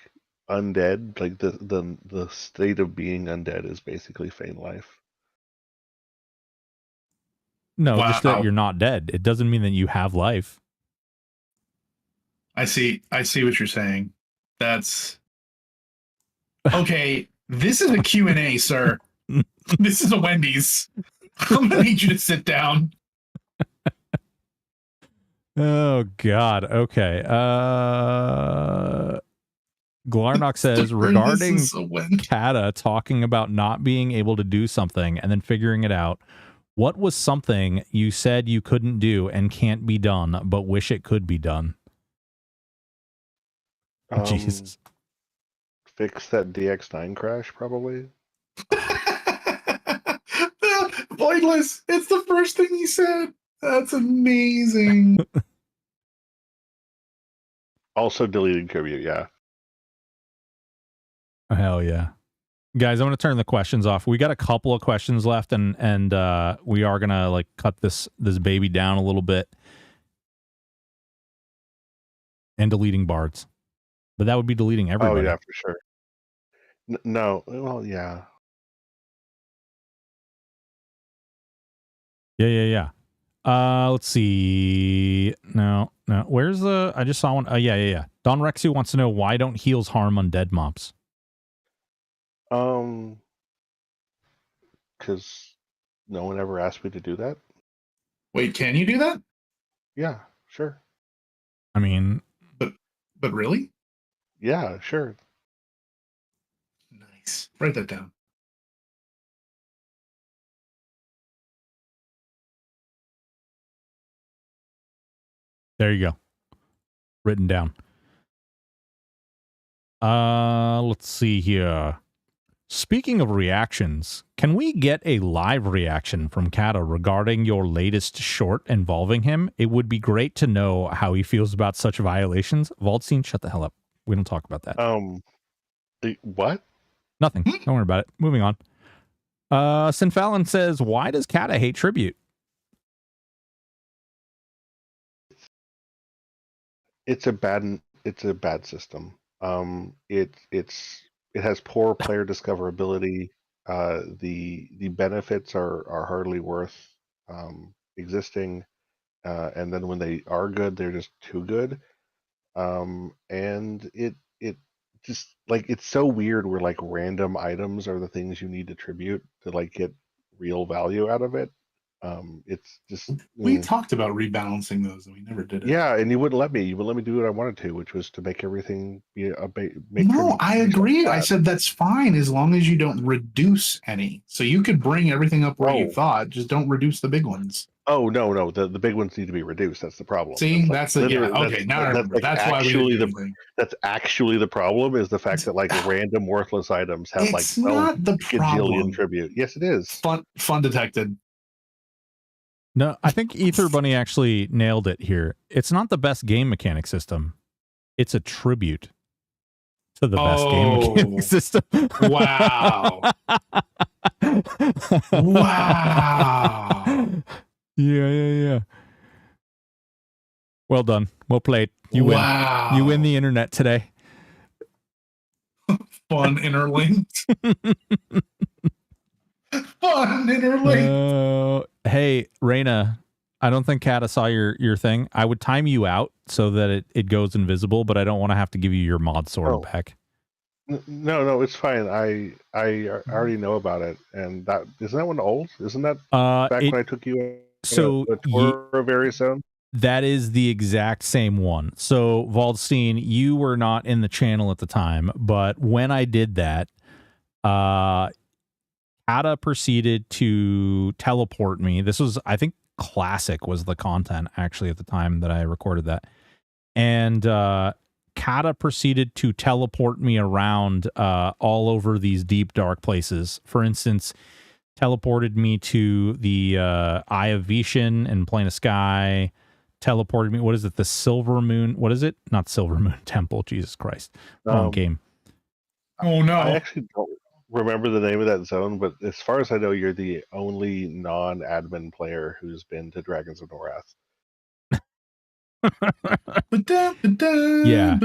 undead, like the state of being undead is basically feign life. No, just that Wow. you're not dead. It doesn't mean that you have life. I see what you're saying. That's okay. This is a Q&A, sir. This is a Wendy's. I'm gonna need you to sit down. Oh God. Okay. Glarnock says regarding This is a Wendy's. Kata talking about not being able to do something and then figuring it out. What was something you said you couldn't do and can't be done, but wish it could be done? Jesus. Fix that DX9 crash, probably. Pointless. It's the first thing he said. That's amazing. Also deleting tribute, yeah. Hell yeah. Guys, I'm going to turn the questions off. We got a couple of questions left, and we are going to like cut this baby down a little bit. And deleting bards. But that would be deleting everybody. Oh, yeah, for sure. No, well, yeah. Yeah. Let's see. No. Where's the... I just saw one. Yeah. Don Rexy wants to know, why don't heals harm undead mobs? Because no one ever asked me to do that. Wait, can you do that? Yeah, sure. I mean... But really? Yeah, sure. Nice. Write that down. There you go. Written down. Let's see here. Speaking of reactions, can we get a live reaction from Kata regarding your latest short involving him? It would be great to know how he feels about such violations. Vaultstein, shut the hell up. We don't talk about that. What? Nothing. Don't worry about it. Moving on. Sinfallon says, why does Kata hate tribute? It's a bad system. It has poor player discoverability. The benefits are hardly worth existing, and then when they are good, they're just too good. And it just like, it's so weird where like random items are the things you need to tribute to like get real value out of it. It's just We talked about rebalancing those, and we never did it. yeah, and you wouldn't let me. You would let me do what I wanted to, which was to make everything be No, I agree. I said that's fine as long as you don't reduce any. So you could bring everything up where you thought, just don't reduce the big ones. Oh no, the big ones need to be reduced. That's the problem. See, that's it. Yeah, okay. Now I remember. That's why we didn't do anything. That's actually the problem. Is the fact that like random worthless items have like not the problem. Tribute. Yes, it is. Fun detected. No, I think Ether Bunny actually nailed it here. It's not the best game mechanic system. It's a tribute to the best game mechanic system. Wow. Wow. Yeah. Well done. Well played. You win. You win the internet today. Fun interlinked. Fun interlinked. Hey, Raina, I don't think Kata saw your thing. I would time you out so that it goes invisible, but I don't want to have to give you your mod sword back. No, it's fine. I already know about it, and that isn't that one old? Isn't that back when I took you so a tour of various zone? That is the exact same one. So Valdstein, you were not in the channel at the time, but when I did that, Kata proceeded to teleport me. This was, I think, Classic was the content actually at the time that I recorded that. And Kata proceeded to teleport me around all over these deep, dark places. For instance, teleported me to the Eye of Vishen and Plane of Sky. Teleported me. What is it? The Silver Moon. What is it? Not Silver Moon Temple. Jesus Christ. Wrong game. Oh, no. I actually don't remember the name of that zone, but as far as I know, you're the only non-admin player who's been to Dragons of Norath. Yeah.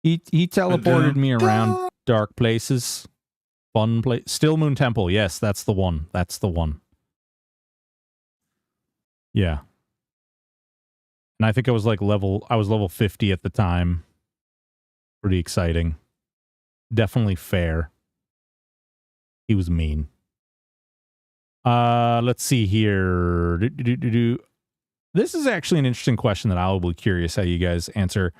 He teleported me around dark places. Fun place. Still Moon Temple. Yes, that's the one. That's the one. Yeah. And I think I was like level 50 at the time. Pretty exciting. Definitely fair. He was mean. Let's see here. This is actually an interesting question that I'll be curious how you guys answer.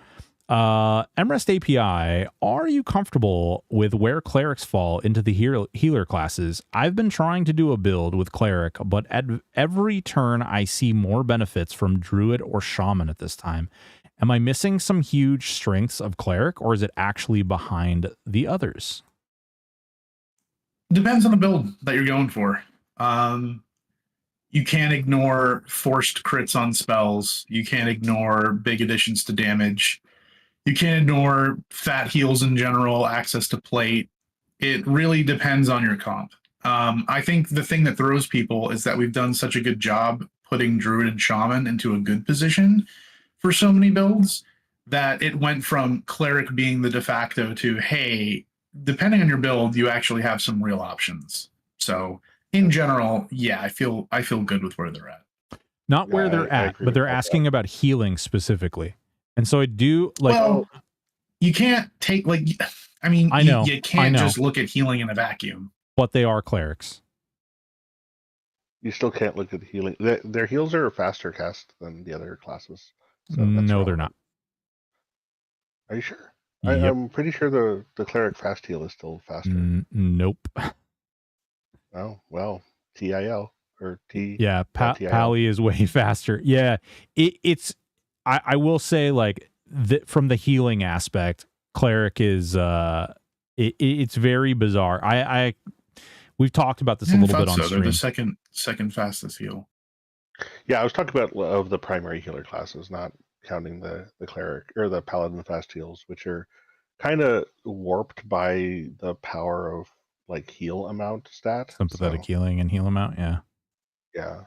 MREST API, are you comfortable with where clerics fall into the healer classes? I've been trying to do a build with cleric, but at every turn I see more benefits from druid or shaman at this time. Am I missing some huge strengths of cleric, or is it actually behind the others? Depends on the build that you're going for. You can't ignore forced crits on spells. You can't ignore big additions to damage. You can't ignore fat heals in general, access to plate. It really depends on your comp. I think the thing that throws people is that we've done such a good job putting Druid and Shaman into a good position for so many builds that it went from Cleric being the de facto to, hey, depending on your build, you actually have some real options. So in general, yeah, I feel good with where they're at. Not where they're at, but they're asking about healing specifically. And so I do like. Well, you can't take I mean, I know, you can't just look at healing in a vacuum. But they are clerics. You still can't look at healing. Their heals are faster cast than the other classes. So no, they're not. Are you sure? Yep. I'm pretty sure the cleric fast heal is still faster. Nope. Oh, well, TIL or T. Yeah, Pally is way faster. Yeah, it's. I will say, like, from the healing aspect, cleric is it's very bizarre. We've talked about this a little bit on stream. They're the second fastest heal. Yeah, I was talking about of the primary healer classes, not counting the cleric or the paladin fast heals, which are kind of warped by the power of like heal amount stat. Sympathetic healing and heal amount, yeah. Yeah.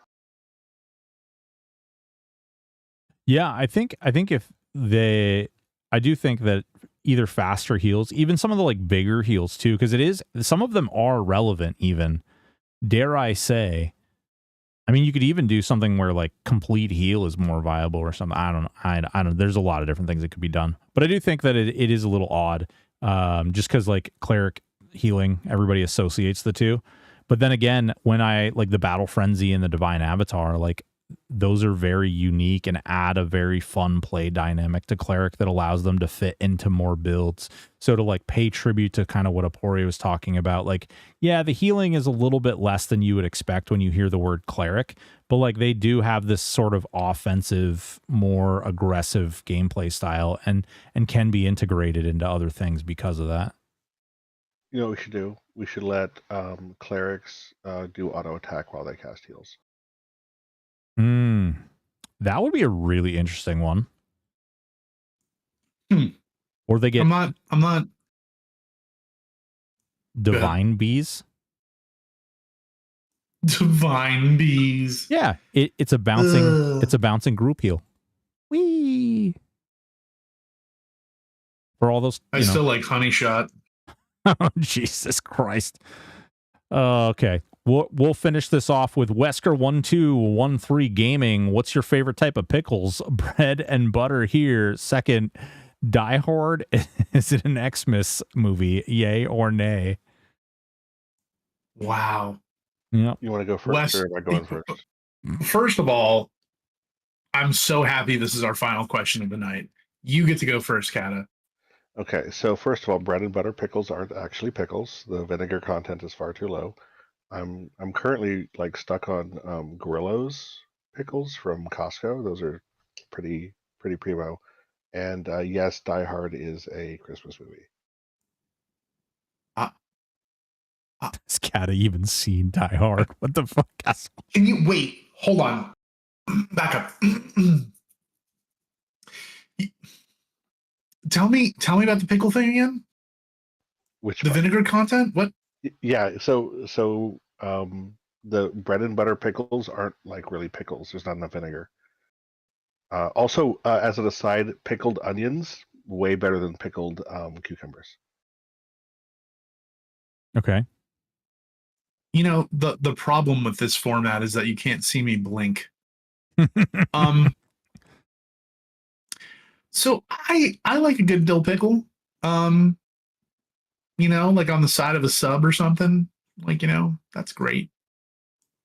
Yeah, I think if I do think that either faster heals, even some of the like bigger heals too, because some of them are relevant even. Dare I say, I mean, you could even do something where like complete heal is more viable or something. I don't know. There's a lot of different things that could be done, but I do think that it is a little odd, just because like cleric healing, everybody associates the two. But then again, when I like the Battle Frenzy and the Divine Avatar, like those are very unique and add a very fun play dynamic to Cleric that allows them to fit into more builds. So to like pay tribute to kind of what Aporia was talking about, like, yeah, the healing is a little bit less than you would expect when you hear the word Cleric, but like they do have this sort of offensive, more aggressive gameplay style and can be integrated into other things because of that. You know what we should do? We should let clerics do auto attack while they cast heals. That would be a really interesting one. Or they get I'm not divine bees. Divine bees. Yeah, it's a bouncing group heal. Whee! For all those, I still like Honey Shot. Oh, Jesus Christ. Okay. We'll finish this off with Wesker1213 Gaming. What's your favorite type of pickles? Bread and butter here. Second, Die Hard. Is it an Xmas movie? Yay or nay? Wow. Yeah. You want to go first, or am I going first? First of all, I'm so happy this is our final question of the night. You get to go first, Kata. Okay, so first of all, bread and butter pickles aren't actually pickles. The vinegar content is far too low. I'm currently like stuck on Gorillos pickles from Costco. Those are pretty primo. And yes, Die Hard is a Christmas movie. Has Kata even seen Die Hard? What the fuck? Can you wait? Hold on. Back up. Tell me about the pickle thing again. Which the vinegar content? What? Yeah, so the bread and butter pickles aren't like really pickles. There's not enough vinegar. Also, as an aside, pickled onions way better than pickled cucumbers. Okay. You know, the problem with this format is that you can't see me blink. So I like a good dill pickle. You know, like on the side of a sub or something. Like, you know, that's great.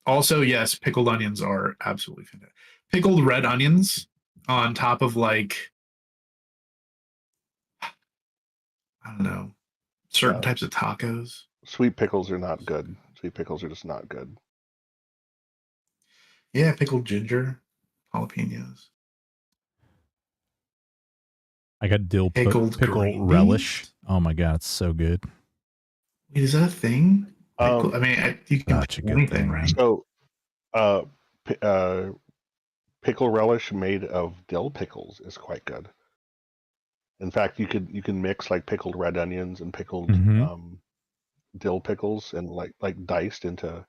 Also, yes, pickled onions are absolutely fantastic. Pickled red onions on top of like, I don't know, certain types of tacos. Sweet pickles are not good. Sweet pickles are just not good. Yeah, pickled ginger, jalapenos. I got dill pickle relish. Oh my god, it's so good. Wait, is that a thing? I mean, you can such a good thing, right? So, pickle relish made of dill pickles is quite good. In fact, you can mix like pickled red onions and pickled dill pickles and like diced into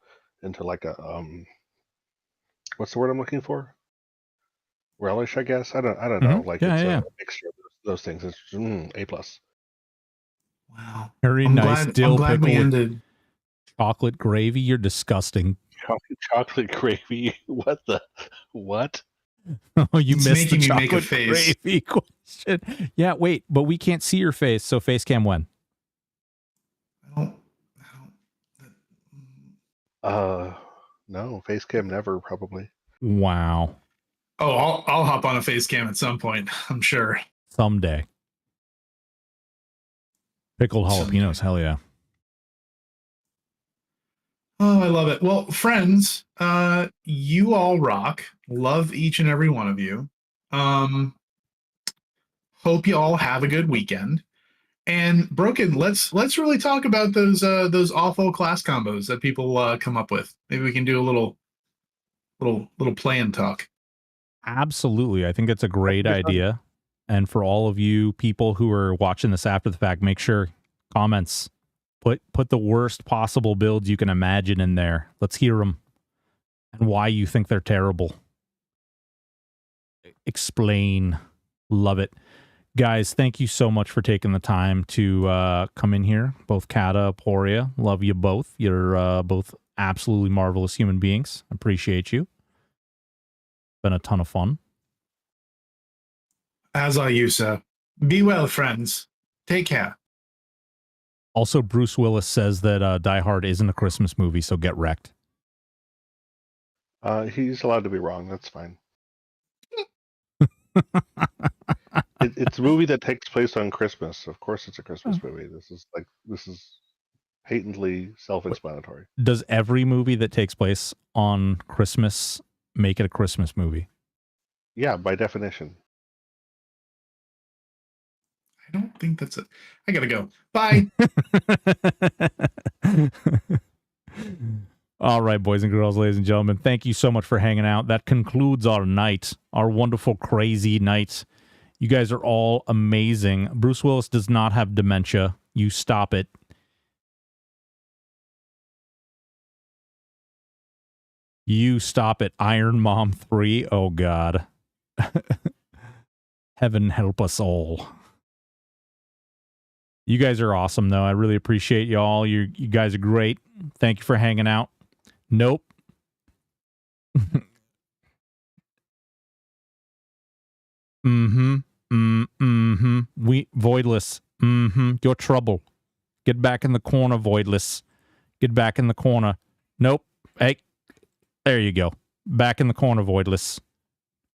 like a what's the word I'm looking for? Relish, I guess. I don't know. Like it's a mixture of those things. It's A+. Wow. Very nice dill pickle we ended. Chocolate gravy. You're disgusting. Chocolate gravy. What? Oh, you It's missed the making me chocolate make a face. gravy question. Yeah, wait, but we can't see your face, so face cam when? No, face cam never, probably. Wow. Oh, I'll hop on a face cam at some point, I'm sure. Someday. Pickled jalapenos, hell yeah. Oh, I love it. Well, friends, you all rock. Love each and every one of you. Hope you all have a good weekend. And Broken, let's really talk about those awful class combos that people come up with. Maybe we can do a little play and talk. Absolutely. I think it's a great idea. And for all of you people who are watching this after the fact, make sure comments, put the worst possible builds you can imagine in there. Let's hear them and why you think they're terrible. Explain. Love it. Guys, thank you so much for taking the time to come in here. Both Kata, Aporia, love you both. You're both absolutely marvelous human beings. Appreciate you. Been a ton of fun. As are you, sir. Be well, friends. Take care. Also, Bruce Willis says that Die Hard isn't a Christmas movie, so get wrecked. He's allowed to be wrong. That's fine. It's a movie that takes place on Christmas. Of course, it's a Christmas movie. This is patently self-explanatory. Does every movie that takes place on Christmas make it a Christmas movie? Yeah, by definition. I don't think that's it. I gotta go. Bye. All right, boys and girls, ladies and gentlemen, thank you so much for hanging out. That concludes our night, our wonderful, crazy night. You guys are all amazing. Bruce Willis does not have dementia. You stop it. You stop it. Iron Mom 3. Oh, God. Heaven help us all. You guys are awesome, though. I really appreciate y'all. You guys are great. Thank you for hanging out. Nope. We Voidless. You're trouble. Get back in the corner, Voidless. Get back in the corner. Nope. Hey. There you go. Back in the corner, Voidless.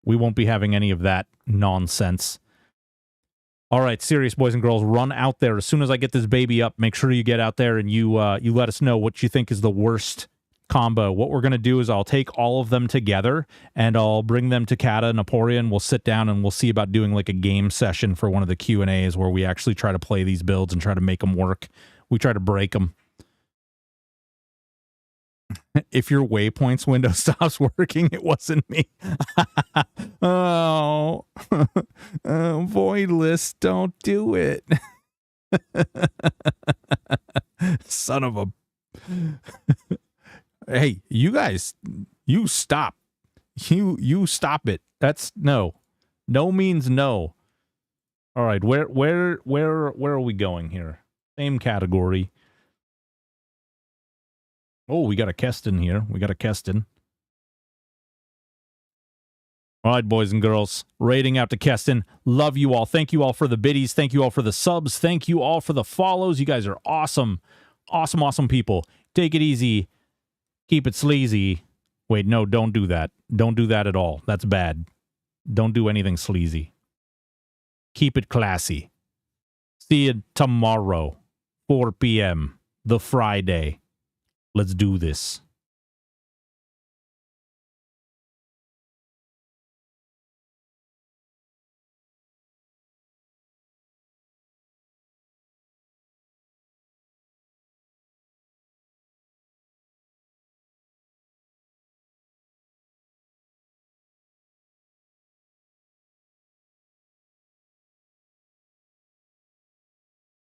We won't be having any of that nonsense. All right, serious boys and girls, run out there. As soon as I get this baby up, make sure you get out there and you let us know what you think is the worst combo. What we're going to do is I'll take all of them together and I'll bring them to Kata and Aporia, and we'll sit down and we'll see about doing like a game session for one of the Q&As where we actually try to play these builds and try to make them work. We try to break them. If your waypoints window stops working, it wasn't me. Oh, Voidless, don't do it. Son of a... Hey, you guys, you stop. You stop it. That's no. No means no. All right, where are we going here? Same category. Oh, we got a Keston here. We got a Keston. All right, boys and girls. Rating out to Keston. Love you all. Thank you all for the biddies. Thank you all for the subs. Thank you all for the follows. You guys are awesome. Awesome, awesome people. Take it easy. Keep it sleazy. Wait, no, don't do that. Don't do that at all. That's bad. Don't do anything sleazy. Keep it classy. See you tomorrow, 4 p.m., the Friday. Let's do this.